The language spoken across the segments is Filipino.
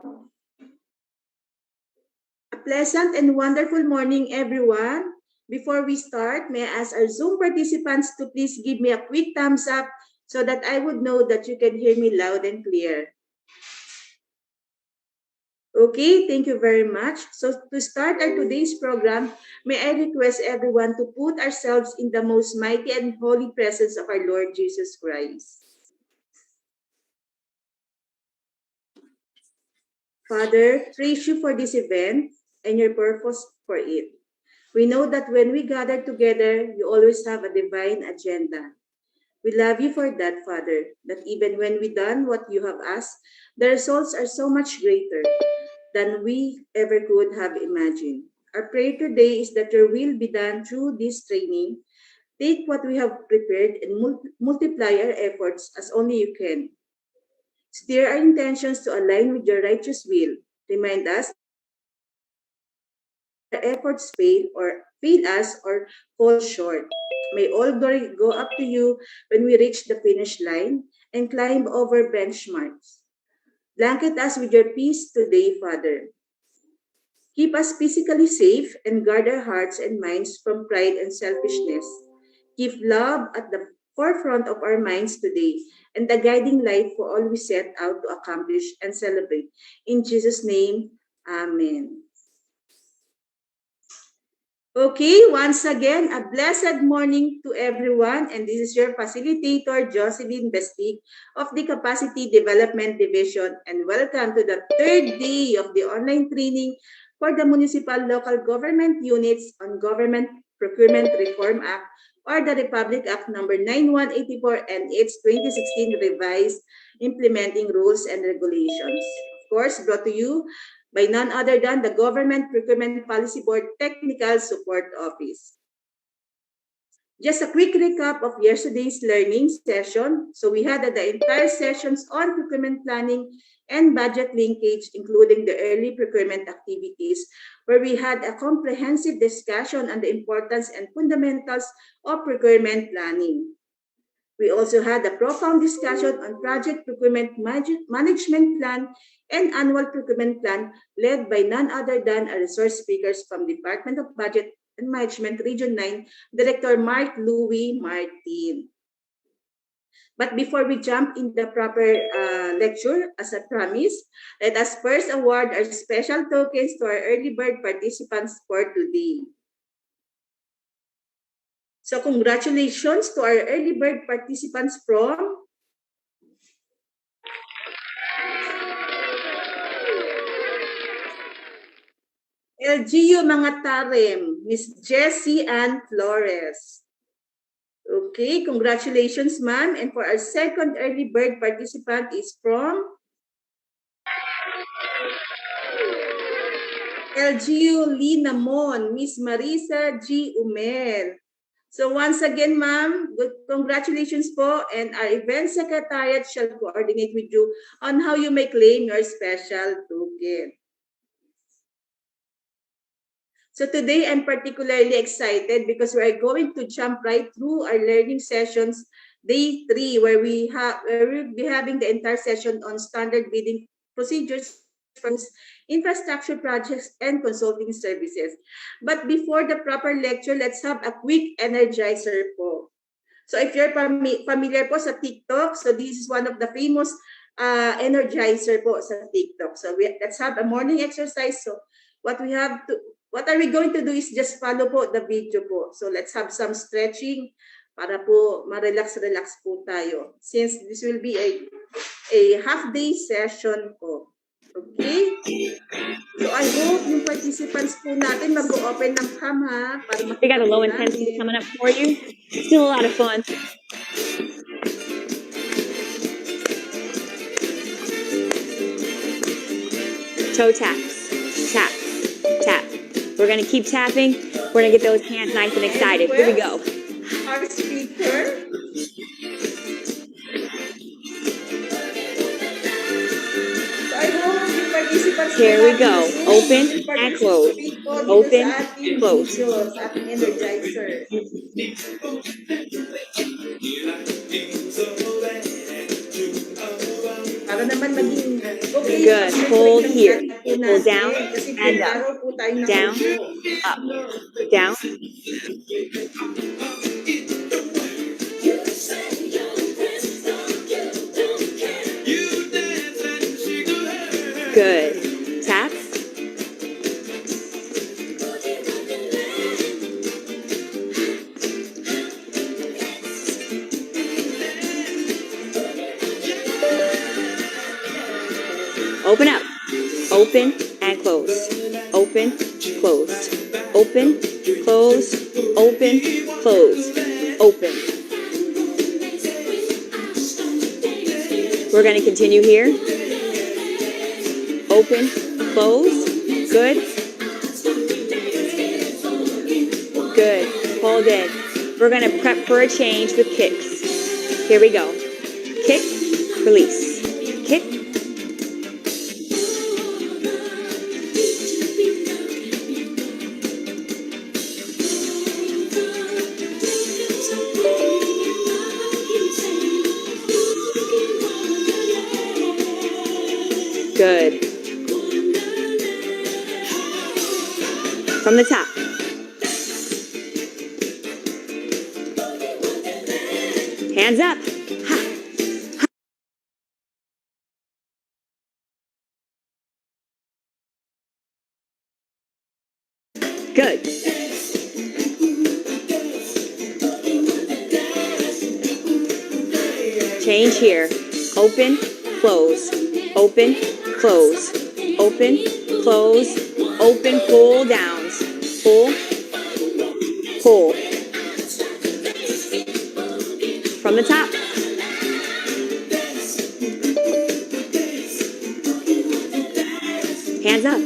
A pleasant and wonderful morning, everyone. Before we start, may I ask our Zoom participants to please give me a quick thumbs up so that I would know that you can hear me loud and clear. Okay, thank you very much. So to start our today's program, may I request everyone to put ourselves in the most mighty and holy presence of our Lord Jesus Christ. Father, praise you for this event and your purpose for it. We know that when we gather together, you always have a divine agenda. We love you for that, Father, that even when we done what you have asked, the results are so much greater than we ever could have imagined. Our prayer today is that your will be done through this training. Take what we have prepared and multiply our efforts as only you can. Steer our intentions to align with your righteous will. Remind us our efforts fail us or fall short. May all glory go up to you when we reach the finish line and climb over benchmarks. Blanket us with your peace today, Father. Keep us physically safe and guard our hearts and minds from pride and selfishness. Keep love at the forefront of our minds today and the guiding light for all we set out to accomplish and celebrate. In Jesus' name, Amen. Okay, once again, a blessed morning to everyone. And this is your facilitator, Jocelyn Bestig of the Capacity Development Division. And welcome to the third day of the online training for the Municipal Local Government Units on Government Procurement Reform Act, or the Republic Act number 9184 and its 2016 revised implementing rules and regulations. Of course, brought to you by none other than the Government Procurement Policy Board Technical Support Office. Just a quick recap of yesterday's learning session. So we had the entire sessions on procurement planning and budget linkage, including the early procurement activities, where we had a comprehensive discussion on the importance and fundamentals of procurement planning. We also had a profound discussion on project procurement management plan and annual procurement plan led by none other than our resource speakers from Department of Budget and Management Region 9, Director Mark Louis Martin. But before we jump in the proper lecture, as I promised, let us first award our special tokens to our early bird participants for today. So congratulations to our early bird participants from LGU Mga Tarem, Miss Jessie Ann Flores. Okay, congratulations, ma'am. And for our second early bird participant is from LGU Linamon, Miss Marisa G. Umel. So once again, ma'am, congratulations po, and our event secretariat shall coordinate with you on how you may claim your special token. So today, I'm particularly excited because we are going to jump right through our learning sessions, day 3, where we'll be having the entire session on standard bidding procedures, infrastructure projects, and consulting services. But before the proper lecture, let's have a quick energizer po. So if you're familiar po sa TikTok, so this is one of the famous energizer po sa TikTok. So let's have a morning exercise. So what are we going to do is just follow po the video po. So let's have some stretching para po ma-relax po tayo. Since this will be a half-day session po. Okay? So I hope yung participants po natin mag-open ng cam ha. We got a low intensity coming up for you. Still a lot of fun. Toe taps. Tap. Tap. We're going to keep tapping. We're going to get those hands nice and excited. Here we go. Our speaker. Here we go. Open and close. Open, close. Para naman maging Okay, Good. pa-circulate Hold ang here. blood po Hold down natin kasi and bigla up. raw po tayong Down, nakaupo. up, down. Good. Tap. Open up. Open and close. Open, close. Open, close. Open, close. Open. We're going to continue here. Open, close. Good. Good. Hold it. We're going to prep for a change with kicks. Here we go. Kick, release. Kick. Good. From the top. Hands up. Ha. Good. Change here. Open, close. Open, close. Open, close. Open, pull downs. Pull, pull. From the top. Hands up.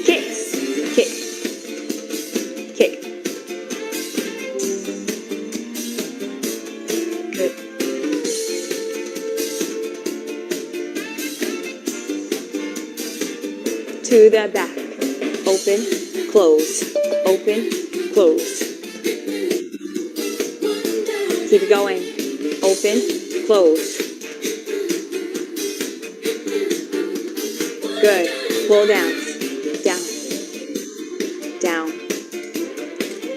Kicks. Kick. Kick. Good. To the back. Open, close. Open, close. Keep it going. Open, close. Good. Pull down. Down. Down.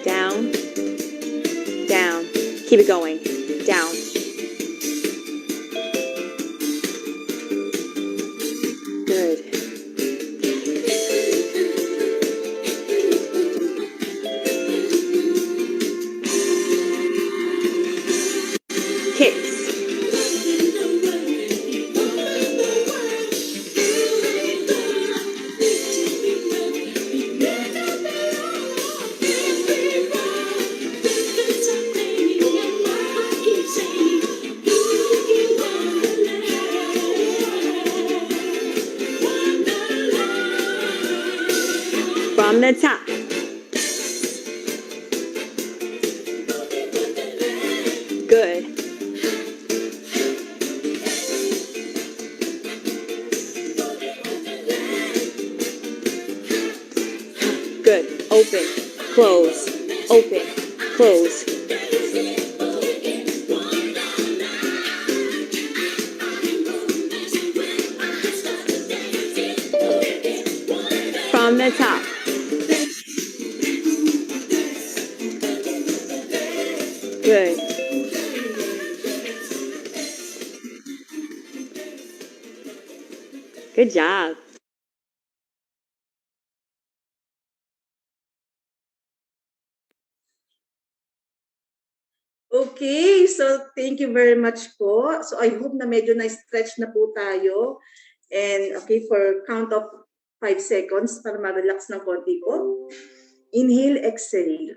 Down. Down. Keep it going. Down. Good. Kicks. From the top. Good. Good. Open, close, open, close. From the top. Good. Good job. Okay, so thank you very much po. So I hope na medyo na-stretch na po tayo. And okay, for count of 5 seconds para ma-relax ng konti po. Inhale, exhale.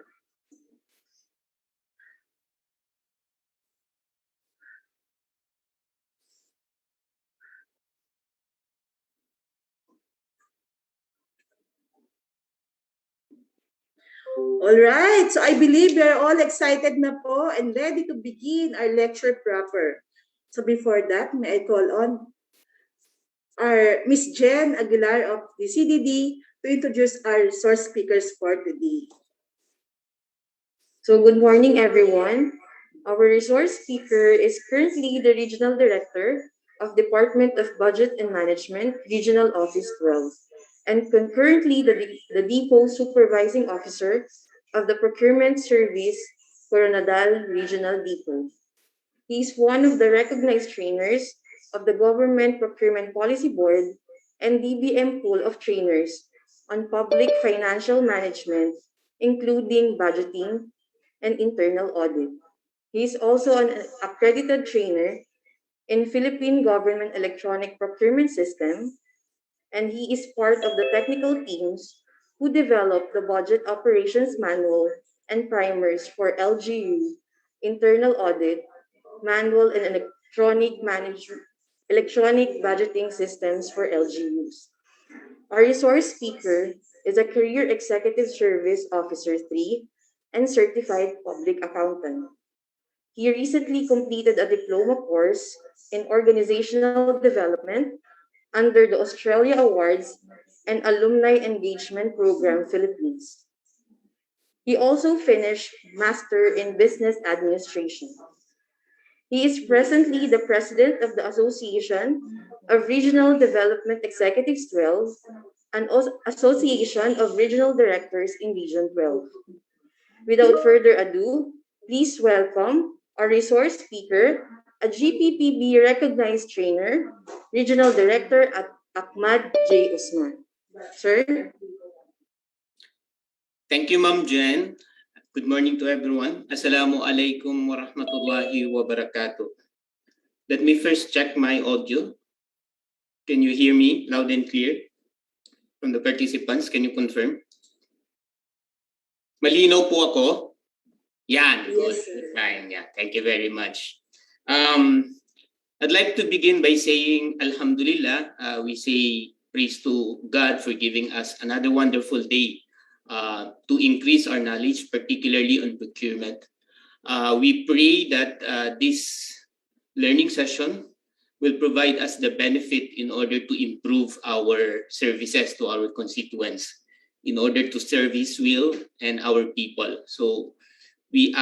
All right, so I believe we are all excited na po and ready to begin our lecture proper. So before that, may I call on our Miss Jen Aguilar of the CDD to introduce our source speakers for today. So good morning, everyone. Our resource speaker is currently the Regional Director of Department of Budget and Management, Regional Office 12, and concurrently the Depot Supervising Officer of the Procurement Service, Coronadal Regional Depot. He is one of the recognized trainers of the Government Procurement Policy Board and DBM pool of trainers on public financial management, including budgeting and internal audit. He is also an accredited trainer in Philippine Government Electronic Procurement System, and he is part of the technical teams who developed the Budget Operations Manual and primers for LGU, internal audit, manual and electronic budgeting systems for LGUs. Our resource speaker is a Career Executive Service Officer 3 and Certified Public Accountant. He recently completed a diploma course in Organizational Development under the Australia Awards and Alumni Engagement Program Philippines. He also finished Master in Business Administration. He is presently the president of the Association of Regional Development Executives 12, an association of regional directors in Region 12. Without further ado, please welcome our resource speaker, a GPPB recognized trainer, Regional Director at Ahmad J. Usman. Sir? Thank you, Ma'am Jen. Good morning to everyone. Assalamu alaikum wa rahmatullahi wa barakatuh. Let me first check my audio. Can you hear me loud and clear? From the participants, can you confirm? Malinaw po ako? Yan, good. Yes, sir. Fine, yeah. Thank you very much. I'd like to begin by saying Alhamdulillah. We say praise to God for giving us another wonderful day to increase our knowledge, particularly on procurement. We pray that this learning session will provide us the benefit in order to improve our services to our constituents, in order to serve His will and our people. So we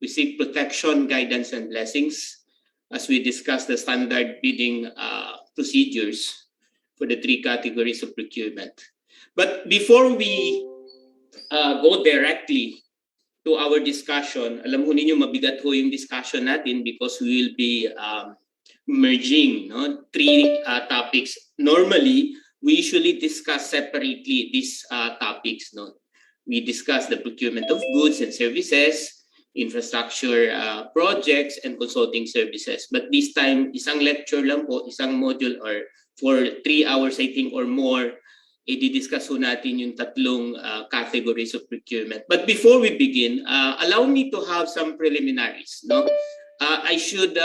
seek protection, guidance, and blessings as we discuss the standard bidding procedures for the three categories of procurement. But before we go directly to our discussion, alam ho ninyo mabigat ho yung discussion natin because we will be merging three topics. Normally, we usually discuss separately these topics. We discuss the procurement of goods and services, infrastructure projects, and consulting services. But this time, isang lecture lang po, isang module or for 3 hours I think or more, i-discuss ho natin yung tatlong categories of procurement. But before we begin, allow me to have some preliminaries. I should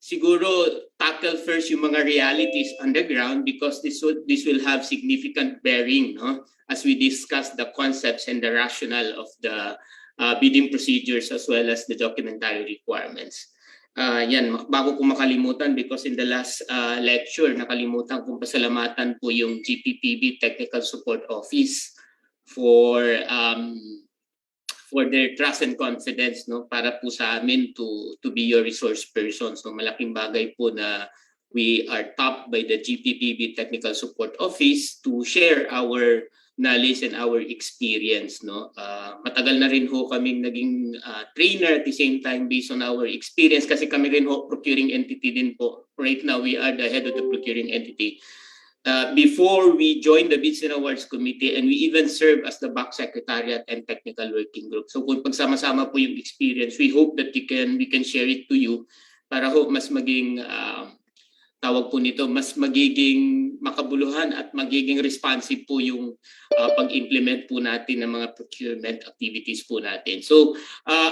siguro tackle first yung mga realities on the ground because this will have significant bearing as we discuss the concepts and the rationale of the bidding procedures as well as the documentary requirements. Yan, bago ko makalimutan because in the last lecture, nakalimutan kong pasalamatan po yung GPPB Technical Support Office for their trust and confidence para po sa amin to be your resource person. So malaking bagay po na we are tapped by the GPPB Technical Support Office to share our knowledge and our experience. Matagal na rin ho kaming naging trainer at the same time based on our experience kasi kami rin ho procuring entity din po. Right now, we are the head of the procuring entity. Before we joined the Bids and Awards Committee and we even serve as the back secretariat and technical working group. So kung pagsama-sama po yung experience, we hope that we can share it to you para ho mas maging tawag po nito, mas magiging makabuluhan at magiging responsive po yung pag-implement po natin ng mga procurement activities po natin. So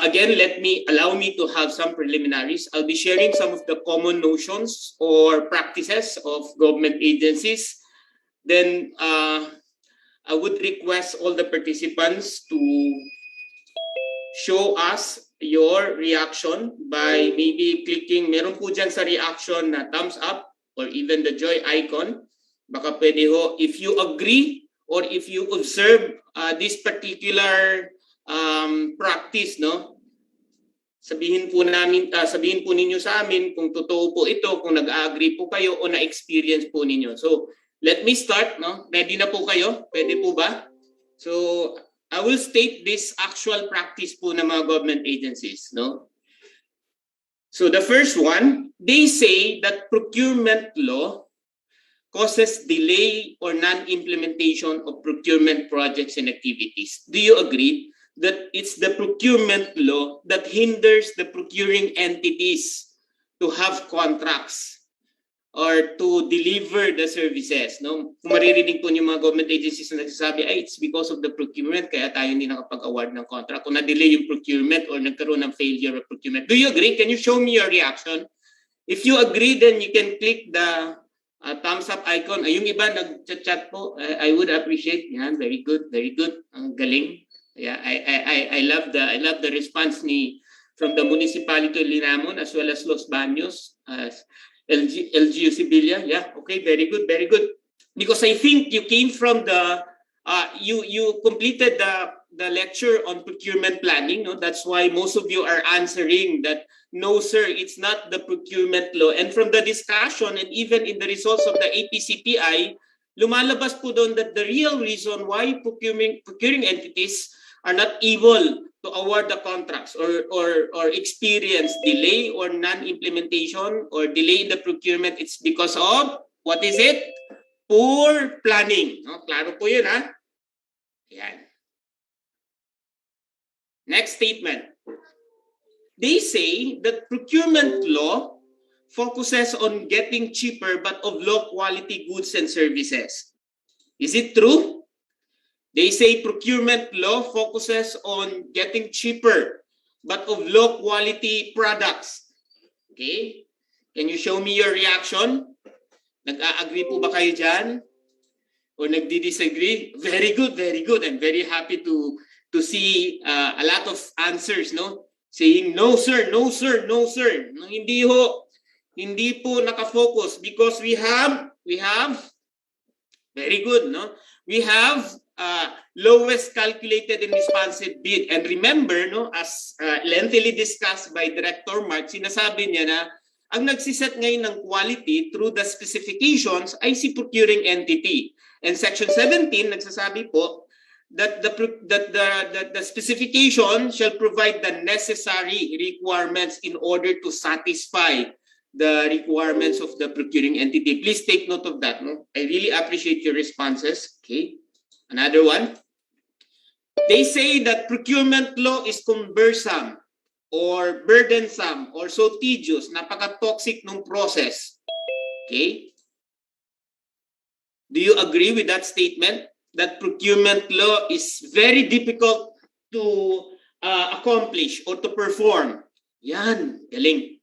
again, allow me to have some preliminaries. I'll be sharing some of the common notions or practices of government agencies. Then I would request all the participants to show us your reaction by maybe clicking, meron po dyan sa reaction na thumbs up or even the joy icon. Baka pwede ho, if you agree or if you observe this particular practice, no? Sabihin po ninyo sa amin kung totoo po ito, kung nag-agree po kayo o na-experience po ninyo. So, let me start, no? Ready na po kayo? Pwede po ba? So, I will state this actual practice po ng mga government agencies, no? So, the first one, they say that procurement law causes delay or non-implementation of procurement projects and activities. Do you agree that it's the procurement law that hinders the procuring entities to have contracts or to deliver the services? No? Kung maririnig po yung mga government agencies na nagsasabi, ay, it's because of the procurement, kaya tayo hindi nakapag-award ng contract. Kung na-delay yung procurement or nagkaroon ng failure of procurement. Do you agree? Can you show me your reaction? If you agree, then you can click the thumbs up icon. Yung iba nag-chat po, I would appreciate. Yan, very good, very good. Ang galing. Yeah, I love the response from the municipality of Linamon as well as Los Baños, LGU Sibilia. Yeah, okay, very good, very good. Because I think you came from the you completed the lecture on procurement planning, no? That's why most of you are answering that no sir, it's not the procurement law. And from the discussion and even in the results of the APCPI, lumalabas po doon that the real reason why procuring entities are not able to award the contracts or experience delay or non-implementation or delay in the procurement, it's because of, what is it? Poor planning. No? Klaro po yun, ha? Yan. Next statement. They say that procurement law focuses on getting cheaper but of low quality goods and services. Is it true? They say procurement law focuses on getting cheaper but of low quality products. Okay? Can you show me your reaction? Nag-a-agree po ba kayo dyan? Or nagdi-disagree? Very good, very good. I'm very happy to see a lot of answers, no? Saying, no sir, no sir, no sir. Hindi po nakafocus because we have, very good, no? We have lowest calculated and responsive bid. And remember, no, as lengthily discussed by Director Mark, sinasabi niya na ang nagsiset ngayon ng quality through the specifications ay si procuring entity. And Section 17 nagsasabi po that the specification shall provide the necessary requirements in order to satisfy the requirements of the procuring entity. Please take note of that. No? I really appreciate your responses. Okay. Another one. They say that procurement law is cumbersome or burdensome or so tedious, napaka-toxic ng process. Okay? Do you agree with that statement? That procurement law is very difficult to accomplish or to perform. Yan, galing.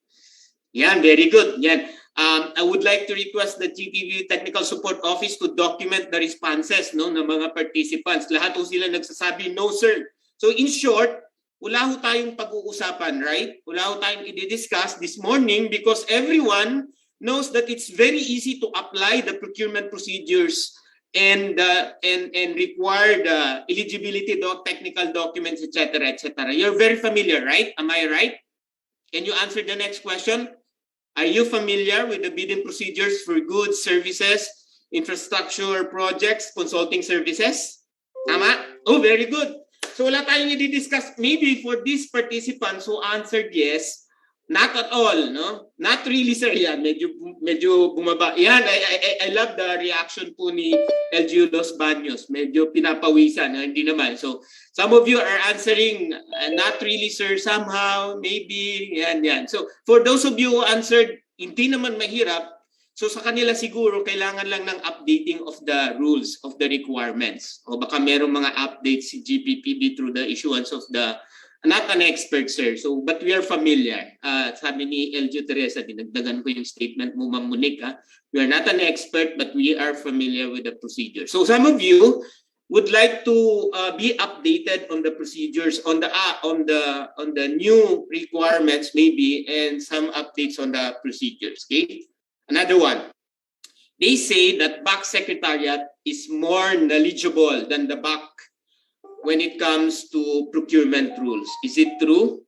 Yan, very good. Yan. I would like to request the GTV Technical Support Office to document the responses, no, ng mga participants. Lahat po sila nagsasabi, no sir. So in short, wala ho tayong pag-uusapan, right? Wala ho tayong i-discuss this morning because everyone knows that it's very easy to apply the procurement procedures and require the eligibility technical documents, etc., etc. You're very familiar, right? Am I right? Can you answer the next question? Are you familiar with the bidding procedures for goods, services, infrastructure projects, consulting services? Tama? Oh, very good. So wala tayong i-discuss. Maybe for these participants who answered yes, not at all, no? Not really, sir. Yan, medyo bumaba. Yan, I love the reaction po ni LGU Los Baños. Medyo pinapawisan, hindi naman. So some of you are answering, not really, sir, somehow, maybe, yan. So for those of you who answered, hindi naman mahirap, so sa kanila siguro, kailangan lang ng updating of the rules, of the requirements. O baka merong mga updates si GPPB through the issuance of the, not an expert, sir. So, but we are familiar. Sabi ni LGU Teresa, dinagdagan ko yung statement mo, Ma'am Monique. We are not an expert, but we are familiar with the procedure. So some of you would like to be updated on the procedures, on the new requirements maybe, and some updates on the procedures. Okay. Another one. They say that back secretariat is more knowledgeable than the back when it comes to procurement rules. Is it true?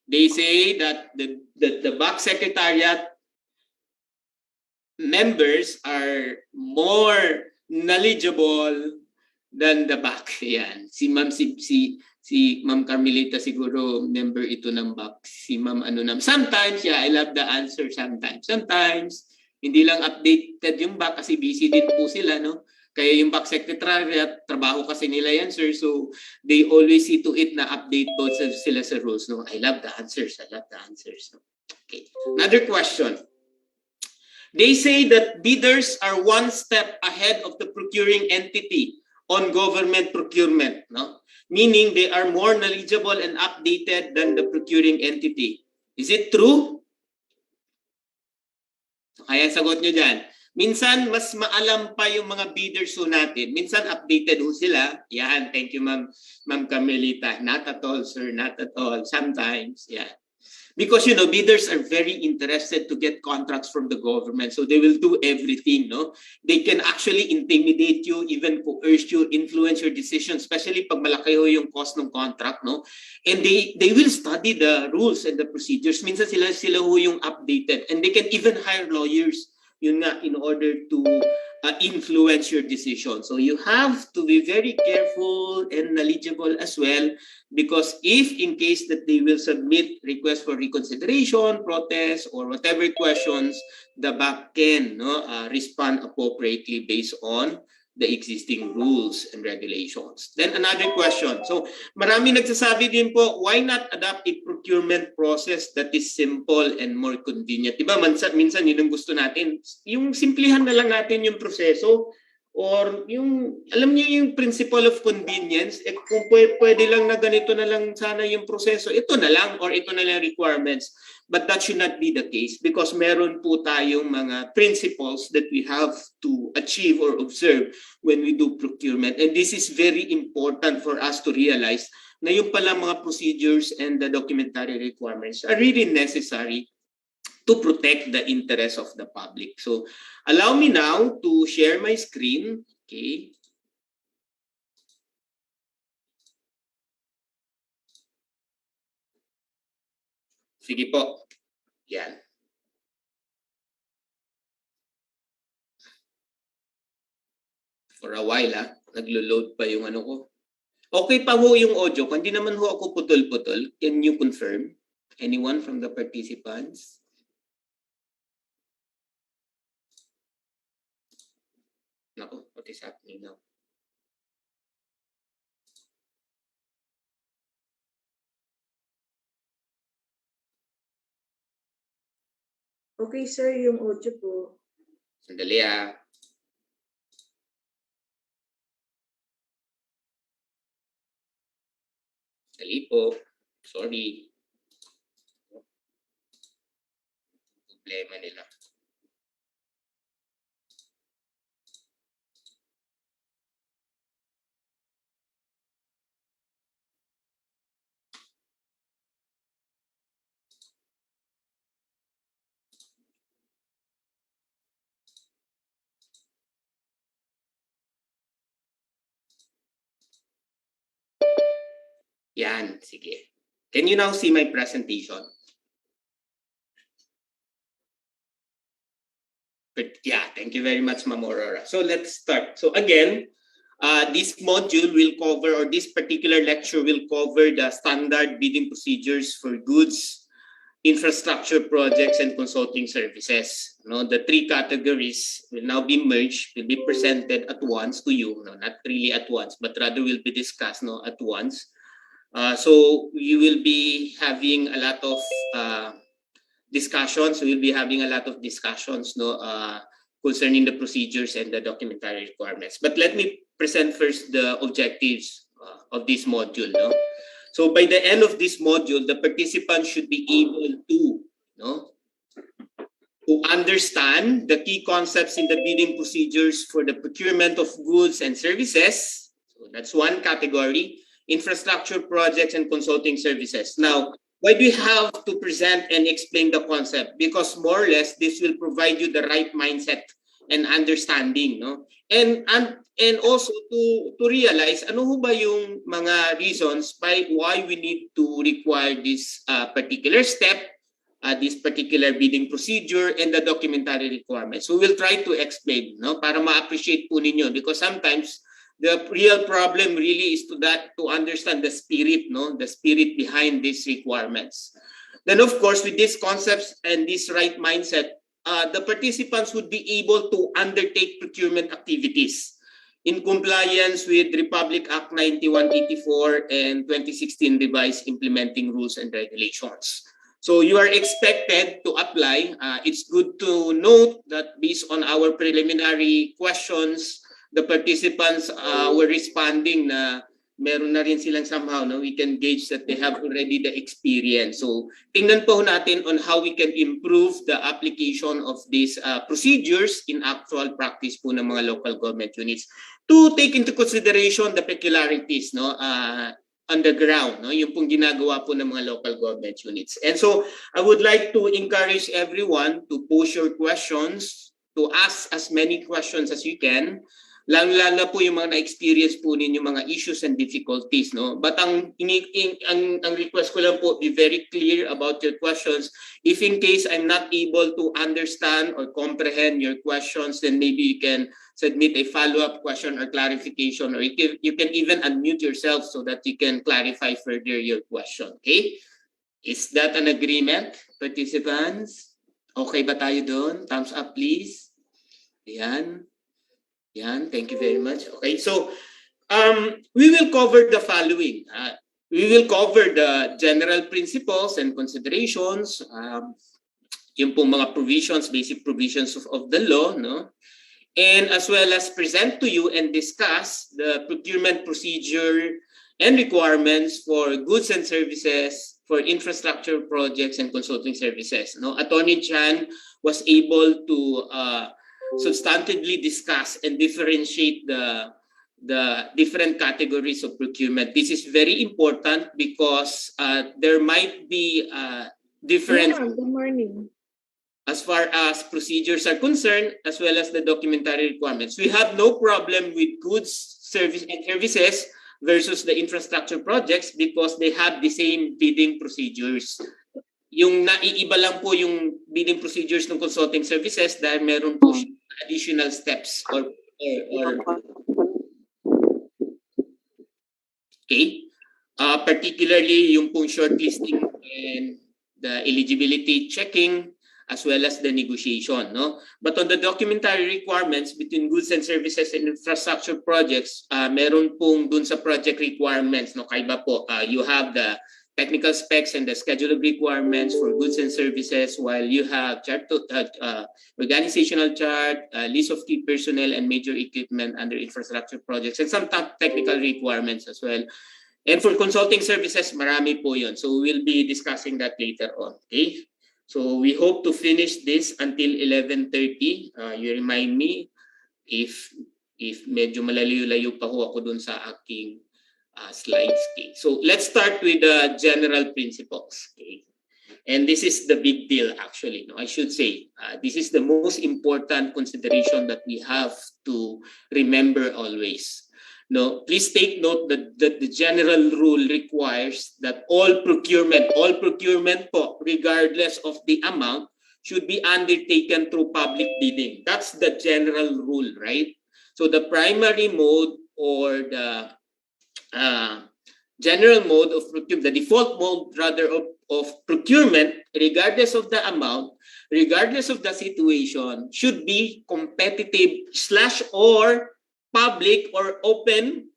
They say that the BAC Secretariat members are more knowledgeable than the BAC. Yan. Si Ma'am Carmelita siguro member ito ng BAC. Si Ma'am sometimes, yeah, I love the answer sometimes. Sometimes, hindi lang updated yung BAC kasi busy din po sila, no? Kaya yung BAC Secretariat, trabaho kasi nila yan, sir. So, they always see to it na update po sila sa rules. No? I love the answers. I love the answers. No? Okay. Another question. They say that bidders are one step ahead of the procuring entity on government procurement. No? Meaning they are more knowledgeable and updated than the procuring entity. Is it true? Kaya sagot nyo dyan. Minsan, mas maalam pa yung mga bidders ho natin. Minsan, updated ho sila. Yan, thank you, Ma'am Carmelita. Not at all, sir. Not at all. Sometimes, yeah. Because, you know, bidders are very interested to get contracts from the government. So, they will do everything, no? They can actually intimidate you, even coerce you, influence your decision, especially pag malaki ho yung cost ng contract, no? And they will study the rules and the procedures. Minsan, sila ho yung updated. And they can even hire lawyers, yun nga, in order to influence your decision. So you have to be very careful and knowledgeable as well, because if in case that they will submit requests for reconsideration, protest, or whatever questions, the BAC can respond appropriately based on the existing rules and regulations. Then another question. So marami nagsasabi din po, why not adopt a procurement process that is simple and more convenient? Diba, minsan yun ang gusto natin. Yung simplihan na lang natin yung proseso, or yung, alam niyo yung principle of convenience, kung pwede lang na ganito na lang sana yung proseso, ito na lang, or ito na lang requirements. But that should not be the case, because meron po tayong mga principles that we have to achieve or observe when we do procurement. And this is very important for us to realize na yung pala mga procedures and the documentary requirements are really necessary to protect the interests of the public. So allow me now to share my screen. Okay. Sige po. Yan. For a while, naglo-load pa yung ano ko. Okay pa ho yung audio. Kung hindi naman ho ako putol-putol, can you confirm? Anyone from the participants? Nako, what is happening now? Okay, sir, yung audio po. Sandali Sandali po. Sorry. Problema nila. Yan, sige. Can you now see my presentation? But yeah, thank you very much, Ma'am Aurora. So let's start. So again, this module will cover, or this particular lecture will cover the standard bidding procedures for goods, infrastructure projects, and consulting services. The three categories will now be merged, will be presented at once to you. Not really at once, but rather will be discussed at once. So you will be having a lot of discussions. We'll be having a lot of discussions concerning the procedures and the documentary requirements. But let me present first the objectives of this module. So by the end of this module, the participants should be able to understand the key concepts in the bidding procedures for the procurement of goods and services. So that's one category. Infrastructure projects and consulting services. Now, why do we have to present and explain the concept? Because more or less, this will provide you the right mindset and understanding, no? And also to realize ano ho ba yung mga reasons why we need to require this particular step, this particular bidding procedure, and the documentary requirements. We will try to explain, no, para ma-appreciate po ninyo, because sometimes the real problem really is to understand the spirit, no, the spirit behind these requirements. Then of course, with these concepts and this right mindset, the participants would be able to undertake procurement activities in compliance with Republic Act 9184 and 2016 revised implementing rules and regulations. So you are expected to apply. It's good to note that based on our preliminary questions, the participants were responding na meron na rin silang somehow, no, we can gauge that they have already the experience. So tingnan po natin on how we can improve the application of these procedures in actual practice po ng mga local government units to take into consideration the peculiarities, no, on the ground, no, yung pong ginagawa po ng mga local government units. And so I would like to encourage everyone to pose your questions, to ask as many questions as you can. Lalo na po yung mga na-experience po ninyo mga issues and difficulties, no? But ang request ko lang po, be very clear about your questions. If in case I'm not able to understand or comprehend your questions, then maybe you can submit a follow-up question or clarification, or you can even unmute yourself so that you can clarify further your question, okay? Is that an agreement, participants? Okay ba tayo doon? Thumbs up, please. Ayan. Yan, thank you very much. Okay, so we will cover the following. We will cover the general principles and considerations, yung pong mga provisions, basic provisions of the law, no? And as well as present to you and discuss the procurement procedure and requirements for goods and services, for infrastructure projects and consulting services. No? Attorney Chan was able to substantively discuss and differentiate the different categories of procurement. This is very important because there might be different Good morning. as far as procedures are concerned, as well as the documentary requirements. We have no problem with goods, services versus the infrastructure projects because they have the same bidding procedures. Yung naiiba lang po yung bidding procedures ng consulting services dahil meron po additional steps or okay, particularly yung pong shortlisting and the eligibility checking as well as the negotiation, no? But on the documentary requirements between goods and services and infrastructure projects, meron pong dun sa project requirements, no? Kaiba po, you have the technical specs and the schedule of requirements for goods and services, while you have chart organizational chart, list of key personnel and major equipment under infrastructure projects, and some technical requirements as well. And for consulting services, marami po yun. So we'll be discussing that later on. Okay? So we hope to finish this until 11:30. You remind me if medyo malalayo-layo pa ho ako dun sa aking slides. Okay. So let's start with the general principles. Okay. And this is the big deal actually. No, I should say this is the most important consideration that we have to remember always. No, please take note that the general rule requires that all procurement po, regardless of the amount, should be undertaken through public bidding. That's the general rule, right? So the primary mode or the general mode of procurement, the default mode rather of procurement, regardless of the amount, regardless of the situation, should be competitive / or public or open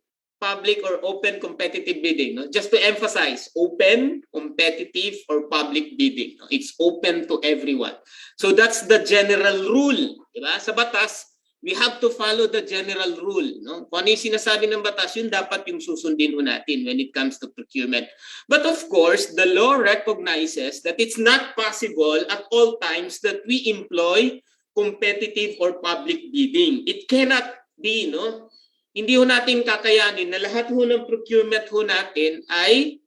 competitive bidding. No? Just to emphasize, open, competitive, or public bidding. No? It's open to everyone. So that's the general rule. Diba? Sa batas, we have to follow the general rule. No? Kung ano yung sinasabi ng batas, yun dapat yung susundin ho natin when it comes to procurement. But of course, the law recognizes that it's not possible at all times that we employ competitive or public bidding. It cannot be, no? Hindi ho natin kakayanin na lahat ho ng procurement ho natin ay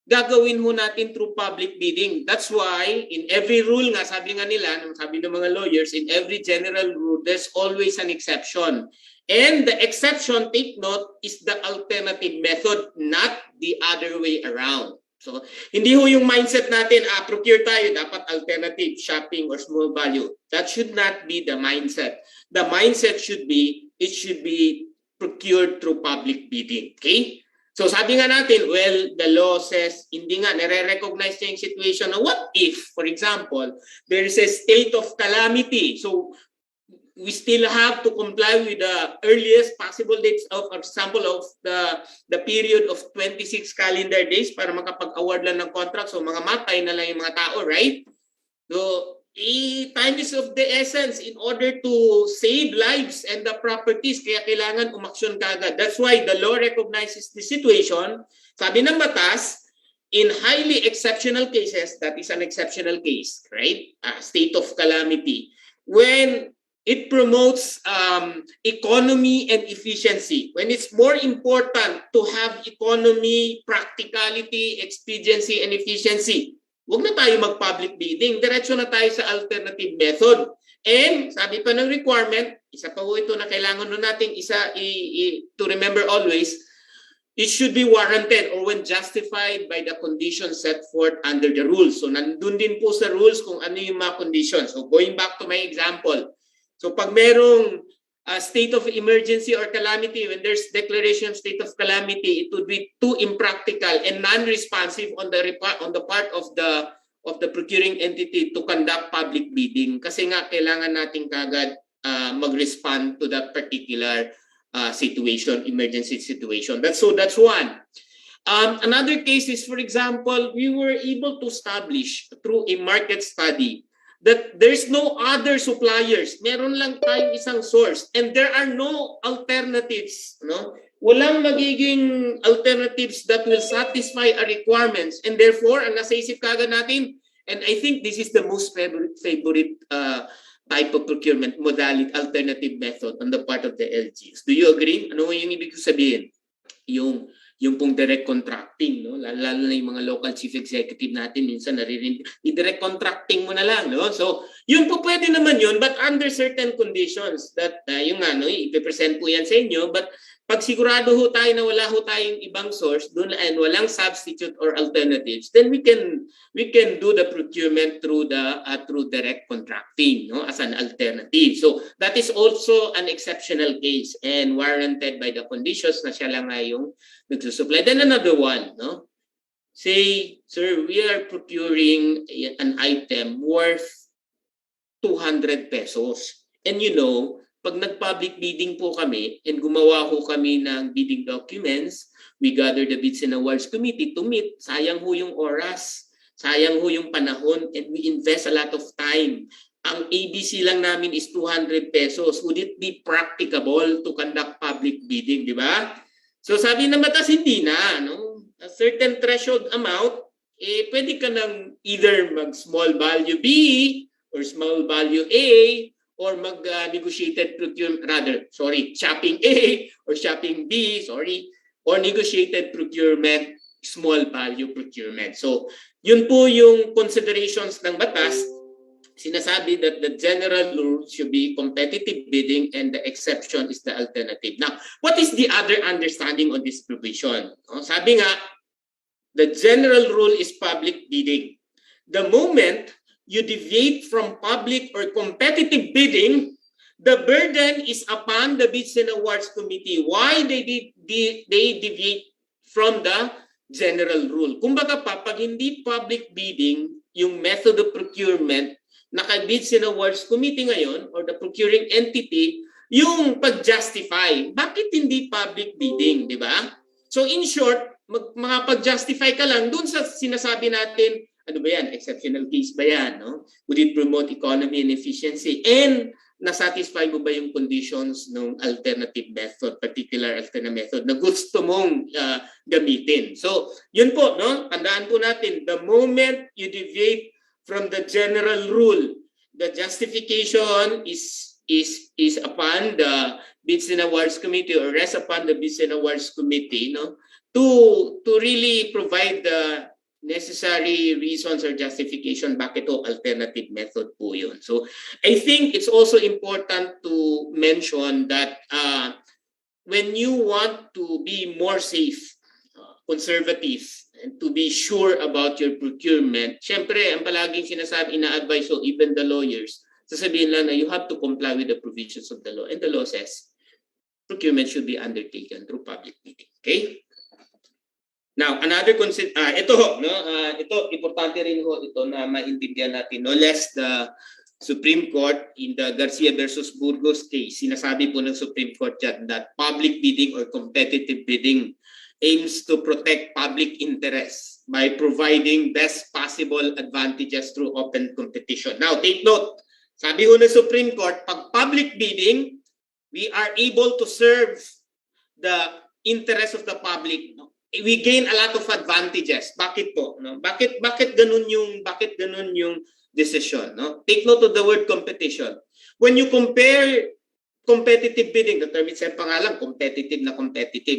gagawin ho natin through public bidding. That's why in every rule nga, sabi nga nila, sabi ng mga lawyers, in every general rule, there's always an exception. And the exception, take note, is the alternative method, not the other way around. So, hindi ho yung mindset natin, procure tayo, dapat alternative, shopping or small value. That should not be the mindset. The mindset should be, it should be procured through public bidding. Okay? So sabi nga natin, well, the law says, hindi nga, nare-recognize niya yung situation na what if, for example, there is a state of calamity. So we still have to comply with the earliest possible dates of, for example, of the period of 26 calendar days para makapag-award lang ng contract. So mga matay na lang yung mga tao, right? So time is of the essence in order to save lives and the properties. Kaya kailangan umaksyon kagad. That's why the law recognizes the situation. Sabi ng batas, in highly exceptional cases, that is an exceptional case, right? State of calamity. When it promotes economy and efficiency. When it's more important to have economy, practicality, expediency, and efficiency, huwag na tayo mag-public bidding. Diretso na tayo sa alternative method. And sabi pa ng requirement, isa pa po ito na kailangan nun nating to remember always, it should be warranted or when justified by the conditions set forth under the rules. So nandun din po sa rules kung ano yung mga conditions. So going back to my example, so pag merong state of emergency or calamity, when there's declaration of state of calamity, it would be too impractical and non-responsive on the part of the procuring entity to conduct public bidding. Kasi nga kailangan natin kagad mag-respond to that particular situation, emergency situation. That's one. Another case is, for example, we were able to establish through a market study that there's no other suppliers. Meron lang tayong isang source and there are no alternatives, no? Walang magiging alternatives that will satisfy our requirements and therefore ang nasa isip kagad natin, and I think this is the most favorite type of procurement modality, alternative method on the part of the LGUs. Do you agree? Ano yung ibig sabihin? Yung pong direct contracting, no? Lalo na yung mga local chief executive natin, minsan naririnig, i-direct contracting mo na lang, no? So, yun po pwede naman yun, but under certain conditions that, yung ano, ipipresent po yan sa inyo, but pag sigurado ho tayo na wala ho tayong ibang source, dun and walang substitute or alternatives, then we can do the procurement through direct contracting, no, as an alternative. So that is also an exceptional case and warranted by the conditions na siya lang ay yung nagsusupply. Then another one, no? Say, sir, we are procuring an item worth 200 pesos. And you know, pag nag-public bidding po kami and gumawa ho kami ng bidding documents, we gather the bids and awards committee to meet. Sayang ho yung oras, sayang ho yung panahon, and we invest a lot of time. Ang ABC lang namin is 200 pesos. Would it be practicable to conduct public bidding, di ba? So sabi ng batas, hindi na. No? A certain threshold amount, pwede ka nang either mag-small value B or small value A, or mag-negotiated procurement, shopping A or shopping B, or negotiated procurement, small value procurement. So, yun po yung considerations ng batas. Sinasabi that the general rule should be competitive bidding and the exception is the alternative. Now, what is the other understanding on this provision? Sabi nga, the general rule is public bidding. The moment you deviate from public or competitive bidding, the burden is upon the Bids and Awards Committee. Why they deviate from the general rule? Kumbaga pa, pag hindi public bidding, yung method of procurement, naka-Bids and Awards Committee ngayon, or the procuring entity, yung pag-justify. Bakit hindi public bidding, di ba? So in short, makapag-justify ka lang dun sa sinasabi natin, ano ba yan? Exceptional case ba yan? No? Would it promote economy and efficiency? And nasatisfy mo ba yung conditions ng alternative method, particular alternative method na gusto mong gamitin? So, yun po, no? Tandaan po natin, the moment you deviate from the general rule, the justification is upon the Bids and Awards Committee or rests upon the Bids and Awards Committee, no? To really provide necessary reasons or justification bakit to alternative method po yun. So I think it's also important to mention that when you want to be more safe, conservative, and to be sure about your procurement, syempre, ang palaging sinasabi, ina-advise so even the lawyers, sasabihin lang na you have to comply with the provisions of the law. And the law says, procurement should be undertaken through public bidding. Okay? Now, another concept, ito importante rin ho ito na maintindihan natin, no less the Supreme Court in the Garcia versus Burgos case, sinasabi po ng Supreme Court dyan that public bidding or competitive bidding aims to protect public interest by providing best possible advantages through open competition. Now, take note, sabi ho ng Supreme Court, pag public bidding, we are able to serve the interest of the public. No? We gain a lot of advantages. Bakit po? No? Bakit ganun yung decision? No? Take note of the word competition. When you compare competitive bidding, the term itself pa nga lang, competitive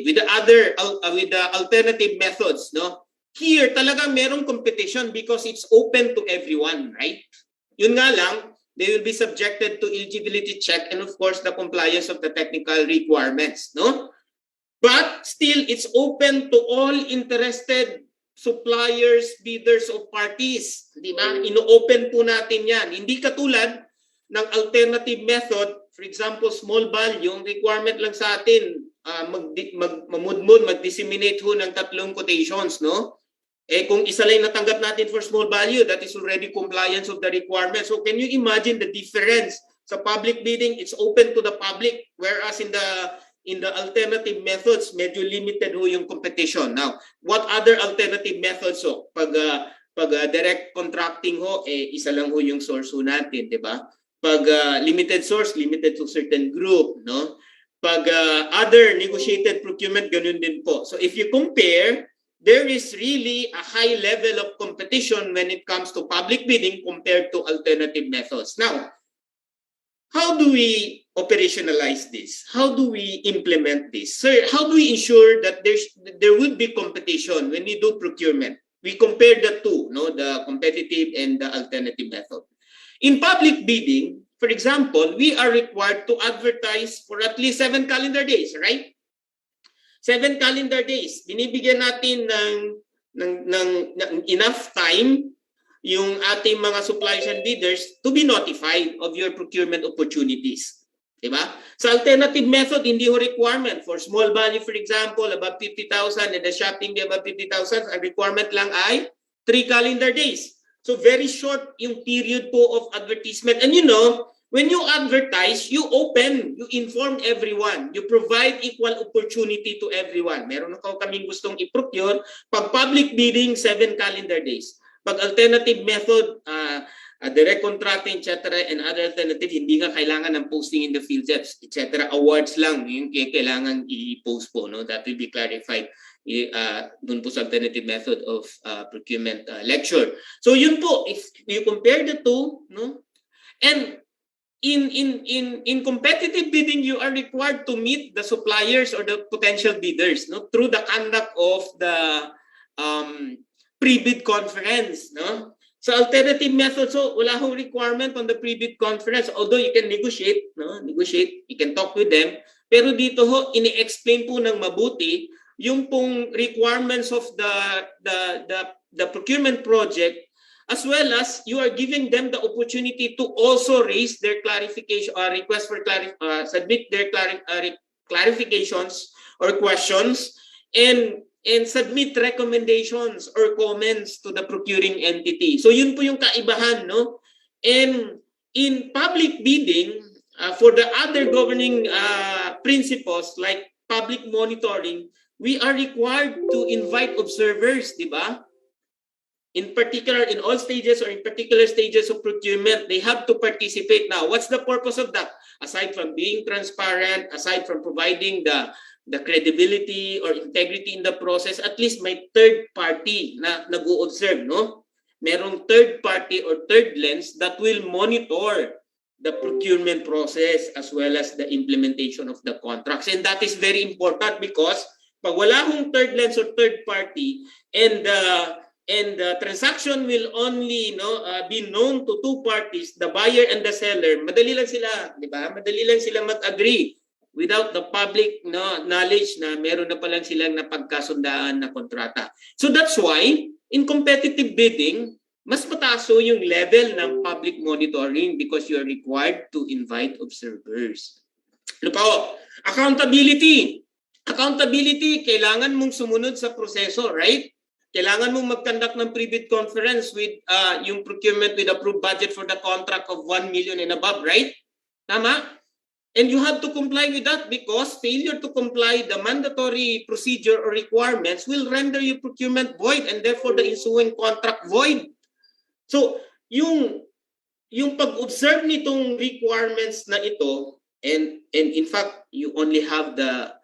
with the alternative methods, no? Here talagang merong competition because it's open to everyone, right? Yun nga lang, they will be subjected to eligibility check and of course the compliance of the technical requirements, no? But still, it's open to all interested suppliers, bidders, of parties. Di ba? Ino-open po natin yan. Hindi katulad ng alternative method, for example, small value, yung requirement lang sa atin, mag-disseminate ho ng 3 quotations, no? Eh kung isa lang natanggap natin for small value, that is already compliance of the requirement. So can you imagine the difference? Sa public bidding, it's open to the public, whereas in the alternative methods, medyo limited ho yung competition. Now, what other alternative methods ho? Pag direct contracting ho, eh isa lang ho yung source ho natin, di ba? Pag limited source, limited to certain group, no? Pag other negotiated procurement, ganun din po. So if you compare, there is really a high level of competition when it comes to public bidding compared to alternative methods. Now, how do we operationalize this? How do we implement this? So how do we ensure that there would be competition when we do procurement? We compare the two, no, the competitive and the alternative method. In public bidding, for example, we are required to advertise for at least 7 calendar days, right? 7 calendar days. Binibigyan natin ng enough time yung ating mga suppliers and bidders to be notified of your procurement opportunities. Diba? Sa alternative method, hindi ho requirement. For small value, for example, above 50,000 and the shopping day above 50,000, ang requirement lang ay 3 calendar days. So very short yung period po of advertisement. And you know, when you advertise, you open, you inform everyone. You provide equal opportunity to everyone. Meron ako kaming gustong i-procure. Pag public bidding, 7 calendar days. Pag alternative method, direct contracting, etc. and other alternative, hindi nga kailangan ng posting in the field jobs, etc. Awards lang yung kailangan i-post po. No? That will be clarified dun po sa alternative method of procurement lecture. So yun po, if you compare the two, no? And in competitive bidding, you are required to meet the suppliers or the potential bidders, no? Through the conduct of the pre-bid conference, no? So alternative method, so wala hong requirement on the pre-bid conference, although you can negotiate, no? Negotiate, you can talk with them, pero dito ho ini-explain po ng mabuti yung pong requirements of the procurement project, as well as you are giving them the opportunity to also raise their clarification or request for submit their clarifications or questions and submit recommendations or comments to the procuring entity. So yun po yung kaibahan, no? And in public bidding, for the other governing principles like public monitoring, we are required to invite observers, di ba? In particular, in all stages or in particular stages of procurement, they have to participate. Now, what's the purpose of that? Aside from being transparent, aside from providing the credibility or integrity in the process, at least may third party na nag-o-observe, no? Merong third party or third lens that will monitor the procurement process as well as the implementation of the contracts. And that is very important because pag wala hong third lens or third party and and the transaction will only be known to two parties, the buyer and the seller, madali lang sila, di ba? Madali lang sila mag-agree without the public knowledge na meron na palang silang napagkasundaan na kontrata. So that's why in competitive bidding, mas mataas yung level ng public monitoring because you are required to invite observers. Ano pa? Accountability. Accountability, kailangan mong sumunod sa proseso, right? Kailangan mong mag-conduct ng pre-bid conference with yung procurement with approved budget for the contract of 1 million and above, right? Tama? And you have to comply with that because failure to comply the mandatory procedure or requirements will render your procurement void and therefore the ensuing contract void. So, yung pag-observe nitong requirements na ito, and in fact, you only have the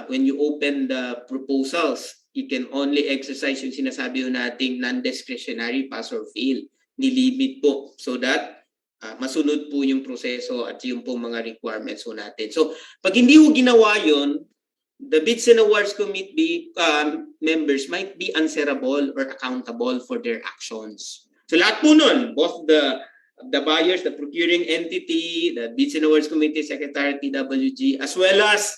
when you open the proposals, you can only exercise yung sinasabi nating non-discretionary pass or fail. Nilimit po so that masunod po yung proseso at yung po mga requirements po natin. So, pag hindi ho ginawa yun, the Bids and Awards Committee members might be answerable or accountable for their actions. So, lahat po nun, both the buyers, the procuring entity, the Bids and Awards Committee, Secretary TWG, as well as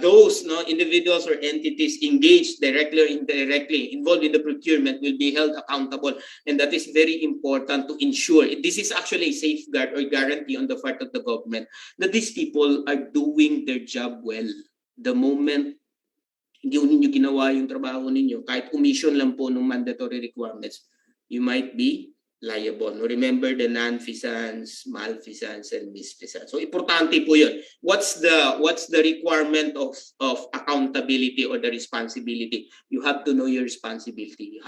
those individuals or entities engaged directly or indirectly involved in the procurement will be held accountable, and that is very important to ensure. This is actually a safeguard or guarantee on the part of the government that these people are doing their job well. The moment hindi ninyo ginawa yung trabaho ninyo, kahit omission lang po ng mandatory requirements, you might be liable. Remember the non-feasance, malfeasance, and misfeasance. So importante po yun. What's the requirement of accountability or the responsibility? You have to know your responsibility.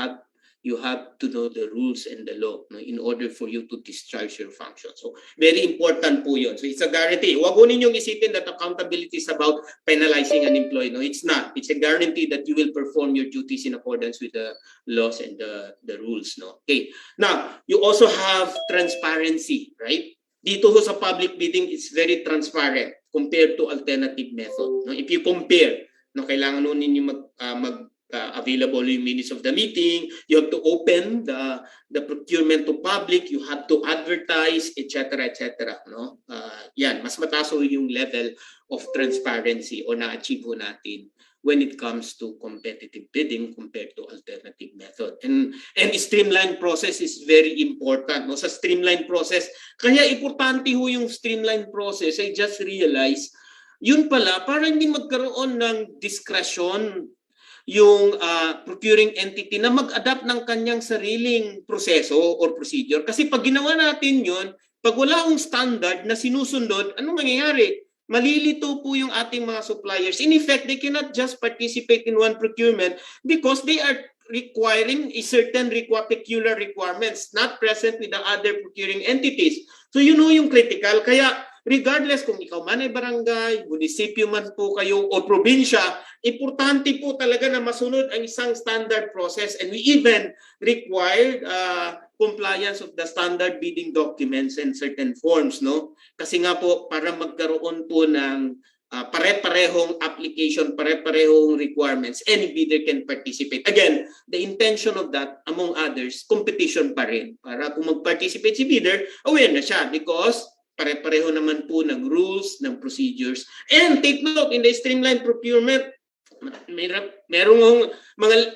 You have to know the rules and the law in order for you to discharge your function. So very important po yun. So it's a guarantee. Huwag po ninyong isipin that accountability is about penalizing an employee. No, it's not. It's a guarantee that you will perform your duties in accordance with the laws and the rules. No? Okay. Now, you also have transparency, right? Dito ho sa public bidding, it's very transparent compared to alternative method. No? If you compare, kailangan nun ninyo available yung minutes of the meeting, you have to open the procurement to public, you have to advertise, etc. etc. No? Yan, mas mataas yung level of transparency o na-achieve natin when it comes to competitive bidding compared to alternative method. And streamlined process is very important. No? Sa streamlined process, kaya importante ho yung streamlined process, I just realized, yun pala, para hindi magkaroon ng discretion yung procuring entity na mag-adapt ng kanyang sariling proseso or procedure. Kasi pag ginawa natin yun, pag wala akong standard na sinusunod, anong mangyayari? Malilito po yung ating mga suppliers. In effect, they cannot just participate in one procurement because they are requiring a certain particular requirements not present with the other procuring entities. So yun yung critical. Kaya regardless kung ikaw man ay barangay, munisipyo man po kayo o probinsya, importante po talaga na masunod ang isang standard process, and we even required compliance of the standard bidding documents and certain forms, no? Kasi nga po para magkaroon po ng pare-parehong application, pare-parehong requirements, any bidder can participate. Again, the intention of that, among others, competition pa rin. Para kung mag-participate si bidder, aware na siya because pare-pareho naman po ng rules, ng procedures. And take note, in the streamlined procurement, merong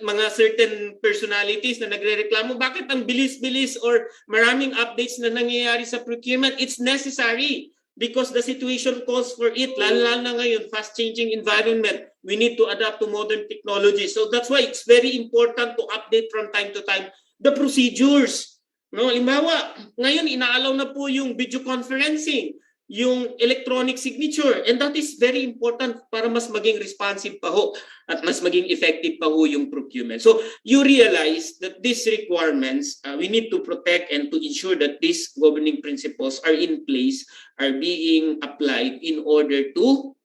mga certain personalities na nagrereklamo, bakit ang bilis-bilis or maraming updates na nangyayari sa procurement? It's necessary because the situation calls for it. Lalo na ngayon, fast-changing environment. We need to adapt to modern technology. So that's why it's very important to update from time to time the procedures. No, halimbawa, ngayon inaalaw na po yung video conferencing, yung electronic signature, and that is very important para mas maging responsive pa ho at mas maging effective pa ho yung procurement. So you realize that these requirements, we need to protect and to ensure that these governing principles are in place, are being applied in order to,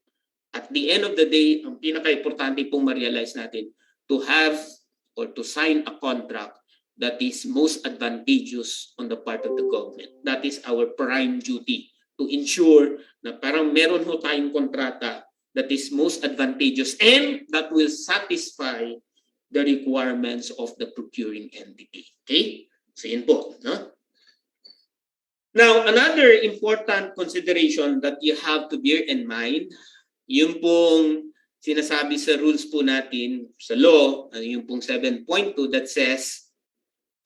at the end of the day, ang pinaka-importante pong ma-realize natin, to have or to sign a contract that is most advantageous on the part of the government. That is our prime duty, to ensure na parang meron ho tayong kontrata that is most advantageous and that will satisfy the requirements of the procuring entity. Okay? So yun po, no? Now, another important consideration that you have to bear in mind, yung pong sinasabi sa rules po natin sa law, yung pong 7.2 that says,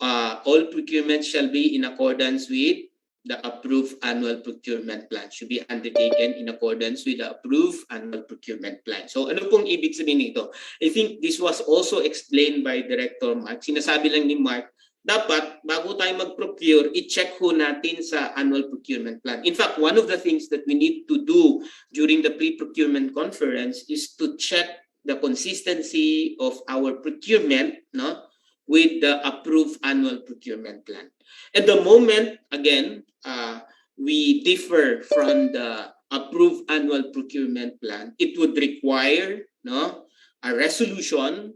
all procurement shall be in accordance with the approved annual procurement plan. Should be undertaken in accordance with the approved annual procurement plan. So ano pong ibig sabihin nito? I think this was also explained by Director Mark. Sinasabi lang ni Mark, dapat bago tayo mag-procure, i-check ho natin sa annual procurement plan. In fact, one of the things that we need to do during the pre-procurement conference is to check the consistency of our procurement, no, with the approved annual procurement plan. At the moment, again, we differ from the approved annual procurement plan. It would require, no, a resolution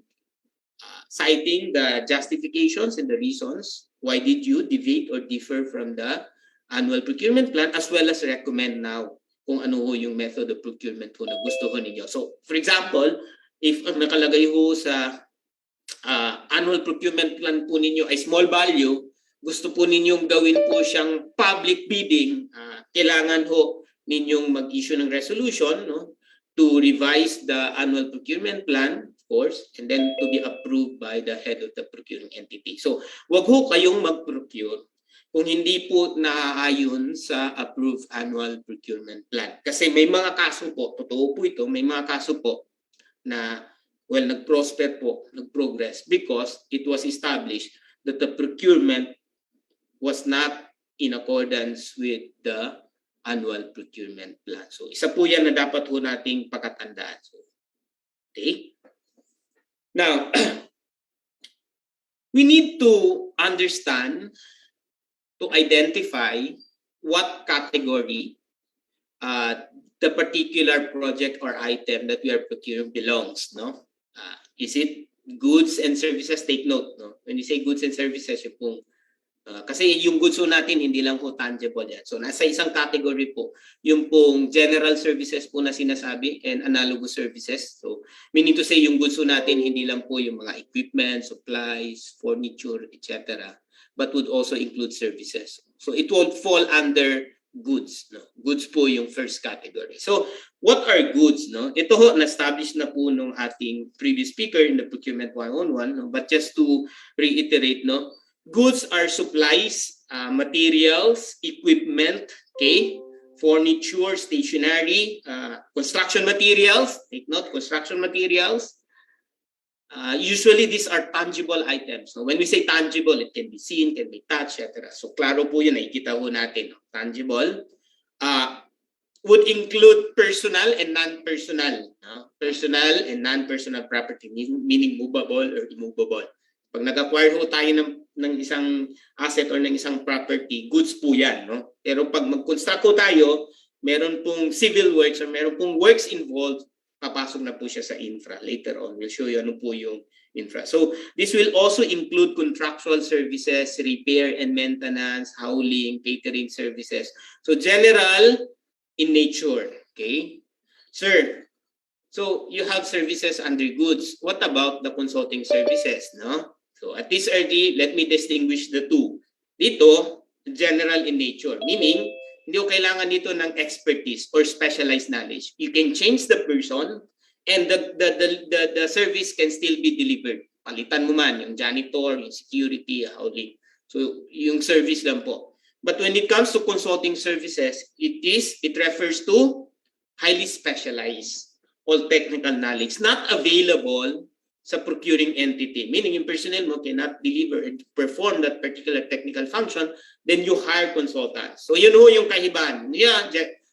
citing the justifications and the reasons why did you deviate or differ from the annual procurement plan, as well as recommend now kung ano ho yung method of procurement ho na gusto ho ninyo. So, for example, if ang nakalagay ho sa annual procurement plan po ninyo ay small value, gusto po ninyong gawin po siyang public bidding, kailangan ho ninyong mag-issue ng resolution, no, to revise the annual procurement plan, of course, and then to be approved by the head of the procuring entity. So, wag ho kayong mag-procure kung hindi po naaayon sa approved annual procurement plan. Kasi may mga kaso po, totoo po ito, may mga kaso po na, well, nag-prosper po, nag-progress because it was established that the procurement was not in accordance with the annual procurement plan. So, isa po yan na dapat ho nating pakatandaan. So, okay? Now, we need to understand, to identify what category the particular project or item that we are procuring belongs, no? Is it goods and services? Take note, no? When you say goods and services, yung pong kasi yung goods po natin, hindi lang po tangible yan. So, nasa isang category po, yung pong general services po na sinasabi and analogous services. So, meaning to say, yung goods po natin, hindi lang po yung mga equipment, supplies, furniture, etc. But would also include services. So, it would fall under goods. No? Goods po yung first category. So, what are goods? No? Ito ho, na-establish na po nung ating previous speaker in the Procurement 101. No? But just to reiterate, no? Goods are supplies, materials, equipment, okay, furniture, stationery, construction materials. Take note, construction materials. Usually these are tangible items. So when we say tangible, it can be seen, can be touched, etc. So klaro po yun, nakikita po natin. No? Tangible would include personal and non-personal. No? Personal and non-personal property, meaning movable or immovable. Pag nag-acquire ho tayo ng isang asset or ng isang property, goods po yan. No? Pero pag mag-construct ho tayo, meron pong civil works or meron pong works involved, papasok na po siya sa infra. Later on, we'll show you ano po yung infra. So, this will also include contractual services, repair and maintenance, hauling, catering services. So, general in nature. Okay? Sir, so you have services under goods. What about the consulting services? No? So at this early, let me distinguish the two. Dito, general in nature. Meaning, hindi ko kailangan dito ng expertise or specialized knowledge. You can change the person and the service can still be delivered. Palitan mo man, yung janitor, yung security, hauling. So yung service lang po. But when it comes to consulting services, it refers to highly specialized all technical knowledge, not available sa procuring entity. Meaning yung personnel mo cannot deliver and perform that particular technical function, then you hire consultants. So yun ho yung kahiban. Yeah,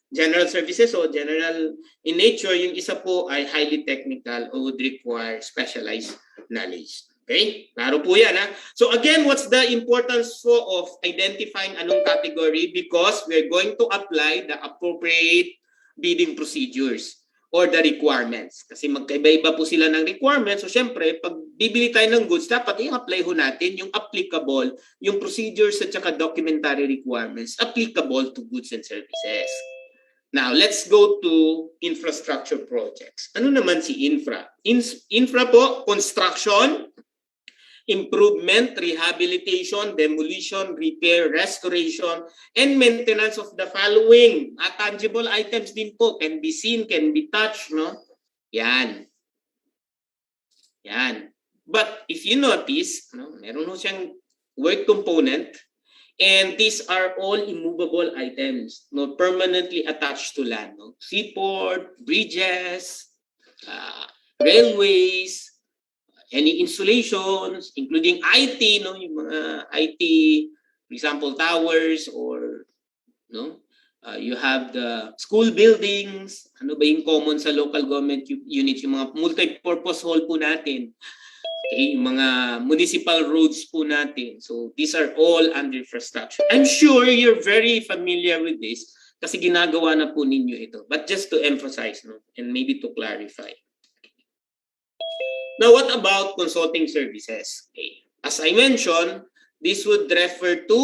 general services o general in nature, yung isa po ay highly technical or would require specialized knowledge. Okay? Klaro po yan, ha? So again, what's the importance of identifying anong category? Because we're going to apply the appropriate bidding procedures or the requirements. Kasi magkaiba-iba po sila ng requirements. So syempre, pag bibili tayo ng goods, dapat i-apply ho natin yung applicable, yung procedures at saka documentary requirements applicable to goods and services. Now, let's go to infrastructure projects. Ano naman si infra? Infra po, construction, improvement, rehabilitation, demolition, repair, restoration, and maintenance of the following. Tangible items din po, can be seen, can be touched, no? Yan. Yan. But if you notice, no, meron ho siyang word component, and these are all immovable items, no, permanently attached to land. No? Seaport, bridges, railways, any installations, including IT, no, yung mga IT, for example, towers, or no, you have the school buildings. Ano ba yung common sa local government units, yung mga multi-purpose hall po natin. Okay, yung mga municipal roads po natin. So these are all under infrastructure. I'm sure you're very familiar with this kasi ginagawa na po ninyo ito. But just to emphasize, no, and maybe to clarify. Now, what about consulting services? Okay. As I mentioned, this would refer to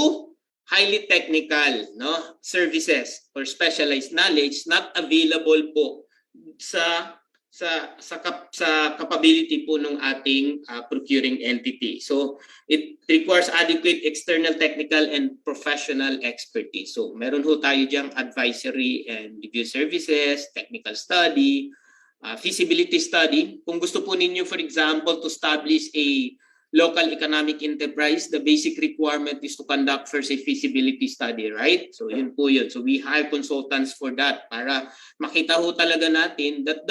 highly technical, no, services or specialized knowledge not available po sa capability po ng ating procuring entity. So it requires adequate external technical and professional expertise. So meron ho tayo diyang advisory and review services, technical study, feasibility study. Kung gusto po ninyo, for example, to establish a local economic enterprise, the basic requirement is to conduct first a feasibility study, right? So yun po yun. So we hire consultants for that para makita ho talaga natin that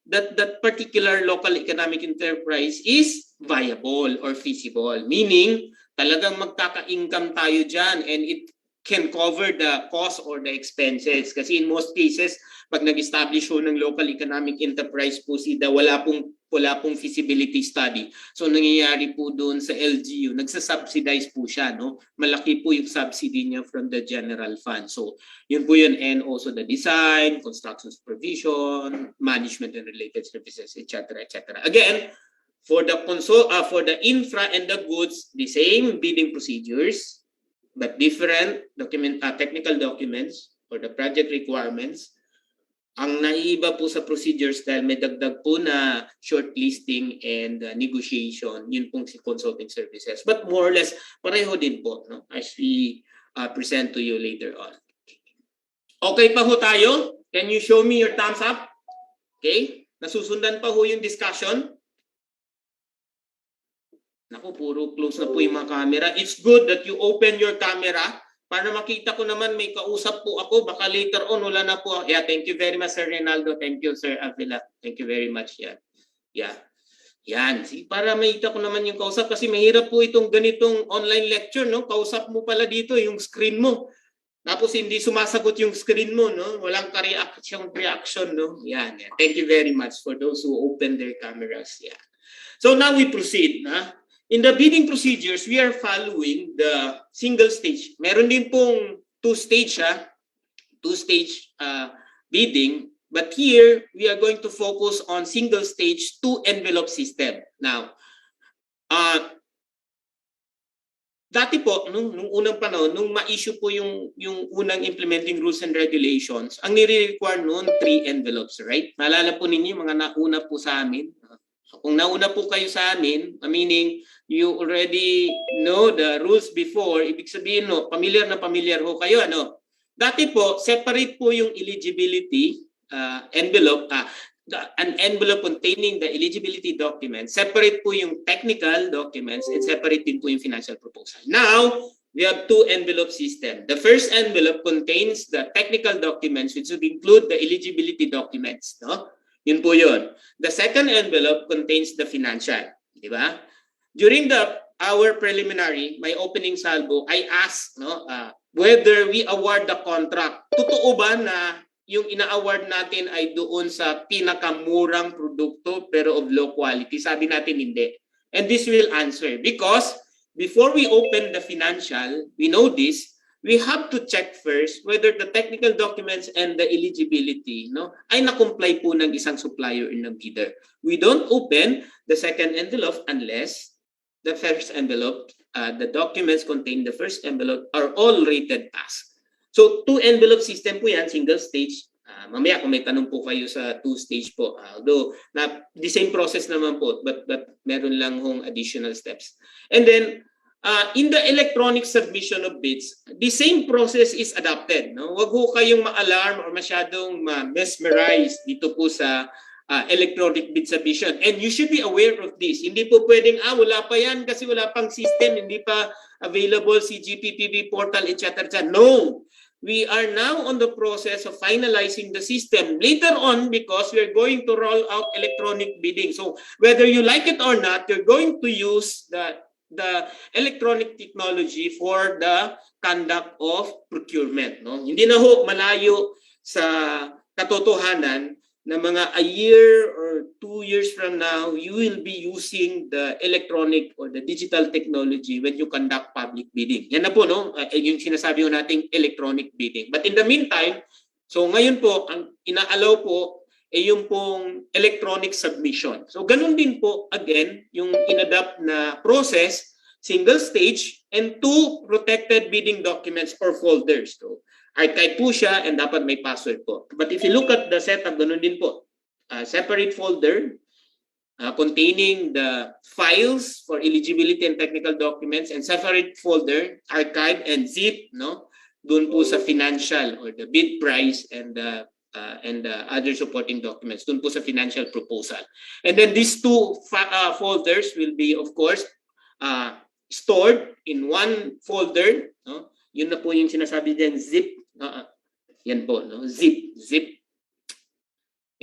that particular local economic enterprise is viable or feasible. Meaning, talagang magkaka-income tayo dyan and it can cover the cost or the expenses. Kasi in most cases, pag nag-establish ho ng local economic enterprise po SIDA, wala pong feasibility study. So nangyayari po doon sa LGU, nagsasubsidize po siya, no? Malaki po yung subsidy niya from the general fund. So yun po yun, and also the design, construction supervision, management and related services, etc., etc. Again, for the infra and the goods, the same bidding procedures, but different technical documents for the project requirements. Ang naiiba po sa procedures dahil may dagdag po na shortlisting and negotiation, yun pong si consulting services. But more or less, pareho din po, no? As we present to you later on. Okay pa ho tayo? Can you show me your thumbs up? Okay? Nasusundan pa ho yung discussion? Naku, puro close na po yung mga camera. It's good that you open your camera para makita ko naman may kausap po ako. Baka later on, wala na po. Yeah, thank you very much, Sir Reynaldo. Thank you, Sir Avila. Thank you very much. Yeah. Yeah. Yan. Para makita ko naman yung kausap kasi mahirap po itong ganitong online lecture, no? Kausap mo pala dito yung screen mo. Tapos hindi sumasagot yung screen mo, no? Walang reaction, no? Yan. Yeah. Thank you very much for those who open their cameras. Yeah. So now we proceed, na? In the bidding procedures, we are following the single stage. Meron din pong two-stage bidding. But here, we are going to focus on single stage two-envelope system. Now, dati po, nung unang panahon, nung ma-issue po yung unang implementing rules and regulations, ang nire-require noon, 3 envelopes, right? Maalala po ninyo, mga nauna po sa amin. Kung nauna po kayo sa amin, meaning you already know the rules before, ibig sabihin, no, familiar ho kayo, ano? Dati po, separate po yung eligibility envelope, an envelope containing the eligibility documents, separate po yung technical documents, and separate din po yung financial proposal. Now, we have 2 envelope system. The first envelope contains the technical documents, which would include the eligibility documents, no? Yun po yun. The second envelope contains the financial. Di ba? During our preliminary, my opening salvo, I asked, no, whether we award the contract. Totoo ba na yung ina-award natin ay doon sa pinakamurang produkto pero of low quality? Sabi natin hindi. And this will answer. Because before we open the financial, we know this, we have to check first whether the technical documents and the eligibility, no, ay na-comply po ng isang supplier or ng bidder. We don't open the second envelope unless the first envelope, the documents contained in the first envelope are all rated pass. So, two envelope system po yan, single stage. Mamaya kung may tanong po kayo sa two-stage po. Although, the same process naman po, but meron lang hong additional steps. And then, in the electronic submission of bids, the same process is adopted. No? Wag ho kayong ma-alarm or masyadong ma-mesmerize dito po sa electronic bid submission. And you should be aware of this. Hindi po pwedeng, wala pa yan kasi wala pang system, hindi pa available si GPPB portal, etc. No! We are now on the process of finalizing the system later on because we're going to roll out electronic bidding. So whether you like it or not, you're going to use the electronic technology for the conduct of procurement. No? Hindi na ho malayo sa katotohanan na mga a year or 2 years from now, you will be using the electronic or the digital technology when you conduct public bidding. Yan na po, no? Yung sinasabi ko nating electronic bidding. But in the meantime, so ngayon po, ang ina-allow po ay yung pong electronic submission. So ganun din po, again, yung inadapt na process, single stage, and 2 protected bidding documents or folders. So, archive po siya and dapat may password po. But if you look at the setup, ganun din po. Separate folder containing the files for eligibility and technical documents, and separate folder, archive and zip, no? Doon po sa financial or the bid price and the other supporting documents. Doon po sa financial proposal. And then these 2 folders will be, of course, stored in one folder, no? Yun na po yung sinasabi din, zip. Yan po, no? Zip.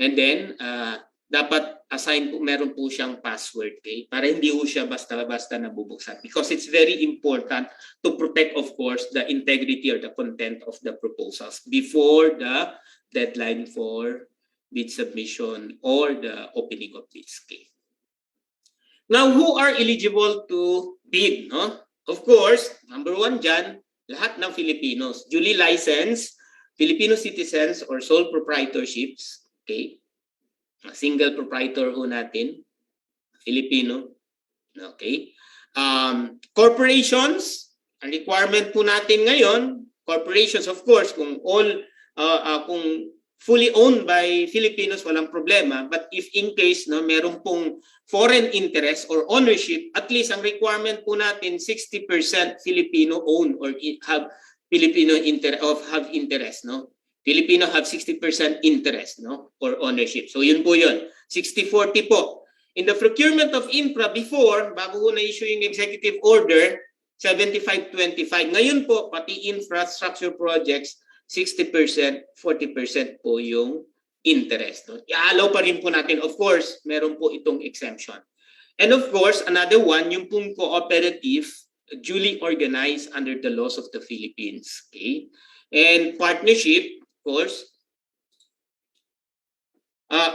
And then, dapat assign po, meron po siyang password, okay? Para hindi po siya basta-basta nabubuksan. Because it's very important to protect, of course, the integrity or the content of the proposals before the deadline for bid submission or the opening of bids, okay? Now, who are eligible to bid, no? Of course, number 1 dyan, lahat ng Filipinos, duly licensed, Filipino citizens or sole proprietorships, okay? Single proprietor ho natin, Filipino, okay? Corporations, ang requirement po natin ngayon, corporations, of course, kung fully owned by Filipinos, walang problema. But if in case meron pong foreign interest or ownership, at least ang requirement po natin 60% Filipino own or have Filipino have interest, no? Filipino have 60% interest, no, or ownership. So yun po yun. 60-40 po. In the procurement of infra before, bago ho na-issue yung executive order, 75-25. Ngayon po, pati infrastructure projects, 60%, 40% po yung interest. No? I-allow pa rin po natin. Of course, meron po itong exemption. And of course, another one, yung pong cooperative, duly organized under the laws of the Philippines. Okay? And partnership, of course,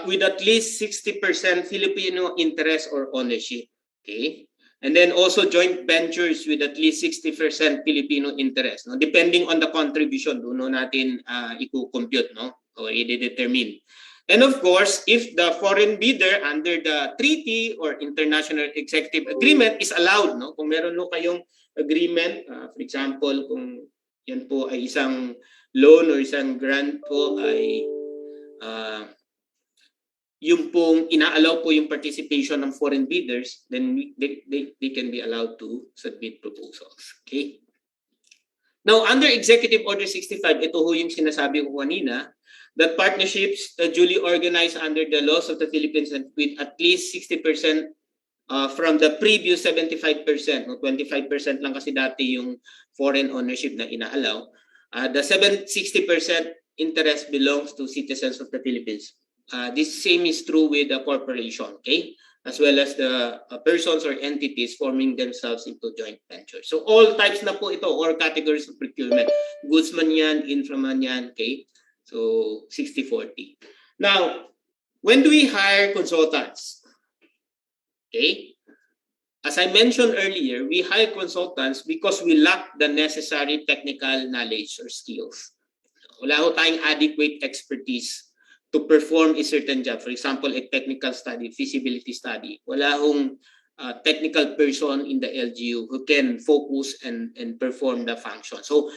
with at least 60% Filipino interest or ownership. Okay? And then also joint ventures with at least 60% Filipino interest. No? Depending on the contribution, doon natin i-compute, no? Or i-determine. And of course, if the foreign bidder under the treaty or international executive agreement is allowed, no? Kung meron no kayong agreement, for example, kung yan po ay isang loan or isang grant po ay yung pong ina-allow po yung participation ng foreign bidders, then they can be allowed to submit proposals. Okay? Now, under Executive Order 65, ito ho yung sinasabi ko kanina, that partnerships duly organized under the laws of the Philippines and with at least 60% from the previous 75%, no, 25% lang kasi dati yung foreign ownership na ina-allow. The 60% interest belongs to citizens of the Philippines. This same is true with the corporation, okay? As well as the persons or entities forming themselves into joint ventures. So all types na po ito or categories of procurement. Goods man yan, infra man yan, okay? So 60-40. Now, when do we hire consultants? Okay? As I mentioned earlier, we hire consultants because we lack the necessary technical knowledge or skills. Wala ho tayong adequate expertise to perform a certain job. For example, a technical study, feasibility study. Wala hong technical person in the LGU who can focus and perform the function. So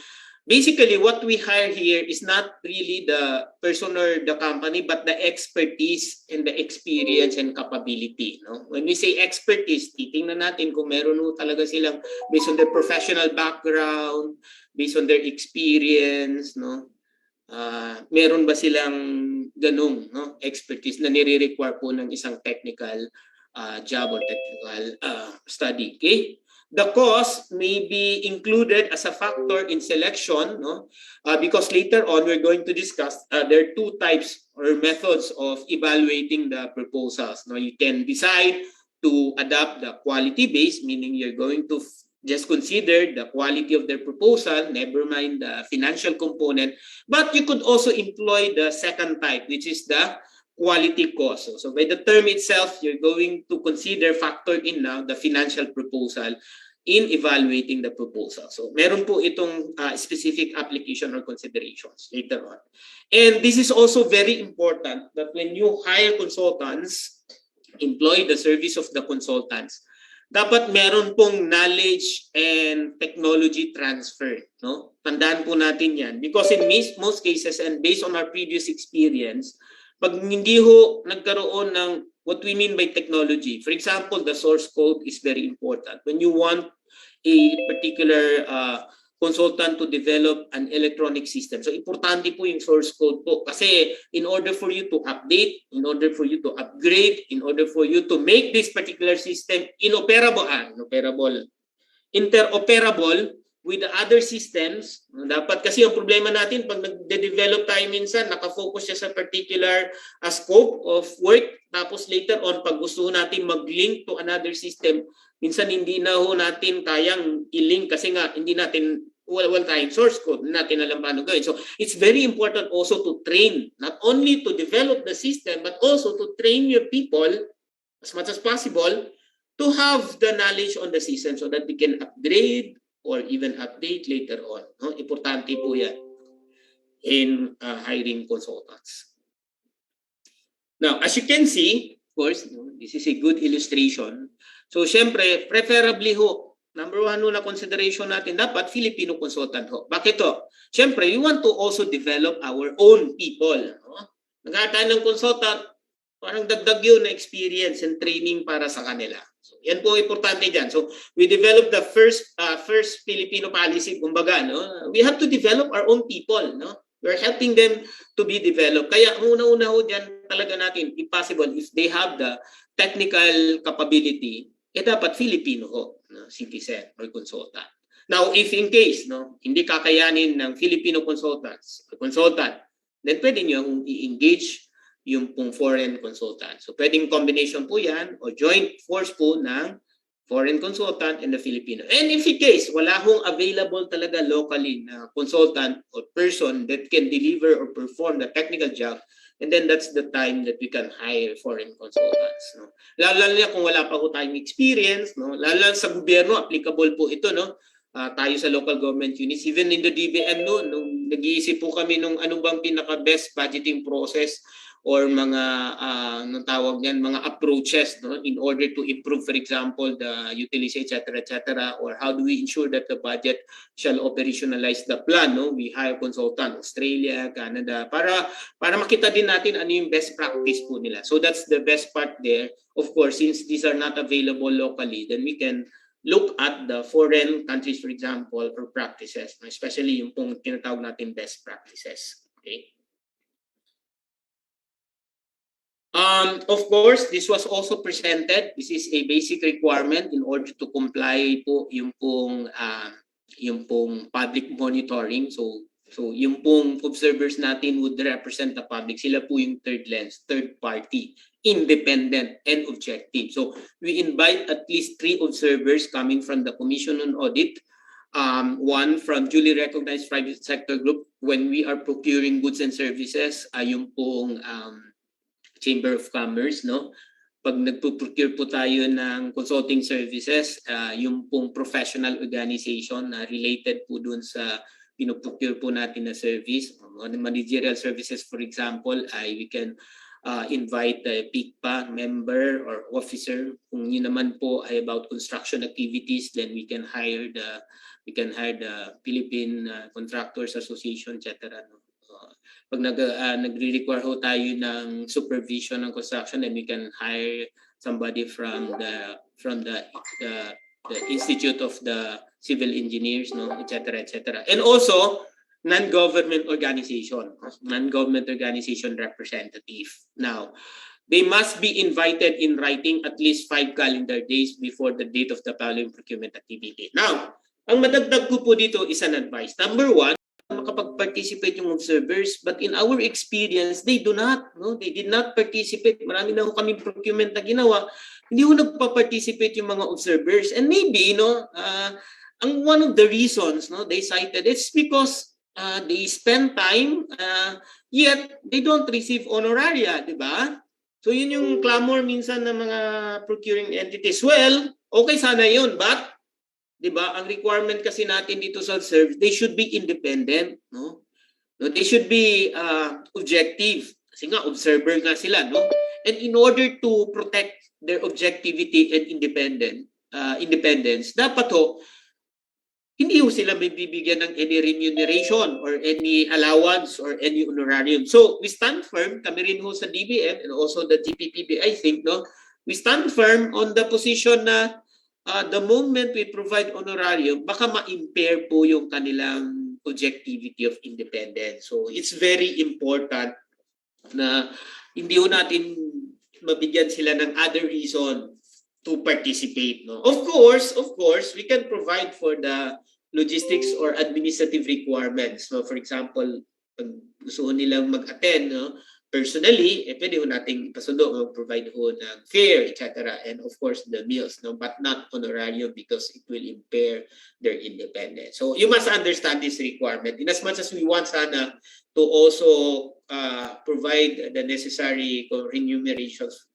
Basically, what we hire here is not really the person or the company, but the expertise and the experience and capability. No? When we say expertise, titingnan natin kung meron talaga silang, based on their professional background, based on their experience, no? Meron ba silang ganung expertise na nire-require po ng isang technical job or technical study. Okay? The cost may be included as a factor in selection, because later on we're going to discuss there are two types or methods of evaluating the proposals. You can decide to adopt the quality base, meaning you're going to just consider the quality of their proposal, never mind the financial component, but you could also employ the second type, which is the quality cost. So by the term itself, you're going to consider, factor in now the financial proposal in evaluating the proposal. So meron po itong specific application or considerations later on. And this is also very important that when you hire consultants, employ the service of the consultants, dapat meron pong knowledge and technology transfer. No? Tandaan po natin yan. Because in most cases, and based on our previous experience, pag hindi ho nagkaroon ng what we mean by technology, for example, the source code is very important. When you want a particular consultant to develop an electronic system, so importante po yung source code po. Kasi in order for you to update, in order for you to upgrade, in order for you to make this particular system interoperable with the other systems, dapat kasi ang problema natin pag nagde-develop tayo minsan, nakafocus siya sa particular scope of work, tapos later on pag gusto natin mag-link to another system, minsan hindi na ho natin kayang i-link kasi nga hindi natin wala tayong source code, hindi natin alam paano gawin. So it's very important also to train, not only to develop the system, but also to train your people as much as possible to have the knowledge on the system so that they can upgrade or even update later on. No? Importante po yan in hiring consultants. Now, as you can see, of course, this is a good illustration. So, syempre, preferably ho, number one na consideration natin, dapat Filipino consultant ho. Bakit ho? Syempre, we want to also develop our own people. No? Nagkataon ng consultant, parang dagdag yun na experience and training para sa kanila. So, yan po importante dyan. So, we developed the first Filipino policy, kumbaga, no? We have to develop our own people, no? We're helping them to be developed. Kaya una-una ho dyan talaga natin, if possible, if they have the technical capability, dapat Filipino ho, no? Citizen or consultant. Now, if in case, no, hindi kakayanin ng Filipino consultant, then pwede nyo i-engage yung pong foreign consultant. So pwedeng combination po yan o joint force po ng foreign consultant and the Filipino. And if in case, wala hong available talaga locally na consultant or person that can deliver or perform the technical job, and then that's the time that we can hire foreign consultants. No? Lalo na kung wala pa po tayong experience, no? Lalo sa gobyerno, applicable po ito, no? Tayo sa local government units, even in the DBM noon, nung nag-iisip po kami nung ano bang pinaka-best budgeting process or mga nang tawag niyan, mga approaches, no, in order to improve, for example, the utilization, etc., or how do we ensure that the budget shall operationalize the plan, no? We hire consultant, Australia, Canada, para makita din natin ano yung best practice po nila. So that's the best part there. Of course, since these are not available locally, then we can look at the foreign countries, for example, for practices, especially yung pong tinatawag natin best practices. Okay? Of course, this was also presented. This is a basic requirement in order to comply po yung pong public monitoring. So yung pong observers natin would represent the public. Sila po yung third party, independent and objective. So we invite at least 3 observers coming from the Commission on Audit, one from duly recognized private sector group when we are procuring goods and services, yung pong Chamber of Commerce, no? Pag nagpo-procure po tayo ng consulting services, yung pong professional organization na related po dun sa pinoprocure po natin na service, managerial services, for example, we can invite a PICPA member or officer. Kung yun naman po ay about construction activities, then we can hire the Philippine Contractors Association, etc. No? Pag nagre-require ho tayo ng supervision ng construction, then we can hire somebody from the Institute of the Civil Engineers, no, etc., etc. And also non-government organization representative. Now, they must be invited in writing at least 5 calendar days before the date of the following procurement activity. Now, ang madagdag ko po dito is an advice. Number 1, makapag-participate yung observers, but in our experience, they do not. No? They did not participate. Marami na ho kaming procurement na ginawa. Hindi ho nagpa-participate yung mga observers. And maybe, ang one of the reasons they cited, it's because they spend time, yet they don't receive honoraria, di ba? So yun yung clamor minsan ng mga procuring entities. Well, okay sana yun, but di ba, ang requirement kasi natin dito sa observe, they should be independent, no? They should be objective. Kasi nga, observer nga sila, no? And in order to protect their objectivity and independence, dapat ho, hindi ho sila may bibigyan ng any remuneration or any allowance or any honorarium. So, we stand firm, kami rin ho sa DBM and also the GPPB, I think, no? We stand firm on the position na the moment we provide honorarium, baka ma-impair po yung kanilang objectivity of independence. So, it's very important na hindi ho natin mabigyan sila ng other reason to participate. No? Of course, we can provide for the logistics or administrative requirements. So, for example, pag gusto nilang mag-attend, no? Personally, pwede ho nating ipasundo, provide ho ng fare, etc. And of course, the meals, no? But not honorarium because it will impair their independence. So you must understand this requirement. In as much as we want sana to also provide the necessary remunerations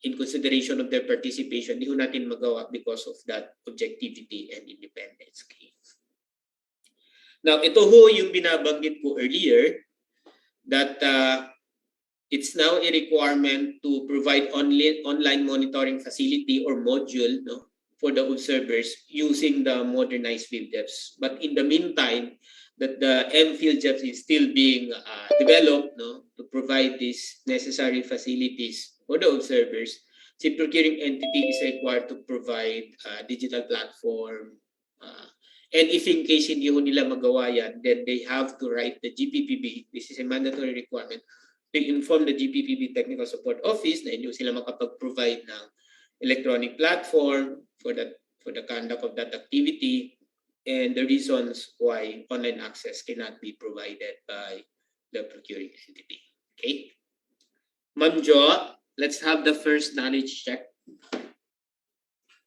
in consideration of their participation, hindi ho natin magawa because of that objectivity and independence. Okay. Now, ito ho yung binabanggit ko earlier, that it's now a requirement to provide online monitoring facility or module, no, for the observers using the modernized field depths. But in the meantime, that the field depths is still being developed, no, to provide these necessary facilities for the observers. The procuring entity is required to provide a digital platform. And if in case hindi ho nila magawa yan, then they have to write the GPPB. This is a mandatory requirement to inform the GPPB Technical Support Office na hindi sila makapag-provide ng electronic platform for the conduct of that activity and the reasons why online access cannot be provided by the procuring entity. Okay? Ma'am Jo, let's have the first knowledge check.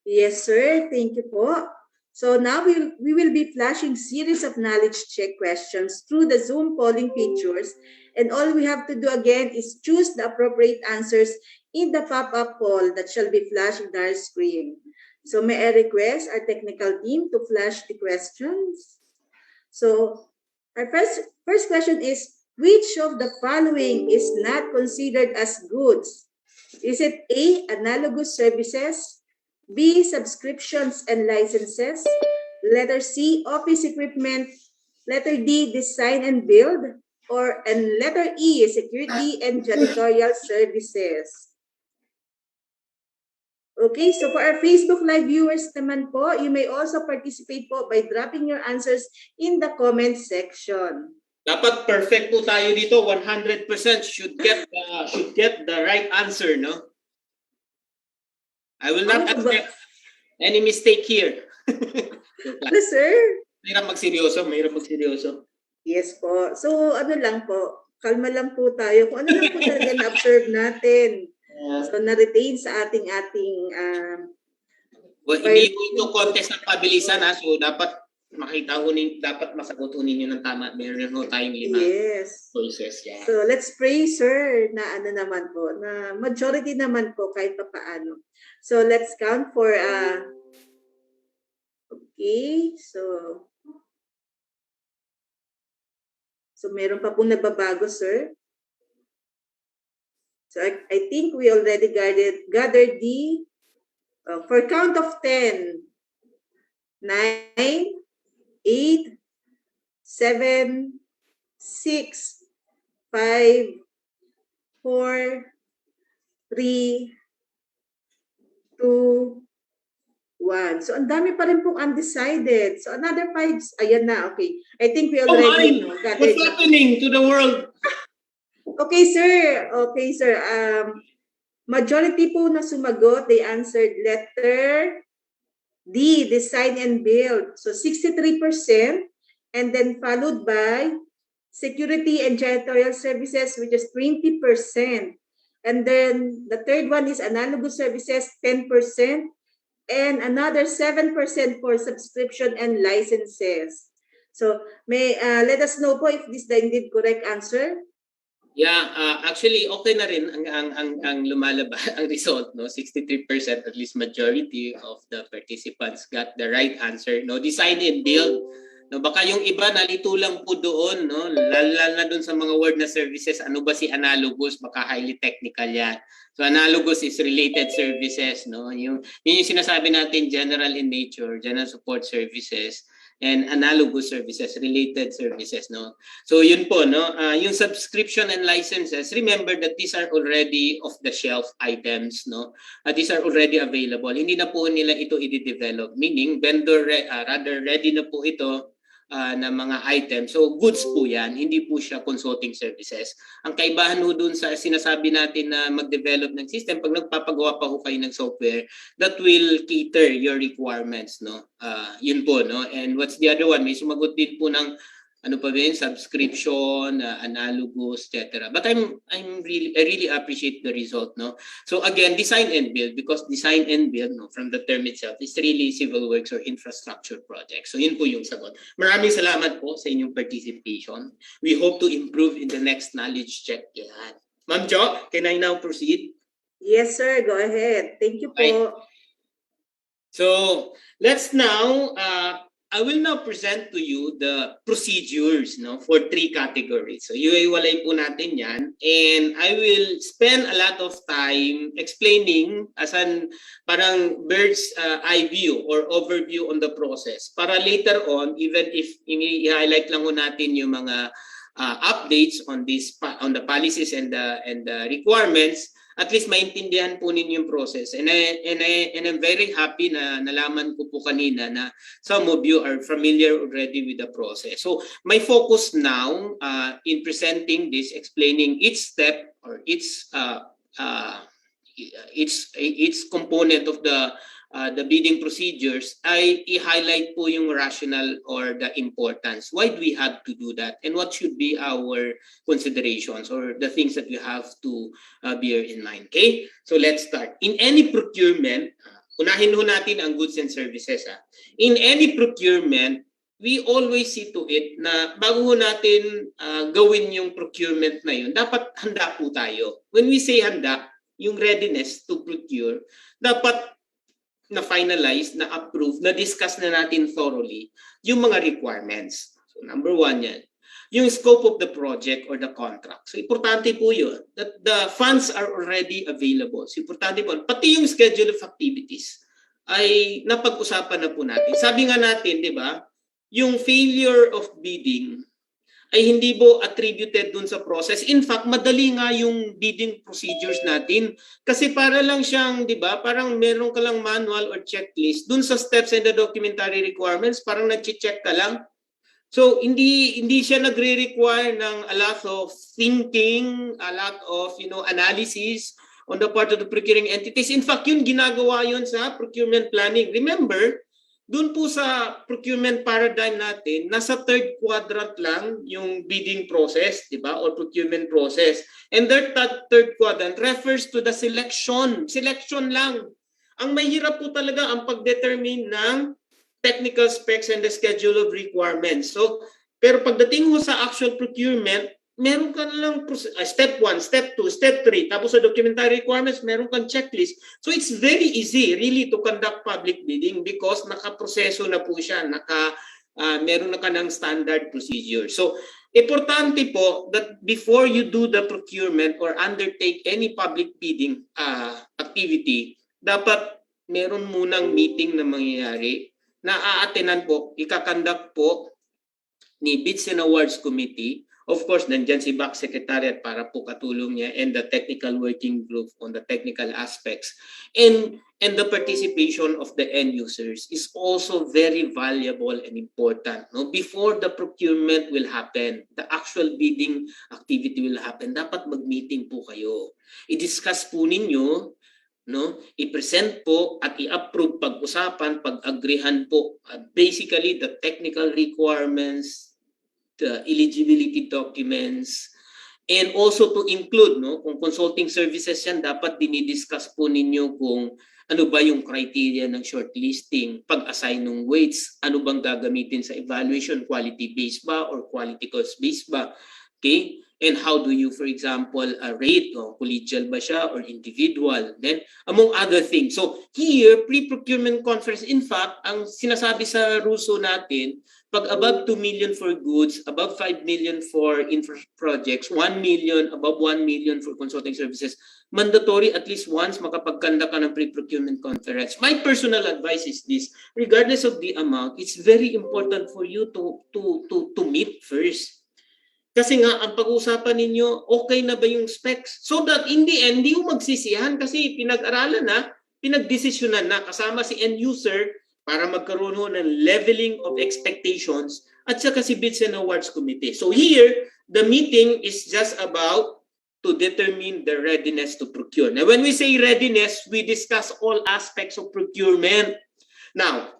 Yes, sir. Thank you po. So now we will be flashing series of knowledge check questions through the Zoom polling features, and all we have to do again is choose the appropriate answers in the pop-up poll that shall be flashed in our screen. So may I request our technical team to flash the questions? So our first question is, which of the following is not considered as goods? Is it A, analogous services, B, subscriptions and licenses, letter C, office equipment, letter D, design and build, and letter E, security and janitorial services? Okay, so for our Facebook Live viewers naman po, you may also participate po by dropping your answers in the comment section. Dapat perfect po tayo dito, 100% should get the right answer, no? I will not accept any mistake here. Yes, sir. Mahirap magseryoso. Yes po. So ano lang po, kalma lang po tayo. Kung ano lang po talaga na-observe natin. So na-retain sa ating well, hindi po ito contest ng pabilisan, ha? So dapat masagot ho ninyo ng tama. Meron ho tayong 5 choices. Yeah. So let's pray, sir, na naman po, na majority naman po kahit pa paano. So let's count for okay, so meron pa pong nagbabago, sir. So I think we already gathered the, for count of 10, 9, 8, 7, 6, 5, 4, 3, 2, 1. So, ang dami pa rin pong undecided. So, another 5, ayan na, okay. I think we Oh already my! gathered. What's happening to the world? Okay, sir. Okay, sir. Majority po na sumagot, they answered letter D, design and build. So, 63%. And then followed by security and janitorial services, which is 20%. And then the third one is analogous services, 10%. And another 7% for subscription and licenses. So, may let us know po if this is the indeed correct answer. Yeah, actually okay na rin ang lumalabas ang result, no. 63%, at least majority of the participants got the right answer, no. Design and build, no. Baka yung iba nalito lang po doon, no. Lalo na doon sa mga word na services, ano ba si analogous, baka highly technical yan. So analogous is related services, no. Yung sinasabi natin, general in nature, general support services, and analogous services, related services, no. So yun po, no. Yung subscription and licenses, remember that these are already off-the-shelf items, no. These are already available. Hindi na po nila ito i-develop, meaning vendor rather ready na po ito na mga items. So goods po yan, hindi po siya consulting services. Ang kaibahan ho dun sa sinasabi natin na mag-develop ng system, pag nagpapagawa pa ho kayo ng software, that will cater your requirements, no. Yun po, no. And what's the other one? May sumagot din po ng ano pa din, subscription, analogous, etc. But I really appreciate the result, no. So again, design and build, because design and build, no, from the term itself, is really civil works or infrastructure projects. So yun po yung sagot. Maraming salamat po sa inyong participation. We hope to improve in the next knowledge check. Yan. Ma'am Jo, can I now proceed? Yes, sir. Go ahead. Thank you po. Right. So let's now I will now present to you the procedures, no, for 3 categories. So iiwalay po natin yan, and I will spend a lot of time explaining as an parang bird's eye view or overview on the process, para later on, even if i-highlight lang ho natin yung mga updates on the policies and the requirements, at least maintindihan po ninyo yung process. And I'm very happy na nalaman ko po kanina na some of you are familiar already with the process. So my focus now in presenting this, explaining each step or each component of the bidding procedures, ay i-highlight po yung rationale or the importance. Why do we have to do that? And what should be our considerations or the things that we have to bear in mind? Okay? So let's start. In any procurement, unahin ho natin ang goods and services. In any procurement, we always see to it na bago ho natin gawin yung procurement na yun, dapat handa po tayo. When we say handa, yung readiness to procure, dapat na-finalize, na-approve, na-discuss na natin thoroughly yung mga requirements. So number 1 yan. Yung scope of the project or the contract. So importante po yun. That the funds are already available. So importante po. Pati yung schedule of activities ay napag-usapan na po natin. Sabi nga natin, di ba, yung failure of bidding ay hindi po attributed dun sa process. In fact, madali nga yung bidding procedures natin. Kasi para lang siyang, di ba, parang meron ka lang manual or checklist. Dun sa steps and the documentary requirements, parang nag-check ka lang. So, hindi siya nagre-require ng a lot of thinking, a lot of, analysis on the part of the procuring entities. In fact, yun ginagawa yun sa procurement planning. Remember, doon po sa procurement paradigm natin, nasa 3rd quadrant lang yung bidding process, di ba? Or procurement process. And that 3rd quadrant refers to the selection. Selection lang. Ang mahirap po talaga ang pag-determine ng technical specs and the schedule of requirements. So, pero pagdating mo sa actual procurement, meron ka lang step 1, step 2, step 3, tapos sa documentary requirements, meron kang checklist. So it's very easy really to conduct public bidding because nakaproseso na po siya, meron na ka ng standard procedure. So importante po that before you do the procurement or undertake any public bidding activity, dapat meron munang meeting na mangyayari na aatenan po, ikakandak po ni Bids and Awards Committee. Of course, nandyan si BAC Secretariat para po katulong niya and the technical working group on the technical aspects. And the participation of the end users is also very valuable and important. No? Before the procurement will happen, the actual bidding activity will happen, dapat mag-meeting po kayo. I-discuss po ninyo, no? I-present po at i-approve, pag-usapan, pag-agreehan po. Basically, the technical requirements, the eligibility documents, and also to include, no, kung consulting services yan, dapat dinidiscuss po ninyo kung ano ba yung criteria ng shortlisting, pag-assign ng weights, ano bang gagamitin sa evaluation, quality-based ba or quality cost-based ba, okay? And how do you, for example, rate, collegial ba siya or individual, then among other things. So here, pre-procurement conference, in fact, ang sinasabi sa RUSO natin, pag above 2 million for goods, above 5 million for infra projects, 1 million, above 1 million for consulting services, mandatory at least once makapagkanda ka ng pre-procurement conference. My personal advice is this, regardless of the amount, it's very important for you to meet first. Kasi nga, ang pag-uusapan ninyo, okay na ba yung specs? So that in the end, hindi mo magsisihan kasi pinag-aralan na, pinag-desisyonan na kasama si end user para magkaroon ho ng leveling of expectations at saka si Bids and Awards Committee. So here, the meeting is just about to determine the readiness to procure. Now, when we say readiness, we discuss all aspects of procurement. Now,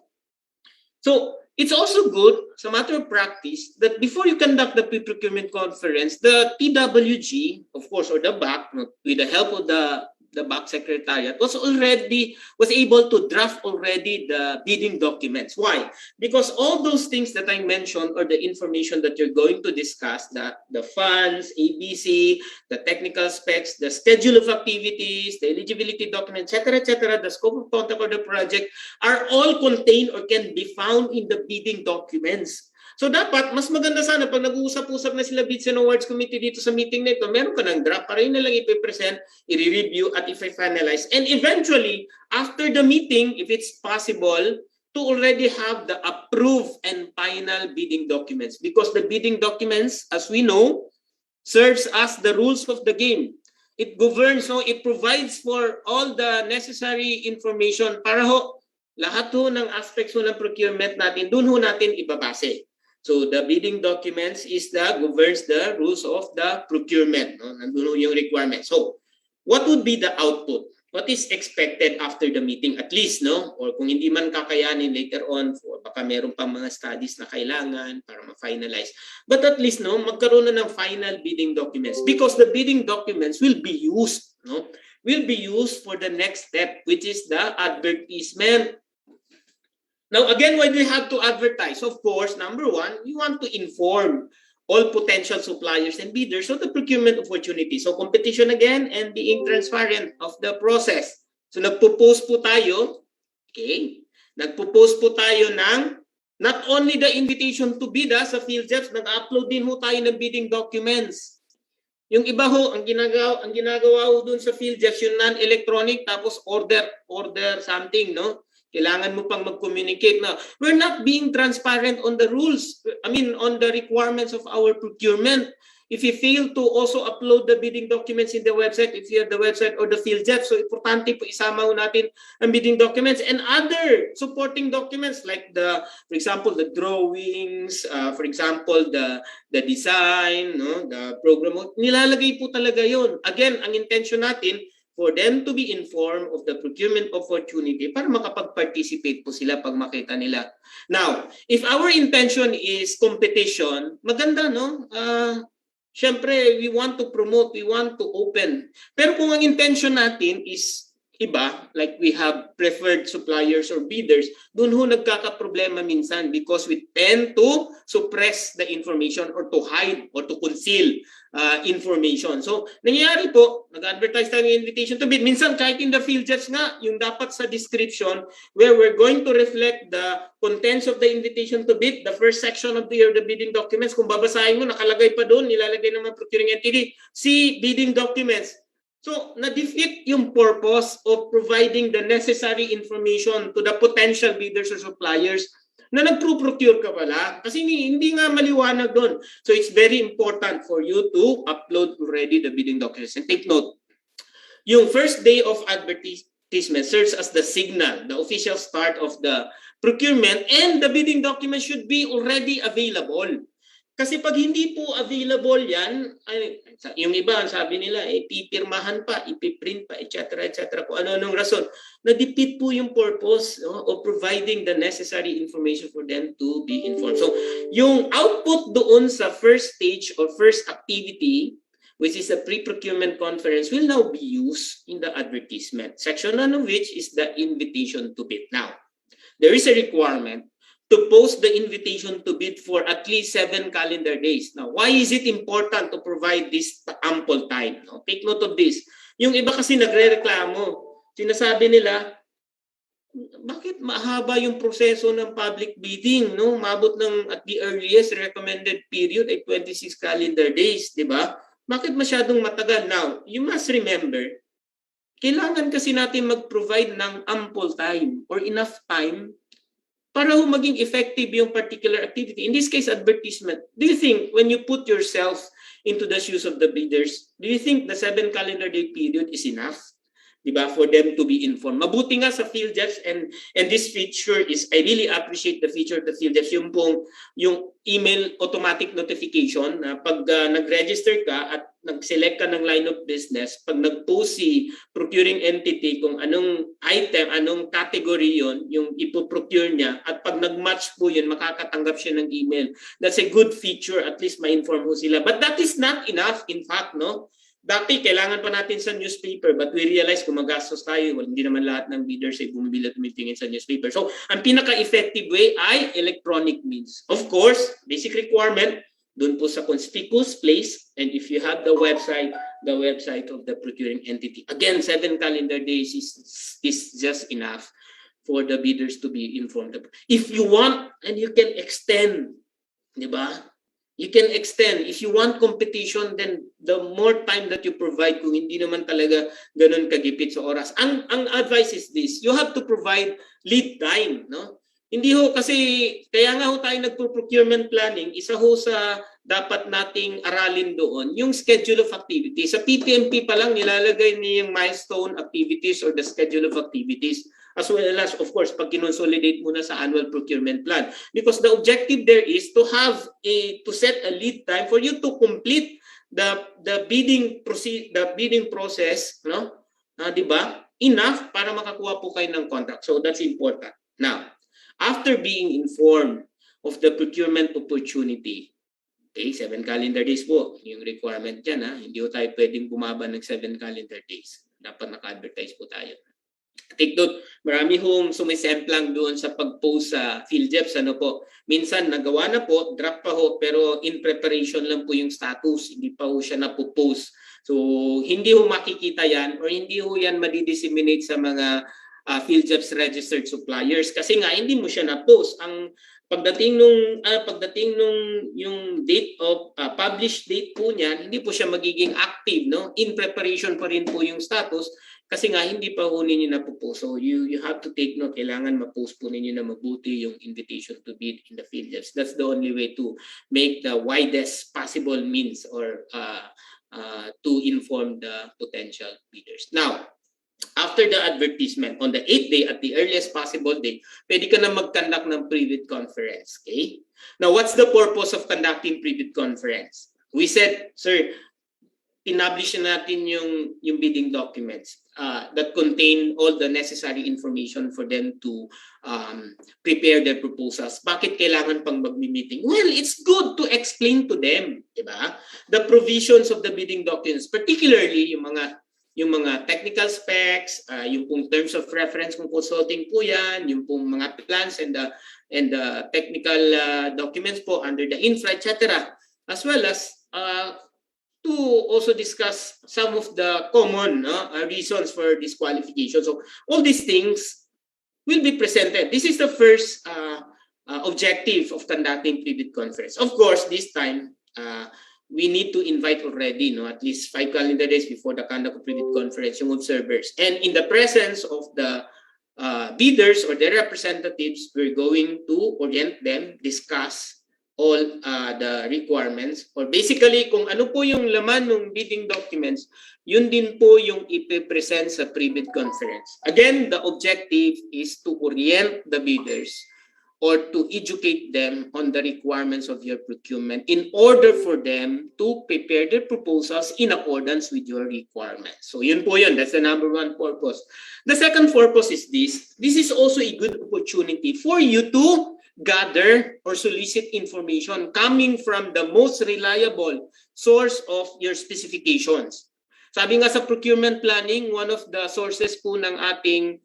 so it's also good, as a matter of practice, that before you conduct the pre-procurement conference, the TWG, of course, or the BAC, with the help of the BAC Secretariat, was able to draft already the bidding documents. Why? Because all those things that I mentioned, or the information that you're going to discuss, the funds, ABC, the technical specs, the schedule of activities, the eligibility documents, etc., the scope of conduct of the project, are all contained or can be found in the bidding documents. So dapat, mas maganda sana pag nag-uusap-usap na sila Bids and Awards Committee dito sa meeting na ito, meron ka ng draft, para yun na lang ipipresent, i-review at i-finalize. And eventually, after the meeting, if it's possible, to already have the approved and final bidding documents. Because the bidding documents, as we know, serves as the rules of the game. It governs, so it provides for all the necessary information para ho, lahat ho ng aspects ho ng procurement natin, dun ho natin ibabase. So the bidding documents governs the rules of the procurement. No? Nandun yung requirements. So what would be the output? What is expected after the meeting at least, no? Or kung hindi man kakayanin later on, baka meron pang mga studies na kailangan para ma-finalize. But at least, no, magkaroon na ng final bidding documents because the bidding documents will be used, no? Will be used for the next step, which is the advertisement. Now, again, why do we have to advertise? Of course, number one, we want to inform all potential suppliers and bidders of the procurement opportunity. So, competition again and being transparent of the process. So, nagpo-post po tayo, okay? Nagpo-post po tayo ng not only the invitation to bid sa PhilJEPs, nag-upload din ho tayo ng bidding documents. Yung iba ho, ang ginagawa ho dun sa PhilJEPs, yung non-electronic, tapos order something, no? Kailangan mo pang mag-communicate na we're not being transparent on the rules, on the requirements of our procurement. If you fail to also upload the bidding documents in the website, if you have the website or the PhilJEPs, so importante po isama ho natin ang bidding documents and other supporting documents like for example, the drawings, for example, the design, no, the program. Nilalagay po talaga yon. Again, ang intention natin, for them to be informed of the procurement opportunity para makapag-participate po sila pag makita nila. Now, if our intention is competition, maganda, no? Siyempre, we want to promote, we want to open. Pero kung ang intention natin is iba, like we have preferred suppliers or bidders, dun ho nagkakaproblema minsan because we tend to suppress the information or to hide or to conceal information. So, nangyayari po, nag-advertise tayo ng invitation to bid. Minsan, kahit in the field judge nga, yung dapat sa description, where we're going to reflect the contents of the invitation to bid, the first section of the bidding documents, kung babasahin mo, nakalagay pa doon, nilalagay ng mga procuring entity, see bidding documents. So, na-defeat yung purpose of providing the necessary information to the potential bidders or suppliers na nag-procure ka pala. Kasi hindi nga maliwanag doon. So, it's very important for you to upload already the bidding documents. And take note, yung first day of advertisement serves as the signal, the official start of the procurement, and the bidding document should be already available. Kasi pag hindi po available yan, yung iba, sabi nila, pipirmahan pa, ipiprint pa, etc. Kung ano-anong rason, na-defeat po yung purpose of providing the necessary information for them to be informed. So, yung output doon sa first stage or first activity, which is a pre-procurement conference, will now be used in the advertisement. Section 1 of which is the invitation to bid. Now, there is a requirement to post the invitation to bid for at least 7 calendar days. Now, why is it important to provide this ample time? No? Take note of this. Yung iba kasi nagre-reklamo. Sinasabi nila, bakit mahaba yung proseso ng public bidding? No? Mabot ng at the earliest recommended period ay 26 calendar days, di ba? Bakit masyadong matagal? Now, you must remember, kailangan kasi natin mag-provide ng ample time or enough time para maging effective yung particular activity. In this case, advertisement. Do you think when you put yourself into the shoes of the bidders, do you think the 7 calendar day period is enough? Diba? For them to be informed. Mabuti nga sa field judge and this feature is, I really appreciate the feature of the field judge, yung pong, yung email automatic notification na pag nag-register ka at nag-select ka ng line of business, pag nag-post si procuring entity kung anong item, anong category yon yung ipoprocure niya, at pag nag-match po yun, makakatanggap siya ng email. That's a good feature, at least ma-inform ho sila. But that is not enough, in fact, no? Dati, kailangan pa natin sa newspaper, but we realize kung magastos tayo, well, hindi naman lahat ng bidders ay bumibili at tumitingin sa newspaper. So, ang pinaka-effective way ay electronic means. Of course, basic requirement, dun po sa conspicuous place, and if you have the website of the procuring entity. Again, 7 calendar days is just enough for the bidders to be informed. If you want, and you can extend, di ba? You can extend. If you want competition, then the more time that you provide, kung hindi naman talaga ganun kagipit sa oras. Ang advice is this, you have to provide lead time, no? Hindi ho, kasi kaya nga ho tayo nagpo-procurement planning, isa ho sa dapat nating aralin doon, yung schedule of activities. Sa PPMP pa lang, nilalagay niya yung milestone activities or the schedule of activities. As well as, of course, pag kinonsolidate muna sa annual procurement plan. Because the objective there is to have to set a lead time for you to complete the bidding process, no? Di ba? Enough para makakuha po kayo ng contract. So that's important. Now, after being informed of the procurement opportunity, okay, 7 calendar days po, yung requirement dyan, ha? Hindi po tayo pwedeng bumaba ng 7 calendar days. Dapat naka-advertise po tayo. Take note, marami hong sumisemplang doon sa pag-post sa PhilJeps. Ano po? Minsan nagawa na po, drop pa ho, pero in preparation lang po yung status. Hindi pa ho siya napopost. So, hindi ho makikita yan or hindi ho yan madi-disseminate sa mga PhilJeps registered suppliers. Kasi nga, hindi mo siya na-post. Ang pagdating nung yung date of published date po niyan, hindi po siya magiging active, no? In preparation pa rin po yung status. Kasi nga, hindi pa po ninyo napopost. So, you have to take note, kailangan ma-post po ninyo na mabuti yung invitation to bid in the PhilJeps. That's the only way to make the widest possible means or to inform the potential bidders. Now, after the advertisement, on the 8th day, at the earliest possible day, pwede ka na mag-conduct ng pre-bid conference. Okay? Now, what's the purpose of conducting pre-bid conference? We said, sir, pinablish natin yung bidding documents that contain all the necessary information for them to prepare their proposals. Bakit kailangan pang mag-meeting? Well, it's good to explain to them, diba? The provisions of the bidding documents, particularly yung mga yung mga technical specs, yung pong terms of reference kung consulting po yan, yung pong mga plans and the technical documents po under the infra, etc. As well as to also discuss some of the common reasons for disqualification. So all these things will be presented. This is the first objective of conducting pre-bid conference. Of course, this time, we need to invite already at least 5 calendar days before the conduct of pre-bid conference yung observers. And in the presence of the bidders or their representatives, we're going to orient them, discuss all the requirements, or basically kung ano po yung laman ng bidding documents, yun din po yung ipipresent sa pre-bid conference. Again, the objective is to orient the bidders or to educate them on the requirements of your procurement in order for them to prepare their proposals in accordance with your requirements. So yun po yun. That's the number one purpose. The second purpose is this. This is also a good opportunity for you to gather or solicit information coming from the most reliable source of your specifications. Sabi nga sa procurement planning, one of the sources po ng ating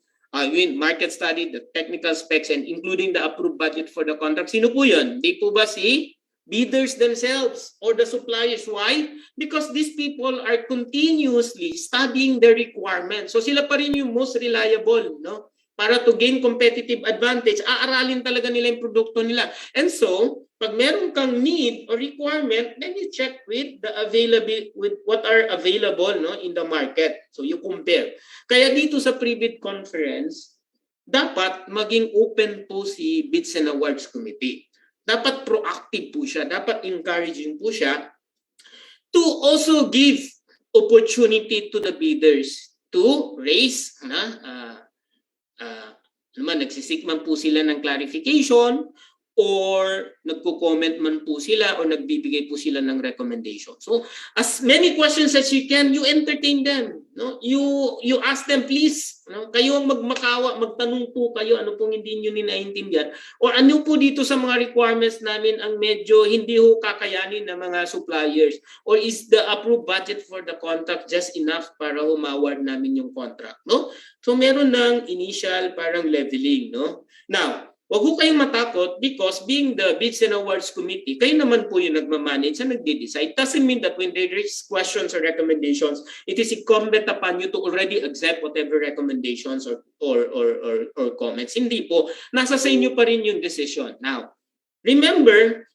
market study, the technical specs, and including the approved budget for the contract. Sino po yun? Di po ba si bidders themselves or the suppliers? Why? Because these people are continuously studying their requirements. So sila pa rin yung most reliable, no? Para to gain competitive advantage, aaralin talaga nila yung produkto nila. And so, pag meron kang need or requirement, then you check with the available, with what are available in the market. So you compare. Kaya dito sa pre-bid conference, dapat maging open po si Bids and Awards Committee. Dapat proactive po siya, dapat encouraging po siya to also give opportunity to the bidders to raise nagsisik man po sila ng clarification or nagko-comment man po sila or nagbibigay po sila ng recommendation. So as many questions as you can, you entertain them. No? You ask them, please. No? Kayo ang magmakawa, magtanong po kayo ano pong hindi niyo ninaintindihan or ano po dito sa mga requirements namin ang medyo hindi ho kakayanin ng mga suppliers, or is the approved budget for the contract just enough para humaward namin yung contract, no? So meron ng initial parang leveling, no? Now, wag ho kayong matakot because being the Bids and Awards Committee, kayo naman po yung nagmamanage at nagde-decide. Doesn't mean that when there is questions or recommendations, it is incumbent upon you to already accept whatever recommendations or comments. Hindi po. Nasa sa inyo pa rin yung decision. Now, remember,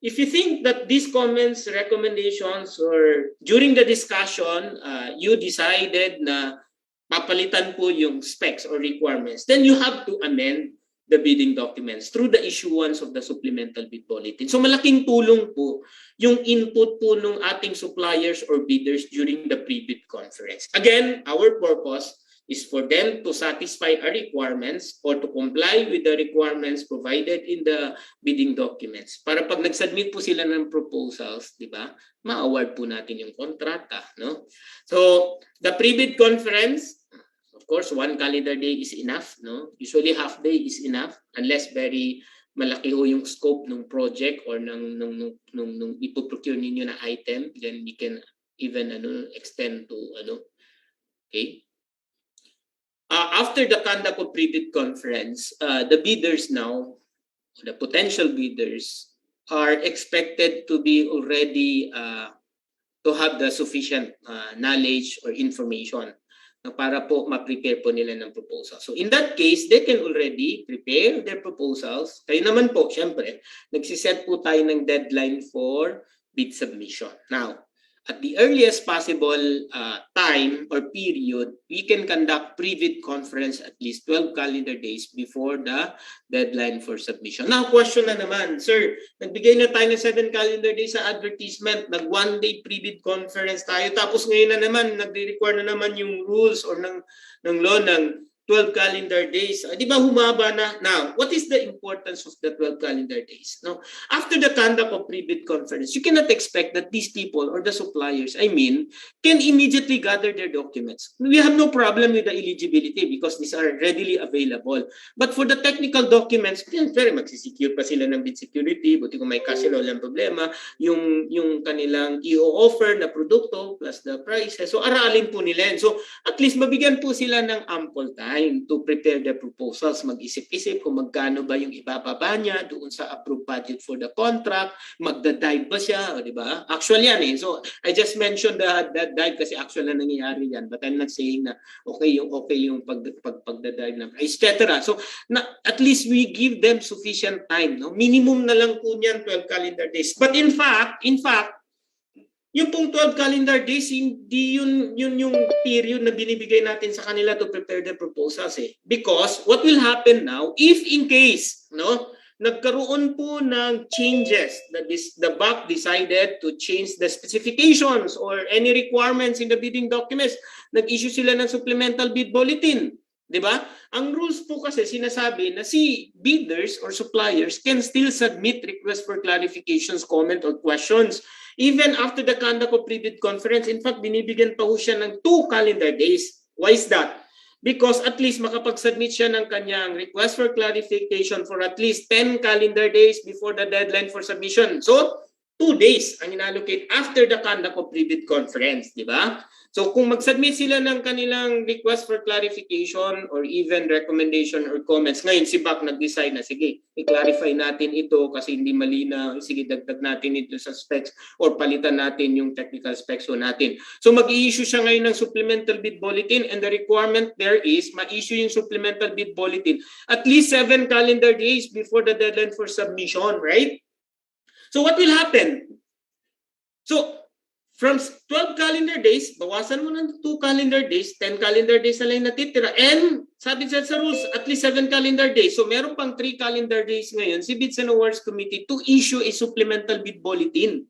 if you think that these comments, recommendations, or during the discussion, you decided na papalitan po yung specs or requirements, then you have to amend the bidding documents through the issuance of the supplemental bid bulletin. So malaking tulong po yung input po ng ating suppliers or bidders during the pre-bid conference. Again, our purpose is for them to satisfy our requirements or to comply with the requirements provided in the bidding documents. Para pag nag-submit po sila ng proposals, di ba, ma-award po natin yung kontrata, no? So, the pre-bid conference, of course, 1 calendar day is enough, no? Usually half day is enough unless very malaki ho yung scope ng project or nung ipo-procure ninyo na item, then you can even extend to okay? After the conduct of pre-bid conference, the bidders now, the potential bidders, are expected to be already to have the sufficient knowledge or information para po ma-prepare po nila ng proposal. So in that case, they can already prepare their proposals. Kayo naman po, syempre, nagsiset po tayo ng deadline for bid submission. Now, at the earliest possible time or period, we can conduct pre-bid conference at least 12 calendar days before the deadline for submission. Now, question na naman, sir, nagbigay na tayo ng 7 calendar days sa advertisement, nag-1-day pre-bid conference tayo, tapos ngayon na naman, nagre-require na naman yung rules or ng law ng 2 12 calendar days. Di ba humaba na? Now, what is the importance of the 12 calendar days? No? After the conduct of pre-bid conference, you cannot expect that these people or the suppliers, can immediately gather their documents. We have no problem with the eligibility because these are readily available. But for the technical documents, very magsisecure pa sila ng bid security, buti kung may cash sila, walang problema, yung kanilang i-offer na produkto plus the prices. So aralin po nila yan. So at least mabigyan po sila ng ample time to prepare their proposals, mag-isip-isip kung magkano ba yung ibababa niya doon sa approved budget for the contract, magda-dive ba siya, o di ba? Actual yan eh. So I just mentioned that dive kasi actual na nangyayari yan, but I'm not saying na okay yung pagda-dive na etc. So at least we give them sufficient time, no? Minimum na lang po niyan 12 calendar days. But in fact, yung pong 12 calendar days, hindi yun yung period na binibigay natin sa kanila to prepare the proposals eh. Because what will happen now, if in case, no, nagkaroon po ng changes, that the BAC decided to change the specifications or any requirements in the bidding documents, nag-issue sila ng supplemental bid bulletin. Diba? Ang rules po kasi sinasabi na si bidders or suppliers can still submit requests for clarifications, comment, or questions even after the conduct of pre-bid conference. In fact, binibigyan pa ho siya ng 2 calendar days. Why is that? Because at least makapag-submit siya ng kanyang request for clarification for at least 10 calendar days before the deadline for submission. So, 2 days ang inallocate after the conduct of pre-bid conference, di ba? So kung mag-submit sila ng kanilang request for clarification or even recommendation or comments, ngayon si BAC nag-decide na, sige, i-clarify natin ito kasi hindi malinaw, sige, dagdag natin ito sa specs or palitan natin yung technical specs natin. So mag-i-issue siya ngayon ng supplemental bid bulletin, and the requirement there is ma-issue yung supplemental bid bulletin at least 7 calendar days before the deadline for submission, right? So what will happen? So from 12 calendar days, bawasan mo ng 2 calendar days, 10 calendar days na lang natitira. And sabi sa rules, at least 7 calendar days. So meron pang 3 calendar days ngayon si Bids and Awards Committee to issue a supplemental bid bulletin.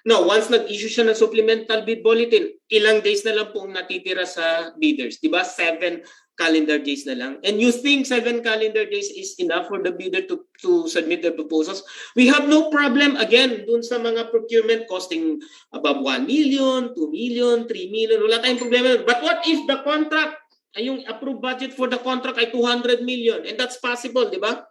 Now, once nag-issue siya ng supplemental bid bulletin, ilang days na lang pong natitira sa bidders? Diba? 7 calendar days na lang. And you think 7 calendar days is enough for the bidder to submit their proposals? We have no problem, again, dun sa mga procurement costing above 1 million, 2 million, 3 million. Wala tayong problema. But what if the contract, yung approved budget for the contract ay 200 million? And that's possible, di ba?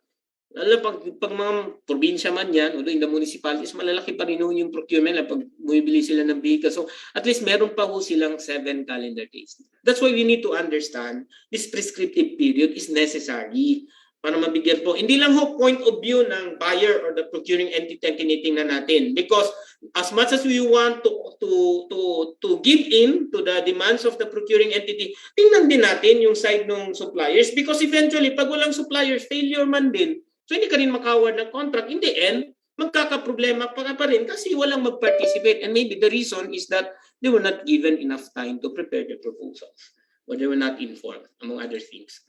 Lalo pag mga probinsya man yan, although in the municipalities, malalaki pa rin yung procurement pag bumibili sila ng vehicle. So at least meron pa ho silang 7 calendar days. That's why we need to understand this prescriptive period is necessary para mabigyan po. Hindi lang ho point of view ng buyer or the procuring entity ang tinitingnan natin. Because as much as we want to give in to the demands of the procuring entity, tingnan din natin yung side ng suppliers. Because eventually, pag walang suppliers, failure man din. So hindi ka rin makaward ng contract. In the end, magkakaproblema pa rin kasi walang mag-participate. And maybe the reason is that they were not given enough time to prepare the proposals. Or they were not informed, among other things.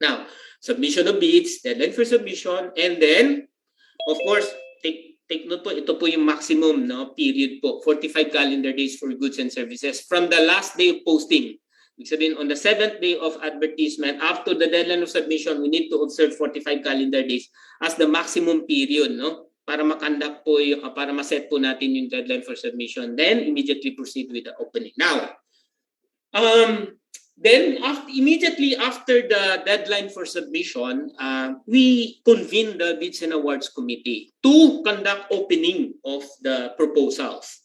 Now, submission of bids, deadline for submission, and then, of course, take note po, ito po yung maximum period po, 45 calendar days for goods and services from the last day of posting. Ibig sabihin, on the 7th day of advertisement, after the deadline of submission, we need to observe 45 calendar days as the maximum period, no? Para makandak po, para maset po natin yung deadline for submission. Then, immediately proceed with the opening. Now, then immediately after the deadline for submission, we convene the Bids and Awards Committee to conduct opening of the proposals.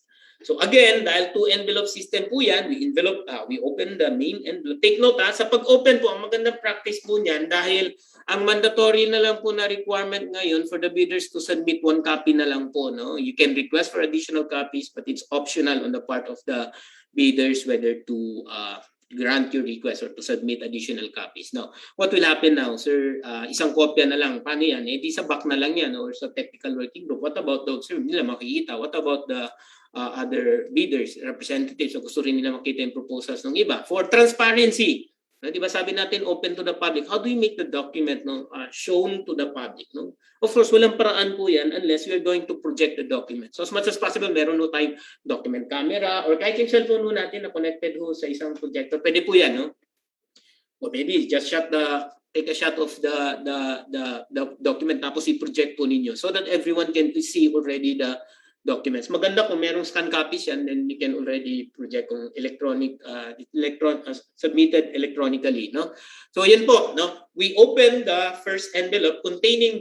So again, dahil 2 envelope system po yan, we open the main envelope. Take note sa pag-open po, ang magandang practice po niyan dahil ang mandatory na lang po na requirement ngayon for the bidders to submit 1 copy na lang po. No? You can request for additional copies but it's optional on the part of the bidders whether to grant your request or to submit additional copies. Now, what will happen now, sir? Isang kopya na lang. Paano yan? Di sa back na lang yan or sa technical working group. What about those, sir? Hindi nila makikita. What about the other bidders, representatives, so gusto rin nila makita yung proposals ng iba. For transparency, di ba sabi natin open to the public, how do you make the document shown to the public? No? Of course, walang paraan po yan unless we are going to project the document. So as much as possible, meron ho tayong document camera or kahit yung cellphone ho natin na connected ho sa isang projector. Pwede po yan. No? or maybe just take a shot of the document tapos i-project po ninyo so that everyone can see already the documents. Maganda kung merong scan copies yan, then you can already project kung submitted electronically, no? So yan po, no? We open the first envelope containing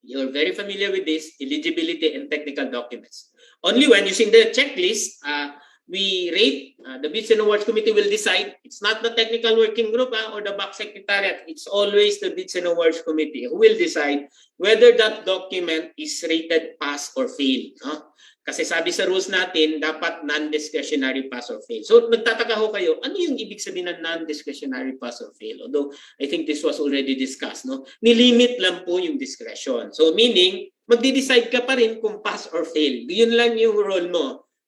you're very familiar with this, eligibility and technical documents. Only when using the checklist, we rate, the Bids and Awards Committee will decide. It's not the technical working group or the back secretariat. It's always the Bids and Awards Committee who will decide whether that document is rated pass or fail. No? Kasi sabi sa rules natin, dapat non-discretionary pass or fail. So nagtataka ho kayo, ano yung ibig sabihin ng non-discretionary pass or fail? Although I think this was already discussed. No? Nilimit lang po yung discretion. So meaning, magdi-decide ka pa rin kung pass or fail. Yun lang yung role mo.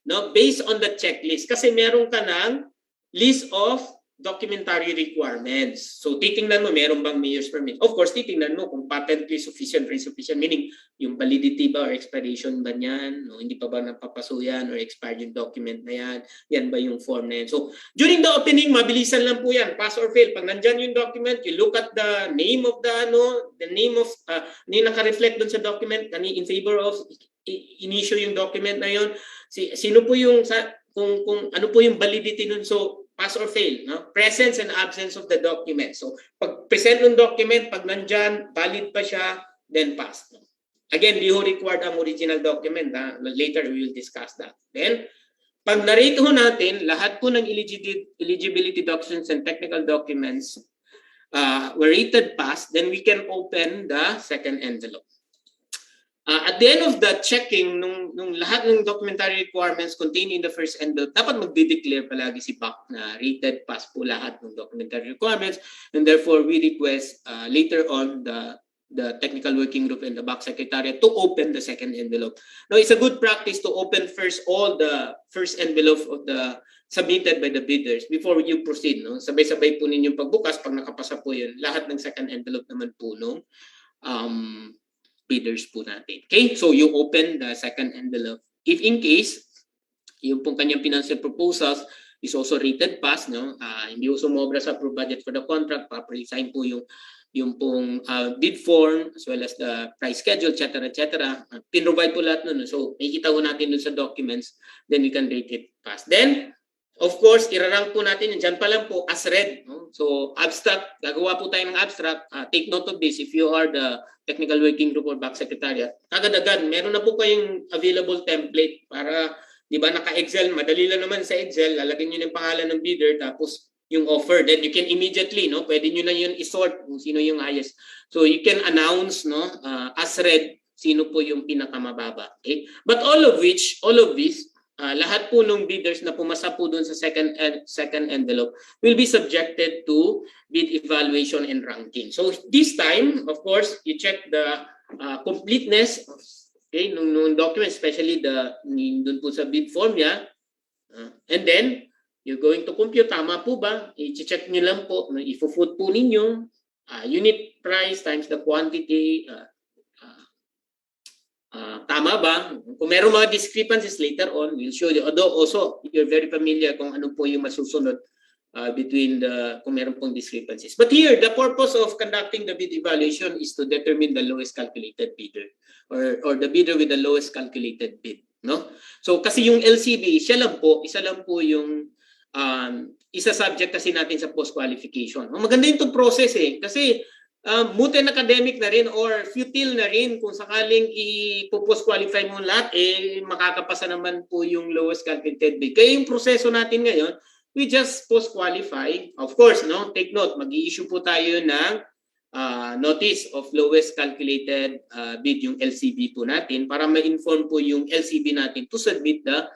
No, based on the checklist kasi meron ka ng list of documentary requirements. So titingnan mo meron bang mayor's permit. Of course, titingnan mo kung patently sufficient or insufficient, meaning yung validity ba or expiration ba niyan, no, hindi pa ba napapaso yan or expired yung document na yan, yan ba yung form na yan. So during the opening, mabilisan lang po yan, pass or fail. Pag nandyan yung document, you look at the name of the name of, yung naka-reflect dun sa document, in favor of in-issue yung document na yun, sino po yung kung ano po yung validity nun, so pass or fail, no? Presence and absence of the document. So pag present ng document, pag nandyan, valid pa siya, then pass. No? Again, di ho required ang original document. Later we will discuss that. Then pag narate ho natin lahat po ng eligibility documents and technical documents were rated pass, then we can open the second envelope. At the end of the checking, nung lahat ng documentary requirements contained in the first envelope, dapat magde-declare palagi si BAC na rated pass po lahat ng documentary requirements, and therefore we request later on the technical working group and the BAC secretariat to open the second envelope. Now, it's a good practice to open first all the first envelope of the submitted by the bidders before you proceed. No? Sabay-sabay po ninyong pagbukas, pag nakapasa po yun, lahat ng second envelope naman po nung bidders po natin. Okay? So you open the second envelope. If in case, yung pong kanyang financial proposals is also rated pass, no? Hindi po sumobra sa approved budget for the contract, properly sign po yung pong bid form as well as the price schedule, etc. Pinrovide po lahat nun. So makikita po natin dun sa documents, then we can rate it pass. Then, of course, irarank po natin yun. Diyan pa lang po as read. No? So abstract, gagawa po tayo ng abstract. Take note of this if you are the technical working group or back secretariat. Agad-agad, meron na po kayong available template para, di ba, naka-Excel, madali lang naman sa Excel, lalagyan nyo ng pangalan ng bidder, tapos yung offer. Then you can immediately, no, pwede nyo lang yun isort kung sino yung highest. So you can announce, no, as read, sino po yung pinakamababa. Okay? But all of this, lahat po ng bidders na pumasa po dun sa second envelope will be subjected to bid evaluation and ranking. So this time, of course, you check the completeness of nung document, especially dun po sa bid form niya. And then, you're going to compute, tama po ba? I-check nyo lang po, ifo-foot po ninyo, unit price times the quantity, tama ba? Kung meron mga discrepancies later on, we'll show you. Although also, you're very familiar kung ano po yung masusunod between kung meron pong discrepancies. But here, the purpose of conducting the bid evaluation is to determine the lowest calculated bidder or the bidder with the lowest calculated bid. No? So kasi yung LCB, isa lang po yung isa subject kasi natin sa post-qualification. Maganda yung process kasi moot and academic na rin or futile na rin kung sakaling i-post-qualify mo lahat, makakapasa naman po yung lowest calculated bid. Kaya yung proseso natin ngayon, we just post-qualify. Of course, no, take note, mag-i-issue po tayo ng notice of lowest calculated bid, yung LCB po natin, para ma-inform po yung LCB natin to submit the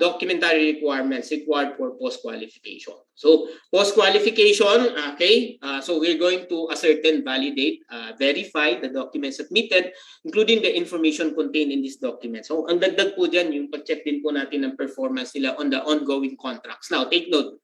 documentary requirements required for post-qualification. So, post-qualification, okay, so we're going to ascertain, validate, verify the documents submitted, including the information contained in this document. So, ang dagdag po dyan, yung pag-check din po natin ng performance nila on the ongoing contracts. Now, take note,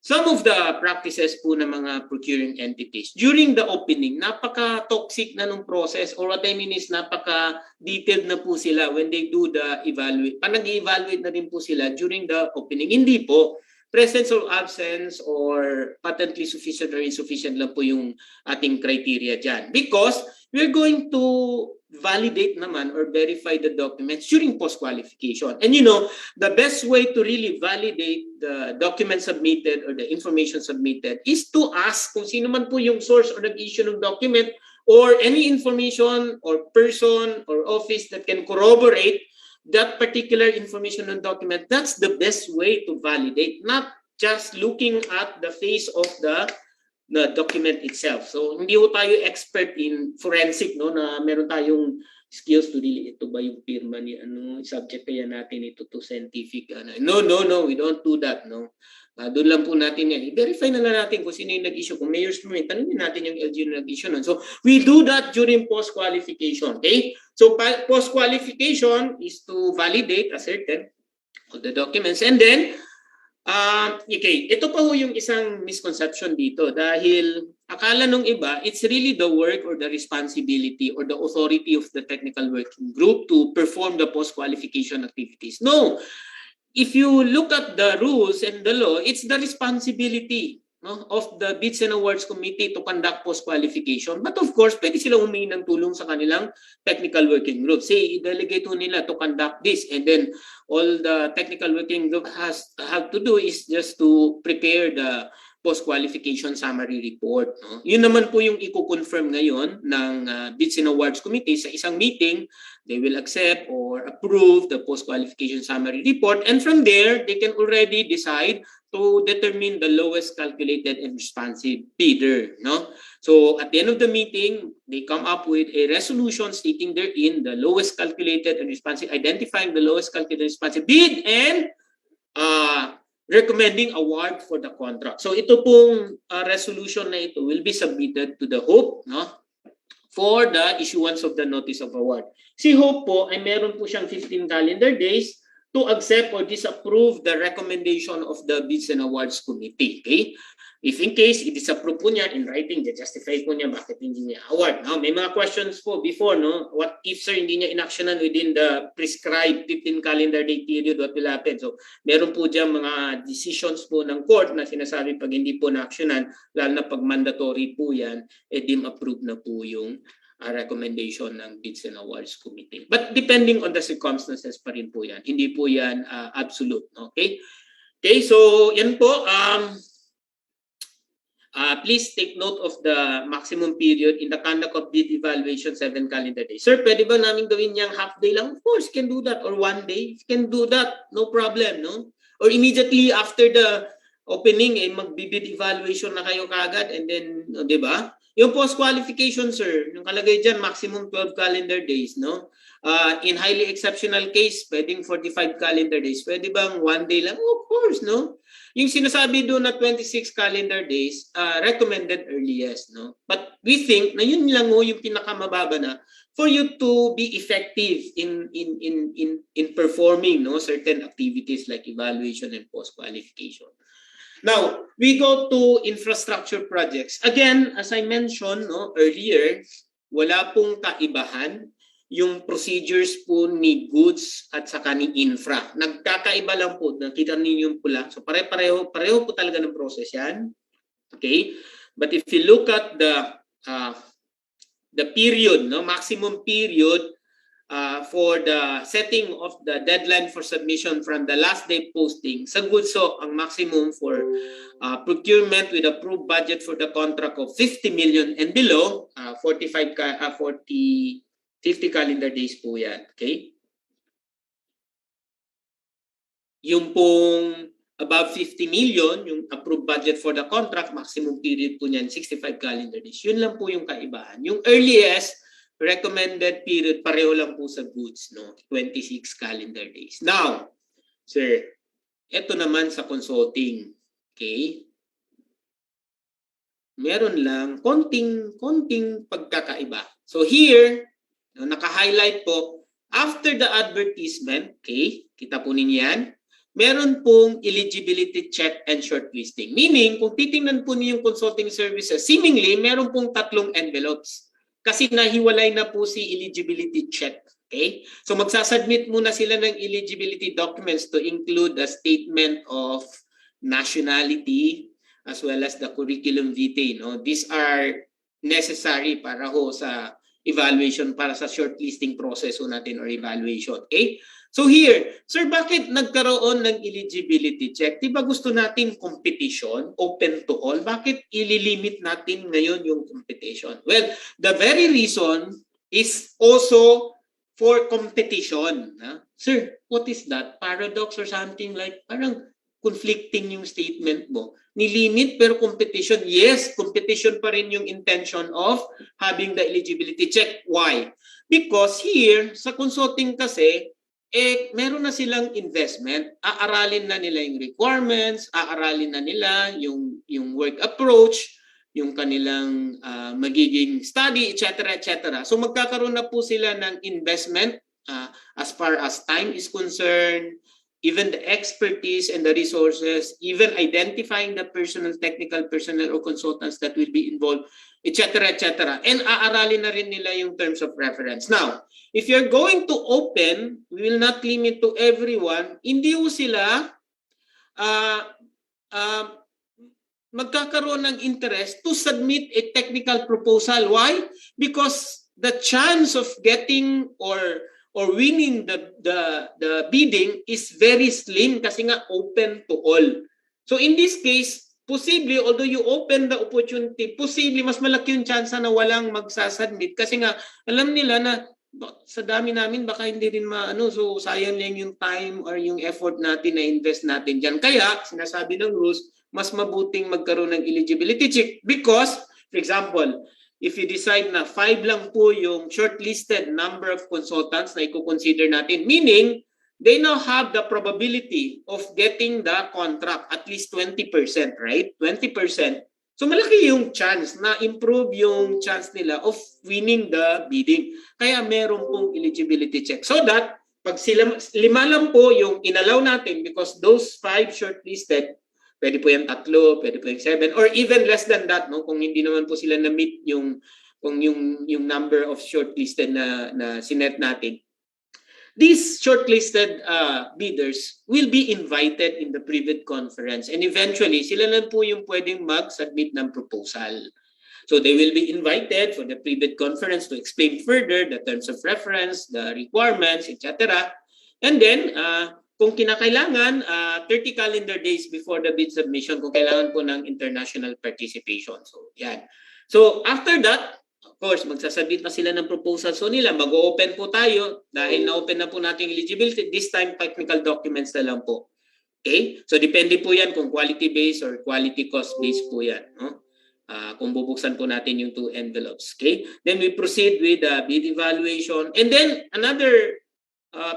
some of the practices po ng mga procuring entities, during the opening, napaka-toxic na nung process, or what I mean is napaka-detailed na po sila when they do the evaluate. Nag-evaluate na rin po sila during the opening. Hindi po. presence or absence or patently sufficient or insufficient lang po yung ating criteria dyan. Because we're going to validate naman or verify the documents during post-qualification. And you know, the best way to really validate the document submitted or the information submitted is to ask kung sino man po yung source or nag-issue ng document or any information or person or office that can corroborate that particular information and document. That's the best way to validate, not just looking at the face of the document itself. So hindi po tayo expert in forensic, no, na meron tayong skills to really, ito ba yung pirma ni subject kaya natin ito to scientific. No, we don't do that, no. Doon lang po natin yan. I-verify na lang natin kung sino yung nag-issue. Kung mayor's permit, tanongin natin yung LGU na nag-issue nun. So, we do that during post-qualification, okay? So, post-qualification is to validate, ascertain all the documents. And then, okay, ito pa ho yung isang misconception dito dahil akala nung iba, it's really the work or the responsibility or the authority of the technical working group to perform the post-qualification activities. No. If you look at the rules and the law, it's the responsibility, no, of the Bids and Awards Committee to conduct post-qualification. But of course, pwede silang humingi ng tulong sa kanilang technical working group. Say, i-delegate nila to conduct this, and then all the technical working group have to do is just to prepare the post-qualification summary report. No? Yun naman po yung i-confirm ngayon ng Bids and Awards Committee sa isang meeting. They will accept or approve the post-qualification summary report, and from there, they can already decide to determine the lowest calculated and responsive bidder. No? So at the end of the meeting, they come up with a resolution stating therein the lowest calculated and responsive, identifying the lowest calculated and responsive bid, and recommending award for the contract. So ito pong resolution na ito will be submitted to the HOPE, no, for the issuance of the notice of award. Si HOPE po ay meron po siyang 15 calendar days to accept or disapprove the recommendation of the Bids and Awards Committee. Okay? If in case i-disapprove po niya in writing, justify po niya bakit hindi niya award. Now, may mga questions po before, no? What if, sir, hindi niya inactionan within the prescribed 15 calendar day period, what will happen? So, meron po dyan mga decisions po ng court na sinasabi pag hindi po na-actionan, lalo na pag mandatory po yan, deem approved na po yung recommendation ng Bids and Awards Committee. But depending on the circumstances pa rin po yan. Hindi po yan absolute. Okay? Okay, so yan po. Please take note of the maximum period in the conduct of bid evaluation 7 calendar days. Sir, pwede ba namin gawin niyang half day lang? Of course, you can do that. Or 1 day, you can do that. No problem, no? Or immediately after the opening, mag-bid evaluation na kayo kagad and then, di ba? Yung post-qualification, sir, yung kalagay dyan, maximum 12 calendar days, no? In highly exceptional case, pwedeng 45 calendar days. Pwede bang 1 day lang? Of course, no? Yung sinasabi doon na 26 calendar days, recommended earliest, no? But we think na yun lang ho yung pinakamababa na for you to be effective in performing, no, certain activities like evaluation and post-qualification. Now, we go to infrastructure projects. Again, as I mentioned, no, earlier, wala pong kaibahan yung procedures po ni goods at saka ni infra. Nagkakaiba lang po, nakita ninyo yung pula. So pareho po talaga ng process yan. Okay? But if you look at the period, no, maximum period for the setting of the deadline for submission from the last day posting, sa goods, so ang maximum for procurement with approved budget for the contract of 50 million and below, 50 calendar days po yan. Okay? Yung pong above 50 million, yung approved budget for the contract, maximum period po niyan, 65 calendar days. Yun lang po yung kaibahan. Yung earliest recommended period, pareho lang po sa goods, no? 26 calendar days. Now, sir, eto naman sa consulting. Okay? Meron lang konting pagkakaiba. So here, naka-highlight po, after the advertisement, okay, kita po ninyo yan, meron pong eligibility check and shortlisting. Meaning, kung titingnan po niyo yung consulting services, seemingly, meron pong 3 envelopes. Kasi nahiwalay na po si eligibility check. Okay? So magsasubmit muna sila ng eligibility documents to include a statement of nationality, as well as the curriculum vitae. No? These are necessary para ho sa evaluation, para sa shortlisting process ho natin or evaluation. Okay? So here, sir, bakit nagkaroon ng eligibility check? Di ba gusto natin competition, open to all? Bakit ililimit natin ngayon yung competition? Well, the very reason is also for competition. Sir, what is that? Paradox or something like, parang conflicting yung statement mo. Nilimit pero competition. Yes, competition pa rin yung intention of having the eligibility check. Why? Because here, sa consulting kasi, meron na silang investment. Aaralin na nila yung requirements, aaralin na nila yung work approach, yung kanilang magiging study, etc. etc. So magkakaroon na po sila ng investment as far as time is concerned, even the expertise and the resources, even identifying the technical personnel or consultants that will be involved, etc. etc. And aaralin na rin nila yung terms of reference. Now, if you're going to open, we will not limit to everyone, hindi po sila magkakaroon ng interest to submit a technical proposal. Why? Because the chance of getting or winning the bidding is very slim kasi nga open to all. So in this case, possibly, although you open the opportunity, possibly mas malaki yung chance na walang magsasubmit kasi nga alam nila na sa dami namin baka hindi rin so sayang lang yung time or yung effort natin na invest natin dyan. Kaya sinasabi ng rules, mas mabuting magkaroon ng eligibility check because, for example, if you decide na 5 lang po yung shortlisted number of consultants na i-consider natin, meaning they now have the probability of getting the contract at least 20%, right? 20%. So malaki yung chance na improve yung chance nila of winning the bidding. Kaya meron pong eligibility check. So that pag sila 5 lang po yung inalaw natin because those 5 shortlisted, pwede po yung 3, pwede po yung 7, or even less than that, no? Kung hindi naman po sila na-meet yung number of shortlisted na sinet natin. These shortlisted bidders will be invited in the pre-bid conference and eventually sila lang po yung pwedeng mag-submit ng proposal. So they will be invited for the pre-bid conference to explain further the terms of reference, the requirements, etc. And then, kung kinakailangan, 30 calendar days before the bid submission, kung kailangan po ng international participation. So, yan. So, after that, of course, magsasubmit na sila ng proposal. So nila, mag-open po tayo dahil na-open na po natin eligibility. This time, technical documents na lang po. Okay? So, depende po yan kung quality-based or quality cost-based po yan. No? Kung bubuksan po natin yung 2 envelopes. Okay? Then we proceed with the bid evaluation. And then, another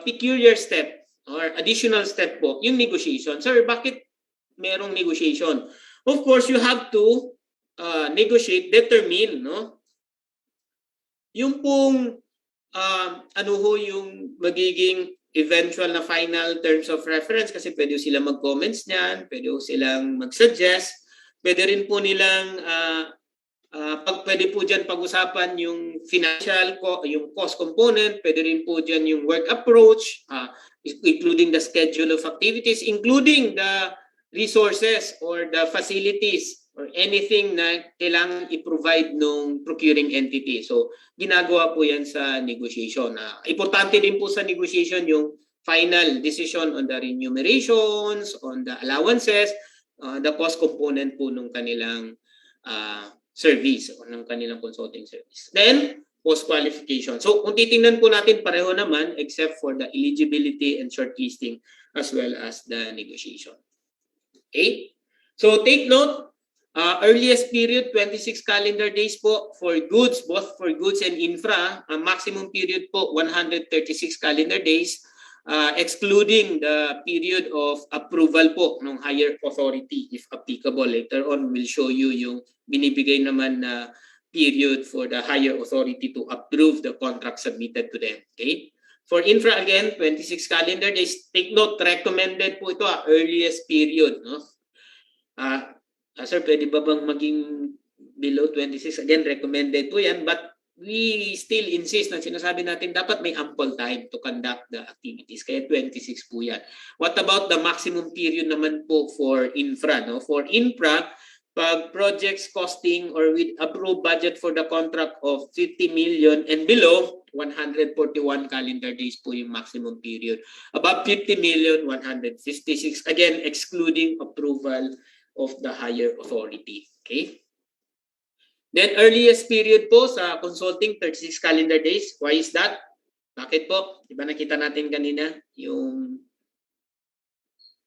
peculiar step or additional step po, yung negotiation. Sir, bakit merong negotiation? Of course, you have to negotiate, determine, no? Yung pong yung magiging eventual na final terms of reference kasi pwede sila mag-comments niyan, pwede silang mag-suggest, pwede rin po nilang pwede po dyan pag-usapan yung financial, yung cost component, pwede rin po dyan yung work approach, including the schedule of activities, including the resources or the facilities or anything na kailangan i-provide ng procuring entity. So, ginagawa po yan sa negotiation. Importante din po sa negotiation yung final decision on the remunerations, on the allowances, the cost component po ng kanilang service o ng kanilang consulting service. Then, post-qualification. So, kung titingnan po natin, pareho naman except for the eligibility and shortlisting as well as the negotiation. Okay? So, take note, earliest period, 26 calendar days po for goods, both for goods and infra. Maximum period po, 136 calendar days, excluding the period of approval po ng higher authority, if applicable. Later on, we'll show you yung binibigay naman na period for the higher authority to approve the contract submitted to them. Okay? For infra, again, 26 calendar days. Take note, recommended po ito, earliest period. No? Sir, pwede ba bang maging below 26? Again, recommended po yan. But we still insist na sinasabi natin dapat may ample time to conduct the activities. Kaya 26 po yan. What about the maximum period naman po for infra? No? For infra, pag projects costing or with approved budget for the contract of 50 million and below, 141 calendar days po yung maximum period. Above 50 million, 156. Again, excluding approval of the higher authority. Okay? Then earliest period po sa consulting, 36 calendar days. Why is that? Bakit po? Diba nakita natin kanina yung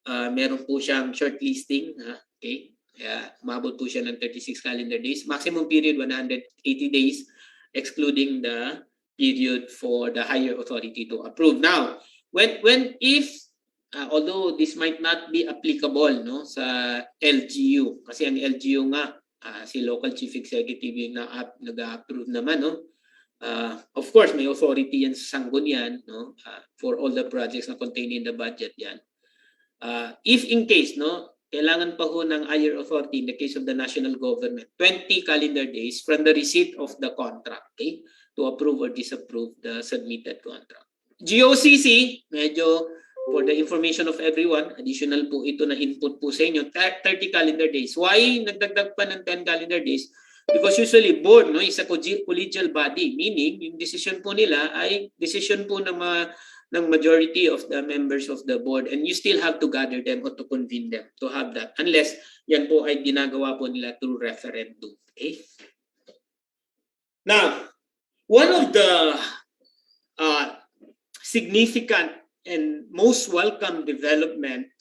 meron po siyang shortlisting. Okay? Kaya umabot po siya ng 36 calendar days. Maximum period 180 days excluding the period for the higher authority to approve. Now, if although this might not be applicable no sa LGU kasi ang LGU nga si local chief executive yung nag-approve naman no. Of course may authority yan sa Sangguniang no for all the projects na contained in the budget yan. If in case no kailangan pa ho ng higher authority in the case of the national government 20 calendar days from the receipt of the contract, okay, to approve or disapprove the submitted contract. GOCC, medyo for the information of everyone, additional po ito na input po sa inyo, 30 calendar days. Why nagdagdag pa ng 10 calendar days? Because usually board no, is a collegial body, meaning yung decision po nila ay decision po ng majority of the members of the board and you still have to gather them or to convene them to have that unless yan po ay ginagawa po nila through referendum. Okay? Now, one of the significant and most welcome development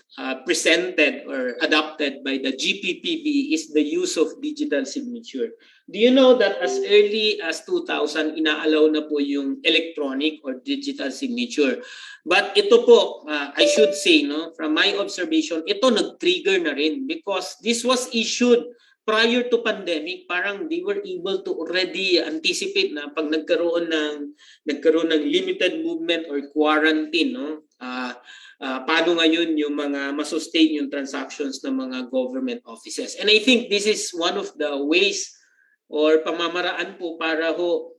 presented or adopted by the GPPB is the use of digital signature. Do you know that as early as 2000, inaalaw na po yung electronic or digital signature? But ito po, I should say, no, from my observation, ito nag-trigger na rin because this was issued prior to pandemic. Parang they were able to already anticipate na pag nagkaroon ng limited movement or quarantine, no, paano ngayon yung mga masustain yung transactions ng mga government offices. And I think this is one of the ways or pamamaraan po para ho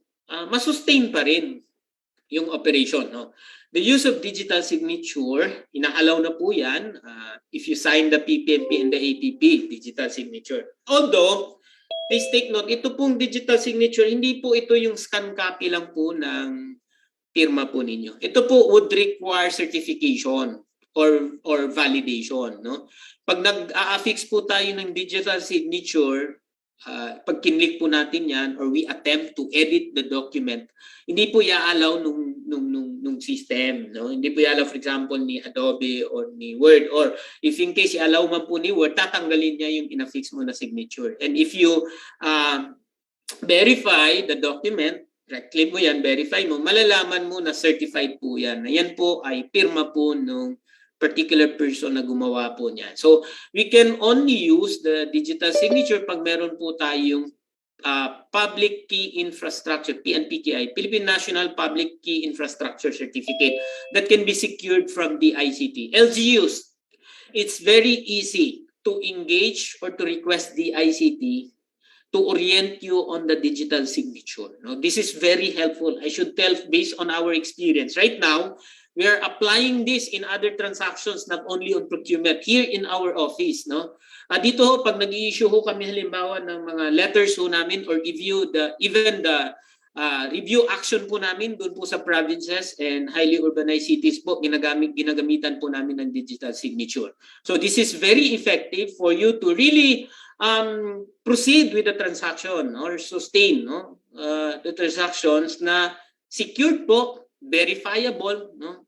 masustain pa rin yung operation. No? The use of digital signature, inaalaw na po yan if you sign the PPMP and the APP, digital signature. Although, please take note, ito pong digital signature, hindi po ito yung scan copy lang po ng pirma po ninyo. Ito po would require certification or validation. No? Pag nag-affix po tayo ng digital signature, pag kinlik po natin yan or we attempt to edit the document, hindi po i-allow nung system. No? Hindi po i-allow, for example, ni Adobe or ni Word. Or if in case i-allow man po ni Word, tatanggalin niya yung in-affix mo na signature. And if you verify the document, right-click mo yan, verify mo, malalaman mo na certified po yan. Na yan po ay pirma po nung particular person na gumawa po niyan. So, we can only use the digital signature pag meron po tayong Public Key Infrastructure, PNPKI, Philippine National Public Key Infrastructure Certificate that can be secured from the ICT. LGUs, it's very easy to engage or to request the ICT to orient you on the digital signature. No? This is very helpful. I should tell based on our experience. Right now, we are applying this in other transactions, not only on procurement, here in our office. No? Dito ho, pag nag-i-issue ho kami halimbawa ng mga letters ho namin or even the review action po namin doon po sa provinces and highly urbanized cities po, ginagamitan po namin ng digital signature. So this is very effective for you to really proceed with the transaction or sustain the transactions na secured po, verifiable, no?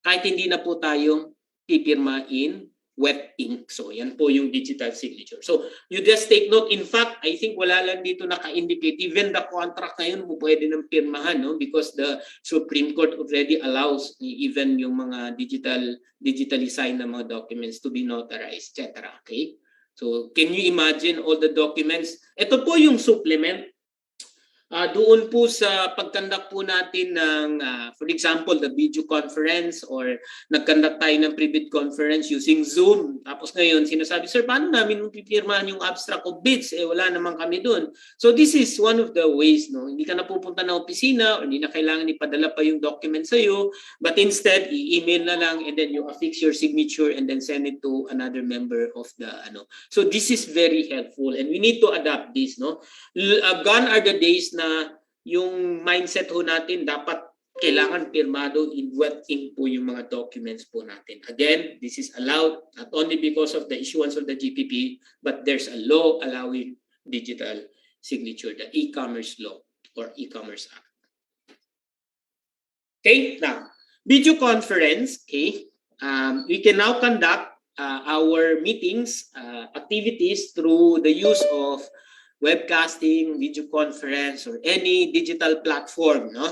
Kahit hindi na po tayong pipirma in wet ink. So, yan po yung digital signature. So, you just take note. In fact, I think wala lang dito naka-indicate. Even the contract ngayon, pwede nang pirmahan, no? Because the Supreme Court already allows even yung mga digitally signed na mga documents to be notarized, etc. Okay? So, can you imagine all the documents? Ito po yung supplement. Doon po sa pagkandak po natin ng, for example, the video conference or nagkandak tayo ng pre-bid conference using Zoom. Tapos ngayon, sinasabi, sir, paano namin pipirmahan yung abstract of bids? Wala naman kami doon. So this is one of the ways, no? Hindi ka na pupunta ng opisina or hindi na kailangan ipadala pa yung document sa'yo, but instead, i-email na lang and then you affix your signature and then send it to another member of the, ano. So this is very helpful and we need to adapt this, no? Gone are the days na yung mindset ho natin dapat kailangan pirmado in wet ink po yung mga documents po natin. Again, this is allowed not only because of the issuance of the GPP, but there's a law allowing digital signature, the e-commerce law or e-commerce act. Okay, now, video conference, okay, we can now conduct our meetings, activities through the use of webcasting, video conference, or any digital platform, no?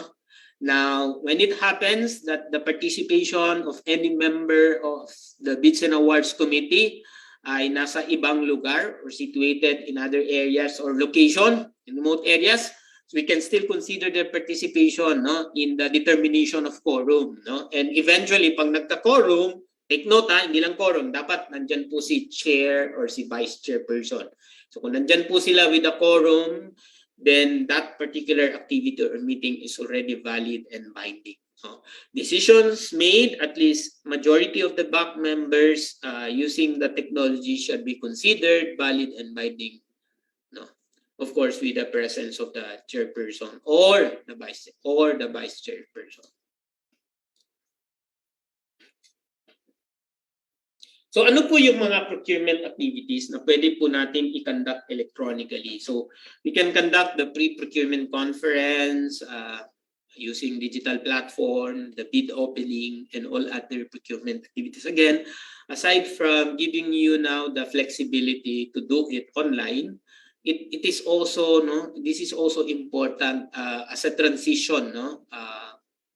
Now, when it happens that the participation of any member of the Bids and Awards Committee ay nasa ibang lugar or situated in other areas or location, in remote areas, so we can still consider their participation, no, in the determination of quorum, no? And eventually, pag nagka-quorum, take note, hindi lang quorum, dapat nandyan po si chair or si vice chairperson. So kung nandyan po sila with a quorum, then that particular activity or meeting is already valid and binding. So, decisions made, at least majority of the BAC members using the technology should be considered valid and binding. No, of course, with the presence of the chairperson or the vice chairperson. So ano po yung mga procurement activities na pwede po natin i-conduct electronically? So we can conduct the pre-procurement conference using digital platform, the bid opening, and all other procurement activities. Again, aside from giving you now the flexibility to do it online, it is also, no, this is also important as a transition, no,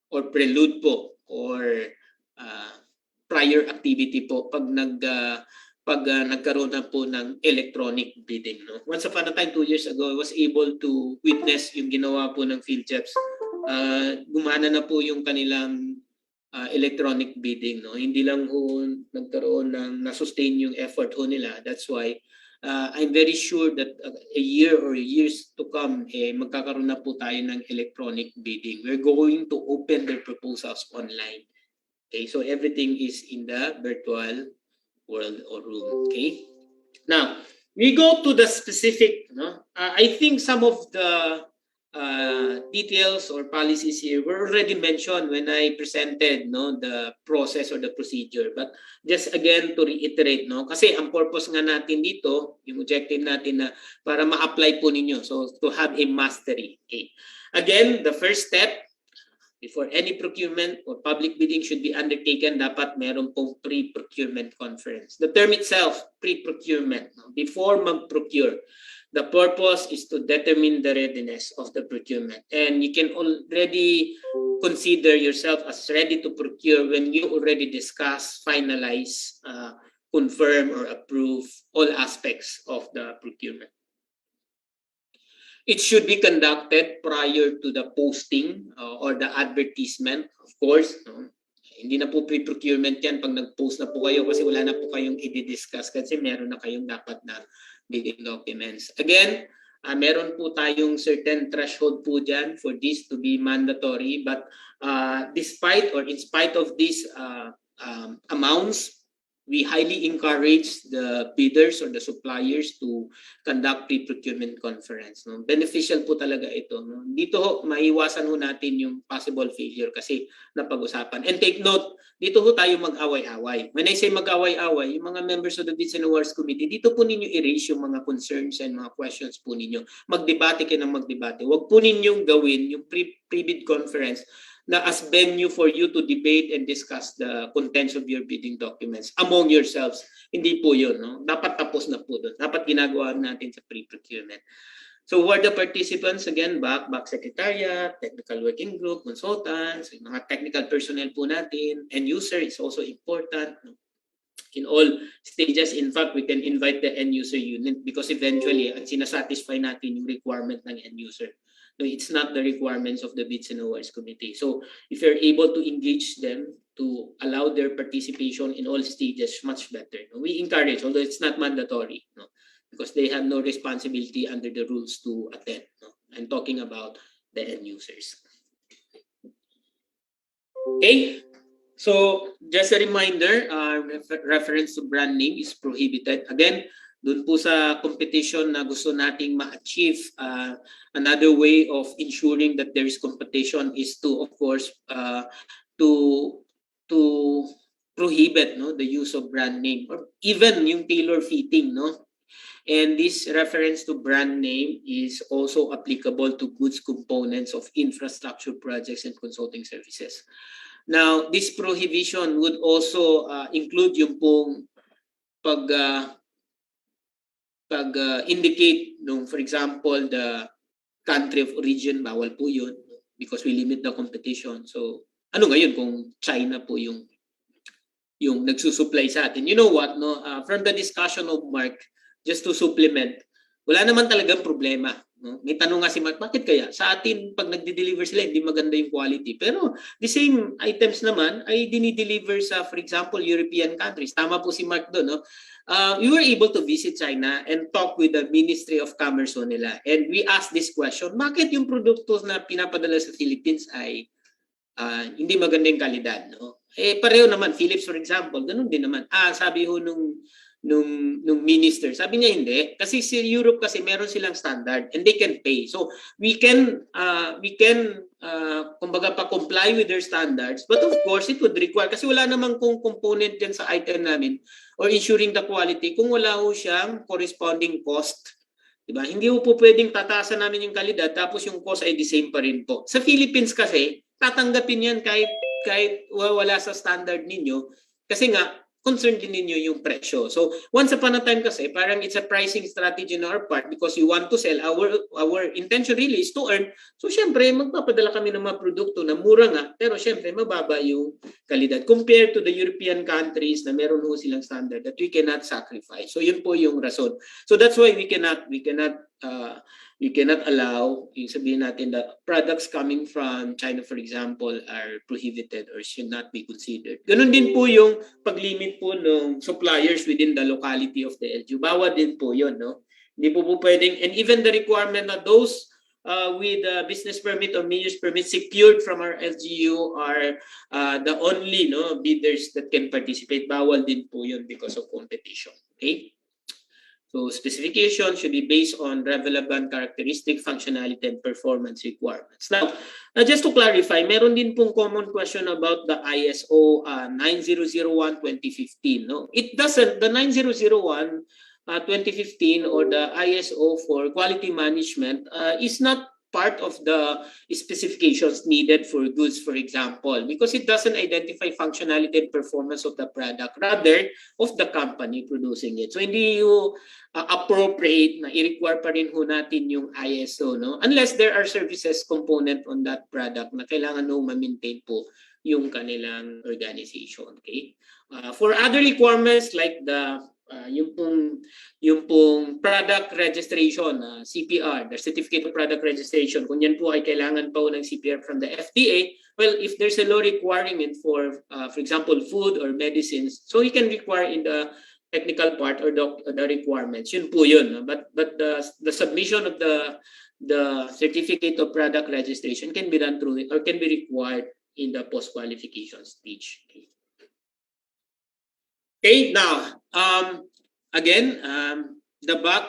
or prelude po, or prior activity po pag nagkaroon na po ng electronic bidding, no? Once upon a time, 2 years ago, I was able to witness yung ginawa po ng PhilJeps. Gumana na po yung kanilang electronic bidding, no? Hindi lang ho nagkaroon ng na-sustain yung effort ho nila. That's why I'm very sure that a year or years to come, magkakaroon na po tayo ng electronic bidding. We're going to open their proposals online. Okay, so everything is in the virtual world or room. Okay, now we go to the specific. No, I think some of the details or policies here were already mentioned when I presented, no, the process or the procedure. But just again to reiterate, no, kasi ang purpose nga natin dito, yung objective natin na para ma-apply po ninyo. So to have a mastery. Okay, again, the first step. Before any procurement or public bidding should be undertaken, dapat meron pong pre-procurement conference. The term itself, pre-procurement, before mag-procure, the purpose is to determine the readiness of the procurement. And you can already consider yourself as ready to procure when you already discuss, finalize, confirm, or approve all aspects of the procurement. It should be conducted prior to the posting or the advertisement, of course. No? Hindi na po pre-procurement yan pag nag-post na po kayo kasi wala na po kayong i-discuss kasi meron na kayong dapat na bidding documents. Again, meron po tayong certain threshold po dyan for this to be mandatory, but despite or in spite of these amounts, we highly encourage the bidders or the suppliers to conduct pre-procurement conference. No? Beneficial po talaga ito. No? Dito ho, maiwasan ho natin yung possible failure kasi napag-usapan. And take note, dito ho tayo mag-away-away. When I say mag-away-away, yung mga members of the Bids and Awards Committee, dito po ninyo i-raise yung mga concerns and mga questions po ninyo. Magdebate kayo ng magdebate. Huwag po ninyong gawin yung pre-bid conference na as venue for you to debate and discuss the contents of your bidding documents among yourselves. Hindi po yun. No? Dapat tapos na po doon. Dapat ginagawa natin sa pre-procurement. So who are the participants? Again, back secretariat, technical working group, consultants, mga technical personnel po natin, end user is also important. No? In all stages, in fact, we can invite the end user unit because eventually, sinasatisfy natin yung requirement ng end user. No, it's not the requirements of the Bids and Awards Committee. So if you're able to engage them to allow their participation in all stages, much better. We encourage, although it's not mandatory, because they have no responsibility under the rules to attend. I'm talking about the end users. Okay, so just a reminder, reference to brand name is prohibited. Again, dun po sa competition na gusto nating ma-achieve, another way of ensuring that there is competition is to, of course, to prohibit the use of brand name or even yung tailor fitting, and this reference to brand name is also applicable to goods components of infrastructure projects and consulting services. Now, this prohibition would also include yung pong indicate for example, the country of origin, bawal po yun because we limit the competition. So, ano ngayon kung China po yung nagsusupply sa atin? You know what, from the discussion of Mark, just to supplement, wala naman talagang problema. May tanong nga si Mark, bakit kaya? Sa atin, pag nagde-deliver sila, hindi maganda yung quality. Pero the same items naman ay dinideliver sa, for example, European countries. Tama po si Mark doon. We were able to visit China and talk with the Ministry of Commerce nila. And we asked this question, bakit yung produkto na pinapadala sa Philippines ay hindi maganda yung kalidad? Pareho naman, Philips for example, ganun din naman. Sabi ho nung minister, sabi niya hindi kasi si Europe kasi meron silang standard and they can pay, so we can kumbaga pa-comply with their standards, but of course it would require, kasi wala namang kung component yan sa item namin or ensuring the quality kung wala ho siyang corresponding cost, diba? Hindi po pwedeng tataasan namin yung kalidad tapos yung cost ay the same pa rin po. Sa Philippines kasi tatanggapin yan kahit wala sa standard ninyo kasi nga concerned din ninyo yung presyo. So once upon a time kasi parang it's a pricing strategy on our part because we want to sell, our intention really is to earn. So syempre magpapadala kami ng mga produkto na mura nga pero syempre mababa yung kalidad compared to the European countries na meron ho silang standard that we cannot sacrifice. So yun po yung rason. So that's why we cannot allow, yung sabihin natin that products coming from China, for example, are prohibited or should not be considered. Ganun din po yung pag-limit po ng suppliers within the locality of the LGU. Bawal din po yun, Hindi po pwedeng, and even the requirement na those with business permit or mayor's permit secured from our LGU are the only bidders that can participate. Bawal din po yun because of competition. Okay? So specification should be based on relevant characteristic, functionality, and performance requirements. Now, just to clarify, meron din pong common question about the ISO 9001-2015. It doesn't, the 9001-2015 or the ISO for quality management is not part of the specifications needed for goods, for example, because it doesn't identify functionality and performance of the product, rather of the company producing it. So hindi you appropriate na i-require pa rin ho natin yung ISO, unless there are services component on that product na kailangan ma-maintain po yung kanilang organization. Okay? For other requirements like the yung pong product registration, CPR, the Certificate of Product Registration, kung yan po ay kailangan po ng CPR from the FDA, well, if there's a law requirement for example, food or medicines, so you can require in the technical part or the requirements. Yun po yun. But the submission of the Certificate of Product Registration can be done through or can be required in the post-qualification stage. Okay, now, again, the BAC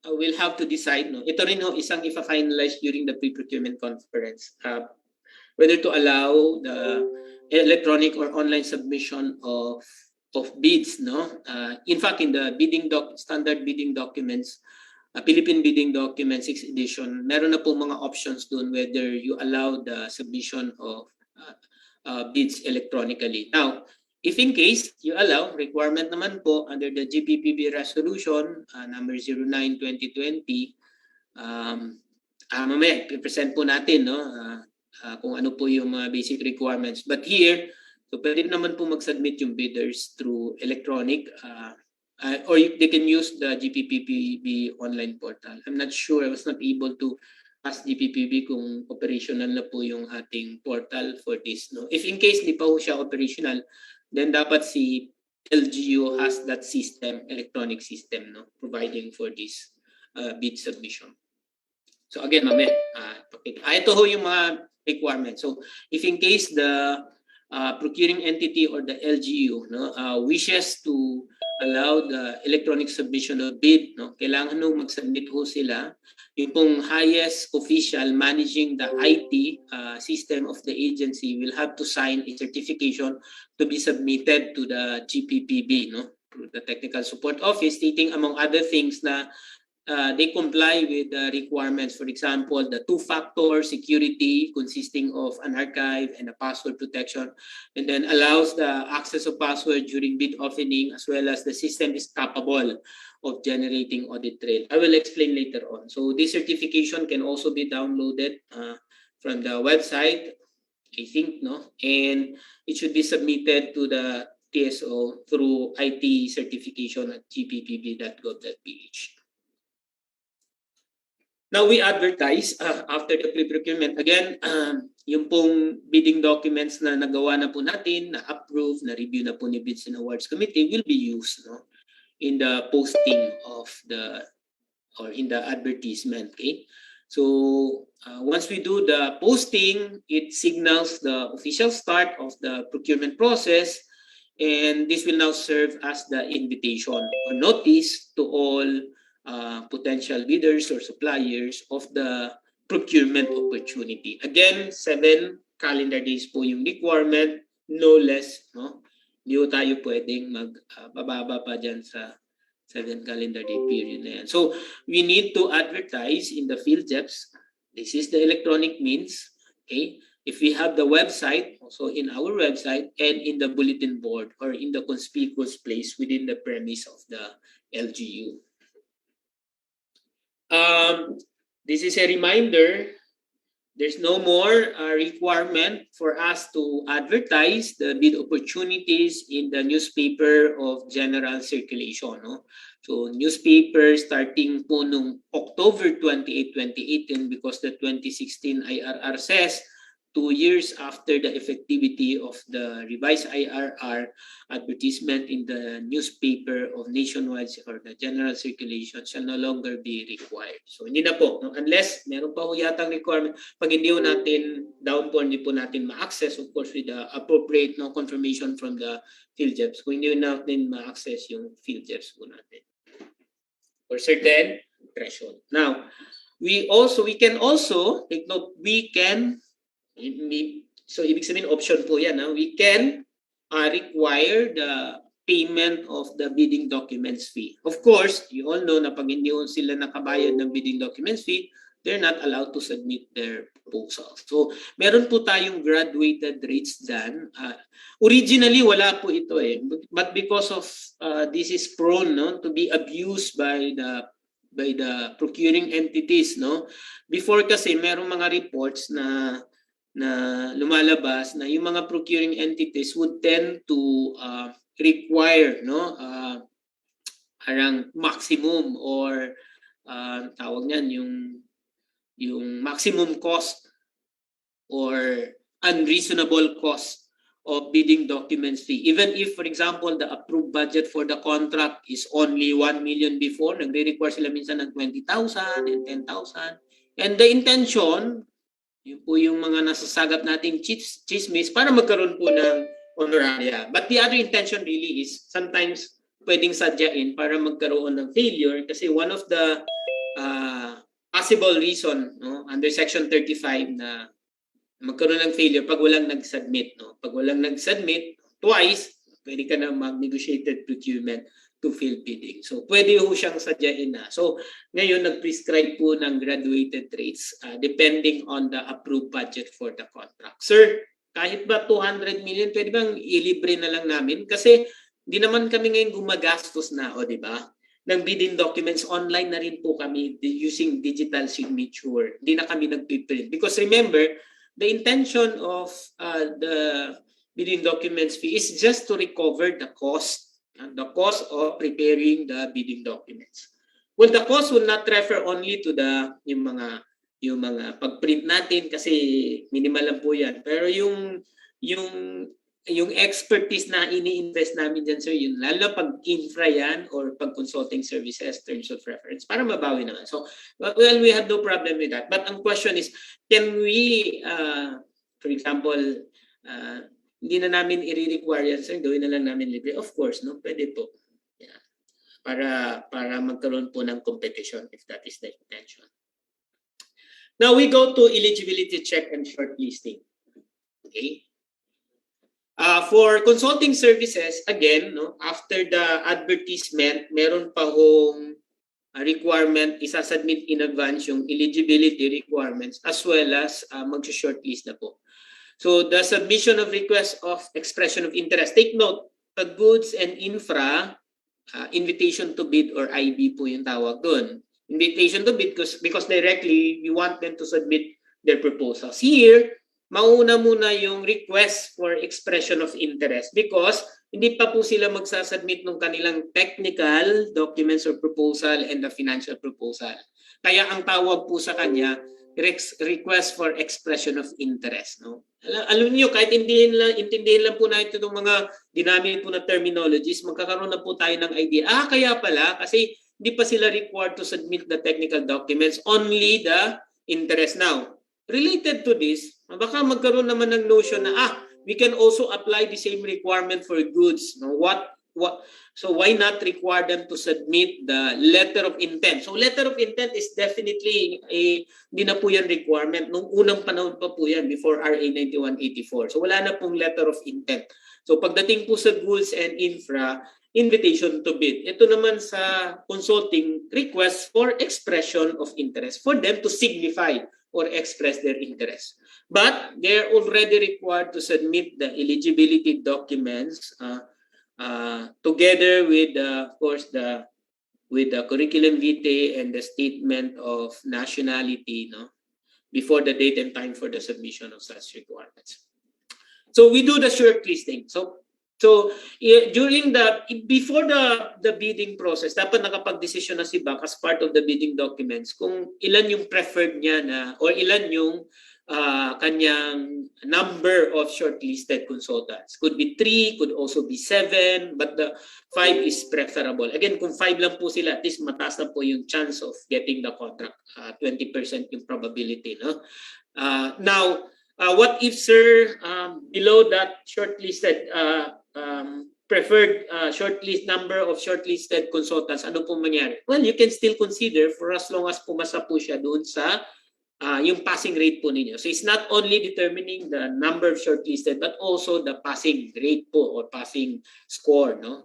will have to decide. Ito rin isang ifa-finalize during the pre-procurement conference. Whether to allow the electronic or online submission of bids. In fact, in the standard bidding documents, Philippine Bidding Document 6th edition, meron na po mga options doon whether you allow the submission of bids electronically. Now, if in case you allow, requirement naman po under the GPPB resolution number 09-2020, mamaya i-present po natin kung ano po yung mga basic requirements. But here, so pwede naman po mag-submit yung bidders through electronic or they can use the GPPB online portal. I'm not sure, I was not able to ask GPPB kung operational na po yung ating portal for this. No? If in case di pa po siya operational, then dapat si LGU has that system, electronic system, no, providing for this bid submission. So again, mamaya, ito ho yung mga requirements. So if in case the procuring entity or the LGU, no, wishes to allow the electronic submission of bid, no, kailangan nung mag-submit ho sila. Yung pong highest official managing the IT system of the agency will have to sign a certification to be submitted to the GPPB, no, through the Technical Support Office, stating among other things na they comply with the requirements. For example, the two-factor security consisting of an archive and a password protection, and then allows the access of password during bid opening, as well as the system is capable of generating audit trail. I will explain later on. So this certification can also be downloaded from the website, I think, no, and it should be submitted to the TSO through IT certification at gppb.gov.ph. Now we advertise after the pre-procurement. Again, yung pong bidding documents na nagawa na po natin, na approve, na review na po ni Bids and Awards Committee will be used, no, in the posting of the, or in the advertisement. Okay, so once we do the posting, it signals the official start of the procurement process, and this will now serve as the invitation or notice to all potential bidders or suppliers of the procurement opportunity. Again, 7 calendar days po yung requirement, no less, no? Hindi po tayo pwedeng magbababa pa dyan sa 7 calendar day period na yan. So we need to advertise in the PhilJEPs. This is the electronic means. Okay, if we have the website, also in our website, and in the bulletin board or in the conspicuous place within the premise of the LGU. This is a reminder, there's no more requirement for us to advertise the bid opportunities in the newspaper of general circulation. No? So newspaper starting po nung October 28, 2018, because the 2016 IRR says 2 years after the effectivity of the revised IRR, advertisement in the newspaper of nationwide or the general circulation shall no longer be required. So hindi na po, no? Unless meron pa ho yatang requirement, pag hindi ho natin down po, hindi po natin ma-access, of course with the appropriate, no, confirmation from the PhilJEPs, kung hindi ho natin ma-access yung PhilJEPs po natin for certain threshold. Now, we can also take note, so ibig sabihin option po yan, we can require the payment of the bidding documents fee. Of course, you all know na pag hindi sila nakabayad ng bidding documents fee, they're not allowed to submit their proposals. So meron po tayong graduated rates dyan. Originally wala po ito but because of this is prone, no, to be abused by the procuring entities, no. Before kasi merong mga reports na lumalabas na yung mga procuring entities would tend to require, no, parang maximum or tawag niyan yung maximum cost or unreasonable cost of bidding documents fee. Even if, for example, the approved budget for the contract is only 1 million before, nagre-require sila minsan ng 20,000 and 10,000. And the intention, yun po yung mga nasasagap nating chismis para magkaroon po ng honoraria. But the other intention really is sometimes pwedeng sadyain para magkaroon ng failure, kasi one of the possible reason, no, under Section 35 na magkaroon ng failure pag walang nag-submit. No? Pag walang nag-submit twice, pwede ka na mag-negotiated procurement to fill bidding. So pwede ho siyang sadyain na. So ngayon nag-prescribe po ng graduated rates depending on the approved budget for the contract. Sir, kahit ba 200 million, pwede bang ilibre na lang namin? Kasi di naman kami ngayon gumagastos na, di ba? Ng bidding documents, online na rin po kami using digital signature. Di na kami nag-print. Because remember, the intention of the bidding documents fee is just to recover the cost of preparing the bidding documents. Well, the cost will not refer only to yung mga yung mga pag-print natin kasi minimal lang po yan. Pero yung expertise na ini-invest namin dyan, sir, yun lalo pag infra yan or pag consulting services, terms of reference, para mabawi naman. So, well, we have no problem with that. But ang question is, can we, for example, hindi na namin i-require yan, sir, gawin na lang namin libre? Of course, no? Pwede po. Yeah. Para magkaroon po ng competition if that is the intention. Now we go to eligibility check and shortlisting. Okay. For consulting services, again, no, after the advertisement, meron pa hong requirement, isasubmit in advance yung eligibility requirements as well as mag-shortlist na po. So the submission of request of expression of interest. Take note, pag goods and infra, invitation to bid or IB po yung tawag doon. Invitation to bid because directly we want them to submit their proposals. Here, mauna muna yung request for expression of interest because hindi pa po sila magsasubmit ng kanilang technical documents or proposal and the financial proposal. Kaya ang tawag po sa kanya, request for expression of interest. No? Alam niyo, kahit intindihin lang po natin itong mga ginamit po na terminologies, magkakaroon na po tayo ng idea. Kaya pala, kasi hindi pa sila required to submit the technical documents, only the interest. Now, related to this, baka magkaroon naman ng notion na we can also apply the same requirement for goods. No? So why not require them to submit the letter of intent? So letter of intent is definitely hindi na po yan requirement. Nung unang panahon pa po yan before RA 9184. So wala na pong letter of intent. So pagdating po sa goods and infra, invitation to bid. Ito naman sa consulting, request for expression of interest for them to signify or express their interest. But they're already required to submit the eligibility documents together with, of course, with the curriculum vitae and the statement of nationality, no, before the date and time for the submission of such requirements. So we do the shortlisting. So before the bidding process, dapat nakapag-desisyon na si BAC as part of the bidding documents kung ilan yung preferred niya na or ilan yung kanyang number of shortlisted consultants. Could be 3, could also be 7, but the 5 is preferable. Again, kung 5 lang po sila, at least mataas na po yung chance of getting the contract. 20% yung probability. No? Now, what if, sir, below that shortlisted preferred shortlist number of shortlisted consultants, ano pong mangyari? Well, you can still consider for as long as pumasa po siya doon sa yung passing rate po ninyo. So it's not only determining the number of shortlisted but also the passing rate po or passing score, no?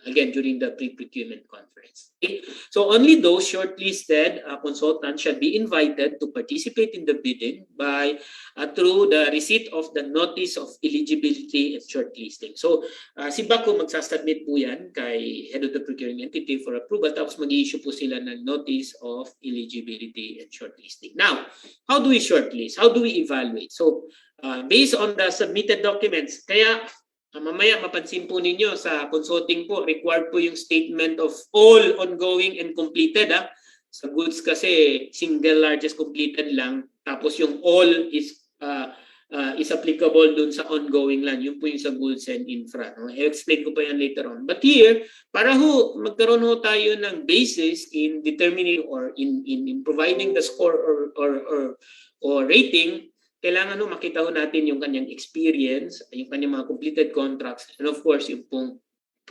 Again, during the pre-procurement conference. Okay? So only those shortlisted consultants shall be invited to participate in the bidding by through the receipt of the notice of eligibility and shortlisting. So si BACO magsasubmit po yan kay head of the procuring entity for approval, tapos mag-i-issue po sila ng notice of eligibility and shortlisting. Now, how do we shortlist? How do we evaluate? So based on the submitted documents, kaya mamaya mapansin po ninyo sa consulting po, required po yung statement of all ongoing and completed. Sa goods kasi single largest completed lang, tapos yung all is applicable dun sa ongoing lang. Yun po yung sa goods and infra. No? I-explain ko pa yan later on. But here, para magkaroon tayo ng basis in determining or in providing the score or rating, kailangan makita natin yung kanyang experience, yung kanyang mga completed contracts, and of course, yung pong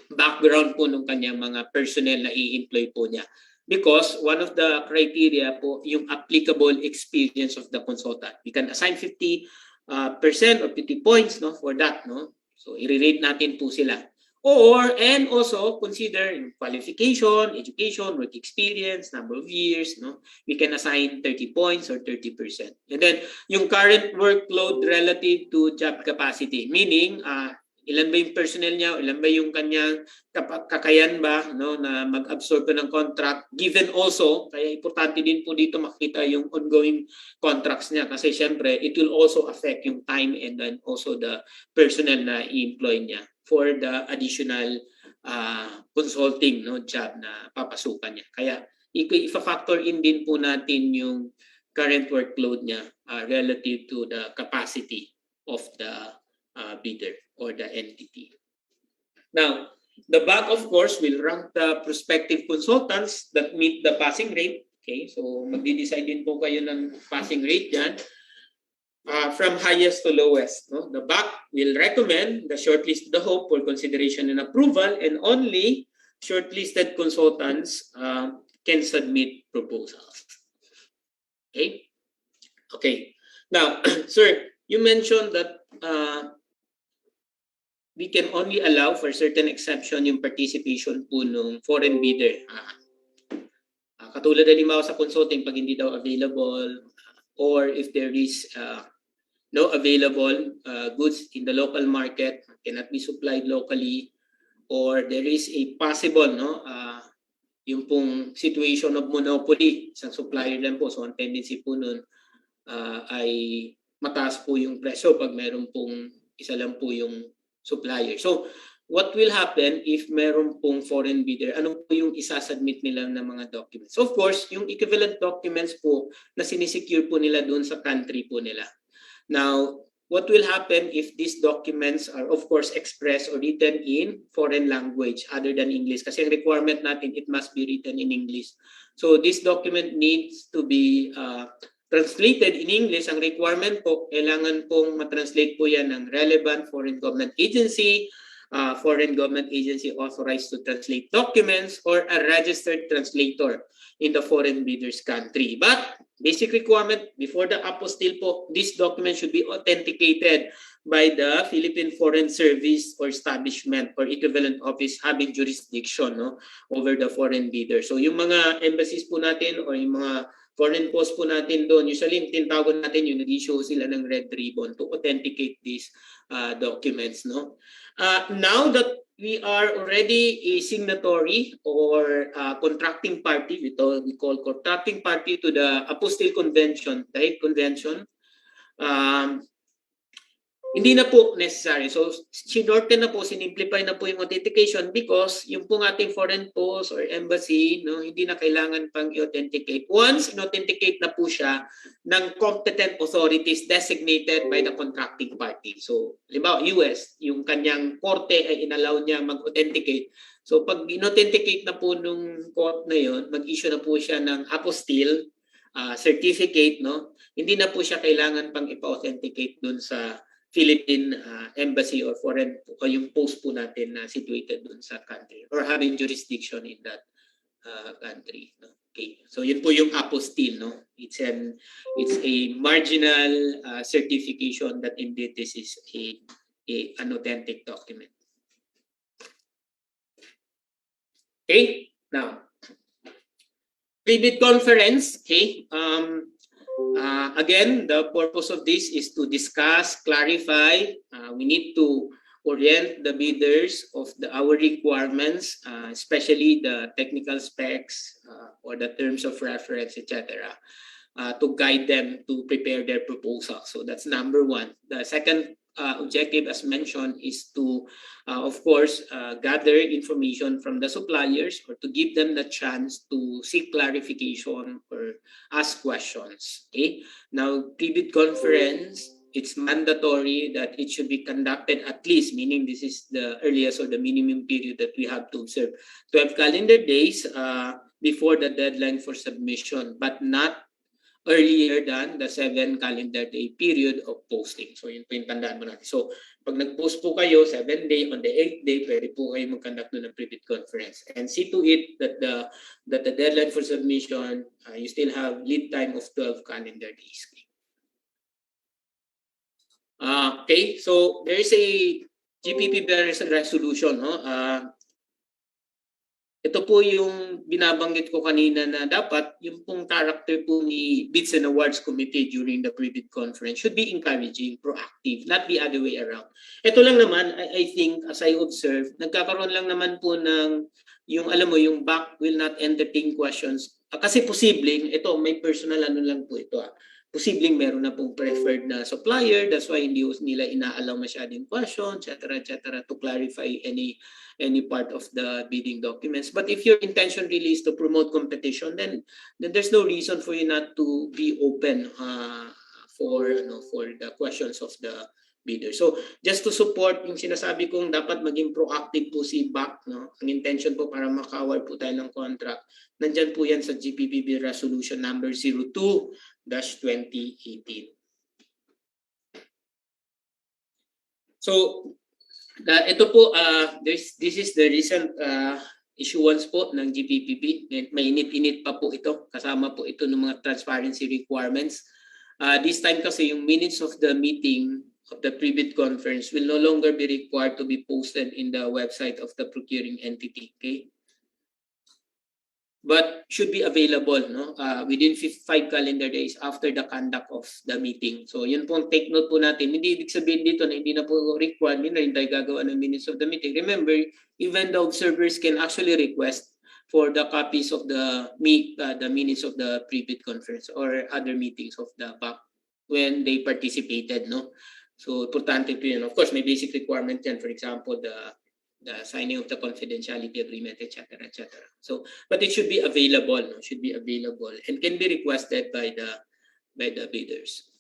background po ng kanyang mga personnel na i-employ po niya. Because one of the criteria po, yung applicable experience of the consultant. We can assign 50% or 50 points, no, for that. No? So, i-rate natin po sila. And also consider qualification, education, work experience, number of years. No? We can assign 30 points or 30%. And then, yung current workload relative to job capacity. Meaning, ilan ba yung personnel niya, ilan ba yung kanyang kakayan ba, no, na mag-absorb ng contract. Given also, kaya importante din po dito makita yung ongoing contracts niya. Kasi syempre, it will also affect yung time and then also the personnel na i-employ niya for the additional consulting, no, job na papasukan niya. Kaya i-factor in din po natin yung current workload niya relative to the capacity of the bidder or the entity. Now, the BAC, of course, will rank the prospective consultants that meet the passing rate. Okay, so magdi-decide din po kayo ng passing rate dyan. From highest to lowest. No? The BAC will recommend the shortlist to the HOPE for consideration and approval, and only shortlisted consultants can submit proposals. Okay? Okay. Now, sir, you mentioned that we can only allow for certain exception yung participation po ng foreign bidder. Katulad halimbawa sa consulting, pag hindi daw available, or if there is no available goods in the local market, cannot be supplied locally, or there is a possible yung pong situation of monopoly, isang supplier lang po, so ang tendency po nun ay mataas po yung presyo pag meron pong isa lang po yung supplier. So what will happen if meron pong foreign bidder? Ano po yung isasubmit nila ng mga documents? Of course, yung equivalent documents po na sinisecure po nila doon sa country po nila. Now, what will happen if these documents are, of course, expressed or written in foreign language other than English? Kasi ang requirement natin, it must be written in English. So this document needs to be translated in English. Ang requirement po, kailangan pong matranslate po yan ng relevant foreign government agency authorized to translate documents, or a registered translator in the foreign bidder's country. But basic requirement before the apostille po, this document should be authenticated by the Philippine Foreign Service or establishment or equivalent office having jurisdiction over the foreign bidder. So yung mga embassies po natin or yung mga foreign post po natin doon, usually tinatawag natin yung nag-issue sila ng red ribbon to authenticate these documents. Now that we are already a signatory or contracting party, we call contracting party to the Apostille Convention, the Hague Convention, hindi na po necessary. So, sinorte na po, sinimplify na po yung authentication because yung pong ating foreign post or embassy, hindi na kailangan pang i-authenticate. Once in-authenticate na po siya ng competent authorities designated by the contracting party. So, halimbawa, US, yung kanyang korte ay inallow niya mag-authenticate. So, pag in-authenticate na po nung court na yun, mag-issue na po siya ng apostille certificate, hindi na po siya kailangan pang ipa-authenticate dun sa Philippine embassy or foreign o yung post po natin na situated dun sa country or having jurisdiction in that country. Okay, so yun po yung apostille. It's a marginal certification that indeed this is an authentic document. Okay, now pre-bid conference. Okay. Again, the purpose of this is to discuss, clarify. We need to orient the bidders of our requirements, especially the technical specs or the terms of reference, etc., to guide them to prepare their proposal. So that's number one. The second objective, as mentioned, is to, of course, gather information from the suppliers or to give them the chance to seek clarification or ask questions. Okay. Now, pre-bid conference, it's mandatory that it should be conducted at least, meaning this is the earliest or the minimum period that we have to observe, 12 calendar days before the deadline for submission, but not earlier than the 7 calendar day period of posting. So yun po yung tandaan mo natin. So pag nag-post po kayo, 7 day, on the 8th day, pwede po kayo mag-conduct ng pre-bid conference. And see to it that the deadline for submission, you still have lead time of 12 calendar days. Okay, so there is a GPP resolution. Ito po yung binabanggit ko kanina na dapat yung pong character po ni Bids and Awards Committee during the pre-bid conference should be encouraging, proactive, not the other way around. Ito lang naman, I think, as I observe, nagkakaroon lang naman po ng yung, alam mo, yung BAC will not entertain questions. Kasi posibleng, ito, may personal ano lang po ito. posibleng meron na pong preferred na supplier, that's why hindi nila inaalaw masyadong question, etc., to clarify any part of the bidding documents. But if your intention really is to promote competition, then there's no reason for you not to be open for the questions of the bidder. So just to support yung sinasabi kong dapat maging proactive po si BAC, no? Ang intention po para maka-award po tayo ng contract, nandyan po yan sa GPPB Resolution number 02-2018. So ito po, this is the recent issuance po ng GPPB. Mainit-init pa po ito. Kasama po ito ng mga transparency requirements. This time kasi yung minutes of the meeting of the pre-bid conference will no longer be required to be posted in the website of the procuring entity. Okay? But should be available, no? Within 5 calendar days after the conduct of the meeting. So yun po, take note po natin. Hindi ibig sabihin dito na hindi na po required, hindi na rin tayo gagawa ng minutes of the meeting. Remember, even the observers can actually request for the copies of the minutes of the pre-bid conference or other meetings of the BAC when they participated, no? So importante po yun. Of course, may basic requirement yan. For example, the signing of the confidentiality agreement, etc., etc. So, but it should be available, no? Should be available and can be requested by the bidders.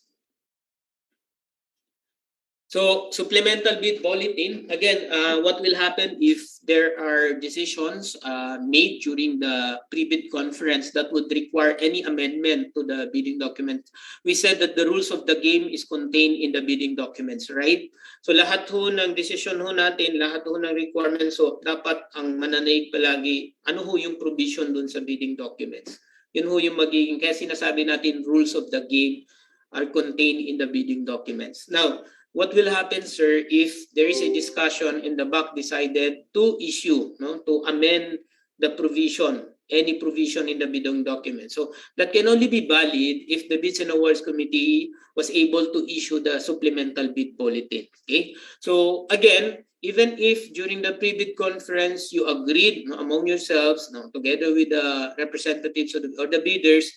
So, supplemental bid bulletin. Again, what will happen if there are decisions made during the pre-bid conference that would require any amendment to the bidding document? We said that the rules of the game is contained in the bidding documents, right? So, lahat ho ng decision ho natin, lahat ho ng requirements, so dapat ang mananaig palagi, ano ho yung provision dun sa bidding documents? Yun ho yung magiging, kaya sinasabi natin rules of the game are contained in the bidding documents. Now, what will happen, sir, if there is a discussion and the BAC decided to issue, no, to amend the provision, any provision in the bidding document? So that can only be valid if the Bids and Awards Committee was able to issue the supplemental bid bulletin. Okay. So again, even if during the pre-bid conference you agreed, no, among yourselves, no, together with the representatives or the bidders,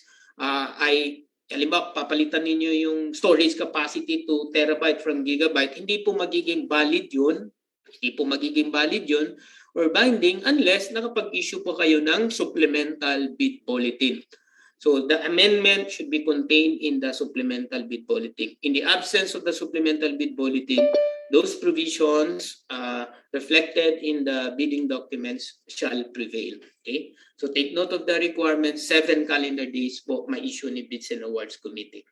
halimbawa, papalitan ninyo yung storage capacity to terabyte from gigabyte, hindi po magiging valid yun, or binding unless nakapag-issue po kayo ng supplemental bid bulletin. So the amendment should be contained in the supplemental bid bulletin. In the absence of the supplemental bid bulletin, those provisions reflected in the bidding documents shall prevail. Okay? So take note of the requirements, 7 calendar days po ma-issue ni Bids and Awards Committee,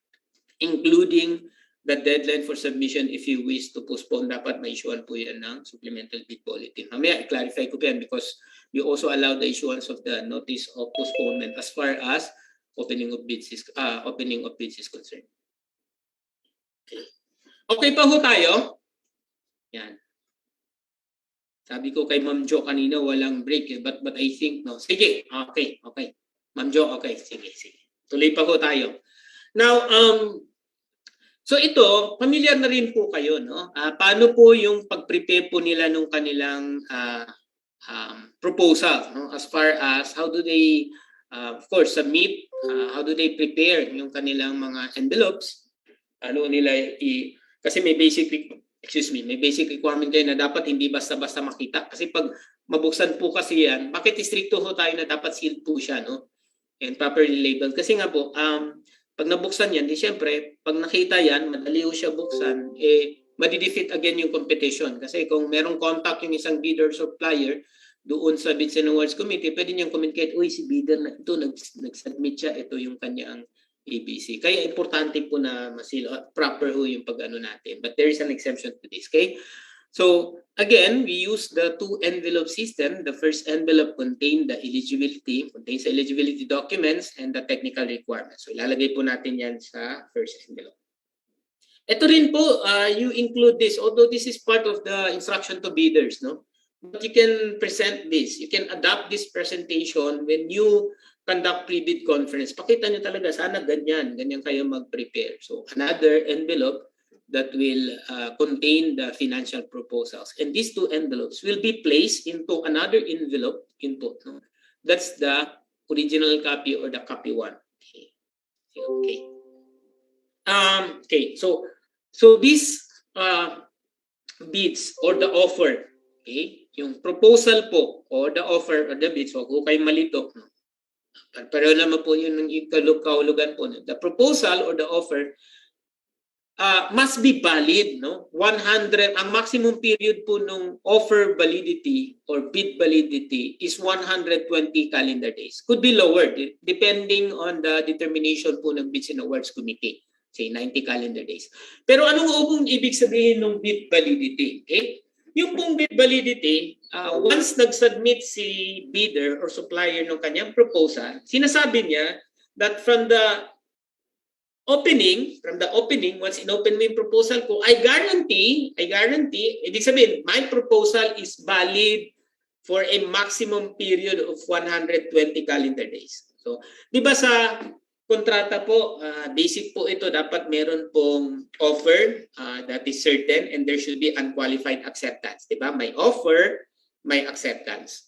including the deadline for submission. If you wish to postpone, dapat ma-issuean po yan ng supplemental bid bulletin. Mamaya, i-clarify ko po yan because we also allow the issuance of the notice of postponement as far as opening of bids is concerned. Okay pa ho tayo? Yan. Sabi ko kay Ma'am Jo kanina walang break but I think no. Sige, okay. Ma'am Jo, okay, sige. Tuloy pa ho tayo. Now, so ito, familiar na rin po kayo, no? Paano po yung pag-prepare po nila nung kanilang proposal, no? As far as how do they of course submit, how do they prepare yung kanilang mga envelopes? Ano nila kasi may basic requirement din na dapat hindi basta-basta makita. Kasi pag mabuksan po kasi yan, bakit istrikto ho tayo na dapat sealed po siya, no? And properly labeled. Kasi nga po, pag nabuksan yan, di syempre, pag nakita yan, madali ho siya buksan, madidefeat again yung competition. Kasi kung merong contact yung isang bidder supplier doon sa Bids and Awards Committee, pwede niyang communicate, uy, si bidder na ito, nag-submit siya, ito yung kanyang ABC. Kaya importante po na proper ho yung pag-ano natin. But there is an exception to this, okay? So, again, we use the 2-envelope system. The first envelope contains the eligibility documents and the technical requirements. So, ilalagay po natin yan sa first envelope. Ito rin po, you include this, although this is part of the instruction to bidders, no? But you can present this. You can adapt this presentation when you conduct pre-bid conference. Pakita nyo talaga, sana ganyan kayo mag-prepare. So, another envelope that will contain the financial proposals. And these 2 envelopes will be placed into another envelope input. No? That's the original copy or the copy 1. Okay. Okay, so this bids or the offer, okay, yung proposal po or the offer or the bids, wag ko kayo malito. Pero naman po yun ng kahulugan po. The proposal or the offer must be valid, no? 100, ang maximum period po nung offer validity or bid validity is 120 calendar days. Could be lower depending on the determination po ng Bids and Awards Committee. Say 90 calendar days. Pero anong pong ibig sabihin ng bid validity? Okay? Yung pong bid validity, once nag-submit si bidder or supplier ng kanyang proposal, sinasabi niya that from the opening, once in-open mo yung proposal ko, I guarantee, ibig sabihin, my proposal is valid for a maximum period of 120 calendar days. So, di ba sa kontrata po, basic po ito, dapat meron pong offer that is certain and there should be unqualified acceptance. Di ba? May offer, may acceptance.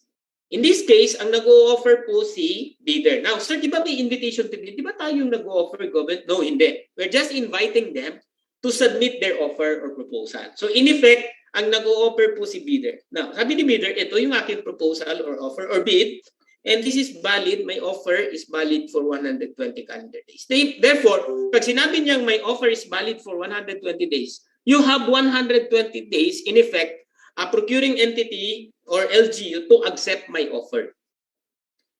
In this case, ang nag-o-offer po si bidder. Now, sir, di ba may invitation to bid? Di ba tayong nag-o-offer government? No, hindi. We're just inviting them to submit their offer or proposal. So, in effect, ang nag-o-offer po si bidder. Now, sabi ni bidder, ito yung aking proposal or offer or bid, and this is valid, my offer is valid for 120 calendar days. Therefore, pag sinabi niyang my offer is valid for 120 days, you have 120 days, in effect, a procuring entity or LGU to accept my offer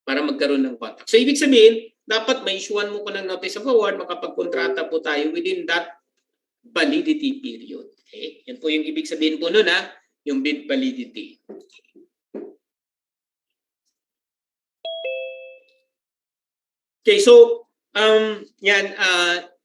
para magkaroon ng contract. So, ibig sabihin, dapat may issuean mo ko ng notice of award, makapagkontrata po tayo within that validity period. Okay? Yan po yung ibig sabihin po nun, yung bid validity. Okay, so,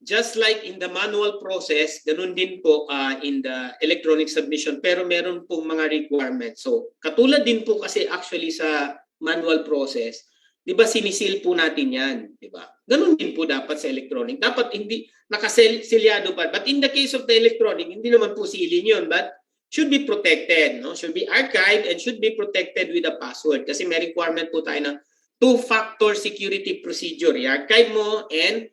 just like in the manual process, ganun din po in the electronic submission, pero meron pong mga requirements. So, katulad din po kasi actually sa manual process, di ba sinisil po natin yan, di ba? Ganun din po dapat sa electronic. Dapat hindi nakasilyado pa. But in the case of the electronic, hindi naman po silin yun, but should be protected, no? Should be archived and should be protected with a password. Kasi may requirement po tayo ng two-factor security procedure. I-archive mo and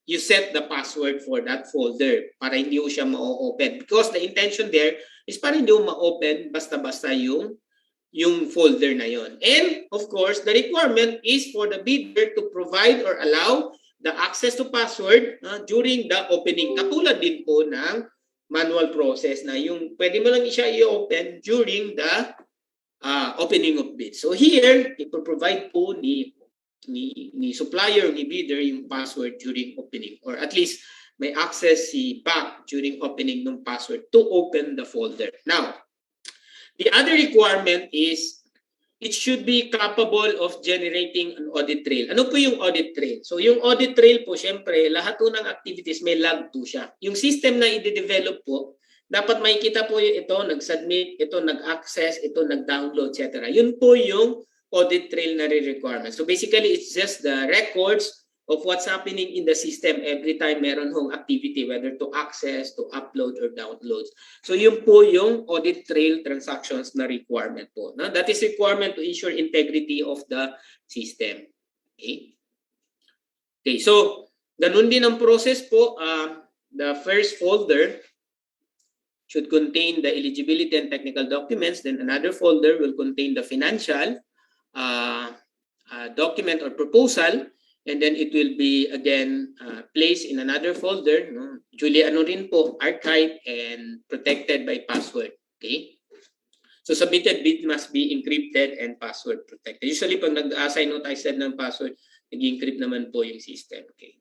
you set the password for that folder para hindi mo siya ma-open. Because the intention there is para hindi mo ma-open basta-basta yung folder na yon. And of course, the requirement is for the bidder to provide or allow the access to password during the opening. Katulad din po ng manual process na yung pwede mo lang siya i-open during the opening of bid. So here, ipoprovide po ni supplier, ni bidder yung password during opening, or at least may access si back during opening ng password to open the folder. Now, the other requirement is it should be capable of generating an audit trail. Ano po yung audit trail? So yung audit trail po, syempre, lahat po ng activities may log po siya. Yung system na i-develop po, dapat makikita po yung ito, nag-submit, ito nag-access, ito nag-download, etc. Yun po yung audit trail na requirement. So basically, it's just the records of what's happening in the system every time meron hong activity, whether to access, to upload, or download. So yun po yung audit trail transactions na requirement po. No? That is requirement to ensure integrity of the system. Okay? Okay, so ganun din ang process po. The first folder should contain the eligibility and technical documents. Then another folder will contain the financial document or proposal, and then it will be again placed in another folder, no? Duly rin po, archived and protected by password. Okay, so submitted bid must be encrypted and password protected. Usually pag nag-assign no tayo set ng password, nag-encrypt naman po yung system. Okay,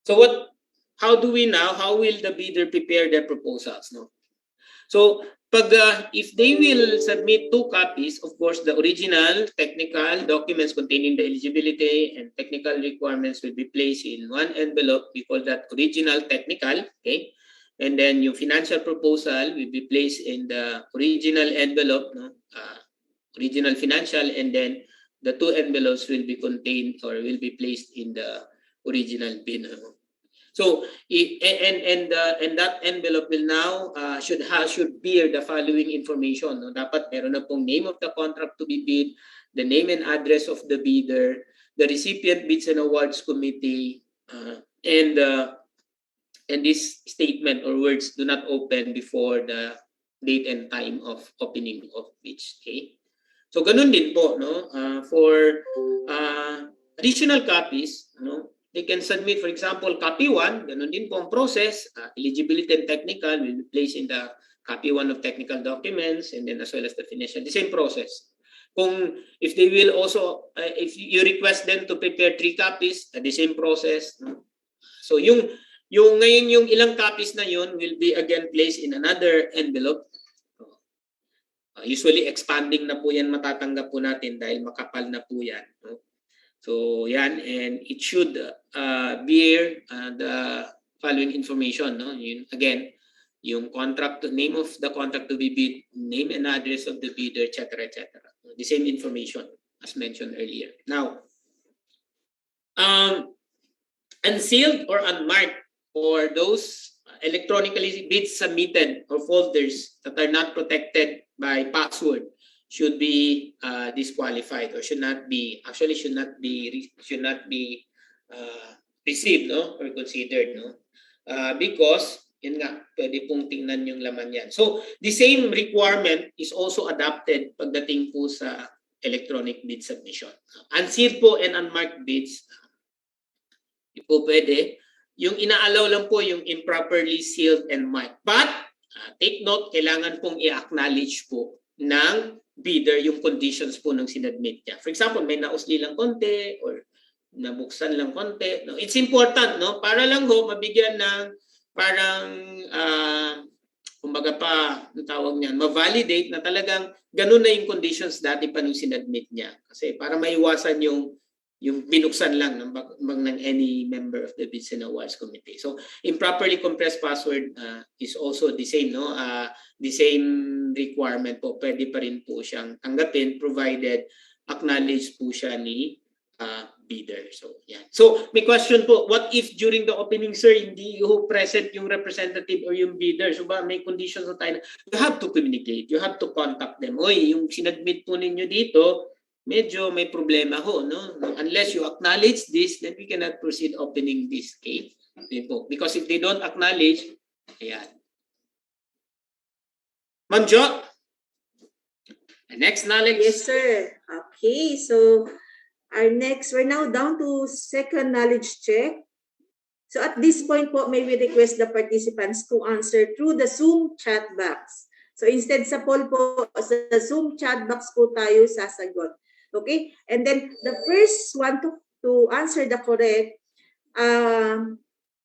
so how will the bidder prepare their proposals, no? So if they will submit 2 copies, of course, the original technical documents containing the eligibility and technical requirements will be placed in one envelope. We call that original technical, okay? And then yung financial proposal will be placed in the original envelope, no? Original financial, and then the 2 envelopes will be contained or will be placed in the original bin. So and that envelope will now should bear the following information. No? Dapat meron na pong name of the contract to be bid, the name and address of the bidder, the recipient bids and awards committee, And this statement or words do not open before the date and time of opening of bids. Okay? So ganun din po, no? For additional copies, no? They can submit, for example, copy 1, ganun din po ang process. Eligibility and technical will be placed in the copy 1 of technical documents, and then as well as the financial, the same process. If they will also, if you request them to prepare 3 copies, the same process. No? So yung ngayon yung ilang copies na yun will be again placed in another envelope. Usually expanding na po yan matatanggap po natin dahil makapal na po yan. No? So yan, and it should bear the following information. No? Yun, again, yung contract, name of the contract to be bid, name and address of the bidder, etc., etc. The same information as mentioned earlier. Now, unsealed or unmarked, or those electronically bids submitted or folders that are not protected by password should be disqualified, or should not be received, no, or considered, no, because yun nga, pwede pong tingnan yung laman yan. So the same requirement is also adopted pagdating po sa electronic bid submission. Unsealed po and unmarked bids, hindi po pwede. Yung inaalaw lang po yung improperly sealed and marked. But, take note, kailangan pong i-acknowledge po ng bidder yung conditions po ng sinadmit niya. For example, may nausli lang konti or nabuksan lang konti. No? It's important, no? Para lang ho, mabigyan ng parang, kumbaga pa, ang tawag niyan, ma-validate na talagang ganun na yung conditions dati pa nung sinadmit niya. Kasi para maiwasan yung binuksan lang ng any member of the Bids and Awards Committee. So improperly compressed password is also the same, no? The same requirement po. Pwede pa rin po siyang tanggapin provided acknowledged po siya ni bidder. So yan. So may question po, what if during the opening, sir, hindi ho present yung representative or yung bidder? So ba may conditions na tayo? You have to communicate. You have to contact them. Oy, yung sinadmit po ninyo dito, medyo may problema ho, no? Unless you acknowledge this, then we cannot proceed opening this case. Because if they don't acknowledge, ayan. Ma'am Jo, the next knowledge. Yes, sir. Okay, so we're now down to second knowledge check. So at this point po, may we request the participants to answer through the Zoom chat box. So instead sa poll po, sa Zoom chat box po tayo sasagot. Okay, and then the first one to answer the correct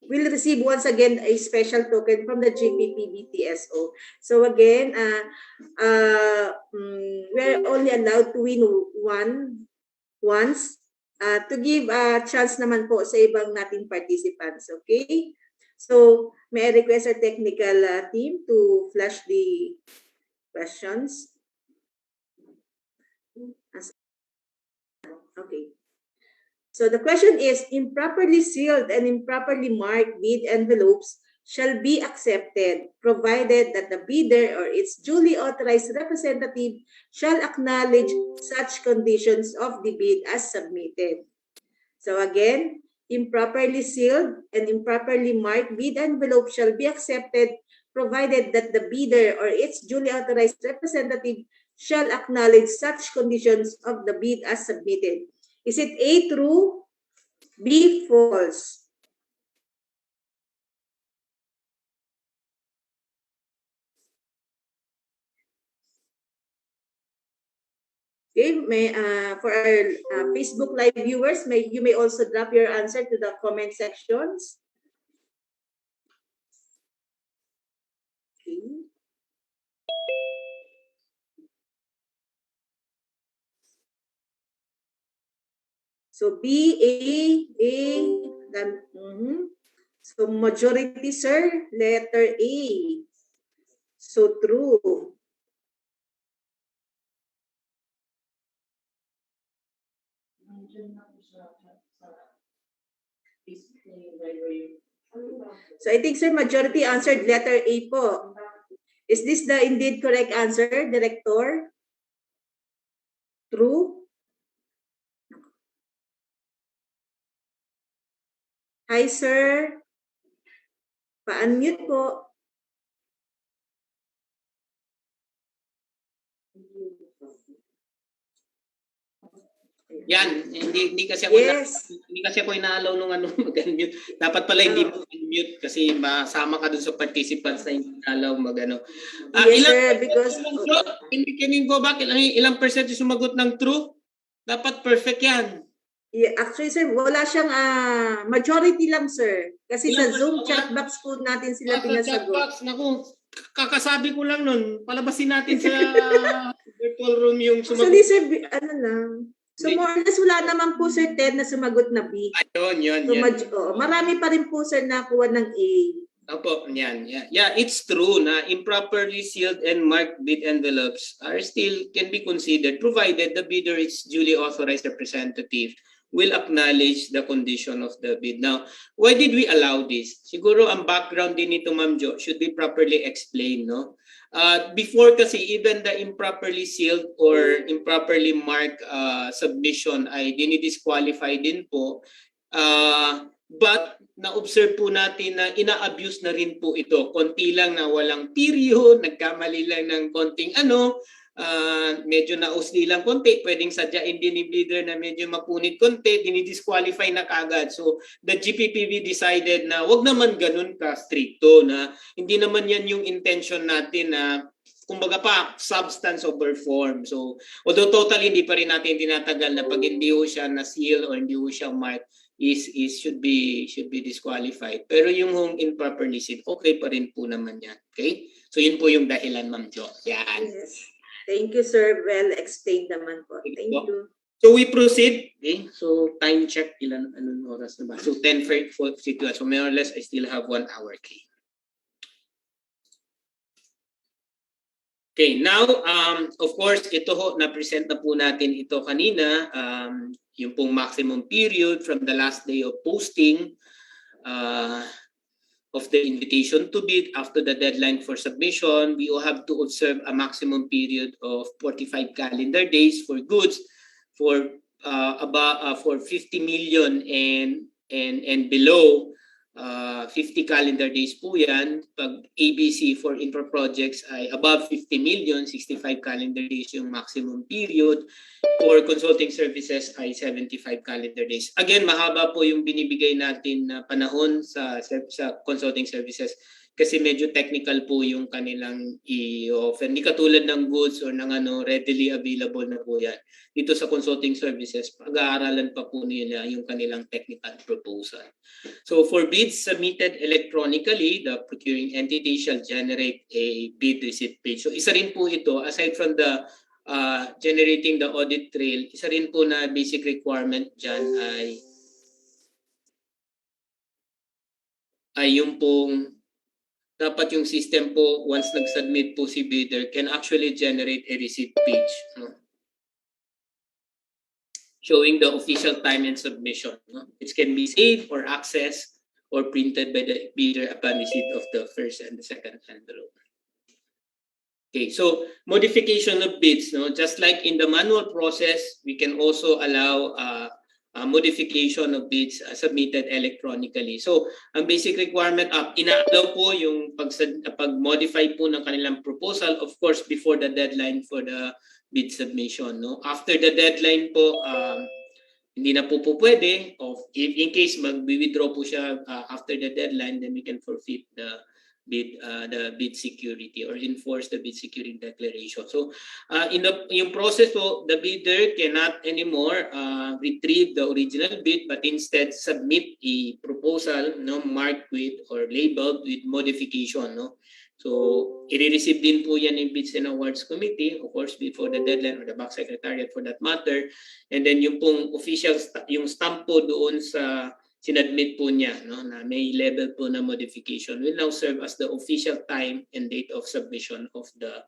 will receive once again a special token from the GPP-BTSO. So again, we're only allowed to win once to give a chance naman po sa ibang nating participants. Okay, so may I request our technical team to flash the questions. Okay. So the question is, improperly sealed and improperly marked bid envelopes shall be accepted, provided that the bidder or its duly authorized representative shall acknowledge such conditions of the bid as submitted. So again, improperly sealed and improperly marked bid envelopes shall be accepted, provided that the bidder or its duly authorized representative shall acknowledge such conditions of the bid as submitted. Is it A, true? B, false? Okay, for our Facebook Live viewers, you may also drop your answer to the comment sections. Okay. So B, A, then, So majority, sir, letter A. So true. So I think, sir, majority answered letter A po. Is this the indeed correct answer, Director? True? Hi, sir. Pa-unmute po. Yan, hindi kasi ako Yes. hindi kasi ako inaalaw nung ano mag-unmute. Dapat pala hindi mo unmute kasi masama ka dun sa participants na hindi inaalaw mag-ano. Yes, sir, because Can you go back? Ilang percent yung sumagot ng true? Dapat perfect yan. yeah, actually, sir, wala siyang majority lang, sir. Kasi sa Ilang Zoom percent? chat box po natin sila Sa chat pinasagot. box, naku, kakasabi ko lang nun, palabasin natin sa virtual room yung Actually, sumagot. sir, ano lang. So more or less, wala naman po, sir, 10 na sumagot na B. Ayun, yun, So yan. marami pa rin po, sir, nakuha ng A. Opo, yan. Yeah, it's true na improperly sealed and marked bid envelopes are still can be considered provided the bidder is duly authorized representative will acknowledge the condition of the bid. Now, why did we allow this? Siguro ang background din nito, Ma'am Jo, should be properly explained, no? Before kasi even the improperly sealed or improperly marked submission ay dinidisqualify din po. But na-observe po natin na ina-abuse na rin po ito. Konti lang na walang period, nagkamali lang ng konting medyo nausli lang konti, pwedeng sadyain din ni bidder na medyo mapunit konti, dinidisqualify na kagad. So the GPPB decided na wag naman ganun ka stricto, na hindi naman yan yung intention natin na kumbaga pa substance over form. So although totally hindi pa rin natin tinatagal na pag hindi ho siya na seal or hindi ho siya mark is should be disqualified. Pero yung home improperly sealed, okay pa rin po naman yan. Okay? So yun po yung dahilan, Ma'am Jo. Yan. Yes. Thank you, sir. Well explained naman po. Thank you. So we proceed. Okay? So time check, anong oras na ba? So 10:42. So more or less, I still have 1 hour. Okay, now, of course, ito ho, na-present na po natin ito kanina, yung pong maximum period from the last day of posting of the invitation to bid after the deadline for submission. We will have to observe a maximum period of 45 calendar days for goods for 50 million and below. 50 calendar days po yan. Pag ABC for infra projects ay above 50 million, 65 calendar days yung maximum period. For consulting services ay 75 calendar days. Again, mahaba po yung binibigay natin na panahon sa consulting services kasi medyo technical po yung kanilang i-offer. Hindi katulad ng goods or ng readily available na po yan. Dito sa consulting services, pag-aaralan pa po nila yung kanilang technical proposal. So for bids submitted electronically, the procuring entity shall generate a bid receipt page. So isa rin po ito, aside from the generating the audit trail, isa rin po na basic requirement dyan ay yung pong dapat yung system po, once nag-submit po si bidder, can actually generate a receipt page, no? Showing the official time and submission. No? It can be saved or accessed or printed by the bidder upon receipt of the first and the second envelope. Okay, so modification of bids. No? Just like in the manual process, we can also allow modification of bids submitted electronically. So, ang basic requirement, ina-allow po yung pag-modify po ng kanilang proposal, of course, before the deadline for the bid submission. No? After the deadline po, hindi na po pwede. In case mag-withdraw po siya after the deadline, then we can forfeit the bid security or enforce the bid security declaration. So yung process po, the bidder cannot anymore retrieve the original bid but instead submit a proposal, no, marked with or labeled with modification, no. So i-receive din po yan in Bids and Awards Committee, of course, before the deadline or the back secretariat for that matter. And then yung pong official, yung stamp po doon sa sinadmit po niya, no, na may level po na modification will now serve as the official time and date of submission of the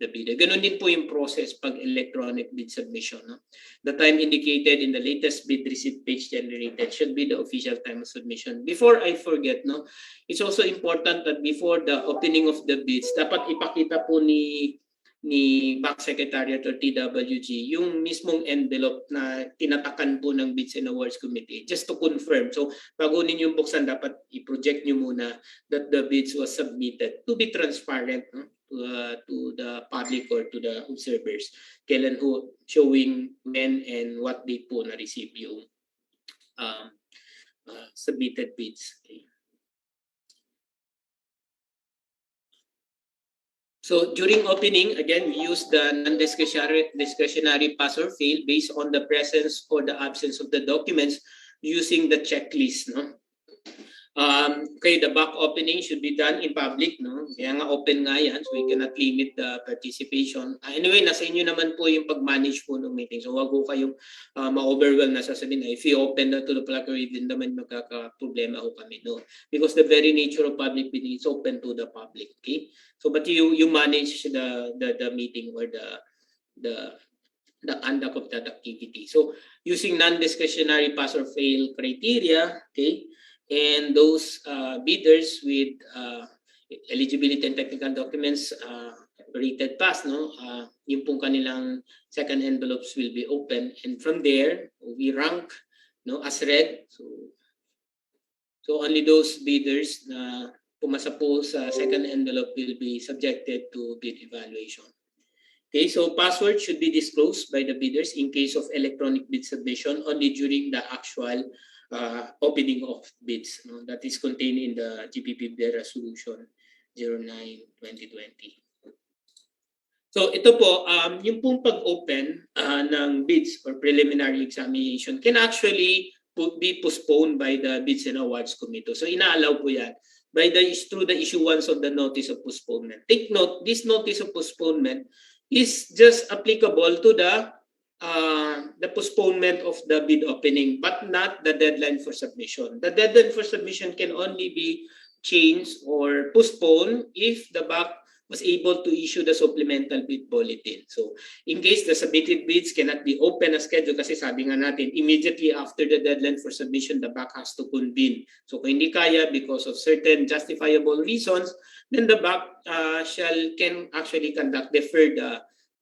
bidder. Ganun din po yung process pag electronic bid submission. No? The time indicated in the latest bid receipt page generated should be the official time of submission. Before I forget, no, it's also important that before the opening of the bids, dapat ipakita po ni ni Back Secretariat or TWG, yung mismong envelope na tinatakan po ng Bids and Awards Committee, just to confirm. So, bago ninyo buksan, dapat i-project nyo muna that the bids was submitted to be transparent, no? To the public or to the observers. Kailan ho, showing when and what date po na-receive yung submitted bids. Okay. So during opening, again, we use the non-discretionary pass or fail based on the presence or the absence of the documents using the checklist. No? Okay, the back opening should be done in public. No? Kaya nga open nga yan, so we cannot limit the participation. Anyway, nasa inyo naman po yung pag-manage po ng meeting. So wag po kayong ma-overwhelm na sasabihin na if you open that to the public, din naman magkaka-problema ho kami. No? Because the very nature of public meeting is open to the public. Okay? So but you manage the meeting or the conduct of that activity. So using non-discretionary pass or fail criteria, okay, and those bidders with eligibility and technical documents rated pass, no, yung pong kanilang second envelopes will be open, and from there we rank, no, as red. So only those bidders na pumasa po sa second envelope will be subjected to bid evaluation. Okay, so password should be disclosed by the bidders in case of electronic bid submission only during the actual opening of bids. No? That is contained in the GPP Resolution 09-2020. So ito po, yung pong pag-open ng bids or preliminary examination can actually be postponed by the Bids and Awards Committee. So inaalaw po yan through the issuance of the notice of postponement. Take note, this notice of postponement is just applicable to the postponement of the bid opening, but not the deadline for submission. The deadline for submission can only be changed or postponed if the BAC was able to issue the supplemental bid bulletin. So in case the submitted bids cannot be open as scheduled, kasi sabi nga natin, immediately after the deadline for submission, the BAC has to convene. So kung hindi kaya because of certain justifiable reasons, then the BAC can actually defer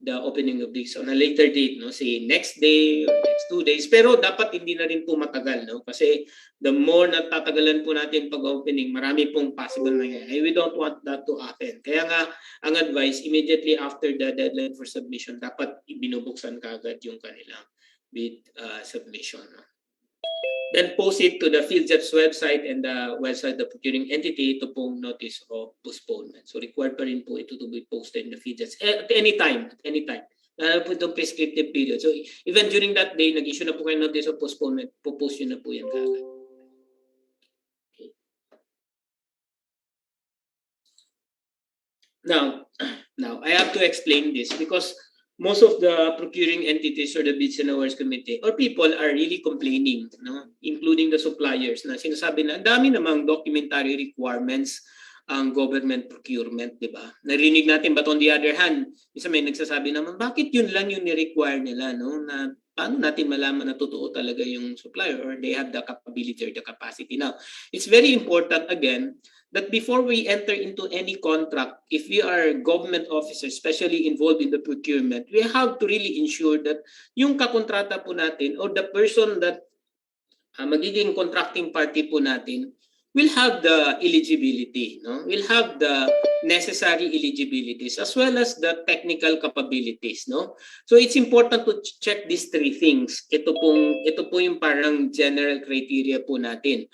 the opening of this on a later date, no? Say next day or next 2 days. Pero dapat hindi na rin po matagal, no? Kasi the more natatagalan po natin pag-opening, marami pong possible nangyayari. We don't want that to happen. Kaya nga, ang advice, immediately after the deadline for submission, dapat ibinubuksan kaagad yung kanilang bid submission. No? Then post it to the PhilJET's website and the website of the procuring entity, ito pong notice of postponement. So required pa rin po ito to be posted in the PhilJET's at any time. Lalo po itong prescriptive period. So even during that day, nag-issue na po kayo notice of postponement, po-post yun na po yan kagad. Okay. Now, I have to explain this because most of the procuring entities or the Bids and Awards Committee or people are really complaining, no? Including the suppliers na sinasabi na ang dami namang documentary requirements ang government procurement, di ba? Narinig natin, but on the other hand, isa may nagsasabi naman, bakit yun lang yung ni-require nila, no? Na paano natin malaman na totoo talaga yung supplier or they have the capability or the capacity? Now, it's very important again that before we enter into any contract, if we are government officers, especially involved in the procurement, we have to really ensure that yung kakontrata po natin or the person that magiging contracting party po natin will have the eligibility, no? Will have the necessary eligibilities as well as the technical capabilities, no? So it's important to check these three things. Ito po yung parang general criteria po natin.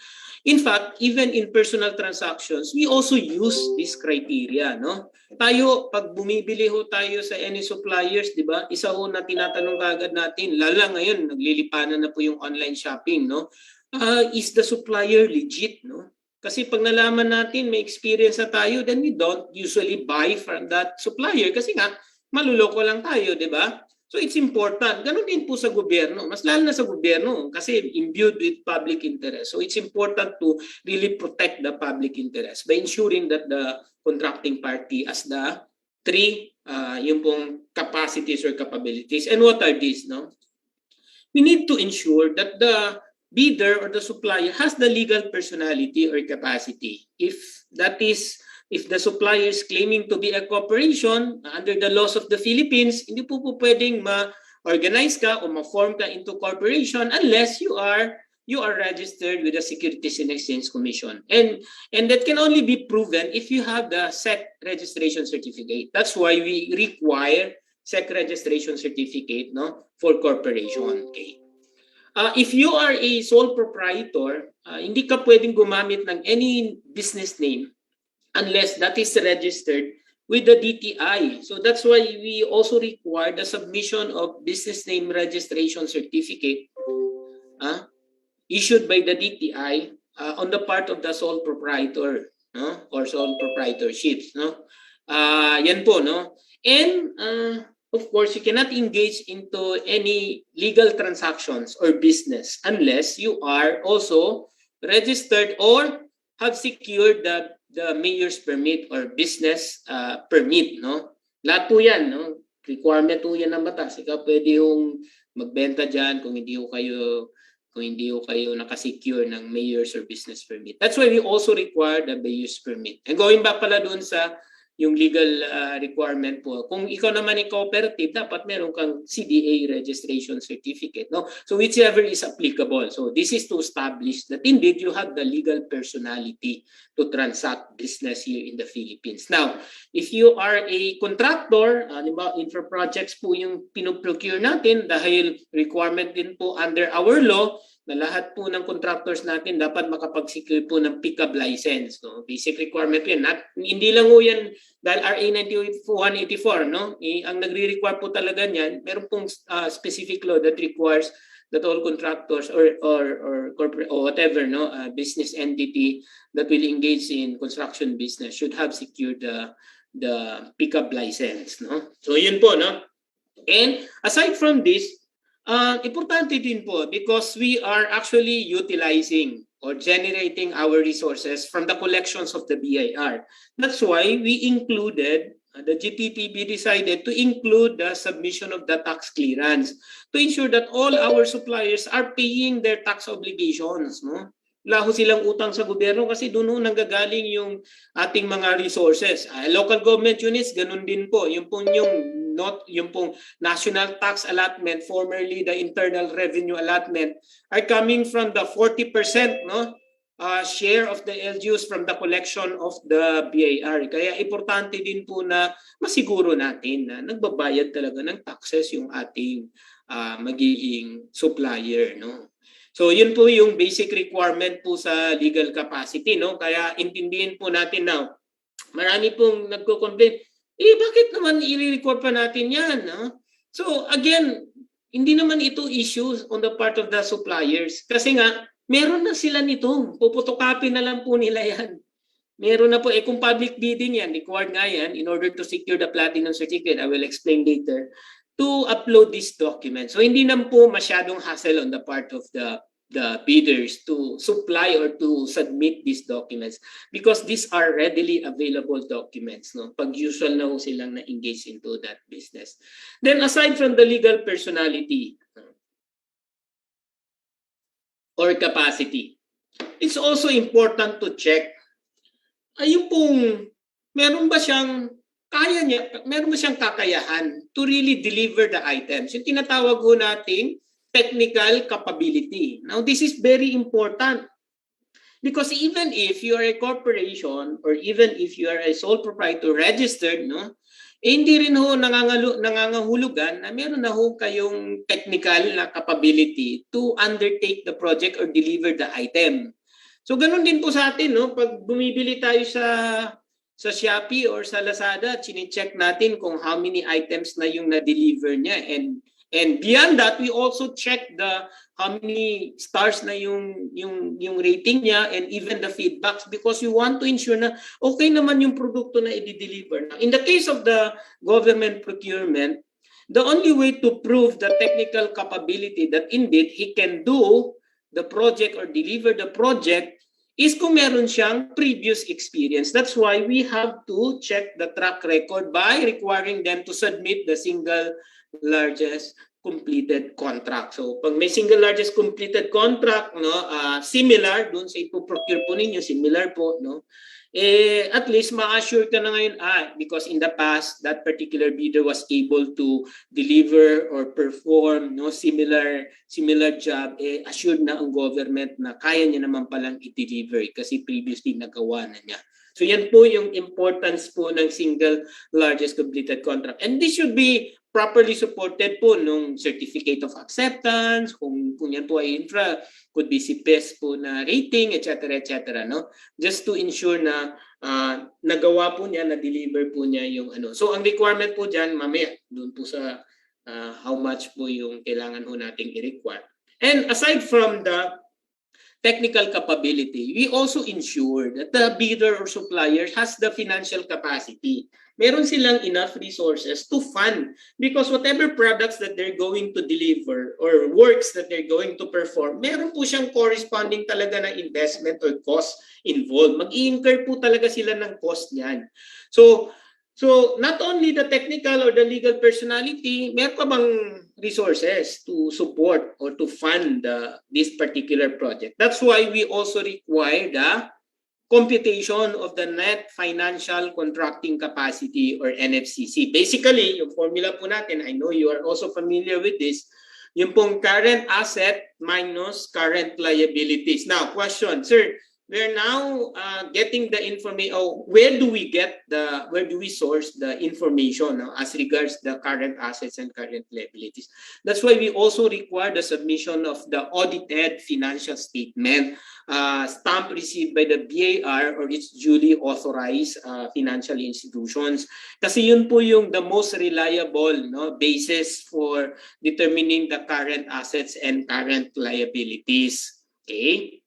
In fact, even in personal transactions, we also use this criteria, no? Tayo, pag bumibili ho tayo sa any suppliers, di ba? Isa ho na tinatanong kagad natin, lalo ngayon, naglilipanan na po yung online shopping, no? Is the supplier legit, no? Kasi pag nalaman natin may experience na tayo, then we don't usually buy from that supplier kasi nga maluloko lang tayo, di ba? So it's important. Ganun din po sa gobyerno. Mas lalo na sa gobyerno kasi imbued with public interest. So it's important to really protect the public interest by ensuring that the contracting party has the three yung pong capacities or capabilities. And what are these, no? We need to ensure that the bidder or the supplier has the legal personality or capacity. If that is if the supplier is claiming to be a corporation, under the laws of the Philippines, hindi po pwedeng ma-organize ka o ma-form ka into corporation unless you are registered with the Securities and Exchange Commission. And that can only be proven if you have the SEC registration certificate. That's why we require SEC registration certificate, no, for corporation. Okay. If you are a sole proprietor, hindi ka pwedeng gumamit ng any business name unless that is registered with the DTI. So that's why we also require the submission of business name registration certificate issued by the DTI on the part of the sole proprietor, no? Or sole proprietorships, no? Yan po, no? And of course, you cannot engage into any legal transactions or business unless you are also registered or have secured the mayor's permit or business permit, no? Lahat po yan, no? Requirement po yan ng batas. Ikaw pwede yung magbenta dyan kung hindi ko kayo nakasecure ng mayor's or business permit. That's why we also require the mayor's permit. And going back pala doon sa yung legal requirement po, kung ikaw naman ay cooperative, dapat meron kang CDA registration certificate, no? So whichever is applicable. So this is to establish that indeed you have the legal personality to transact business here in the Philippines. Now, if you are a contractor, infra projects po yung pinoprocure natin dahil requirement din po under our law na lahat po ng contractors natin dapat makapag-secure po ng pickup license. No? Basic requirement po yan. Hindi lang po yan dahil RA 9184, no? Ang nagre-require po talaga niyan, meron pong specific law that requires that all contractors or corporate or whatever, no, business entity that will engage in construction business should have secured the pickup license, no? So yun po, no? And aside from this, importante din po because we are actually utilizing or generating our resources from the collections of the BIR. That's why we included, the GTTB decided to include the submission of the tax clearance to ensure that all our suppliers are paying their tax obligations, no? Wala ho silang utang sa gobyerno kasi doon nanggagaling yung ating mga resources. Local government units, ganun din po. Yung pong national tax allotment, formerly the internal revenue allotment, are coming from the 40%, no, share of the LGUs from the collection of the BIR. Kaya importante din po na masiguro natin na nagbabayad talaga ng taxes yung ating magiging supplier, no. So yun po yung basic requirement po sa legal capacity, no? Kaya intindihin po natin now. Marami pong nagko-complain, bakit naman i-record pa natin yan? No? So again, hindi naman ito issues on the part of the suppliers. Kasi nga, meron na sila nito. Puputokopy na lang po nila yan. Meron na po, kung public bidding yan, required nga yan, in order to secure the platinum certificate, I will explain later, to upload this document. So hindi na po masyadong hassle on the part of the bidders to supply or to submit these documents because these are readily available documents, no? Pag usual na ho silang na-engage into that business. Then aside from the legal personality or capacity, it's also important to check yung pong meron ba siyang meron ba siyang kakayahan to really deliver the items? Yung tinatawag ho nating technical capability. Now, this is very important because even if you are a corporation or even if you are a sole proprietor registered, no, hindi rin ho nangangahulugan na meron na ho kayong technical na capability to undertake the project or deliver the item. So, ganun din po sa atin, no? Pag bumibili tayo sa Shopee or sa Lazada, chine-check natin kung how many items na yung na-deliver niya. And beyond that, we also check how many stars na yung rating niya and even the feedbacks because we want to ensure na okay naman yung produkto na i-deliver. In the case of the government procurement, the only way to prove the technical capability that indeed he can do the project or deliver the project is kung meron siyang previous experience. That's why we have to check the track record by requiring them to submit the single largest completed contract. So pag may single largest completed contract, no, similar dun sa ipo-procure po ninyo, similar po, no. at least ma-assure ka na ngayon, because in the past, that particular bidder was able to deliver or perform similar job, assured na ang government na kaya niya naman palang i-deliver kasi previously nagawa na niya. So yan po yung importance po ng single largest completed contract. And this should be properly supported po nung certificate of acceptance, kung yan po ay infra, could be si PES po na rating, etc. no? Just to ensure na nagawa po niya, na-deliver po niya yung ano. So ang requirement po dyan, mamaya, doon po sa how much po yung kailangan po nating i-require. And aside from the technical capability, we also ensure that the bidder or supplier has the financial capacity. Meron silang enough resources to fund because whatever products that they're going to deliver or works that they're going to perform, meron po siyang corresponding talaga na investment or cost involved. Mag-i-incur po talaga sila ng cost niyan. So not only the technical or the legal personality, meron pa bang resources to support or to fund this particular project? That's why we also require the computation of the net financial contracting capacity or NFCC. Basically, yung formula po natin, I know you are also familiar with this, yung pong current asset minus current liabilities. Now, question, sir, we're now getting the information. Where do we source the information as regards the current assets and current liabilities? That's why we also require the submission of the audited financial statement, stamp received by the BAR or its duly authorized financial institutions. Kasi yun po yung the most reliable basis for determining the current assets and current liabilities. Okay?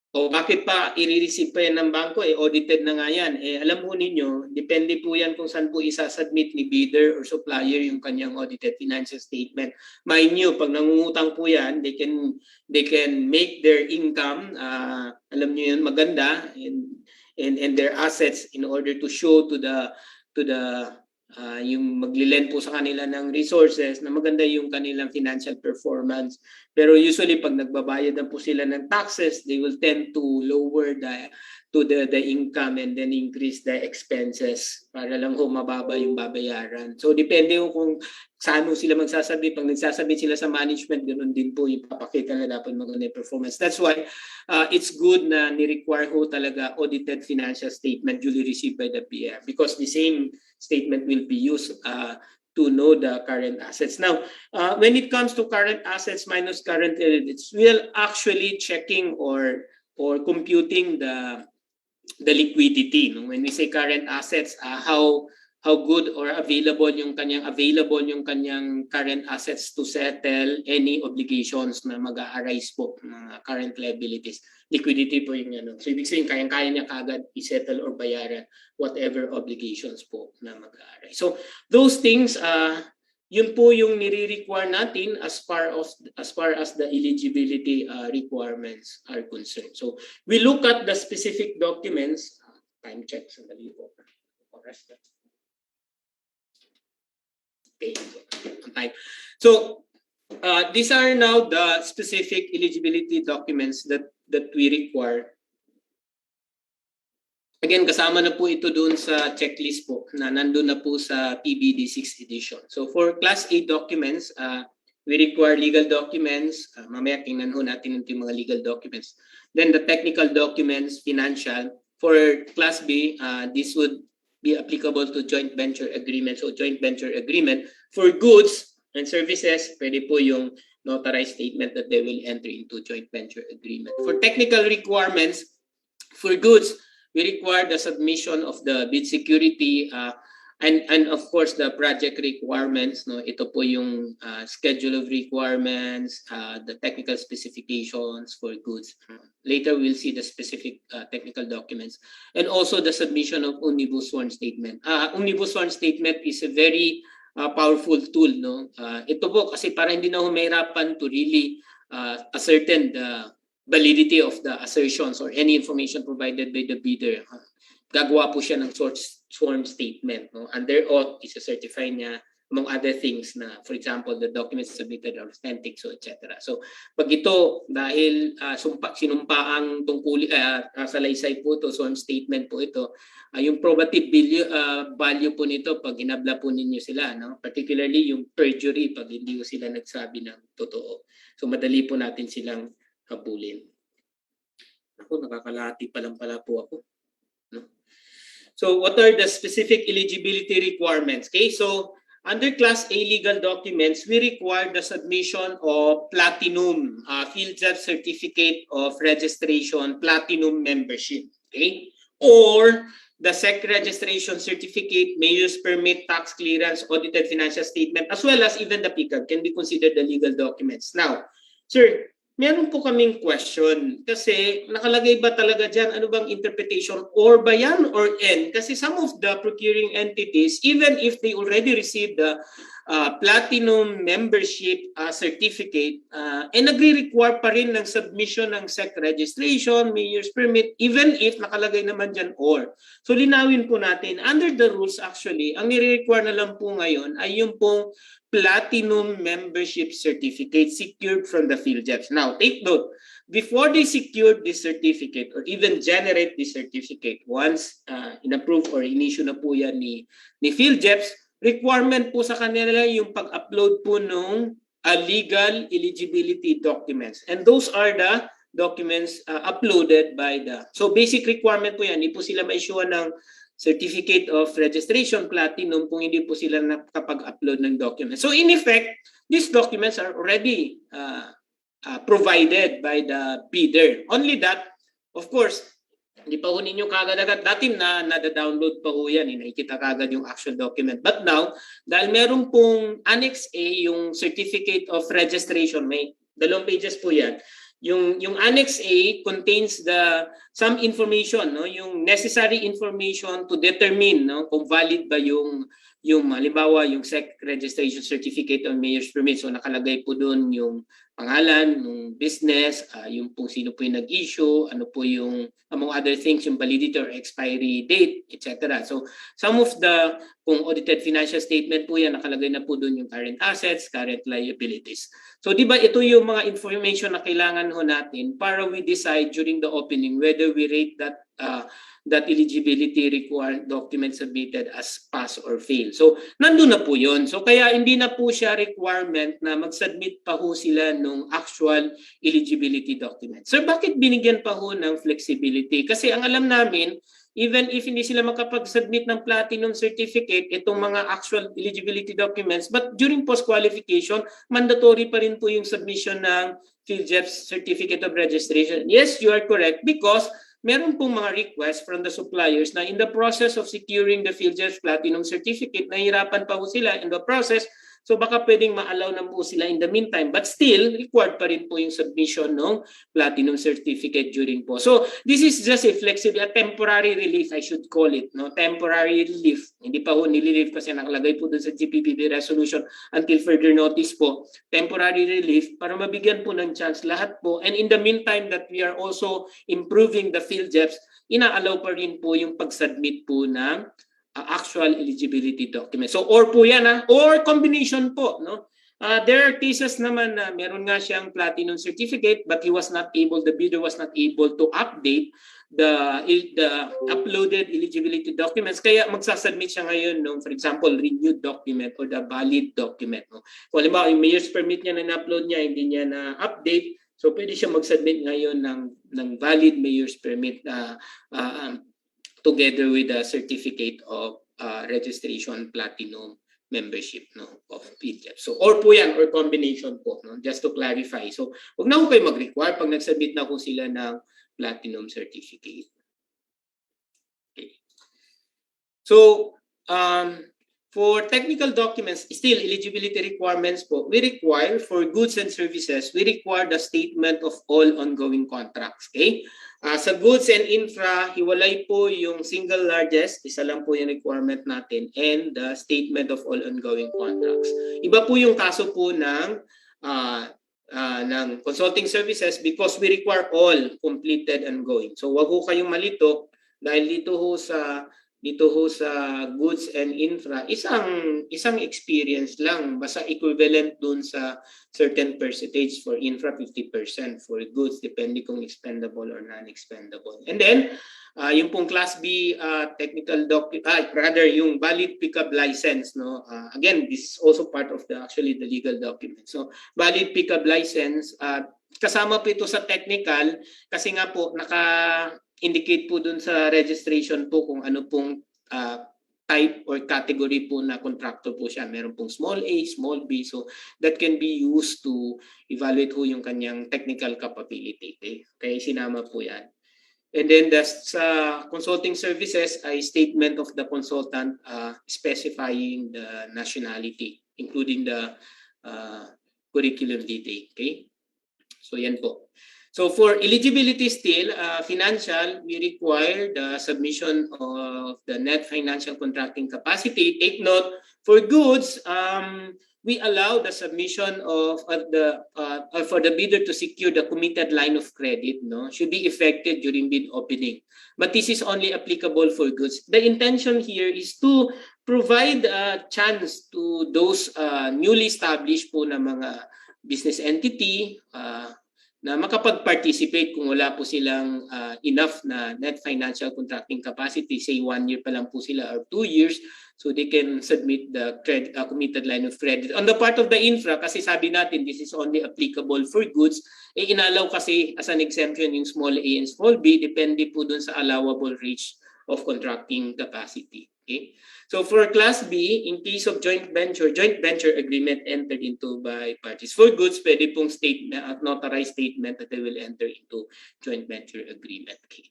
O bakit pa i-receive pa yan ng bangko? Audited na nga yan. Alam po ninyo, depende po yan kung saan po isasubmit ni bidder or supplier yung kanyang audited financial statement. Mind you, pag nangungutang po yan, they can make their income, alam nyo yun, maganda, and their assets in order to show to the yung maglilend po sa kanila ng resources na maganda yung kanilang financial performance. Pero usually pag nagbabayad na po sila ng taxes, they will tend to lower the income and then increase the expenses para lang mababa yung babayaran. So depende kung saan sila magsasabit. Pag nagsasabit sila sa management, ganoon din po ipapakita na dapat maganda yung performance. That's why it's good na ni-require talaga audited financial statement duly received by the BAR because the same statement will be used to know the current assets. Now, when it comes to current assets minus current liabilities, we are actually checking or computing the liquidity. When we say current assets, how good or available yung kanyang current assets to settle any obligations na mag-a-arise po ng current liabilities. Liquidity po yung ano. So ibig sabihin kayang-kaya niya kagad i-settle or bayaran whatever obligations po na mag-a-arise. So those things yun po yung nire-require natin as far as the eligibility requirements are concerned. So we look at the specific documents. Time check sandali po. Okay. So these are now the specific eligibility documents that we require. Again, kasama na po ito doon sa checklist po na nandun na po sa PBD 6th edition. So for Class A documents, we require legal documents. Mamaya tingnan ho natin yung mga legal documents. Then the technical documents, financial. For Class B, this would be applicable to joint venture agreements or joint venture agreement. For goods and services, pwede po yung notarized statement that they will enter into joint venture agreement. For technical requirements, for goods, we require the submission of the bid security and of course the project requirements. Ito po yung schedule of requirements, the technical specifications for goods. Later we'll see the specific technical documents and also the submission of omnibus sworn statement. Omnibus sworn statement is a very powerful tool. Ito po kasi para hindi na humirapan to really ascertain the validity of the assertions or any information provided by the bidder. Gagawa po siya ng sworn statement. Under oath, isa-certify niya among other things na, for example, the documents submitted are authentic, so etc. So pag ito, dahil sinumpaang salaysay po ito, sworn statement po ito, yung probative value po nito pag inabla po ninyo sila, no? Particularly yung perjury pag hindi ko sila nagsabi ng totoo. So madali po natin silang habulin. Ako, nakakalahati pa lang pala po ako. No? So what are the specific eligibility requirements? Okay, so under Class A legal documents, we require the submission of platinum PhilJEP certificate of registration, platinum membership, okay? Or the SEC registration certificate, mayor's permit, tax clearance, audited financial statement, as well as even the PICAG can be considered the legal documents. Now, sir, meron po kaming question kasi nakalagay ba talaga dyan, ano bang interpretation, or ba yan or N? Kasi some of the procuring entities, even if they already received the platinum membership certificate, nagre-require pa rin ng submission ng SEC registration, mayor's permit, even if nakalagay naman dyan or. So linawin po natin, under the rules actually, ang nire-require na lang po ngayon ay yung pong platinum membership certificate secured from the PhilJEPs. Now, take note, before they secured this certificate or even generate this certificate, once in-approve or in-issue na po yan ni PhilJEPs, requirement po sa kanila yung pag-upload po ng legal eligibility documents. And those are the documents uploaded by the... So basic requirement po yan, hindi po sila ma-issue ng certificate of registration platinum kung hindi po sila nakapag-upload ng documents. So in effect, these documents are already provided by the bidder. Only that, of course, hindi pa ho ninyo kagad-agad. Dati nada-download pa ho yan, nakikita kagad yung actual document. But now, dahil meron pong Annex A, yung certificate of registration, may 2 pages po yan. Yung Annex A contains some information, no, yung necessary information to determine, no, kung valid ba yung halimbawa yung SEC registration certificate on mayor's permit. So nakalagay po doon yung pangalan ng business, yung kung sino po yung nag-issue, ano po yung among other things, yung validity or expiry date, etc. So some of the, kung audited financial statement po yan, nakalagay na po doon yung current assets, current liabilities. So di ba ito yung mga information na kailangan ho natin para we decide during the opening whether we rate that eligibility required document submitted as pass or fail. So nandun na po yun. So kaya hindi na po siya requirement na mag-submit pa ho sila ng actual eligibility document. So bakit binigyan pa ho ng flexibility? Kasi ang alam namin, even if hindi sila makapag-submit ng platinum certificate, itong mga actual eligibility documents, but during post-qualification, mandatory pa rin po yung submission ng PhilJEPs Certificate of Registration. Yes, you are correct because meron pong mga requests from the suppliers na in the process of securing the PhilJEPs Platinum Certificate, nahihirapan pa po sila in the process. So baka pwedeng ma-allow na po sila in the meantime. But still, required pa rin po yung submission ng Platinum Certificate during po. So this is just a flexible, a temporary relief, I should call it. No? Temporary relief. Hindi pa po nililief kasi nakalagay po dun sa GPPB resolution until further notice po. Temporary relief para mabigyan po ng chance lahat po. And in the meantime that we are also improving the PhilJEPs, ina-allow pa rin po yung pag-submit po ng actual eligibility document. So or po yan or combination po, no? There are cases naman na meron nga siyang platinum certificate but the bidder was not able to update the uploaded eligibility documents, kaya magsasubmit siya ngayon ng, for example, renewed document or the valid document, no? Kung halimbawa yung mayor's permit niya na na-upload niya, hindi niya na-update, so pwede siya mag-submit ngayon ng valid mayor's permit together with the certificate of registration platinum membership, no, of PhilJEPs. So or po yan or combination po, no, just to clarify. So wag na po kayo mag-require pag nag-submit na po sila ng platinum certificate. Okay. So for technical documents, still eligibility requirements po, we require for goods and services, we require the statement of all ongoing contracts. Okay? Sa goods and infra, hiwalay po yung single largest, isa lang po yung requirement natin, and the statement of all ongoing contracts. Iba po yung kaso po ng consulting services because we require all completed and going. So wag ho kayong malito dahil dito ho sa dito ho sa goods and infra, isang experience lang, basta equivalent dun sa certain percentage. For infra 50%, for goods depende kung expendable or non-expendable. And then yung pong class B technical rather yung valid pickup license, no, again this is also part of the legal document. So valid pickup license, kasama po ito sa technical kasi nga po naka-indicate po dun sa registration po kung ano pong type or category po na contractor po siya. Meron pong small a, small b, so that can be used to evaluate ho yung kanyang technical capability. Okay, sinama po yan. And then sa consulting services ay statement of the consultant specifying the nationality, including the curriculum vitae. Okay? So yan po. So for eligibility still, financial, we require the submission of the net financial contracting capacity. Take note, for goods, we allow the submission of for the bidder to secure the committed line of credit, no, should be effected during bid opening. But this is only applicable for goods. The intention here is to provide a chance to those newly established po na mga business entity na makapag-participate kung wala po silang enough na net financial contracting capacity, say 1 year pa lang po sila or 2 years, so they can submit the committed line of credit. On the part of the infra, kasi sabi natin this is only applicable for goods, inalaw kasi as an exemption yung small a and small b, depende po dun sa allowable range of contracting capacity. Okay? So for class B, in case of joint venture agreement entered into by parties. For goods, pwede pong statement, notarized statement that they will enter into joint venture agreement. Okay.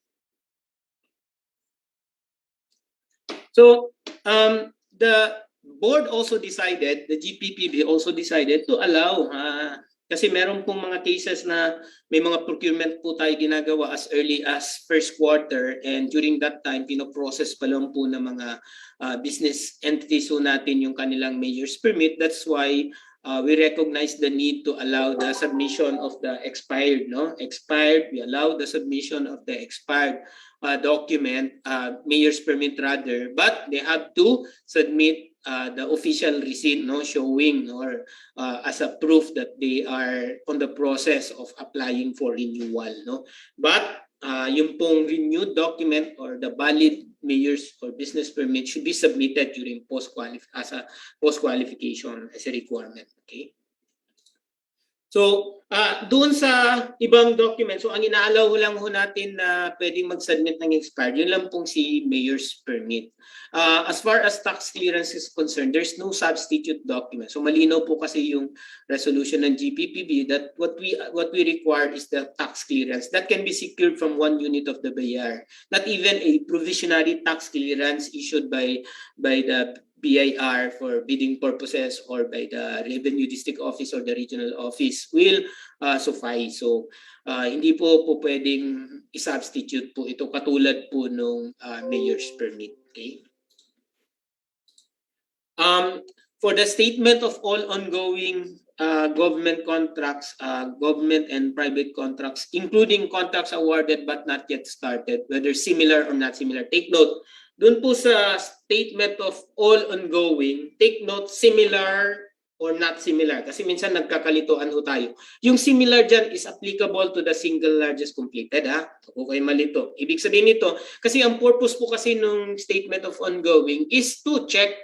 So the board also decided, the GPPB also decided to allow, kasi meron pong mga cases na may mga procurement po tayo ginagawa as early as first quarter, and during that time, pinoprocess pa lang po ng mga business entities so natin yung kanilang mayor's permit. That's why we recognize the need to allow the submission of the expired, we allow the submission of the expired document, mayor's permit rather, but they have to submit the official receipt, showing or as a proof that they are on the process of applying for renewal, but yung pong renewed document or the valid mayor's or business permit should be submitted during post-qualification as a requirement. Okay. So, doon sa ibang document, so ang inaalaw lang ho natin na pwedeng mag-submit ng expired, yun lang pong si mayor's permit. As far as tax clearance is concerned, there's no substitute document. So malinaw po kasi yung resolution ng GPPB that what we require is the tax clearance that can be secured from one unit of the BIR. Not even a provisionary tax clearance issued by the BIR for bidding purposes or by the Revenue District Office or the Regional Office will suffice. So hindi po pwedeng i-substitute po ito katulad po nung mayor's permit. Okay? For the statement of all ongoing government contracts, government and private contracts, including contracts awarded but not yet started, whether similar or not similar, take note, doon po sa statement of all ongoing, take note similar or not similar. Kasi minsan nagkakalituan ho tayo. Yung similar dyan is applicable to the single largest completed. Huwag kayo malito. Ibig sabihin nito, kasi ang purpose po kasi nung statement of ongoing is to check,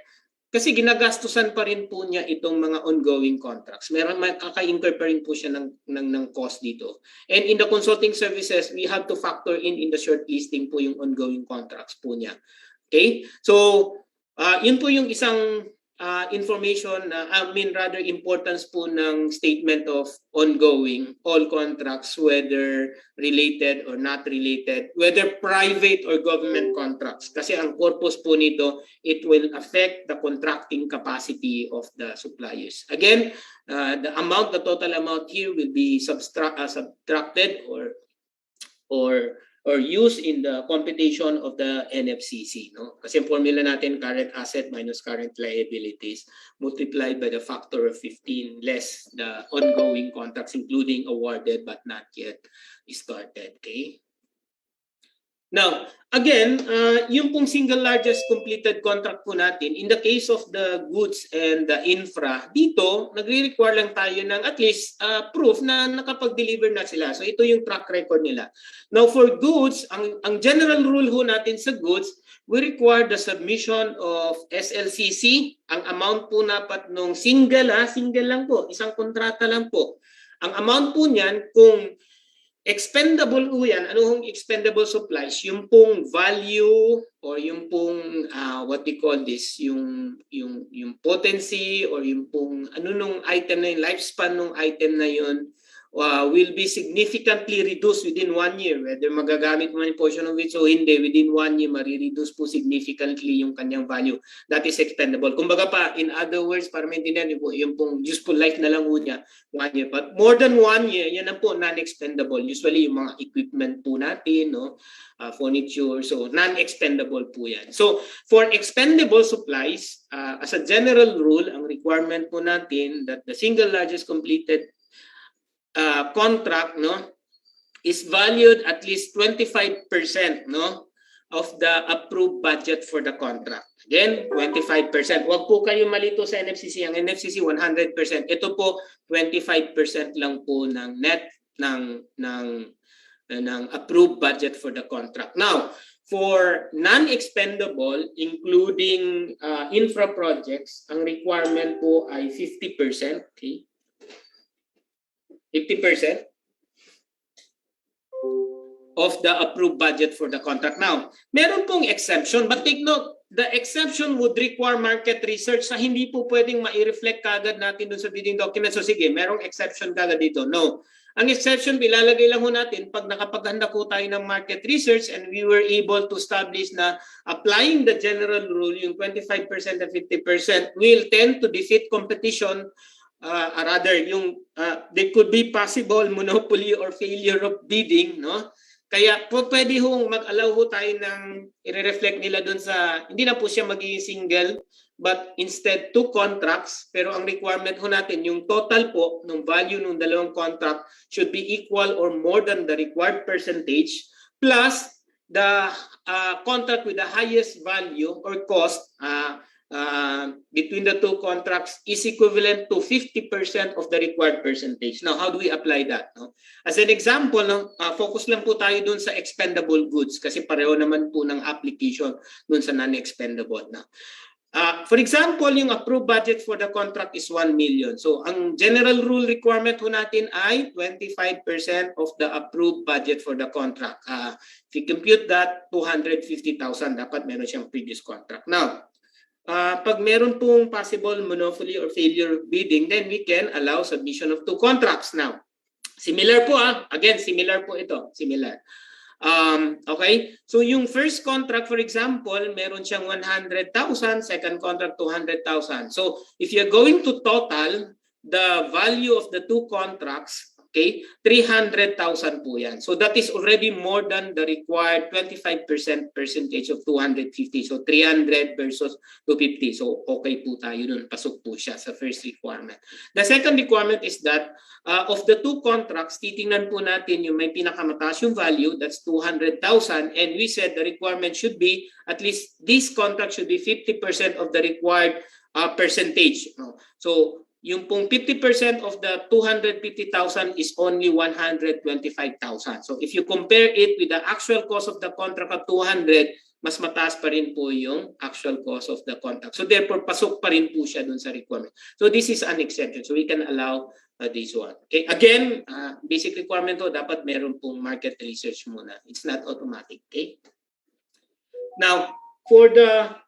kasi ginagastusan pa rin po niya itong mga ongoing contracts. Meron kaka-incur pa rin po siya ng cost dito. And in the consulting services, we have to factor in the shortlisting po yung ongoing contracts po niya. Okay? So, yun po yung isang information, rather importance po ng statement of ongoing, all contracts, whether related or not related, whether private or government contracts. Kasi ang purpose po nito, it will affect the contracting capacity of the suppliers. Again, the total amount here will be subtracted or used in the computation of the NFCC. Kasi ang formula natin, current asset minus current liabilities multiplied by the factor of 15 less the ongoing contracts including awarded but not yet started. Okay. Now, again, yung pong single largest completed contract po natin, in the case of the goods and the infra, dito, nagre-require lang tayo ng at least proof na nakapag-deliver na sila. So ito yung track record nila. Now, for goods, ang general rule ho natin sa goods, we require the submission of SLCC. Ang amount po dapat nung single lang po, isang kontrata lang po. Ang amount po niyan, kung expendable po yan, ano hong expendable supplies, yung pong value or yung pong what we call this, yung potency or yung pong ano nung item na yun, lifespan nung item na yun, will be significantly reduced within 1 year. Whether magagamit mo yung portion of it o hindi, within 1 year, marireduce po significantly yung kanyang value. That is expendable. Kumbaga pa, in other words, para maintindihan yung pong useful life na lang po niya, 1 year. But more than 1 year, yan na po non-expendable. Usually, yung mga equipment po natin, no? Furniture, so non-expendable po yan. So, for expendable supplies, as a general rule, ang requirement po natin that the single largest completed contract, no, is valued at least 25%, no, of the approved budget for the contract. Again, 25%. Huwag po kayo malito sa NFCC. Ang NFCC 100%. Ito po 25% lang po ng net ng approved budget for the contract. Now, for non-expendable, including infra projects, ang requirement po ay 50%. Okay? 50% of the approved budget for the contract. Now, meron pong exemption, but take note, the exception would require market research na hindi po pwedeng ma-reflect kagad natin dun sa bidding document. So sige, merong exception kagad dito. No. Ang exception, ilalagay lang ho natin pag nakapaghanda po tayo ng market research and we were able to establish na applying the general rule, yung 25% and 50% will tend to defeat competition. Rather, yung there could be possible monopoly or failure of bidding, no? Kaya po pwede hong mag-allow ho tayo ng i-reflect nila dun sa, hindi na po siya magiging single, but instead 2 contracts, pero ang requirement ho natin, yung total po ng value ng dalawang contract should be equal or more than the required percentage, plus the contract with the highest value or cost between the 2 contracts is equivalent to 50% of the required percentage. Now, how do we apply that? No? As an example, no, focus lang po tayo dun sa expendable goods kasi pareho naman po ng application dun sa non-expendable. No? For example, yung approved budget for the contract is 1 million. So, ang general rule requirement po natin ay 25% of the approved budget for the contract. If you compute that, 250,000 dapat meron siyang previous contract. Now, pag meron pong possible monopoly or failure of bidding, then we can allow submission of 2 contracts. Now, similar po again, similar po ito, similar. Okay, so yung first contract, for example, meron siyang 100,000, second contract 200,000. So, if you're going to total the value of the 2 contracts, okay, 300,000 po yan. So that is already more than the required 25% percentage of 250. So 300 versus 250. So okay po tayo nun. Pasok po siya sa first requirement. The second requirement is that of the 2 contracts, titingnan po natin yung may pinakamataas yung value, that's 200,000. And we said the requirement should be, at least this contract should be 50% of the required percentage. So yung pong 50% of the 250,000 is only 125,000. So if you compare it with the actual cost of the contract of 200, mas mataas pa rin po yung actual cost of the contract. So therefore, pasok pa rin po siya dun sa requirement. So this is an exception. So we can allow this one. Okay. Again, basic requirement to, dapat meron pong market research muna. It's not automatic. Okay. Now, for the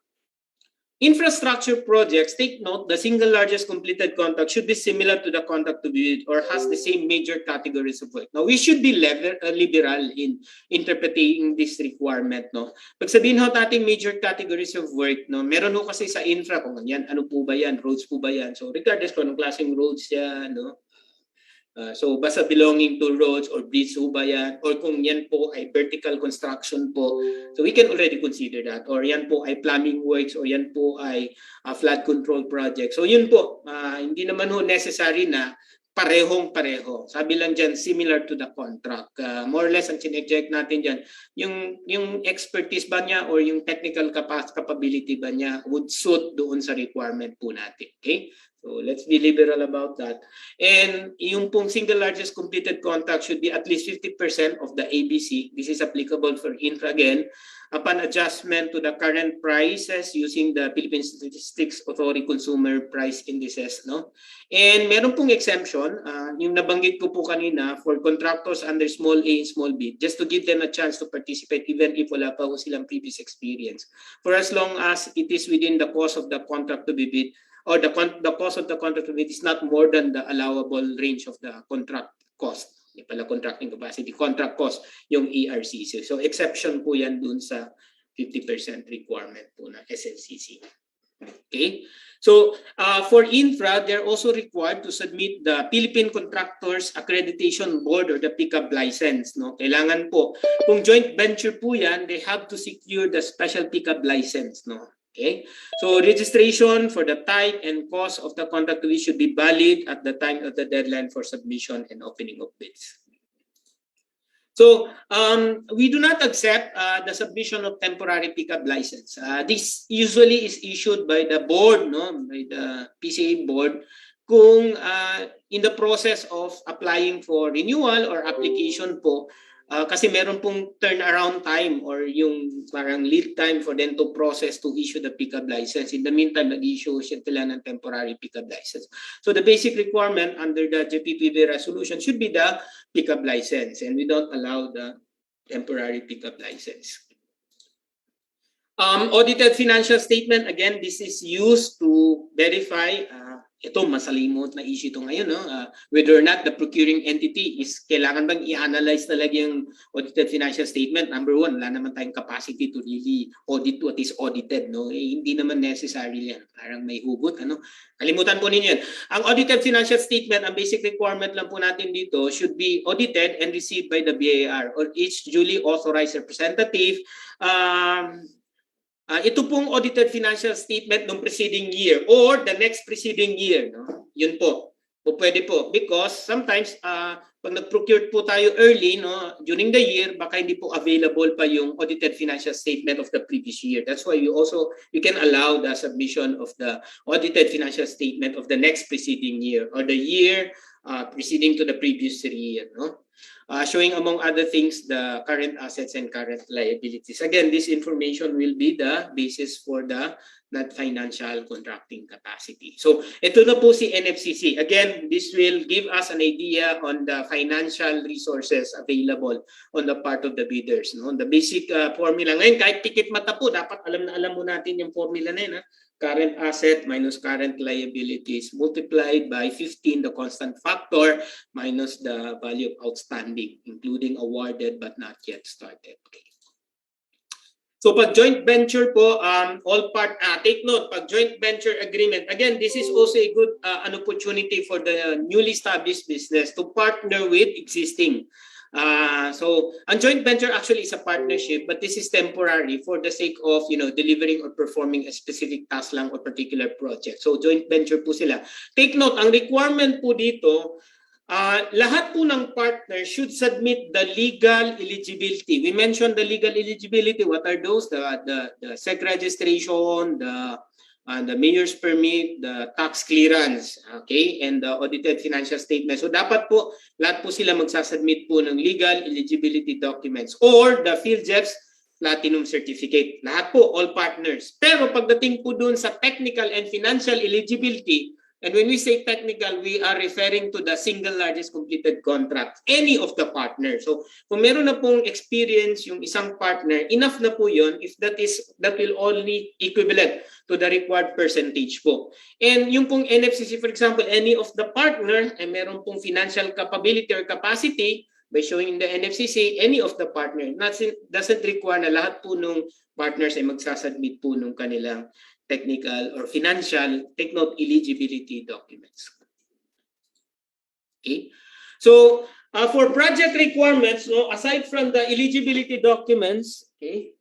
infrastructure projects, take note, the single largest completed contract should be similar to the contract to be or has the same major categories of work. Now, we should be liberal in interpreting this requirement. No? Pag sabihin ho natin major categories of work, no? Meron ho kasi sa infra, kung yan, ano po ba yan, roads po ba yan? So regardless kung anong klaseng roads yan, no? So basta belonging to roads or bridges ho ba yan? Or kung yan po ay vertical construction po, so we can already consider that. Or yan po ay plumbing works or yan po ay flood control project. So yun po, hindi naman ho necessary na parehong-pareho. Sabi lang dyan, similar to the contract. More or less, ang chinecheck natin dyan, yung expertise ba niya or yung technical capability ba niya would suit doon sa requirement po natin. Okay? So let's be liberal about that. And yung pong single largest completed contract should be at least 50% of the ABC. This is applicable for infra again. Upon adjustment to the current prices using the Philippine Statistics Authority Consumer Price Indices, no? And meron pong exemption, yung nabanggit ko po kanina for contractors under small A and small B, just to give them a chance to participate even if wala pa po silang previous experience. For as long as it is within the cost of the contract to be bid, or the cost of the contract to be bid is not more than the allowable range of the contract cost. Hindi pala contracting capacity, contract cost, yung ERCC. So exception po yan dun sa 50% requirement po ng SLCC. Okay? So for infra, they're also required to submit the Philippine Contractors Accreditation Board or the PICAB license. No? Kailangan po, kung joint venture po yan, they have to secure the special PICAB license. No? Okay, so registration for the type and cost of the contract to be should be valid at the time of the deadline for submission and opening of bids. So we do not accept the submission of temporary pickup license. This usually is issued by the board, no, by the PCA board, kung in the process of applying for renewal or application po. Kasi meron pong turnaround time or yung parang lead time for them to process to issue the pickup license. In the meantime, nag-issue sila ng temporary pickup license. So the basic requirement under the JPPB resolution should be the pickup license, and we don't allow the temporary pickup license. Audited financial statement, again, this is used to verify ito, masalimot na issue ito ngayon, no? Whether or not the procuring entity is kailangan bang i-analyze talaga yung audited financial statement. Number one, wala naman tayong capacity to really audit what is audited. No? Hindi naman necessary yan. Parang may hugot. Ano? Kalimutan po ninyo yan. Ang audited financial statement, ang basic requirement lang po natin dito, should be audited and received by the BAR or each duly authorized representative. Ito pong audited financial statement ng preceding year or the next preceding year, no? Yun po. Pwede po because sometimes pag nag-procure po tayo early, no, during the year, baka hindi po available pa yung audited financial statement of the previous year. That's why you can allow the submission of the audited financial statement of the next preceding year or the year preceding to the previous year, no? Showing among other things the current assets and current liabilities. Again, this information will be the basis for the net financial contracting capacity. So ito na po si NFCC. Again, this will give us an idea on the financial resources available on the part of the bidders. No? The basic formula ngayon, kahit tikit mata po, dapat alam mo natin yung formula na yun. Ha? Current asset minus current liabilities multiplied by 15, the constant factor, minus the value of outstanding, including awarded but not yet started. Okay. So pag joint venture po, take note, pag joint venture agreement, again, this is also a good an opportunity for the newly established business to partner with existing. So a joint venture actually is a partnership, but this is temporary for the sake of delivering or performing a specific task lang or particular project. So joint venture po sila. Take note, ang requirement po dito, lahat po ng partners should submit the legal eligibility. We mentioned the legal eligibility. What are those? The SEC registration, the mayor's permit, the tax clearance, okay, and the audited financial statement. So dapat po, lahat po sila magsasubmit po ng legal eligibility documents or the PhilJEPS Platinum Certificate. Lahat po, all partners. Pero pagdating po dun sa technical and financial eligibility, and when we say technical, we are referring to the single largest completed contract, any of the partners. So kung meron na pong experience yung isang partner, enough na po yun if that will only equivalent to the required percentage po. And yung pong NFCC, for example, any of the partner ay meron pong financial capability or capacity by showing in the NFCC, any of the partner doesn't require na lahat po nung partners ay magsasubmit po nung kanilang technical or financial, take note, eligibility documents. Okay, so for project requirements, no, aside from the eligibility documents, okay,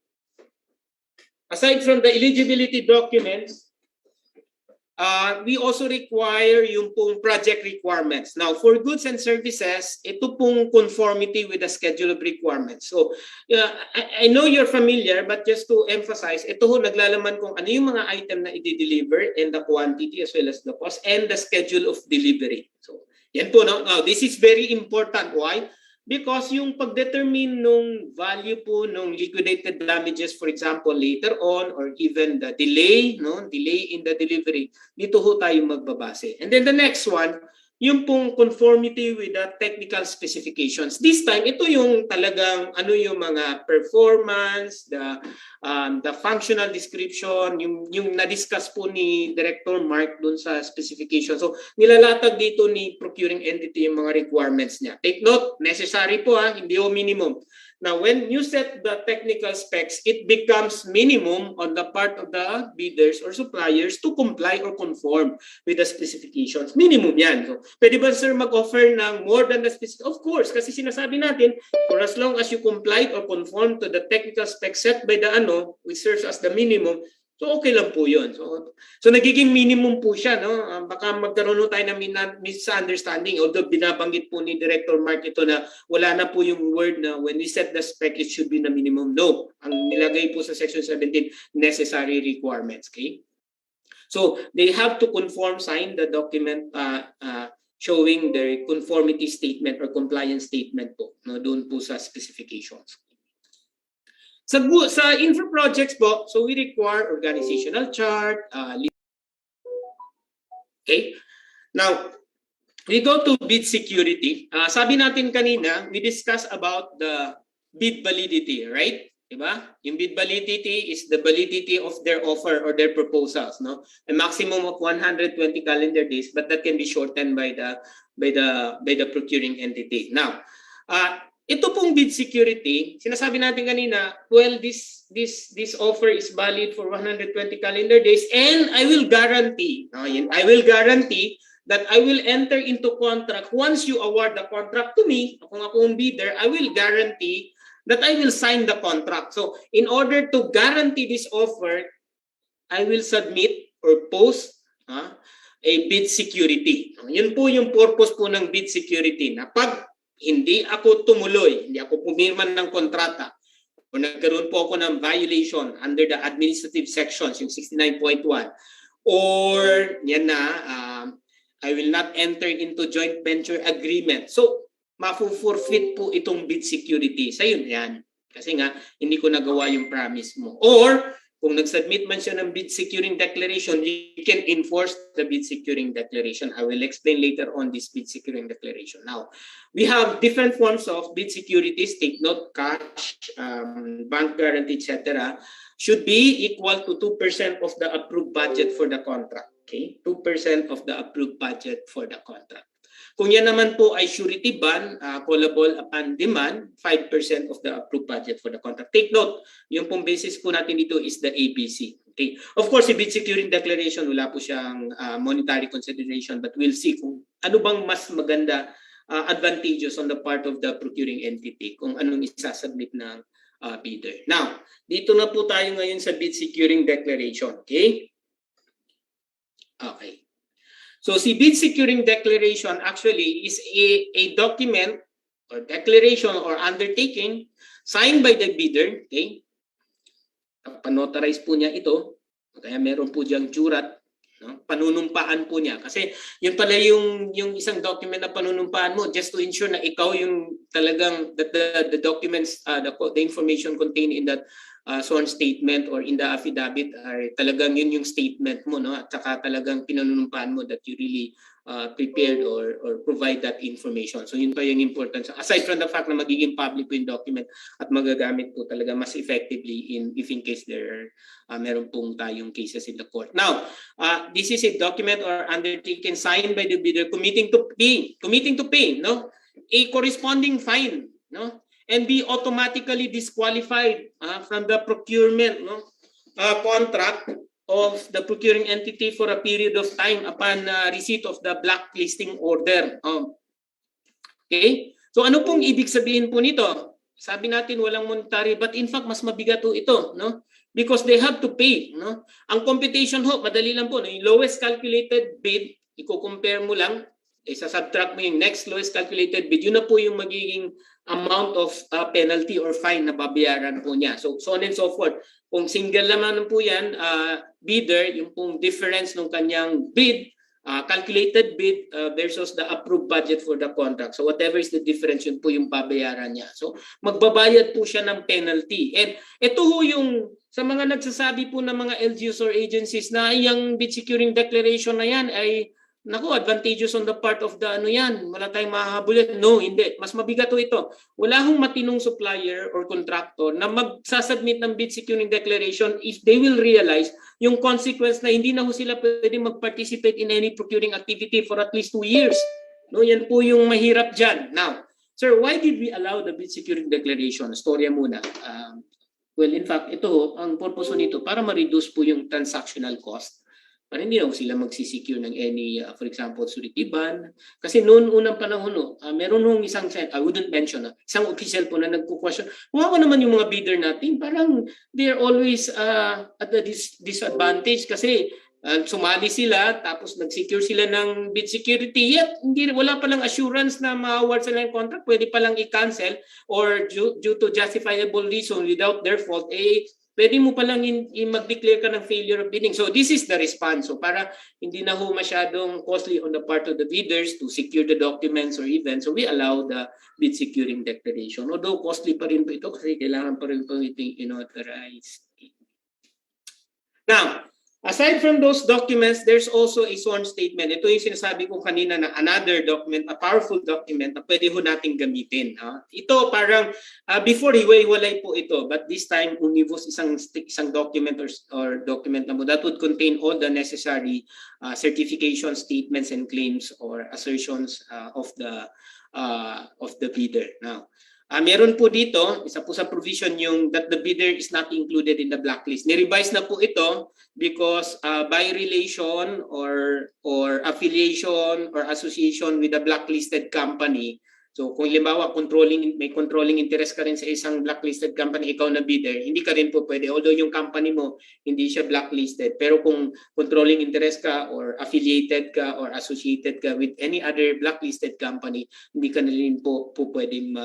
We also require yung pong project requirements. Now, for goods and services, ito pong conformity with the schedule of requirements. So, I know you're familiar, but just to emphasize, ito ho naglalaman kung ano yung mga item na i-deliver and the quantity as well as the cost and the schedule of delivery. So, yan po. No? Now, this is very important. Why? Because yung pag-determine nung value po nung liquidated damages, for example, later on, or even the delay, no, delay in the delivery, dito ho tayo magbabase. And then the next one, yung pong conformity with the technical specifications. This time, ito yung talagang ano yung mga performance, the functional description, yung na-discuss po ni Director Mark dun sa specification. So, nilalatag dito ni procuring entity yung mga requirements niya. Take note, necessary po hindi o minimum. Now, when you set the technical specs, it becomes minimum on the part of the bidders or suppliers to comply or conform with the specifications. Minimum yan. So, pwede ba sir mag-offer ng more than the specific? Of course, kasi sinasabi natin, for as long as you comply or conform to the technical specs set by the which serves as the minimum, so okay lang po yun. So nagiging minimum po siya. No? Baka magkaroon tayo ng misunderstanding. Although binabanggit po ni Director Mark ito na wala na po yung word na when we set the spec, it should be the minimum. No. Ang nilagay po sa Section 17, necessary requirements. Okay? So they have to conform, sign the document showing their conformity statement or compliance statement po. No? Doon po sa specifications. Sa infra projects po, so we require organizational chart. Okay. Now, we go to bid security. Sabi natin kanina, we discussed about the bid validity, right? Diba? Yung bid validity is the validity of their offer or their proposals, no? A maximum of 120 calendar days, but that can be shortened by the procuring entity. Now, ito pong bid security, sinasabi natin kanina, well, this offer is valid for 120 calendar days and I will guarantee that I will enter into contract once you award the contract to me, kung ako ang bidder, I will guarantee that I will sign the contract. So, in order to guarantee this offer, I will submit or post a bid security. Yun po yung purpose po ng bid security, na pag hindi ako tumuloy, hindi ako pumirma ng kontrata, o nagkaroon po ako ng violation under the administrative sections, yung 69.1, or yan na, I will not enter into joint venture agreement. So, mafu-forfeit po itong bid security. Sa yun yan. Kasi nga, hindi ko nagawa yung promise mo. Or, kung nag-submit man siya ng bid securing declaration, you can enforce the bid securing declaration. I will explain later on this bid securing declaration. Now, we have different forms of bid securities. Take note, cash, bank guarantee, etc. should be equal to 2% of the approved budget for the contract. Okay? 2% of the approved budget for the contract. Kung yan naman po ay surety bond, callable upon demand, 5% of the approved budget for the contract. Take note, yung pong basis po natin dito is the ABC. Okay. Of course, the bid securing declaration, wala po siyang monetary consideration, but we'll see kung ano bang mas maganda advantageous on the part of the procuring entity, kung anong isasubmit ng bidder. Now, dito na po tayo ngayon sa bid securing declaration. Okay? Okay. So, si bid securing declaration actually is a document or declaration or undertaking signed by the bidder. Okay? Panotarize po niya ito. Kaya meron po diyang jurat. No? Panunumpaan po niya. Kasi yun pala yung isang document na panunumpaan mo just to ensure na ikaw yung talagang the documents, the information contained in that sworn statement or in the affidavit ay talagang yun yung statement mo, no? At saka talagang pinanunumpaan mo that you really prepared or provide that information. So yun pa yung importance. Aside from the fact na magiging public po yung document at magagamit po talaga mas effectively if in case there meron pong tayong cases in the court. Now, this is a document or undertaking signed by the bidder committing to pay, no? A corresponding fine, no? And be automatically disqualified from the procurement, no, contract of the procuring entity for a period of time upon receipt of the blacklisting order. Okay? So ano pong ibig sabihin po nito? sabi natin walang monetary, but in fact mas mabigat po ito, no? Because they have to pay, no? Ang computation ho, madali lang po, no? Yung lowest calculated bid, i-compare mo lang, isa-subtract mo yung next lowest calculated bid, yun na po yung magiging amount of penalty or fine na babayaran po niya. So on and so forth. Kung single naman po yan, bidder, yung pong difference ng kanyang bid, calculated bid versus the approved budget for the contract. So whatever is the difference, yun po yung babayaran niya. So magbabayad po siya ng penalty. And ito ho yung sa mga nagsasabi po ng mga LGUs or agencies na yung bid securing declaration na yan ay naku, advantageous on the part of the ano yan, wala tayong mahahabulin. No, hindi. Mas mabigat to ito. Wala hong matinong supplier or contractor na magsasubmit ng bid securing declaration if they will realize yung consequence na hindi na ho sila pwede mag-participate in any procuring activity for at least 2 years. No, yan po yung mahirap dyan. Now, sir, why did we allow the bid securing declaration? Storya muna. Well, in fact, ito, ang purpose nito para ma-reduce po yung transactional cost. Para hindi na sila magsisecure ng any, for example, surety bond. Kasi noon unang panahon, meron nung isang, I wouldn't mention, isang official po na nagpo-question, kung ako naman yung mga bidder natin, parang they're always at a disadvantage kasi sumali sila, tapos nag-secure sila ng bid security, yet wala palang assurance na ma-award sila ng contract, pwede palang i-cancel or due to justifiable reason without their fault, pwede mo palang mag-declare ka ng failure of bidding. So this is the response. So para hindi na ho masyadong costly on the part of the bidders to secure the documents or events, so we allow the bid securing declaration. Although costly pa rin po ito kasi kailangan pa rin po ito in-authorize. Now, aside from those documents, there's also a sworn statement. Ito yung sinasabi ko kanina na another document, a powerful document na pwede ho nating gamitin. Ito parang before hiwa-hiwalay po ito, but this time univos isang document or document na mo that would contain all the necessary certification statements and claims or assertions of the bidder. Now, meron po dito, isa po sa provision yung that the bidder is not included in the blacklist. Ni-revise na po ito because by relation or affiliation or association with a blacklisted company. So kung halimbawa may controlling interest ka rin sa isang blacklisted company, ikaw na bidder, hindi ka rin po pwede. Although yung company mo hindi siya blacklisted, pero kung controlling interest ka or affiliated ka or associated ka with any other blacklisted company, hindi ka na rin po pwedeng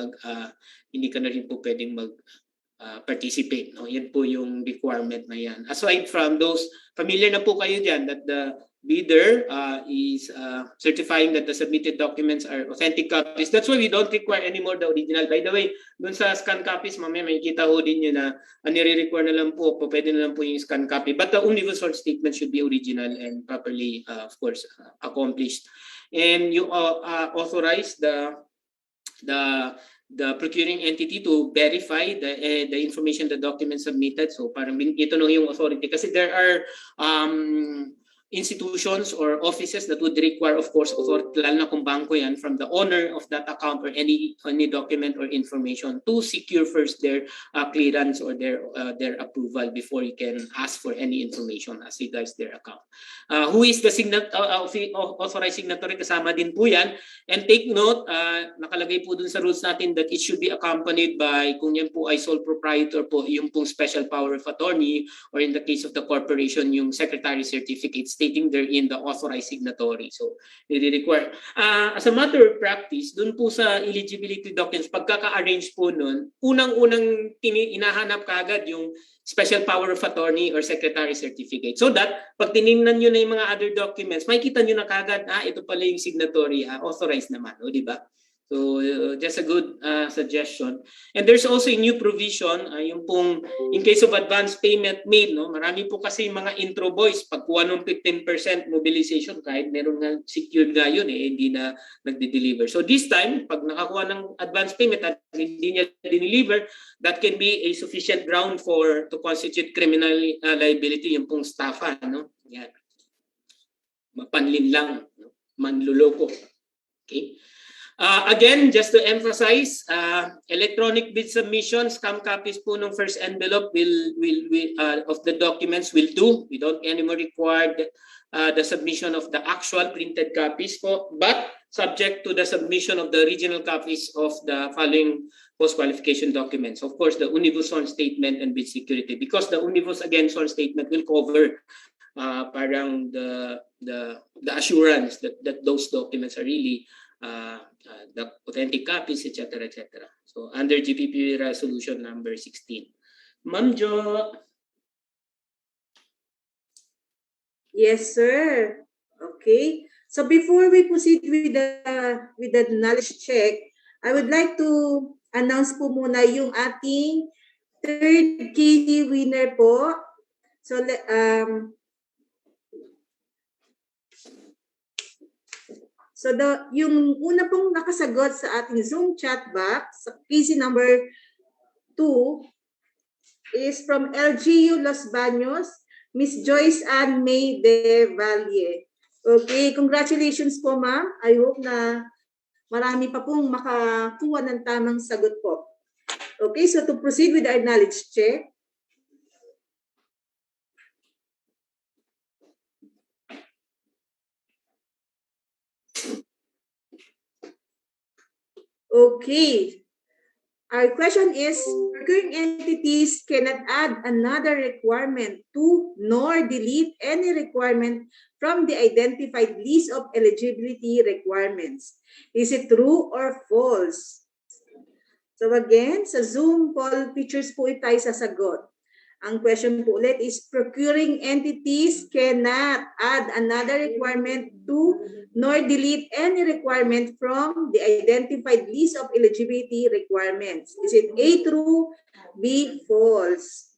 participate. No? Yan po yung requirement na yan. Aside from those, familiar na po kayo dyan that the bidder is certifying that the submitted documents are authentic copies. That's why we don't require anymore the original. By the way, dun sa scan copies, mamaya makikita ho din nyo na nire-require na lang po, pwede na lang po yung scan copy. But the universal statement should be original and properly, of course, accomplished. And you authorize the procuring entity to verify the information, the documents submitted. So parang ito no yung authority. Kasi there are institutions or offices that would require, of course, authority, lalo na kung bangko yan, from the owner of that account or any document or information to secure first their clearance or their approval before you can ask for any information as regards their account. Who is the authorized signatory? Kasama din po yan. And take note, nakalagay po dun sa rules natin that it should be accompanied by, kung yan po ay sole proprietor po, yung pong special power of attorney, or in the case of the corporation, yung secretary certificates stating therein the authorized signatory. So, nire-require. As a matter of practice, dun po sa eligibility documents, pagkaka-arrange po nun, unang-unang inahanap kaagad yung special power of attorney or secretary certificate. So that, pag tinignan nyo na yung mga other documents, makikita nyo na kaagad, ito pala yung signatory, authorized naman, di ba? So just a good suggestion. And there's also a new provision, yung pong in case of advance payment made, no? Marami po kasi mga intro boys, pagkuha ng 15% mobilization, kahit meron nga secured nga yun, hindi na nagde-deliver. So this time, pag nakakuha ng advance payment at hindi niya dineliver, that can be a sufficient ground to constitute criminal liability, yung pong staffa, no? Yan. Mapanlin lang, no? Manluloko. Okay? Again, just to emphasize, electronic bid submissions, scam copies po ng first envelope of the documents will do. We don't anymore require the submission of the actual printed copies po, but subject to the submission of the original copies of the following post-qualification documents. Of course, the Univos sworn statement and bid security, because the Univos, again, sworn statement will cover parang the assurance that those documents are really the authentic copies, etc., etc. So under GPP resolution number 16. Ma'am Jo. Yes, sir. Okay. So before we proceed with the knowledge check, I would like to announce po muna yung ating third KD winner po. So yung una pong nakasagot sa ating Zoom chat box sa KC number 2 is from LGU Los Baños, Miss Joyce Ann May de Valle. Okay, congratulations po ma'am. I hope na marami pa pong makakuha ng tamang sagot po. Okay, so to proceed with our knowledge check. Okay. Our question is, recurring entities cannot add another requirement to nor delete any requirement from the identified list of eligibility requirements. Is it true or false? So again, sa Zoom poll pictures po tayo sasagot. Ang question po ulit is, procuring entities cannot add another requirement to nor delete any requirement from the identified list of eligibility requirements. Is it A, true, B, false?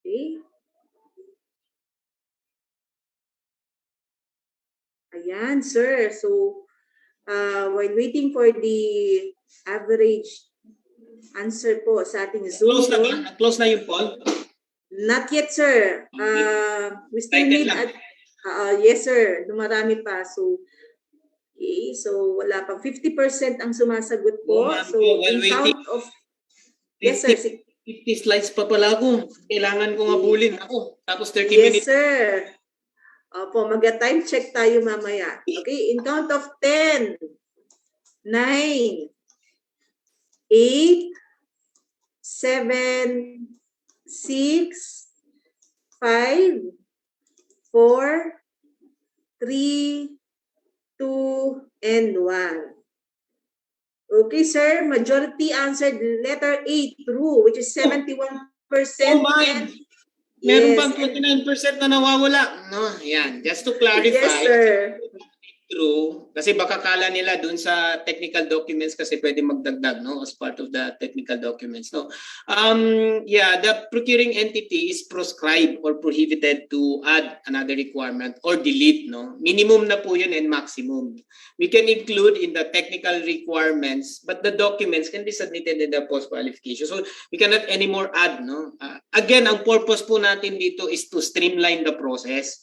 Okay. Ayan, sir. So, while waiting for the average answer po sa ating Zoom. Close na ba? Close na yung poll? Not yet, sir. We still need yes, sir. Dumarami pa. So, okay. So, wala pa. 50% ang sumasagot po. So, in count of... Yes, sir. 50 slides pa pala ako. Kailangan ko nga bulin ako. Tapos 30 Yes, minutes. sir. Opo, mag-time check tayo mamaya. Okay, in count of 10, 9, 8, 7, 6, 5, 4, 3, 2, and 1. Okay, sir. Majority answered letter A, true, which is 71%. Oh, man. And Meron yes, pang 29% na nawawala. No, yan. Just to clarify. yes, sir. True. Kasi baka kala nila dun sa technical documents kasi pwede magdagdag, no, as part of the technical documents, no. Yeah, the procuring entity is proscribed or prohibited to add another requirement or delete, no. Minimum na po yun and maximum. We can include in the technical requirements, but the documents can be submitted in the post-qualification. So we cannot anymore add, no. Again, ang purpose po natin dito is to streamline the process.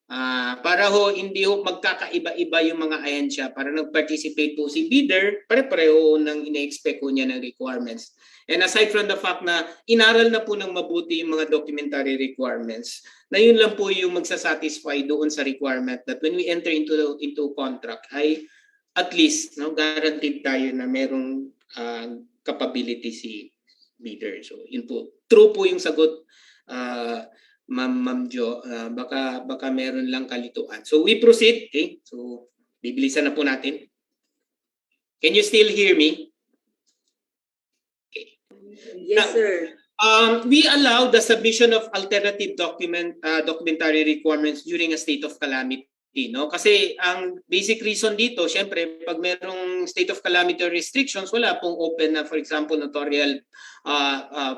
Para ho hindi ho magkakaiba-iba yung mga ahensya, para nag-participate po si bidder, pare-pareho ng ine-expect ko niya ng requirements. And aside from the fact na inaral na po ng mabuti yung mga documentary requirements, na yun lang po yung magsasatisfy doon sa requirement that when we enter into contract ay at least, no, guaranteed tayo na merong capability si bidder. So yun po. True po yung sagot, Ma'am Jo, baka meron lang kalituan. So we proceed, okay? So bibilisan na po natin. Can you still hear me? Okay. Yes, sir. We allow the submission of alternative documentary requirements during a state of calamity, no? Kasi ang basic reason dito, syempre, pag merong state of calamity or restrictions, wala pong open na, for example, notarial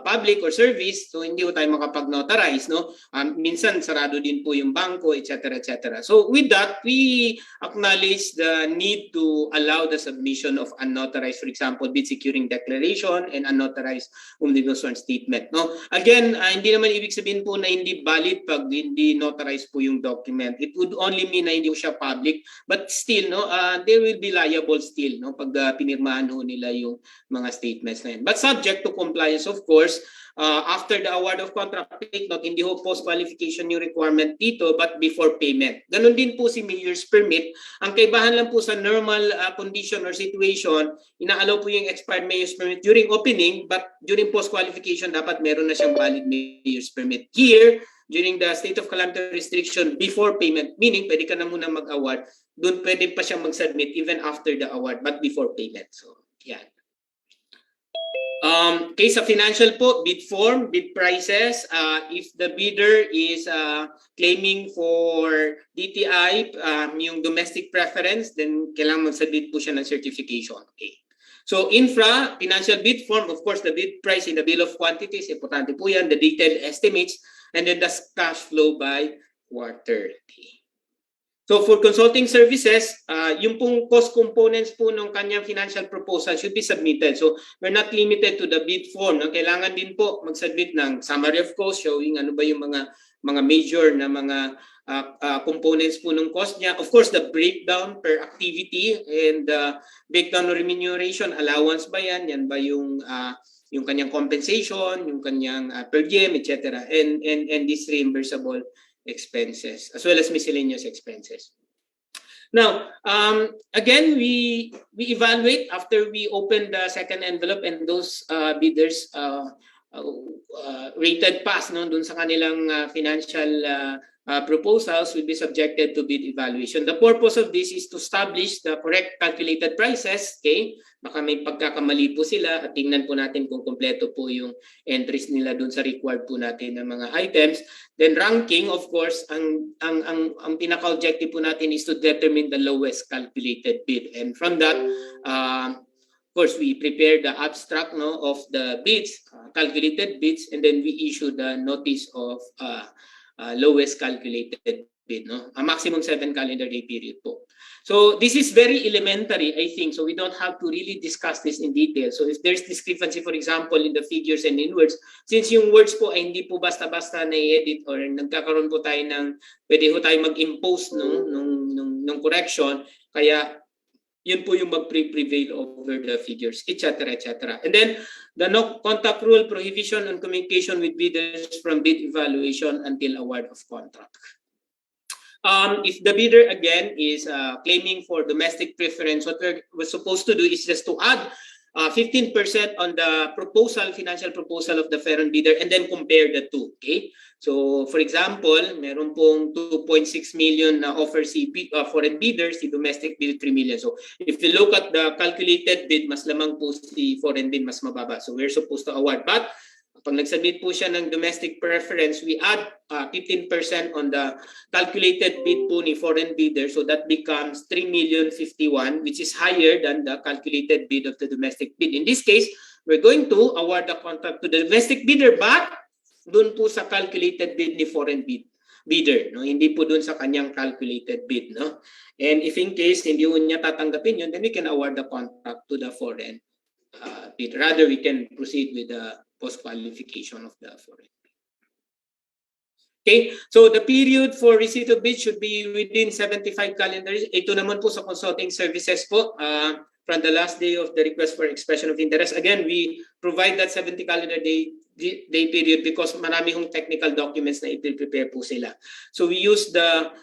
public or service, so hindi po tayo makapag-notarize, no? Minsan sarado din po yung bangko, etc., etc. So with that, we acknowledge the need to allow the submission of unauthorized, for example, bid securing declaration and unauthorized omnibus sworn statement, no? Again, hindi naman ibig sabihin po na hindi valid pag hindi notarized po yung document. It would only mean na hindi siya public, but still, no, they will be liable still, no, pag pinirmahan ho nila yung mga statements na yun. But subject to compliance compliance, of course, after the award of contract, take note, hindi ho post-qualification yung requirement dito, but before payment. Ganon din po si mayor's permit. Ang kaibahan lang po sa normal condition or situation, inaalaw po yung expired mayor's permit during opening, but during post-qualification, dapat meron na siyang valid mayor's permit. Here, during the state of calamity restriction, before payment, meaning pwede ka na muna mag-award, doon pwede pa siyang mag-submit even after the award, but before payment. So, yan. Case sa financial po, bid form, bid prices. If the bidder is claiming for DTI, yung domestic preference, then kailangan mag-submit po siya ng certification. Okay. So infra, financial bid form, of course, the bid price in the bill of quantities, importante po yan, the detailed estimates, and then the cash flow by quarter. Okay. So for consulting services, yung pong cost components po ng kanyang financial proposal should be submitted. So we're not limited to the bid form. Kailangan din po mag-submit ng summary of cost showing ano ba yung mga major na mga components po ng cost niya. Of course, the breakdown per activity and breakdown of remuneration, allowance ba yan? Yan ba yung kanyang compensation, yung kanyang per diem, etc. And this reimbursable expenses as well as miscellaneous expenses. Now, again, we evaluate after we open the second envelope and those bidders rated pass dun sa kanilang financial proposals will be subjected to bid evaluation. The purpose of this is to establish the correct calculated prices. Okay, baka may pagkakamali po sila at tingnan po natin kung kompleto po yung entries nila dun sa required po natin ng mga items. Then ranking, of course, ang pinaka-objective po natin is to determine the lowest calculated bid. And from that, of course, we prepare the abstract of the bids, calculated bids, and then we issue the notice of lowest calculated bid, a maximum 7 calendar day period po. So this is very elementary, I think, so we don't have to really discuss this in detail. So if there's discrepancy, for example, in the figures and in words, since yung words po ay hindi po basta-basta na-edit or nagkakaroon po tayo ng, pwede po tayo mag-impose nung correction, kaya yun po yung mag-prevail over the figures, etc., etc. And then, the no contact rule prohibition on communication with bidders from bid evaluation until award of contract. If the bidder, again, is claiming for domestic preference, what we're supposed to do is just to add 15% on the proposal, financial proposal of the foreign bidder, and then compare the two. Okay? So, for example, meron pong 2.6 million na offer si foreign bidder, si domestic bid 3 million. So, if you look at the calculated bid, mas lamang po si foreign bid, mas mababa. So, we're supposed to award. But, pag nag-submit po siya ng domestic preference, we add 15% on the calculated bid po ni foreign bidder. So that becomes 3,051,000, which is higher than the calculated bid of the domestic bid. In this case, we're going to award the contract to the domestic bidder, but dun po sa calculated bid ni foreign bidder. Hindi po dun sa kanyang calculated bid. And if in case hindi niya tatanggapin yun, then we can award the contract to the foreign bidder. Rather, we can proceed with the post-qualification of the foreign. Okay, so the period for receipt of bid should be within 75 calendar days. Ito naman po sa consulting services po, from the last day of the request for expression of interest. Again, we provide that 70 calendar day period because marami hong technical documents na i-prepare po sila. So we use the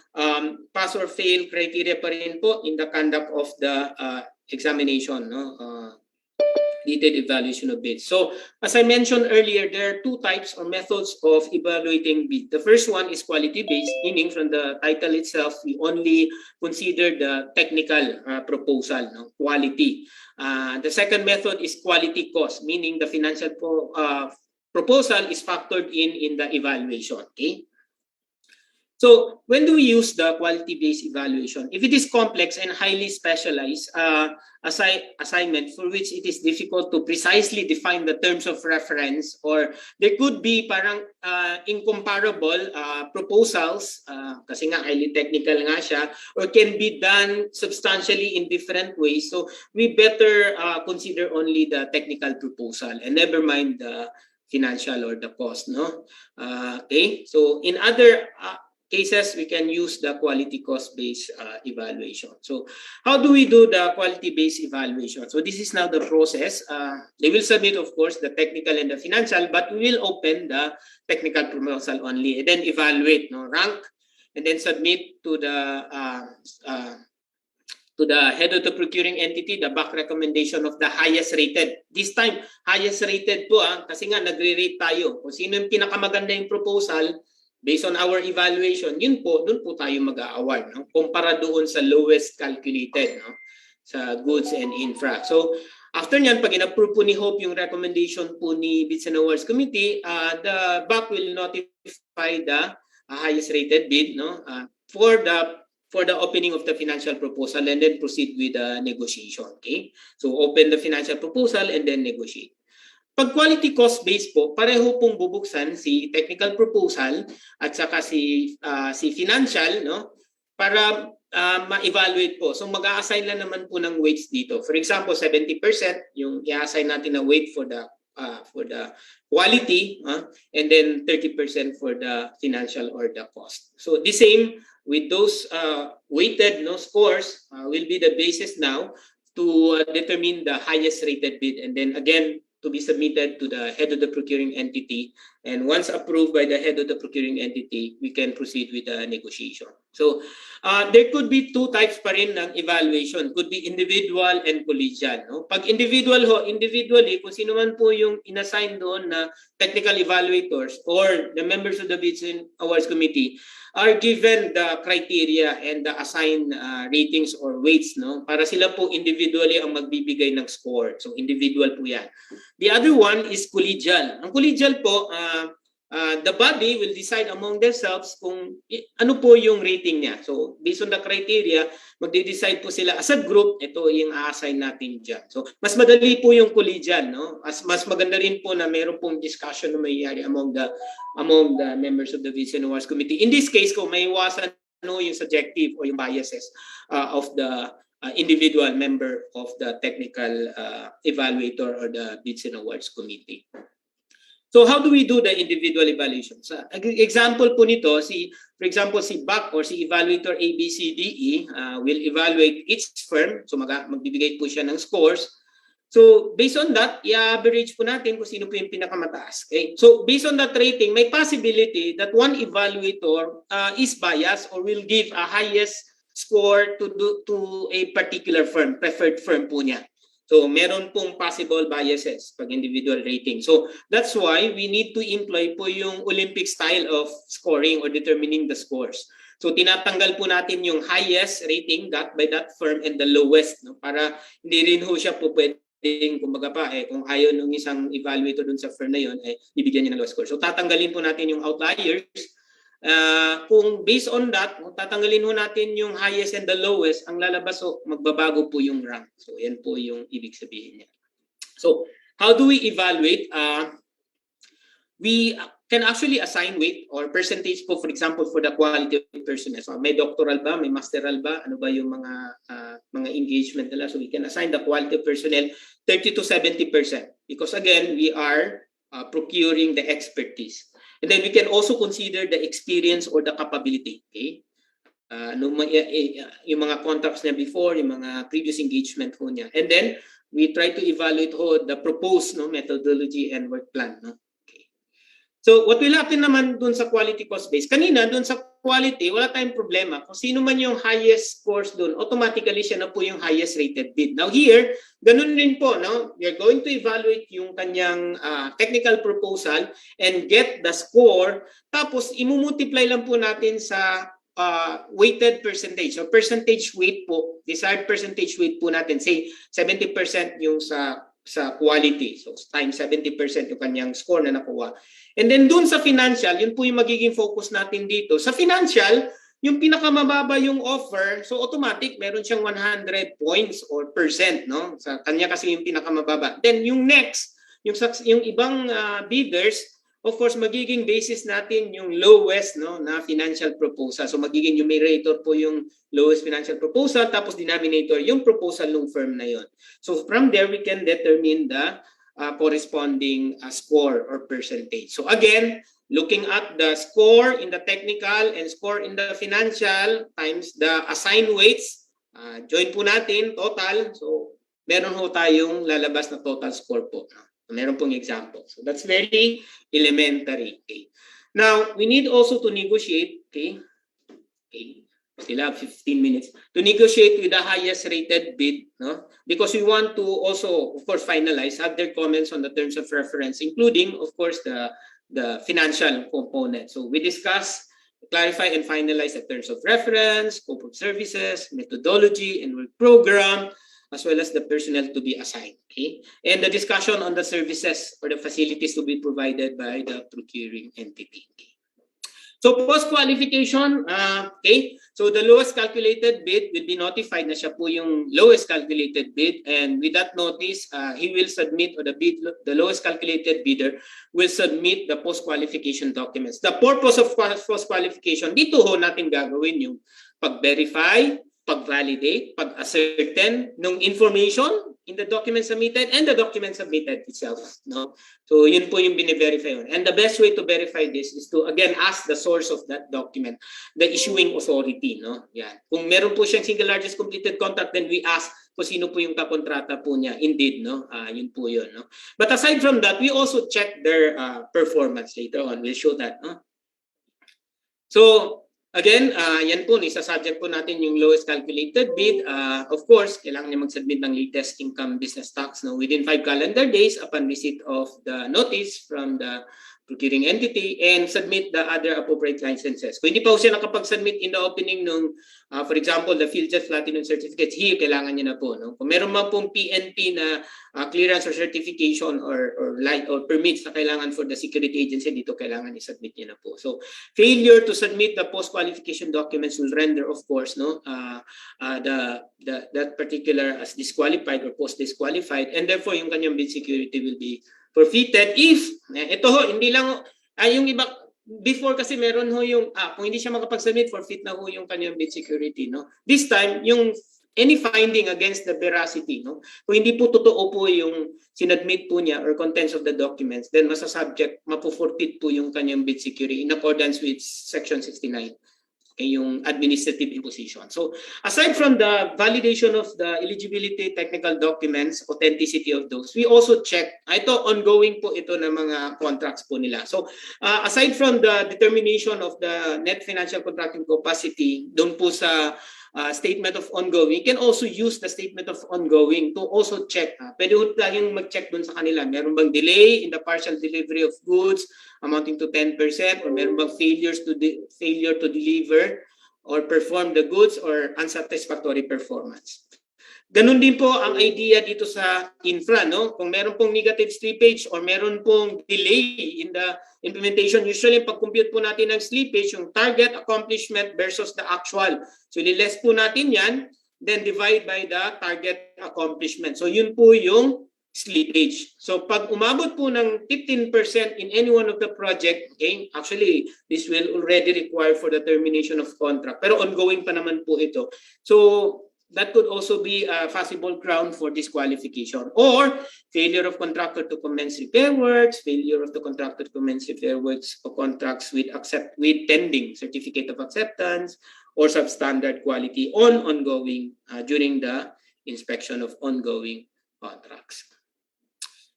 pass or fail criteria pa rin po in the conduct of the examination, detailed evaluation of bids. So, as I mentioned earlier, there are two types or methods of evaluating bid. The first one is quality-based, meaning from the title itself, we only consider the technical proposal, quality. The second method is quality cost, meaning the financial proposal is factored in the evaluation. Okay. So when do we use the quality-based evaluation? If it is complex and highly specialized assignment for which it is difficult to precisely define the terms of reference, or there could be parang incomparable proposals, kasi nga highly technical nga siya, or can be done substantially in different ways. So we better consider only the technical proposal and never mind the financial or the cost. Okay, so in other cases, we can use the quality cost-based evaluation. So how do we do the quality-based evaluation? So this is now the process. They will submit, of course, the technical and the financial, but we will open the technical proposal only and then evaluate, rank, and then submit to the head of the procuring entity, the back recommendation of the highest rated. This time, highest rated po kasi nga nagre-rate tayo. Kung sino yung pinakamaganda yung proposal, based on our evaluation, doon po tayo mag-a-award. Kumpara doon sa lowest calculated sa goods and infra. So, after nyan, pag in-approve po ni Hope yung recommendation po ni Bids and Awards Committee, the BAC will notify the highest rated bid for the opening of the financial proposal and then proceed with the negotiation. Okay? So open the financial proposal and then negotiate. Pag quality cost based po, pareho pong bubuksan si technical proposal at saka si financial para ma-evaluate po. So mag-a-assign lang naman po ng weights dito. For example, 70% yung i-assign natin na weight for the quality and then 30% for the financial or the cost. So the same with those weighted scores will be the basis now to determine the highest rated bid, and then again to be submitted to the head of the procuring entity, and once approved by the head of the procuring entity, we can proceed with the negotiation. So there could be two types pa rin ng evaluation, could be individual and collegial. Pag individually, kung sino man po yung inassign doon na technical evaluators or the members of the Bids and Awards Committee are given the criteria and the assigned ratings or weights para sila po individually ang magbibigay ng score. So individual po yan. The other one is collegial. Ang collegial po, the body will decide among themselves kung ano po yung rating niya. So based on the criteria, magde-decide po sila as a group, ito yung a-assign natin dyan. So mas madali po yung collegial, mas maganda rin po na mayroon pong discussion na mayayari among the members of the Bids and Awards Committee. In this case, kung may iwasan yung subjective or yung biases of the individual member of the technical evaluator or the Bids and Awards Committee. So how do we do the individual evaluation? So, example po nito, for example, si BAC or si evaluator ABCDE will evaluate each firm. So magbibigay po siya ng scores. So based on that, i-average po natin kung sino po yung pinakamataas. Okay? So based on that rating, may possibility that one evaluator is biased or will give a highest score to a particular firm, preferred firm po niya. So meron pong possible biases pag individual rating. So that's why we need to employ po yung Olympic style of scoring or determining the scores. So tinatanggal po natin yung highest rating got by that firm and the lowest para hindi rin ho siya po pwedeng kumbaga kung ayaw ng isang evaluator dun sa firm na yun ibigyan niya ng low score. So tatanggalin po natin yung outliers. Kung based on that, tatanggalin ho natin yung highest and the lowest, ang lalabas magbabago po yung rank. So yan po yung ibig sabihin niya. So how do we evaluate? We can actually assign weight or percentage po, for example, for the quality of personnel. So may doctoral ba, may masteral ba, ano ba yung mga engagement nila? So we can assign the quality of personnel 30 to 70% because again, we are procuring the expertise. And then we can also consider the experience or the capability. Okay? Yung mga contacts niya before, yung mga previous engagement ho niya. And then we try to evaluate the proposed methodology and work plan. Okay. So what will happen naman dun sa quality cost base? Kanina dun sa quality, wala tayong problema. Kung sino man yung highest scores dun, automatically siya na po yung highest rated bid. Now here, ganun rin po, you're going to evaluate yung kanyang technical proposal and get the score. Tapos, imumultiply lang po natin sa weighted percentage. So, percentage weight po, desired percentage weight po natin. Say, 70% yung sa quality. So, times 70% yung kanyang score na nakuha. And then, dun sa financial, yun po yung magiging focus natin dito. Sa financial, yung pinakamababa yung offer, so automatic, meron siyang 100 points or percent, Sa kanya kasi yung pinakamababa. Then yung next, yung ibang bidders, of course, magiging basis natin yung lowest na financial proposal. So magiging numerator po yung lowest financial proposal, tapos denominator yung proposal ng firm na yon. So from there, we can determine the corresponding score or percentage. So again, looking at the score in the technical and score in the financial times the assigned weights, join po natin total. So meron ho tayong lalabas na total score po. Meron pong example. So that's very elementary. Okay. Now, we need also to negotiate, okay? Still have 15 minutes to negotiate with the highest rated bid, no? Because we want to also, of course, finalize, have their comments on the terms of reference, including, of course, the financial component. So we discuss, clarify, and finalize the terms of reference, scope of services, methodology, and work program, as well as the personnel to be assigned. Okay, and the discussion on the services or the facilities to be provided by the procuring entity. Okay. So post-qualification, okay, so the lowest calculated bid will be notified na siya po yung lowest calculated bid, and with that notice, he will submit, or the lowest calculated bidder will submit the post-qualification documents. The purpose of post-qualification, dito ho natin gagawin yung pag-verify, pag-validate, pag-ascertain ng information in the document submitted and the document submitted itself. No? So yun po yung bine-verify yun. And the best way to verify this is to again ask the source of that document, the issuing authority. No? Yan. Kung meron po siyang single largest completed contract, then we ask kung sino po yung kakontrata po niya. Indeed, no? Yun po yun. No? But aside from that, we also check their performance later on. We'll show that. No? So, again, yan po, isa-subject po natin yung lowest calculated bid. Of course, kailangan niya mag-submit ng latest income business tax within 5 calendar days upon receipt of the notice from the procuring entity, and submit the other appropriate licenses. Kung hindi pa siya nakapag-submit in the opening nung, for example, the PhilJet Platinum Certificate, here, kailangan niya na po. No? Kung meron man pong PNP na clearance or certification or permits na kailangan for the security agency, dito kailangan i-submit niya na po. So, failure to submit the post-qualification documents will render, of course, no, that particular as disqualified or post-disqualified, and therefore, yung kanyang bid security will be forfeited if, ito ho, hindi lang, yung iba, before kasi meron ho yung, kung hindi siya makapag-submit, forfeit na ho yung kanyang bid security, no? This time, yung any finding against the veracity, no? Kung hindi po totoo po yung sinadmit po niya or contents of the documents, then masasubject, mapo-forfeit po yung kanyang bid security in accordance with Section 69. Yung administrative imposition. So aside from the validation of the eligibility technical documents, authenticity of those, we also check, ito ongoing po ito ng mga contracts po nila. So aside from the determination of the net financial contracting capacity, doon po sa statement of ongoing, you can also use the statement of ongoing to also check. Pwede po tayong mag-check doon sa kanila. Meron bang delay in the partial delivery of goods amounting to 10%, or meron bang failure to deliver or perform the goods, or unsatisfactory performance. Ganun din po ang idea dito sa infra, no? Kung meron pong negative slippage or meron pong delay in the implementation, usually pag-compute po natin ng slippage, yung target accomplishment versus the actual. So liless po natin yan, then divide by the target accomplishment. So yun po yung slippage. So pag umabot po ng 15% in any one of the project, okay, actually this will already require for the termination of contract. Pero ongoing pa naman po ito. So that could also be a possible ground for disqualification, or failure of contractor to commence repair works, failure of the contractor to commence repair works or contracts with pending certificate of acceptance or substandard quality on ongoing during the inspection of ongoing contracts.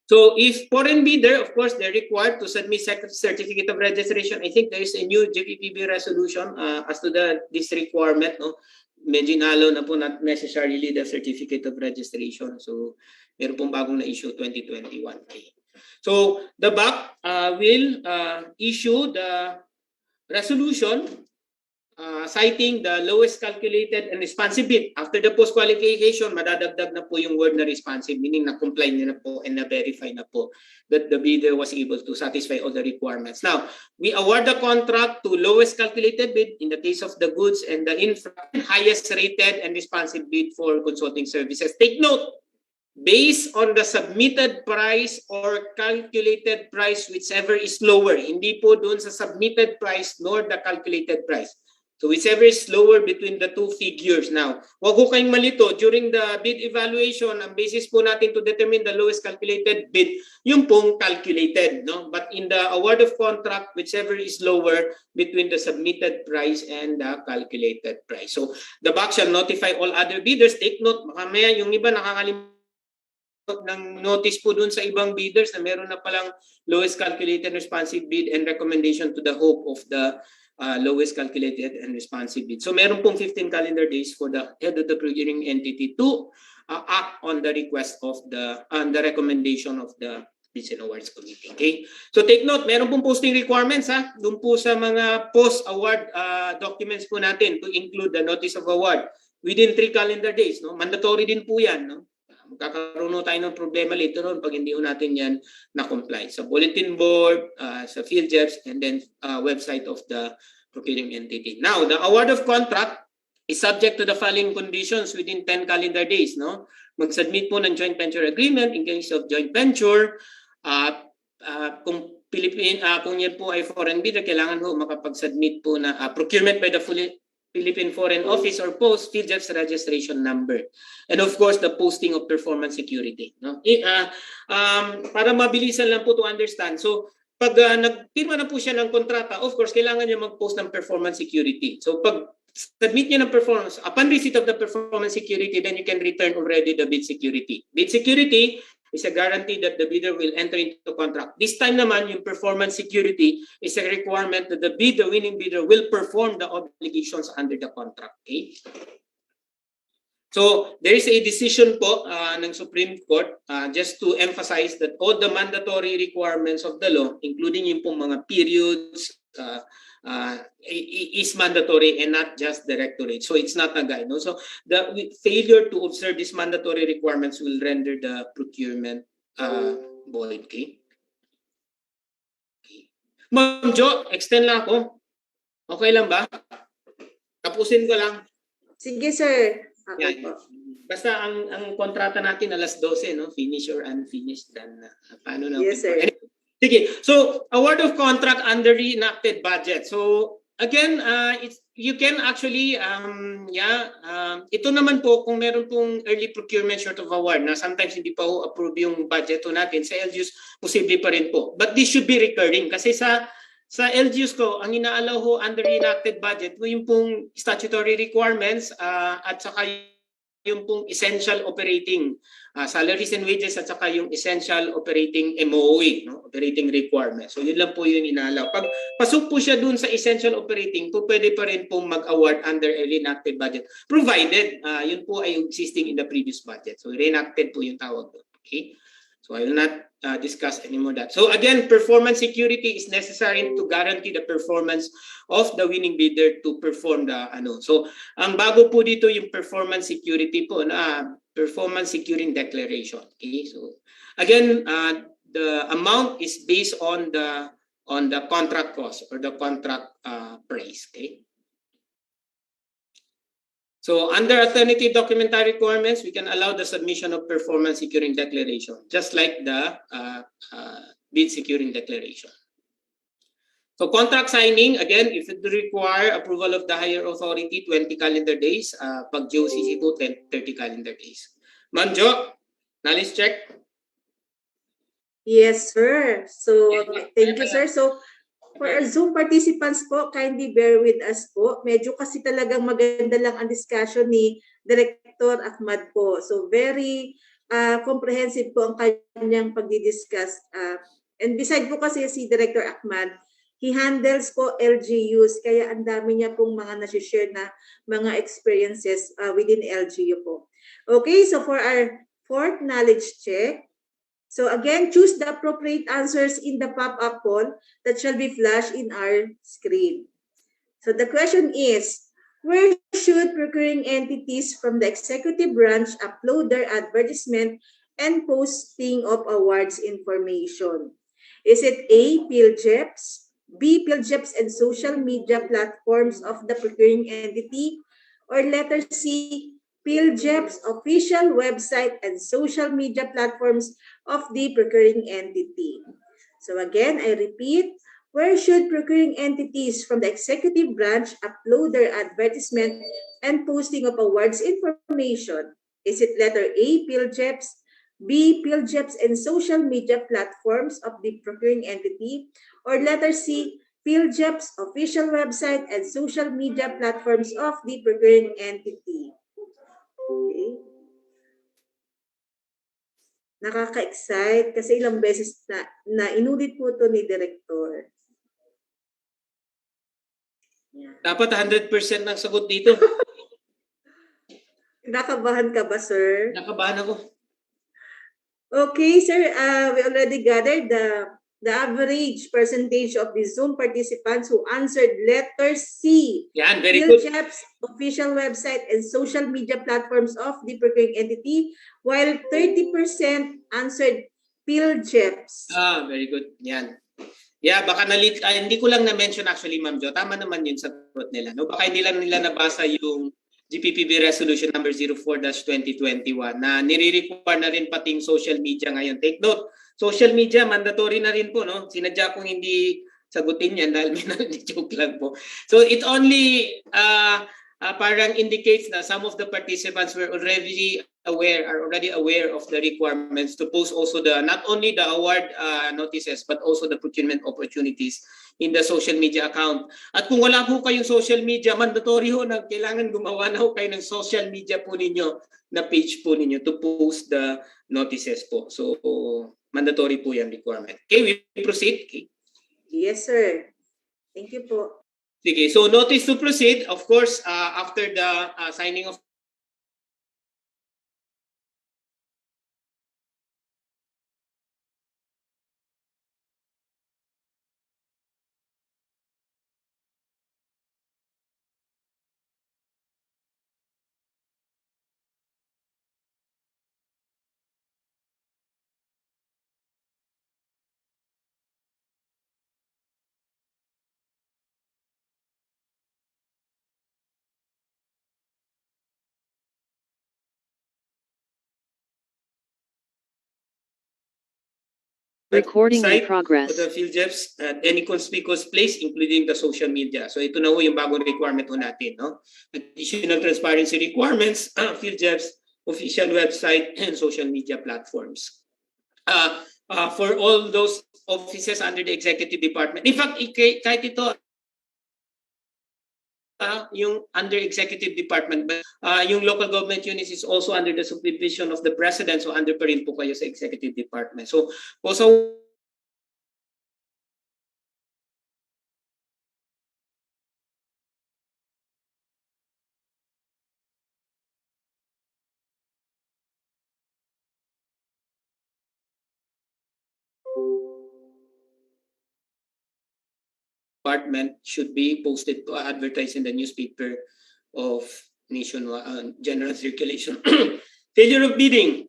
So if foreign bidder, of course, they're required to submit certificate of registration. I think there is a new GPPB resolution as to this requirement. No? Medyo inalo na po, not necessarily the certificate of registration. So meron pong bagong na-issue 2021. Okay. So the BAC will issue the resolution citing the lowest calculated and responsive bid. After the post-qualification, madadagdag na po yung word na responsive, meaning na-comply na po and na-verify na po that the bidder was able to satisfy all the requirements. Now, we award the contract to lowest calculated bid in the case of the goods and the infra, highest rated and responsive bid for consulting services. Take note, based on the submitted price or calculated price, whichever is lower, hindi po dun sa submitted price nor the calculated price. So whichever is lower between the two figures. Now, wag ko kayong malito. During the bid evaluation, ang basis po natin to determine the lowest calculated bid, yung pong calculated. No? But in the award of contract, whichever is lower between the submitted price and the calculated price. So the BAC shall notify all other bidders. Take note, mamaya yung iba nakakalimutan ng notice po dun sa ibang bidders na meron na palang lowest calculated responsive bid and recommendation to the hope of the lowest calculated and responsive bid. So meron pong 15 calendar days for the head of the procuring entity to act on the request of the recommendation of the Bids and Awards Committee. Okay? So take note, meron pong posting requirements doon po sa mga post-award documents po natin to include the notice of award within 3 calendar days. No? Mandatory din po yan. No? Magkakaroon tayo ng problema later on pag hindi natin yan na-comply. Sa bulletin board, sa PhilJEPs, and then website of the procuring entity. Now, the award of contract is subject to the following conditions within 10 calendar days. No? Mag-submit po ng joint venture agreement in case of joint venture. Kung yan po ay foreign bidder, kailangan po makapag-submit po na procurement by the Philippine Foreign Office or post PhilJEPs registration number. And of course, the posting of performance security. No? Para mabilisan lang po to understand. So, pag nagpirma na po siya ng kontrata, of course, kailangan niya mag-post ng performance security. So, pag submit niya ng performance, upon receipt of the performance security, then you can return already the bid security. Bid security is a guarantee that the bidder will enter into contract. This time naman, yung performance security is a requirement that the winning bidder will perform the obligations under the contract. Okay? So, there is a decision po ng Supreme Court just to emphasize that all the mandatory requirements of the law, including yung pong mga periods, is mandatory and not just directorate. So it's not a guide. No? So the failure to observe these mandatory requirements will render the procurement void. Okay? Ma'am Jo, extend lang ako. Okay lang ba? Tapusin ko lang. Sige, sir. Yan. Basta ang kontrata natin alas 12, no? Finish or unfinished. Then, paano na? Yes, sir. Sige. So, award of contract under reenacted budget. So, again, you can actually, ito naman po, kung meron pong early procurement short of award na sometimes hindi pa ho approve yung budget po natin, sa LGUs, posible pa rin po. But this should be recurring kasi sa LGUs ko, ang inaalaw ho under reenacted budget, yung pong statutory requirements at saka yung pong essential operating salaries and wages at saka yung essential operating MOE, no? Operating requirements. So yun lang po yung inaalaw. Pag pasok po siya dun sa essential operating, po pwede pa rin pong mag-award under a reenacted budget provided yun po ay existing in the previous budget. So reenacted po yung tawag doon. Okay? So I will not discuss anymore that. So again, performance security is necessary to guarantee the performance of the winning bidder to perform the ano. So ang bago po dito yung performance security po na performance securing declaration. Okay? So again, the amount is based on the contract cost or the contract price. Okay? So under alternative documentary requirements, we can allow the submission of performance securing declaration, just like the bid securing declaration. So contract signing, again, if it require approval of the higher authority, 20 calendar days. Pag GOCC po, 30 calendar days. Ma'am Jo, knowledge check? Yes, sir. So, thank you, sir. So, for our Zoom participants po, kindly bear with us po. Medyo kasi talagang maganda lang ang discussion ni Director Ahmad po. So, very comprehensive po ang kanyang pagdidiscuss. And beside po kasi si Director Ahmad, he handles po LGUs, kaya ang dami niya pong mga nasi-share na mga experiences within LGU po. Okay, so for our fourth knowledge check, so again, choose the appropriate answers in the pop-up poll that shall be flashed in our screen. So the question is, where should procuring entities from the executive branch upload their advertisement and posting of awards information? Is it A, PhilJEPs, B, PhilJEPs and social media platforms of the procuring entity, or letter C, PhilJEPs official website and social media platforms of the procuring entity? So again, I repeat, Where should procuring entities from the executive branch upload their advertisement and posting of awards information? Is it letter A, PhilJeps, B, PhilJeps and social media platforms of the procuring entity, or letter C, PhilJeps official website and social media platforms of the procuring entity? Okay. Nakaka-excite kasi ilang beses na inulit po ito ni Director. Yan. Dapat 100% ng sagot dito. Nakabahan ka ba, sir? Nakabahan ako. Okay, sir. We already gathered the average percentage of the Zoom participants who answered letter C. Yan, very good. PhilJeps official website and social media platforms of the procuring entity, while 30% answered PhilJeps. Very good. Yan. Yeah, baka hindi ko lang na-mention actually, Ma'am Jo. Tama naman yun sa sagot nila. No? Baka hindi lang nila nabasa yung GPPB Resolution number 04-2021 na nire-require na rin pating social media ngayon. Take note, social media mandatory na rin po, no? Sinadya kong hindi sagutin yan dahil may joke lang po. So it only parang indicates na some of the participants were already aware of the requirements to post also not only the award notices but also the procurement opportunities in the social media account. At kung wala po kayong social media, mandatory ho na kailangan gumawa na ho kayo ng social media po ninyo na page po ninyo to post the notices po. So mandatory po yan requirement. Okay, we proceed. Okay. Yes, sir. Thank you po. Sige, so notice to proceed, of course, after the signing of Recording in site progress. of the PhilJeps at any conspicuous place, including the social media. So ito na ho yung bagong requirement ho natin. No? Additional transparency requirements, PhilJeps official website and social media platforms. For all those offices under the executive department. In fact, kahit ito, yung under executive department, but yung local government units is also under the supervision of the president, so under pa rin po kayo sa executive department. So also department should be posted to advertise in the newspaper of nationwide general circulation. Failure of bidding.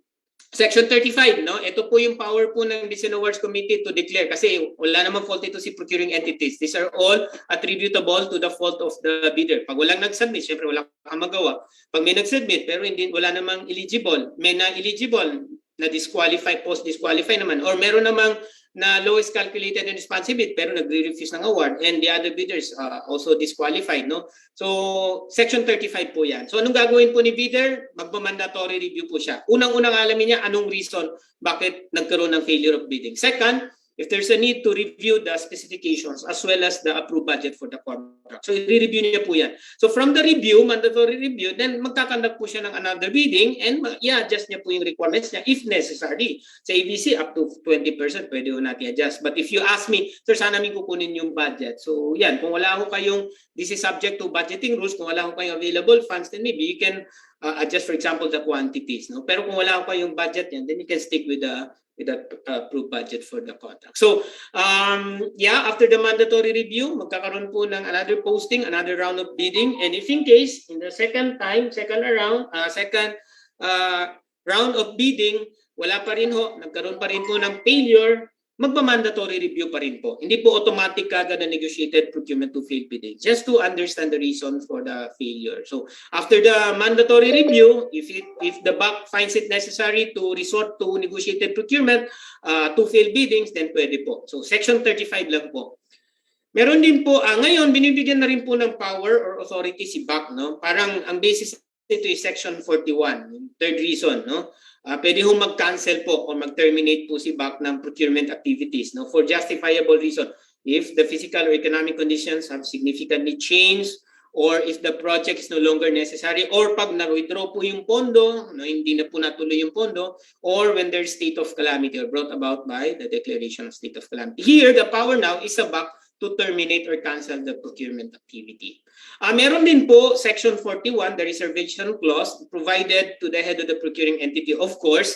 Section 35, no? Ito po yung power po ng Design Awards Committee to declare kasi wala namang fault ito si procuring entities. These are all attributable to the fault of the bidder. Pag walang nag-submit, syempre wala kang magawa. Pag may nag-submit pero wala namang eligible, may na-eligible, na disqualify, post-disqualify naman, or meron namang na lowest calculated and responsive bid pero nagre-refuse ng award and the other bidders also disqualified, no? So section 35 po yan. So anong gagawin po ni bidder? Magpa-mandatory review po siya. Unang-unang alamin niya anong reason bakit nagkaroon ng failure of bidding. Second, if there's a need to review the specifications as well as the approved budget for the contract. So i-review niya po yan. So from the review, mandatory review, then magkakandak po siya ng another bidding and i-adjust niya po yung requirements niya if necessary. Sa ABC, up to 20% pwede ho natin adjust. But if you ask me, sir, sana namin kukunin yung budget. So yan, kung wala ho kayong, this is subject to budgeting rules, kung wala ho kayong available funds, then maybe you can adjust, for example, the quantities. No? Pero kung wala ho kayong budget yan, then you can stick with the approved budget for the contract. So, yeah, after the mandatory review, magkakaroon po ng another posting, another round of bidding, and if in case, in the second round of bidding, wala pa rin ho, nagkaroon pa rin po ng failure, magpa-mandatory review pa rin po. Hindi po automatic kagad na negotiated procurement to fail bidding. Just to understand the reason for the failure. So, after the mandatory review, if the BAC finds it necessary to resort to negotiated procurement to fail biddings, then pwede po. So, section 35 lang po. Meron din po, ngayon binibigyan na rin po ng power or authority si BAC, no? Parang ang basis nito is Section 41, yung third reason, no? Pwede hong mag-cancel po or mag-terminate po si BAC ng procurement activities, no? For justifiable reason. If the physical or economic conditions have significantly changed, or if the project is no longer necessary, or pag na-withdraw po yung pondo, no, hindi na po natuloy yung pondo, or when there's state of calamity or brought about by the declaration of state of calamity. Here, the power now is a BAC to terminate or cancel the procurement activity. Meron din po, Section 41, the reservation clause, provided to the head of the procuring entity, of course,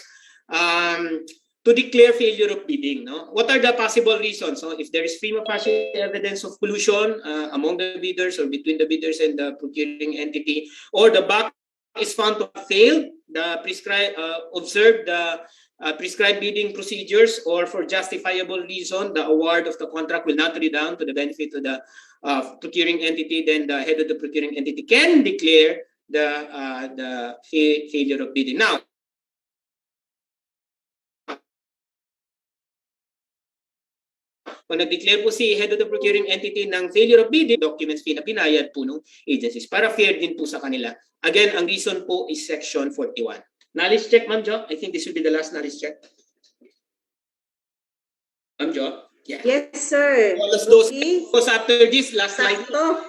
to declare failure of bidding. No? What are the possible reasons? So if there is prima facie evidence of collusion among the bidders or between the bidders and the procuring entity, or the BAC is found to have failed the observed the prescribed bidding procedures, or for justifiable reason, the award of the contract will not redound to the benefit of the procuring entity, then the head of the procuring entity can declare the failure of bidding. Now, kung nag-declare po si head of the procuring entity ng failure of bidding, documents pinapinayad po ng agencies para fair din po sa kanila. Again, ang reason po is Section 41. Knowledge check, Ma'am Jo. I think this will be the last knowledge check. Ma'am Jo? Yeah. Yes, sir. Alas 12. Okay. Because after this, last slide. Sakto.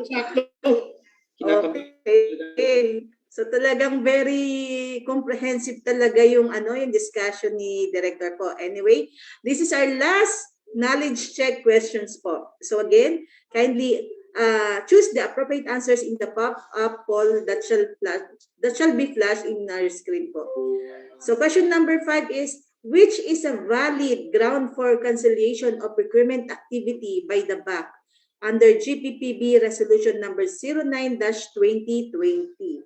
Sakto. Okay. So talagang very comprehensive talaga yung yung discussion ni Director po. Anyway, this is our last knowledge check questions po. So again, kindly choose the appropriate answers in the pop-up poll that shall be flashed in our screen po. So question number 5 is, which is a valid ground for cancellation of procurement activity by the BAC under GPPB Resolution number 09-2020?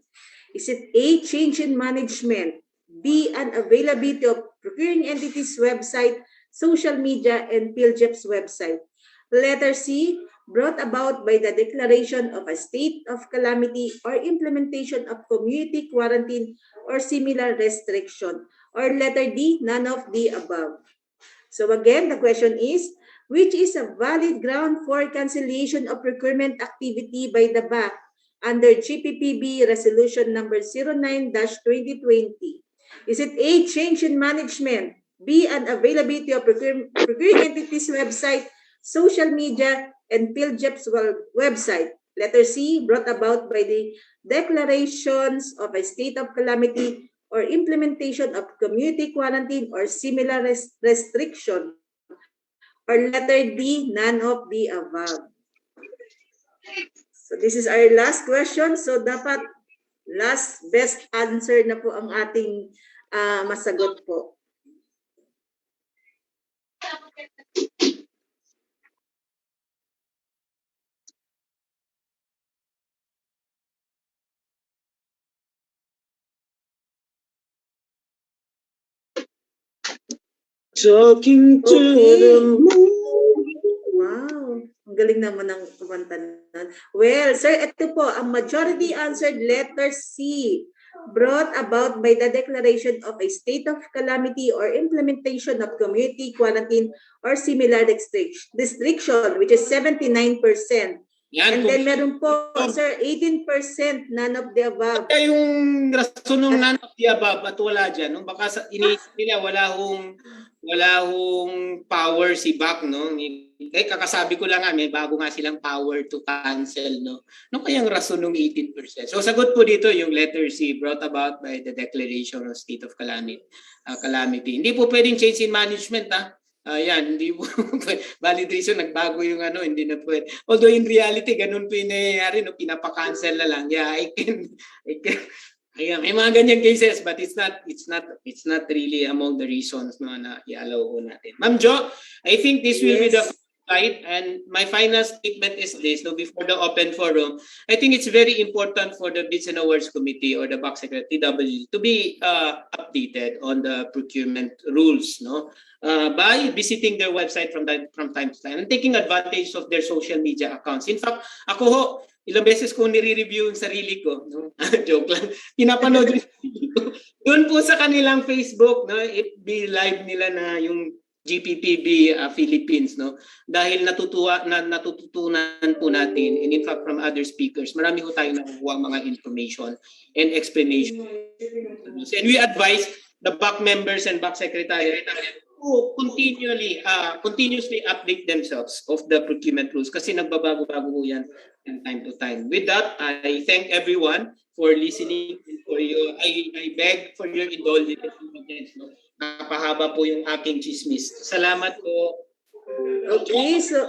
Is it A, change in management, B, unavailability of procuring entities website, social media, and PhilJEP's website? Letter C, brought about by the declaration of a state of calamity or implementation of community quarantine or similar restriction? Or letter D, none of the above? So again, the question is, which is a valid ground for cancellation of procurement activity by the BAC under GPPB Resolution number 09-2020? Is it A, change in management, B, unavailability of procuring entities website, social media, and PhilJEP's website? Letter C, brought about by the declarations of a state of calamity or implementation of community quarantine or similar restriction? Or letter D, none of the above? So this is our last question. So dapat last best answer na po ang ating masagot po. Talking to the moon. Wow, ang galing naman ng kumanta nun. Well, sir, ito po, ang majority answered letter C, brought about by the declaration of a state of calamity or implementation of community quarantine or similar restriction, which is 79%. Yan, And then meron po, sir, 18%, none of the above. kaya yung rason ng none of the above at wala dyan, no? Baka iniisip nila wala hong power si BAC, no? Kakasabi ko lang nga, may bago nga silang power to cancel, no? No kayang rason ng 18%? So sagot po dito yung letter C, brought about by the declaration of state of calamity. Hindi po pwedeng change in management, ha? Yan, hindi po valid reason, nagbago yung hindi na pwede. Although in reality, ganun po yung nangyayari, no? Pinapa-cancel na lang. Yeah, I can ayan, may mga ganyan cases, but it's not really among the reasons na i-allow ko natin. Ma'am Jo, I think this will be the slide, and my final statement is this, no, before the open forum. I think it's very important for the Bids and Awards Committee or the BAC Secretary, TW, to be updated on the procurement rules, no? By visiting their website from time to time and taking advantage of their social media accounts. In fact, ako ho, ilang beses ko nire-review yung sarili ko. No? Joke lang. Pinapanood yung sarili ko. Doon po sa kanilang Facebook, no, FB live nila na yung GPPB Philippines, no? Dahil natututunan po natin, and in fact from other speakers, marami po tayong nakukuha mga information and explanation. And we advise the back members and back secretary to continuously update themselves of the procurement rules kasi nagbabago-bago po yan from time to time. With that, I thank everyone for listening. I beg for your indulgence. No? Napahaba po yung aking chismis. Salamat po. Okay, so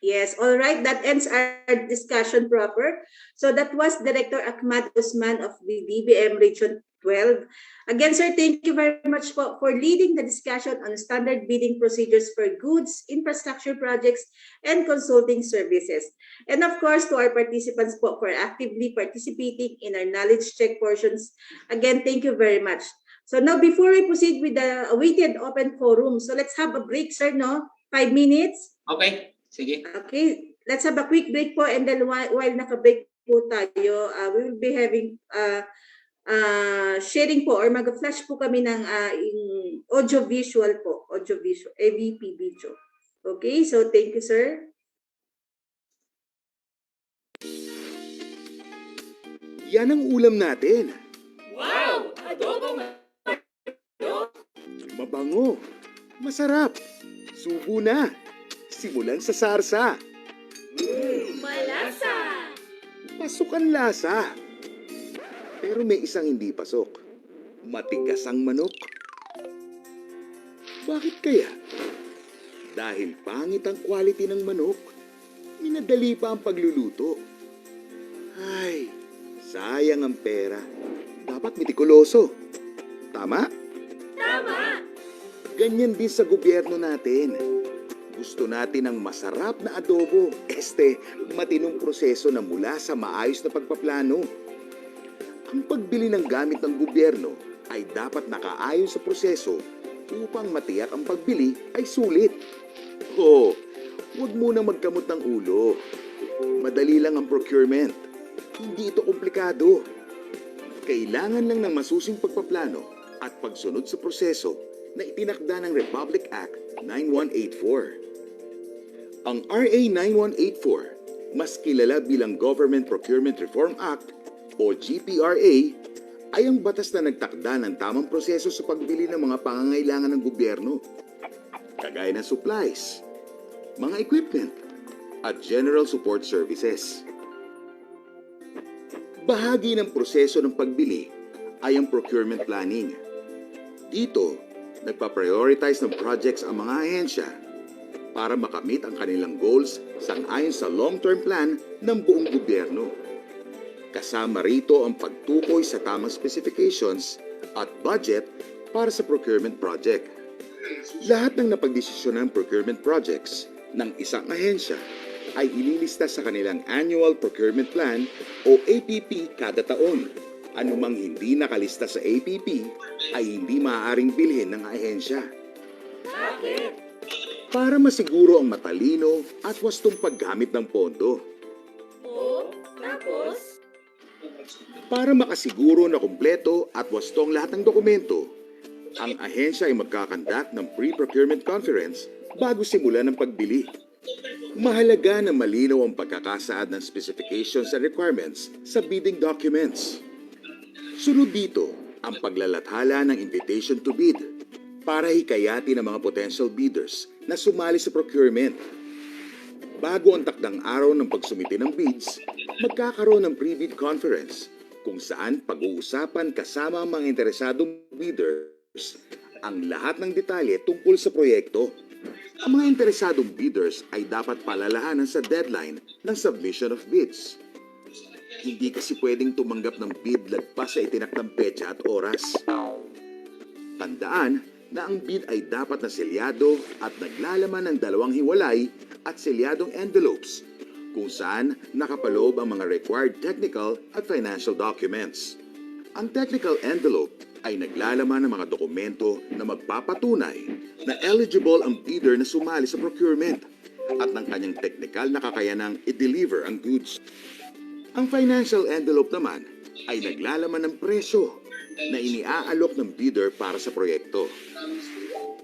yes, all right. That ends our discussion proper. So that was Director Ahmad Usman of the DBM Region 12. Again, sir, thank you very much for leading the discussion on standard bidding procedures for goods, infrastructure projects, and consulting services. And of course, to our participants for actively participating in our knowledge check portions. Again, thank you very much. So now, before we proceed with the awaited open forum, so let's have a break, sir, no? 5 minutes. Okay, sige. Okay, let's have a quick break po, and then while naka-break po tayo, we will be having sharing po or mag-flash po kami ng audio-visual po, audio-visual, AVP video. Okay, so thank you, sir. Yan ang ulam natin. Wow! Adobo Mabango. Masarap. Subo na. Simulan sa sarsa. malasa! Pasok ang lasa. Pero may isang hindi pasok. Matigas ang manok. Bakit kaya? Dahil pangit ang quality ng manok. Minadali pa ang pagluluto. Ay, sayang ang pera. Dapat mitikuloso. Tama? Tama! Ganyan din sa gobyerno natin. Gusto natin ng masarap na adobo. Matinong proseso na mula sa maayos na pagpaplano. Ang pagbili ng gamit ng gobyerno ay dapat nakaayon sa proseso upang matiyak ang pagbili ay sulit. Huwag munang magkamot ng ulo. Madali lang ang procurement. Hindi ito komplikado. Kailangan lang ng masusing pagpaplano at pagsunod sa proseso na itinakda ng Republic Act 9184. Ang RA 9184, mas kilala bilang Government Procurement Reform Act o GPRA, ay ang batas na nagtakda ng tamang proseso sa pagbili ng mga pangangailangan ng gobyerno, kagaya ng supplies, mga equipment, at general support services. Bahagi ng proseso ng pagbili ay ang procurement planning. Dito, nagpa-prioritize ng projects ang mga ahensya para makamit ang kanilang goals sang-ayon sa long-term plan ng buong gobyerno. Kasama rito ang pagtukoy sa tamang specifications at budget para sa procurement project. Lahat ng napagdesisyon ng procurement projects ng isang ahensya ay ililista sa kanilang Annual Procurement Plan o APP kada taon. Anumang hindi nakalista sa APP ay hindi maaaring bilhin ng ahensya. Bakit? Para masiguro ang matalino at wastong paggamit ng pondo. Tapos? Para makasiguro na kumpleto at wastong lahat ng dokumento, ang ahensya ay magkakandak ng pre-procurement conference bago simulan ang pagbili. Mahalaga na malinaw ang pagkakasaad ng specifications and requirements sa bidding documents. Sunod dito ang paglalathala ng invitation to bid para hikayatin ang mga potential bidders na sumali sa procurement. Bago ang takdang araw ng pagsumite ng bids, magkakaroon ng pre-bid conference kung saan pag-uusapan kasama ang mga interesadong bidders ang lahat ng detalye tungkol sa proyekto. Ang mga interesadong bidders ay dapat palalahanan sa deadline ng submission of bids. Hindi kasi pwedeng tumanggap ng bid lagpas sa itinakdang petsa at oras. Tandaan na ang bid ay dapat na selyado at naglalaman ng 2 hiwalay at selyadong envelopes kung saan nakapaloob ang mga required technical at financial documents. Ang technical envelope ay naglalaman ng mga dokumento na magpapatunay na eligible ang bidder na sumali sa procurement at ng kanyang technical na kakayanang i-deliver ang goods. Ang financial envelope naman ay naglalaman ng presyo na iniaalok ng bidder para sa proyekto.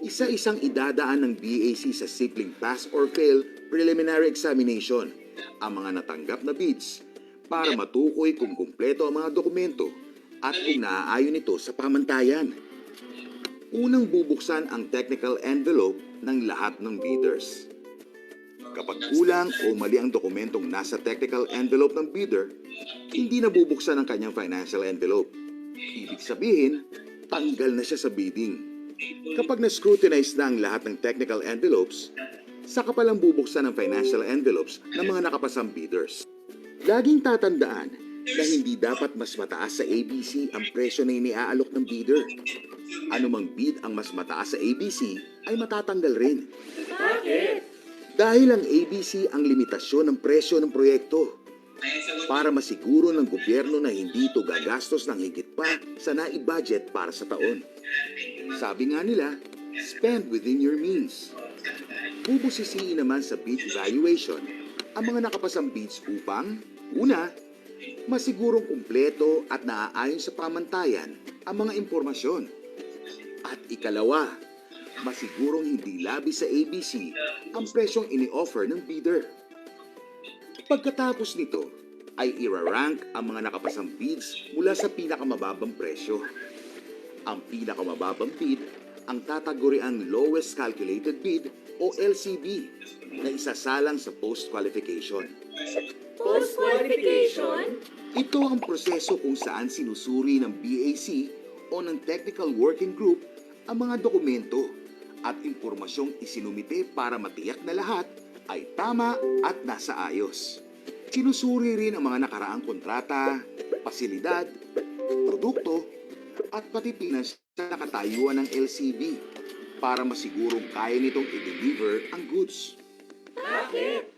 Isa-isang idadaan ng BAC sa simpleng pass or fail preliminary examination ang mga natanggap na bids para matukoy kung kumpleto ang mga dokumento at kung naaayon ito sa pamantayan. Unang bubuksan ang technical envelope ng lahat ng bidders. Kapag kulang o mali ang dokumentong nasa technical envelope ng bidder, hindi na bubuksan ang kanyang financial envelope. Ibig sabihin, tanggal na siya sa bidding. Kapag na-scrutinize na ang lahat ng technical envelopes, saka palang bubuksan ang financial envelopes ng mga nakapasang bidders. Laging tatandaan na hindi dapat mas mataas sa ABC ang presyo na iniaalok ng bidder. Anumang bid ang mas mataas sa ABC ay matatanggal rin. Dahil ang ABC ang limitasyon ng presyo ng proyekto para masiguro ng gobyerno na hindi ito gagastos ng higit pa sa naibudget para sa taon. Sabi nga nila, spend within your means. Bubusisiin naman sa bid evaluation ang mga nakapasang bids upang, una, masigurong kumpleto at naaayon sa pamantayan ang mga impormasyon. At ikalawa, masigurong hindi labis sa ABC ang presyong ini-offer ng bidder. Pagkatapos nito, ay irarank ang mga nakapasang bids mula sa pinakamababang presyo. Ang pinakamababang bid ang tataguriang lowest calculated bid o LCB na isasalang sa post-qualification. Post-qualification? Ito ang proseso kung saan sinusuri ng BAC o ng Technical Working Group ang mga dokumento at impormasyong isinumite para matiyak na lahat ay tama at nasa ayos. Sinusuri rin ang mga nakaraang kontrata, pasilidad, produkto, at pati pinansyal na katayuan ng LCB para masigurong kaya nitong i-deliver ang goods. Bakit?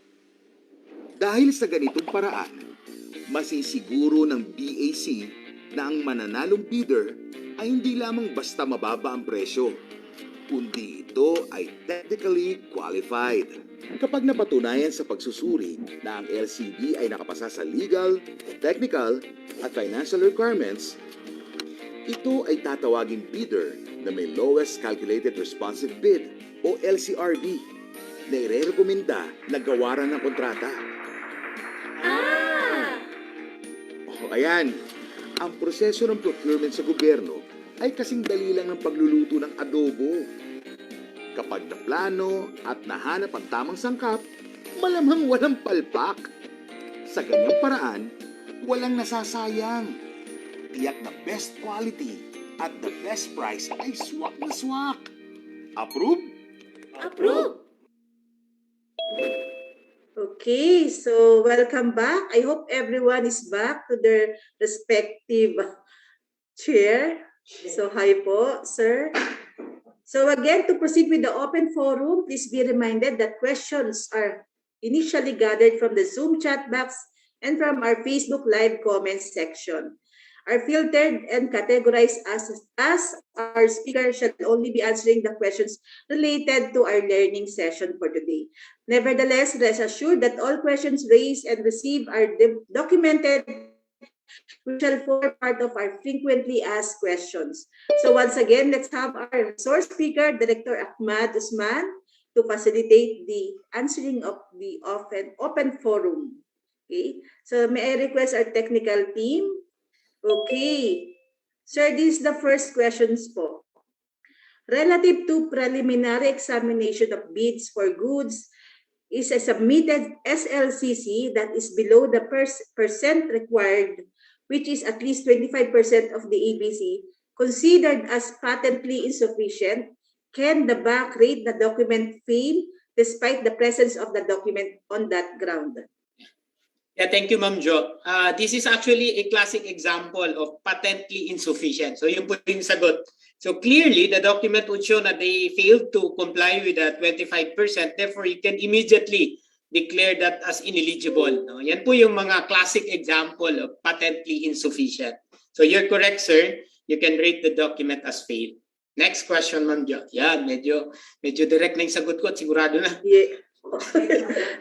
Dahil sa ganitong paraan, masisiguro ng BAC na ang mananalong bidder ay hindi lamang basta mababa ang presyo, kundi ito ay technically qualified. Kapag napatunayan sa pagsusuri na ang LCB ay nakapasa sa legal, technical, at financial requirements, ito ay tatawaging bidder na may lowest calculated responsive bid o LCRB na irerekomenda na gawaran ng kontrata. O ayan, ang proseso ng procurement sa gobyerno ay kasing dali lang ng pagluluto ng adobo. Kapag naplano at nahanap ang tamang sangkap, malamang walang palpak. Sa ganyang paraan, walang nasasayang. Tiyak na best quality at the best price ay swak na swak. Approve? Approve! Okay, so welcome back. I hope everyone is back to their respective chair. So hi po, sir. So again, to proceed with the open forum, please be reminded that questions are initially gathered from the Zoom chat box and from our Facebook Live comments section. Are filtered and categorized as our speaker shall only be answering the questions related to our learning session for today. Nevertheless, rest assured that all questions raised and received are documented, which shall form part of our frequently asked questions. So once again, let's have our resource speaker, Director Ahmad Usman, to facilitate the answering of the open forum. Okay, so may I request our technical team? Okay. Sir, this is the first questions po. Relative to preliminary examination of bids for goods is a submitted SLCC that is below the percent required, which is at least 25% of the ABC, considered as patently insufficient. Can the bank rate the document fail despite the presence of the document on that ground? Yeah, thank you, Ma'am Jo. This is actually a classic example of patently insufficient. So yun po yung sagot. So clearly, the document would show that they failed to comply with the 25%. Therefore, you can immediately declare that as ineligible. No? Yan po yung mga classic example of patently insufficient. So you're correct, sir. You can rate the document as failed. Next question, Ma'am Jo. Yan, medyo direct na yung sagot ko at sigurado na. Yeah.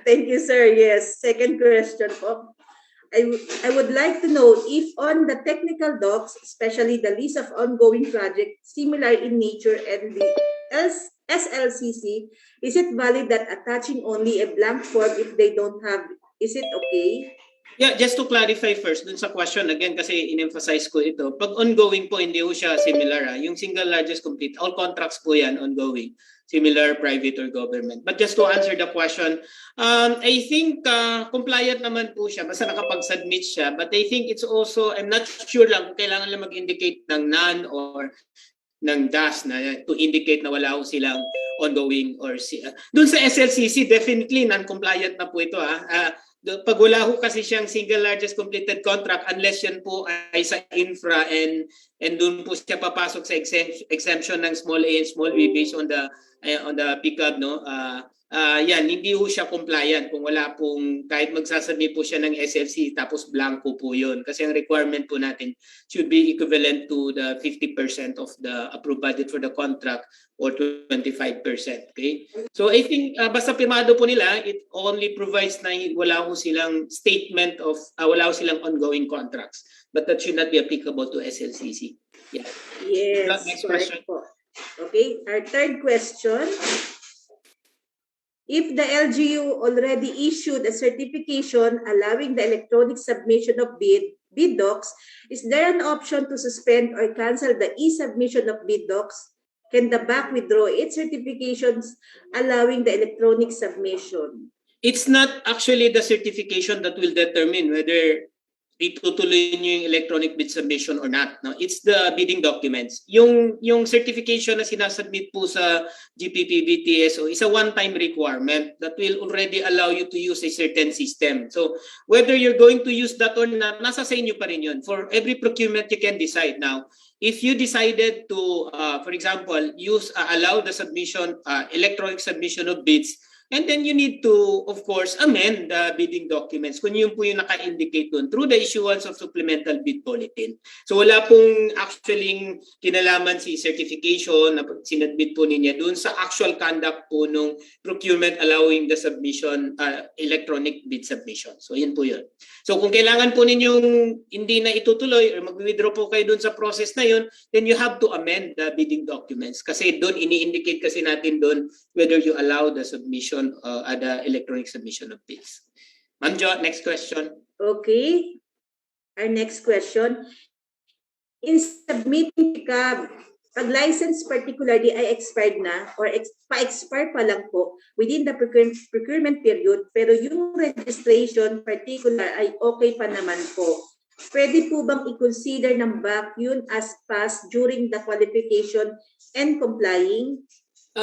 Thank you, sir. Yes. Second question po. I would like to know if on the technical docs, especially the list of ongoing projects similar in nature and the SLCC, is it valid that attaching only a blank form if they don't have, is it okay? Yeah, just to clarify first dun sa question again kasi in-emphasize ko ito. Pag ongoing po hindi po siya similar Yung single largest complete, all contracts po yan ongoing, similar, private or government. But just to answer the question, I think compliant naman po siya basta nakapag-submit siya. But I think it's also, I'm not sure lang kung kailangan lang mag-indicate ng none or ng DAS na to indicate na wala ko silang ongoing or doon sa SLCC definitely non-compliant na po ito pag wala ho kasi siyang single largest completed contract unless yan po ay sa infra and doon po siya papasok sa exemption ng small a and small b based on the pickup yan hindi ho siya compliant kung wala pong kahit magsasabi po siya ng SLC tapos blanco po yun kasi ang requirement po natin should be equivalent to the 50% of the approved budget for the contract or 25%. Okay? So I think basta pirmado po nila, it only provides na wala ho silang statement of, wala ho silang ongoing contracts. But that should not be applicable to SLCC. Yeah. Yes. Next question. Po. Okay, our third question. If the LGU already issued a certification allowing the electronic submission of bid docs, is there an option to suspend or cancel the e-submission of bid docs? Can the BAC withdraw its certifications allowing the electronic submission? It's not actually the certification that will determine whether itutuloy niyo yung electronic bid submission or not. No? It's the bidding documents. Yung certification na sinasubmit po sa GPPBTSO is a one-time requirement that will already allow you to use a certain system. So whether you're going to use that or not, nasa sa inyo pa rin yun. For every procurement, you can decide now. If you decided to, for example, allow the submission, electronic submission of bids, and then you need to, of course, amend the bidding documents kung yun po yung naka-indicate doon through the issuance of supplemental bid bulletin. So wala pong actually kinalaman si certification na sinadmit po niya doon sa actual conduct po nung procurement allowing the submission, electronic bid submission. So yun po yun. So kung kailangan po ninyong hindi na itutuloy or mag-withdraw po kayo doon sa process na yun, then you have to amend the bidding documents kasi doon ini-indicate kasi natin doon whether you allow the submission the electronic submission of bids. Ma'am Jo, next question. Okay. Our next question. In submitting PICAB, pag license particularly ay expired na or pa-expire pa lang po within the procurement period pero yung registration particular ay okay pa naman po. Pwede po bang i-consider ng BAC yun as passed during the qualification and complying?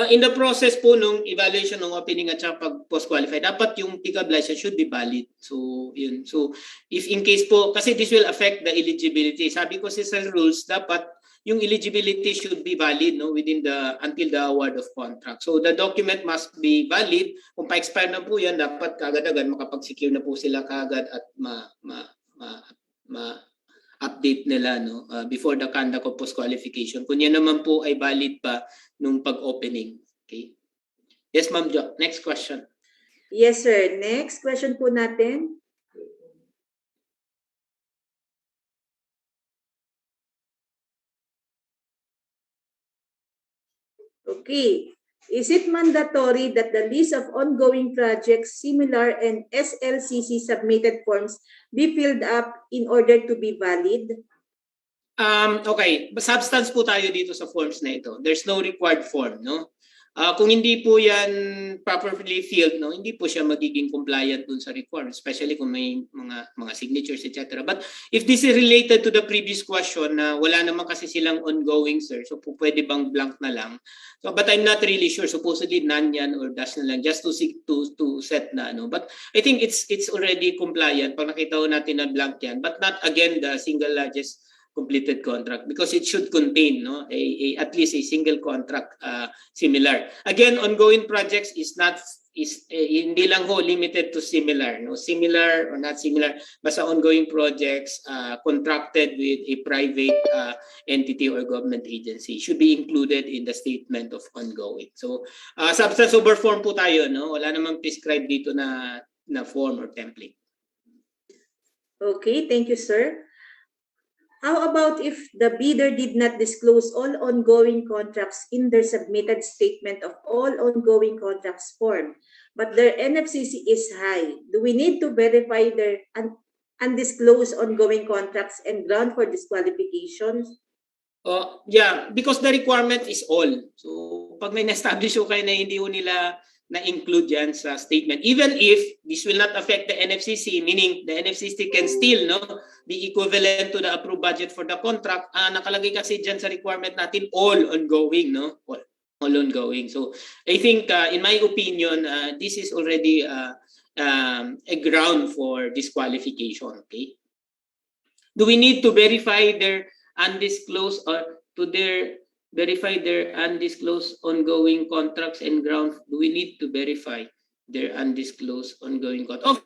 In the process po nung evaluation ng opening at saka pag post-qualify, dapat yung PICAB license should be valid. So, yun. So, if in case po, kasi this will affect the eligibility. Sabi ko sa rules, dapat yung eligibility should be valid within until the award of contract. So, the document must be valid. Kung pa-expire na po yan, dapat kaagad-agad makapag-secure na po sila kaagad at update nila before the conduct of post-qualification. Kung yan naman po ay valid pa nung pag-opening. Okay? Yes, Ma'am Jo. Next question. Yes, sir. Next question po natin. Okay. Is it mandatory that the list of ongoing projects similar and SLCC submitted forms be filled up in order to be valid? Okay, substance po tayo dito sa forms na ito. There's no required form, no? Kung hindi po yan properly filled, hindi po siya magiging compliant dun sa requirement, especially kung may mga signatures, etc. But if this is related to the previous question na wala naman kasi silang ongoing, sir, so po pwede bang blank na lang? So, but I'm not really sure. Supposedly none yan or dash na lang just to set na. But I think it's already compliant pag nakita ko natin na blank yan, but not again the single largest completed contract because it should contain at least a single contract similar. Again, ongoing projects is hindi lang ho limited to similar, similar or not similar, basta ongoing projects contracted with a private entity or government agency should be included in the statement of ongoing. So substance over form po tayo, wala namang prescribed dito na form or template. Okay, thank you, sir. How about if the bidder did not disclose all ongoing contracts in their submitted statement of all ongoing contracts form, but their NFCC is high? Do we need to verify their undisclosed ongoing contracts and ground for disqualification? Yeah, because the requirement is all. So pag may na-establish ko kayo na hindi ko nila na-include yan sa statement, even if this will not affect the NFCC, meaning the NFCC can still be equivalent to the approved budget for the contract, nakalagay kasi dyan sa requirement natin all ongoing, all ongoing. So I think in my opinion, this is already a ground for disqualification. Okay, do we need to verify their undisclosed or verify their undisclosed ongoing contracts and grounds? Do we need to verify their undisclosed ongoing contracts?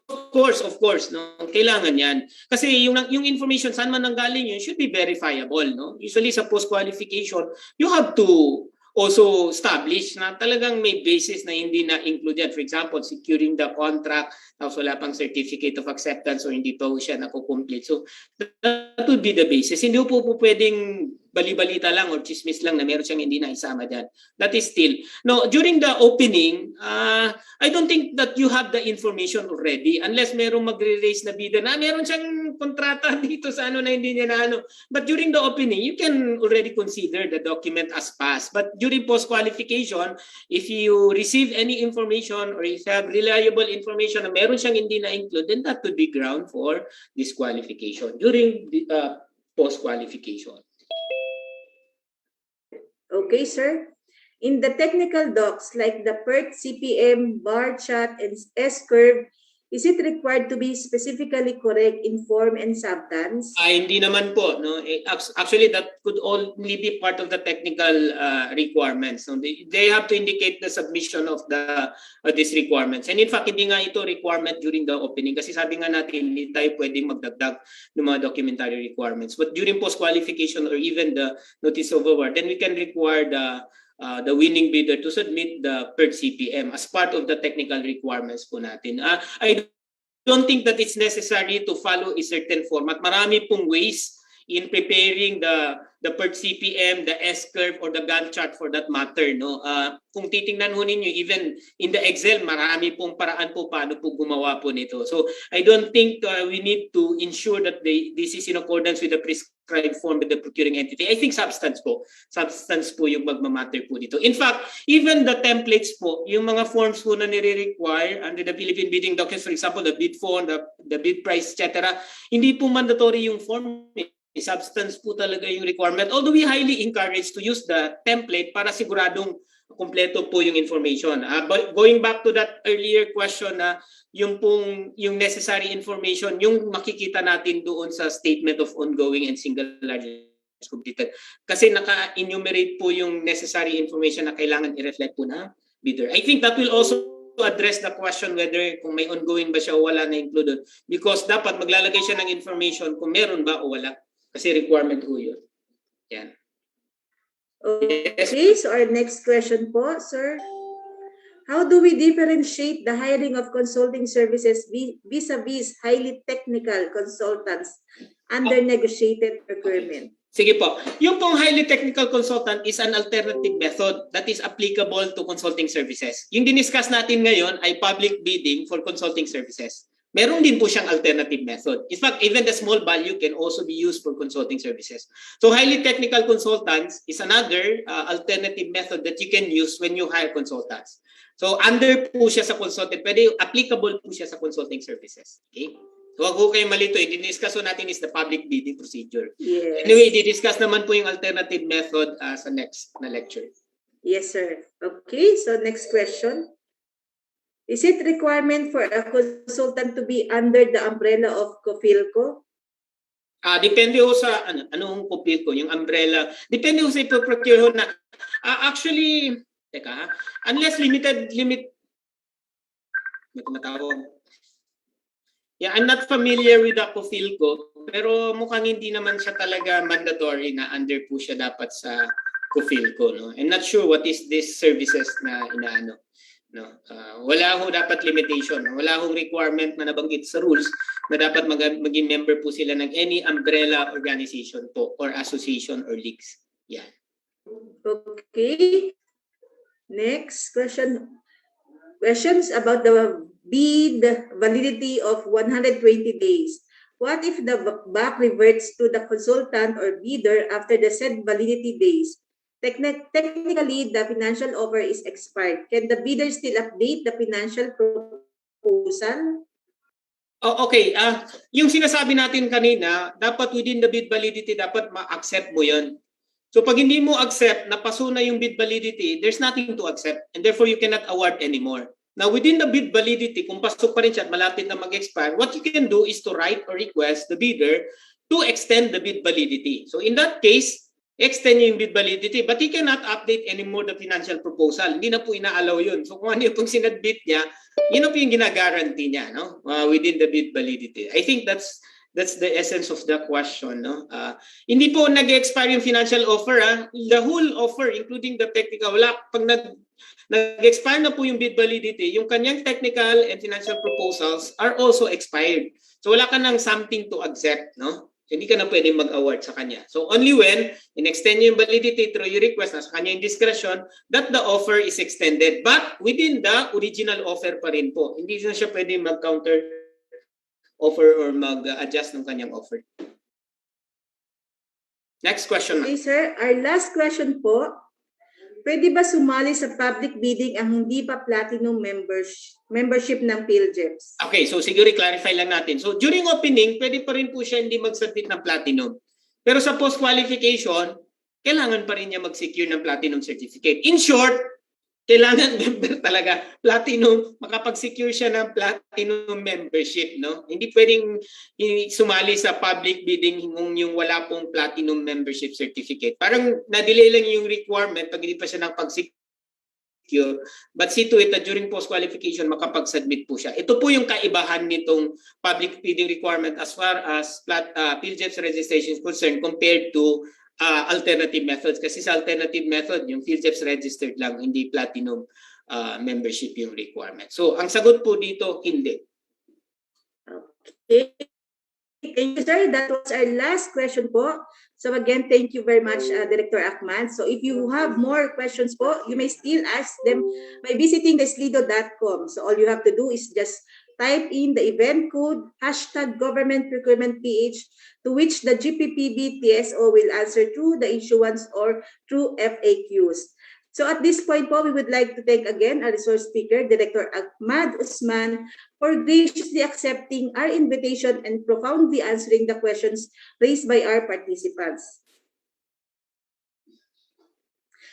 Of course, no. Kailangan 'yan. Kasi yung information saan man nanggaling yun should be verifiable, no. Usually sa post qualification, you have to also establish na talagang may basis na hindi na included. For example, securing the contract, tapos wala pang certificate of acceptance or hindi pa siya nakukomplete. So that would be the basis. Hindi po pwedeng bali-balita lang or chismis lang na meron siyang hindi na isama dyan. That is still. No, during the opening, I don't think that you have the information already unless merong magre-raise na bidder na meron siyang kontrata dito sa na hindi niya na But during the opening, you can already consider the document as passed. But during post-qualification, if you receive any information or if you have reliable information na meron siyang hindi na-include, then that would be ground for disqualification during the post-qualification. Okay, sir. In the technical docs like the PERT, CPM, bar chart, and S-curve, is it required to be specifically correct in form and substance? Hindi naman po. No? Actually, that could only be part of the technical requirements. So they have to indicate the submission of these requirements. And in fact, hindi nga ito requirement during the opening. Kasi sabi nga natin, hindi tayo pwedeng magdagdag ng mga documentary requirements. But during post-qualification or even the notice of award, then we can require the winning bidder to submit the PERT CPM as part of the technical requirements po natin. I don't think that it's necessary to follow a certain format. Marami pong ways in preparing the PERT CPM, the S-curve, or the Gantt chart for that matter. No? Kung titingnan ho ninyo, even in the Excel, marami pong paraan po paano po gumawa po nito. So I don't think we need to ensure that this is in accordance with the prescribed form with the procuring entity. I think substance po yung magmamatter po dito. In fact, even the templates po, yung mga forms po na nire-require under the Philippine Bidding Documents, for example, the bid form, the bid price, etc., hindi po mandatory yung form. Substance po talaga yung requirement. Although we highly encourage to use the template para siguradong kumpleto po yung information. But going back to that earlier question na yung necessary information, yung makikita natin doon sa statement of ongoing and single largest completed. Kasi naka-enumerate po yung necessary information na kailangan i-reflect po na bidder. I think that will also address the question whether kung may ongoing ba siya o wala na included. Because dapat maglalagay siya ng information kung meron ba o wala. Kasi requirement po yun. Yan. Okay, so our next question po, sir. How do we differentiate the hiring of consulting services vis-a-vis highly technical consultants under negotiated procurement? Sige po. Yung pong highly technical consultant is an alternative method that is applicable to consulting services. Yung diniscuss natin ngayon ay public bidding for consulting services. Meron din po siyang alternative method. In fact, even the small value can also be used for consulting services. So highly technical consultants is another alternative method that you can use when you hire consultants. So under po siya sa consultant, pwede applicable po siya sa consulting services. Okay? So wag po kayong malito. I-discuss natin is the public bidding procedure. Yes. Anyway, i-discuss naman po yung alternative method sa next na lecture. Yes, sir. Okay, so next question. Is it requirement for a consultant to be under the umbrella of COFILCO? Depende ho sa anong COFILCO, yung umbrella. Depende ho sa ipro-procure na. Actually, teka, unless limit matawag. Yeah, I'm not familiar with the COFILCO, pero mukhang hindi naman siya talaga mandatory na under po siya dapat sa COFILCO, no? I'm not sure what is this services na No? Wala ho dapat limitation. Wala hong requirement na nabanggit sa rules na dapat maging member po sila ng any umbrella organization po or association or leagues. Yan. Okay. Next question. Questions about the bid validity of 120 days. What if the BAC reverts to the consultant or bidder after the said validity days? Technically, the financial offer is expired. Can the bidder still update the financial proposal? Oh, okay. Yung sinasabi natin kanina, dapat within the bid validity, dapat ma-accept mo yun. So pag hindi mo accept, napaso na yung bid validity, there's nothing to accept and therefore you cannot award anymore. Now within the bid validity, kung pasok pa rin siya at malapit na mag-expire, what you can do is to write or request the bidder to extend the bid validity. So in that case, extend yung bid validity but he cannot update anymore the financial proposal. Hindi na po ina-allow yun. So kung ano yung sinadbit niya, yun na po yung gina-guarantee niya, no? Within the bid validity. I think that's the essence of the question, no? Hindi po nag-expire yung financial offer, the whole offer including the technical, wala pag nag-expire na po yung bid validity, yung kanyang technical and financial proposals are also expired. So wala ka nang something to accept, no? So, hindi ka na pwedeng mag-award sa kanya. So only when in-extend yung validity through your request na sa kanya yung discretion that the offer is extended. But within the original offer pa rin po. Hindi na siya pwedeng mag-counter offer or mag-adjust ng kanyang offer. Next question. Okay, sir. Our last question po. Pwede ba sumali sa public bidding ang hindi pa platinum membership ng PhilJeps? Okay, so siguro i-clarify lang natin. So during opening, pwede pa rin po siya hindi mag-submit ng platinum. Pero sa post-qualification, kailangan pa rin niya mag-secure ng platinum certificate. In short, kailangan member talaga platinum, makapag-secure siya ng platinum membership, no? Hindi pwedeng sumali sa public bidding yung wala pong platinum membership certificate. Parang na-delay lang yung requirement pag hindi pa siya nakapag-secure. But see to it that during post-qualification, makapag-submit po siya. Ito po yung kaibahan nitong public bidding requirement as far as PhilJeps registration is concerned compared to alternative methods. Kasi sa alternative method, yung PhilJeps registered lang, hindi platinum membership yung requirement. So, ang sagot po dito, hindi. Okay. Thank you, sir. That was our last question po. So again, thank you very much, Director Ahmad. So if you have more questions po, you may still ask them by visiting the slido.com. So all you have to do is just type in the event code, #government-procurement-ph, to which the GPPB TSO will answer through the issuance or through FAQs. So at this point po, we would like to thank again our resource speaker, Director Ahmad Usman, for graciously accepting our invitation and profoundly answering the questions raised by our participants.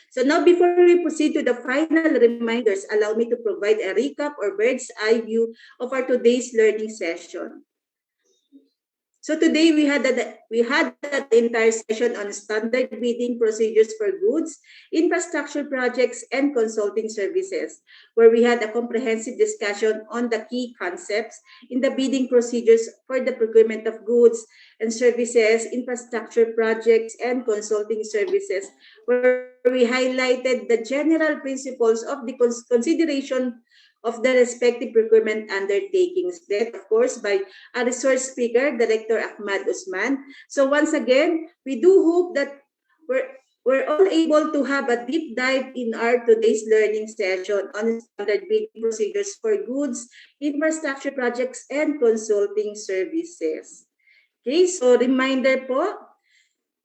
So now, before we proceed to the final reminders, allow me to provide a recap or bird's eye view of our today's learning session. So today we had that entire session on standard bidding procedures for goods, infrastructure projects, and consulting services, where we had a comprehensive discussion on the key concepts in the bidding procedures for the procurement of goods and services, infrastructure projects, and consulting services, where we highlighted the general principles of the consideration of the respective procurement undertakings, led, of course, by our resource speaker, Director Ahmad Usman. So once again, we do hope that we're all able to have a deep dive in our today's learning session on standard bidding procedures for goods, infrastructure projects, and consulting services. Okay, so reminder po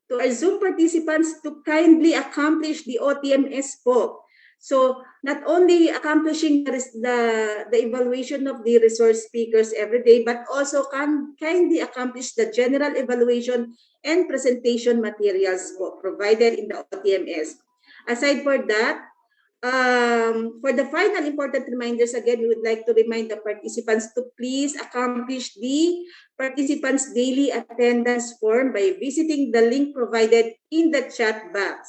to our Zoom participants to kindly accomplish the OTMS po. So not only accomplishing the evaluation of the resource speakers every day, but also can kindly accomplish the general evaluation and presentation materials provided in the OTMS. Aside for that, for the final important reminders, again, we would like to remind the participants to please accomplish the participants' daily attendance form by visiting the link provided in the chat box.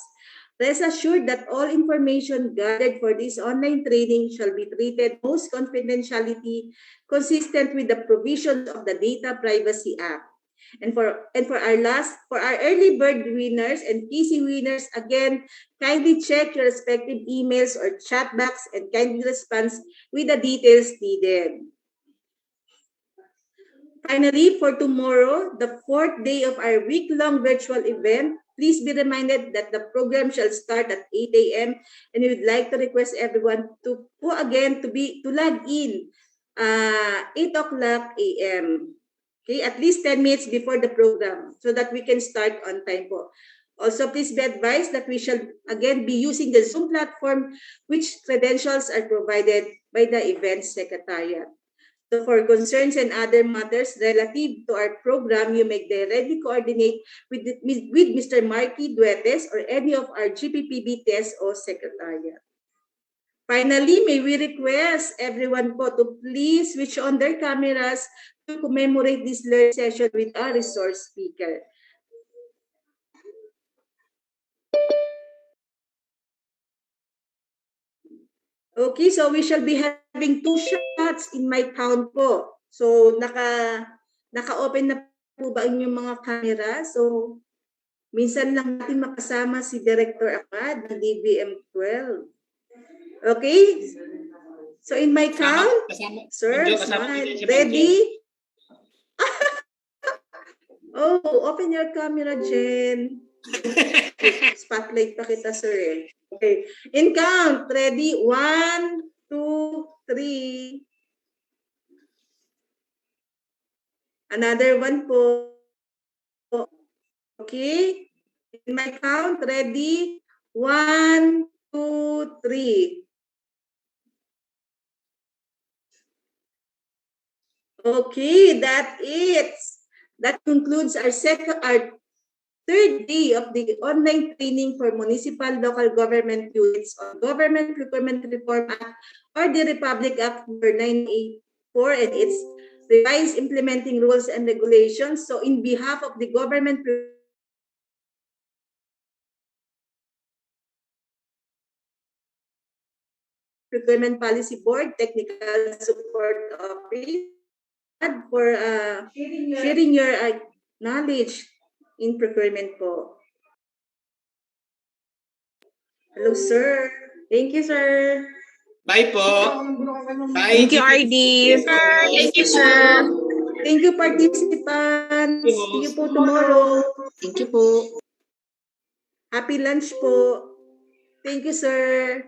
Rest assured that all information gathered for this online training shall be treated most confidentiality consistent with the provisions of the Data Privacy Act. And for our early bird winners and PC winners, again, kindly check your respective emails or chat box and kindly respond with the details needed. Finally, for tomorrow, the fourth day of our week-long virtual event, please be reminded that the program shall start at 8 a.m. and we would like to request everyone to log in 8 o'clock a.m. Okay, at least 10 minutes before the program so that we can start on time po. Also, please be advised that we shall again be using the Zoom platform, which credentials are provided by the event secretariat. So for concerns and other matters relative to our program, you may directly coordinate with Mr. Marky Duetes or any of our GPPB TESO secretariat. Finally, may we request everyone po to please switch on their cameras to commemorate this learning session with our resource speaker. Okay, so we shall be having 2 shots in my count po. So naka-open na po ba inyong mga camera? So minsan lang natin makasama si Director Ahmad ng DBM 12. Okay? So in my count, sir, smile. Ready? Oh, open your camera, Jen. Spotlight pa kita, sir. Eh. Okay. In count, ready? 1, 2, 3. Another one po. Okay. In my count, ready? 1, 2, 3. Okay, that concludes our third day of the online training for municipal local government units on Government Procurement Reform Act or the Republic Act number 984 and its revised implementing rules and regulations. So in behalf of the Government Procurement Policy Board, Technical Support Office, for sharing your knowledge in procurement po. Hello, sir. Thank you, sir. Bye po. Bye. Thank you, RD. Thank you, sir. Thank you, participants. See you po tomorrow. Thank you po. Happy lunch po. Thank you, sir.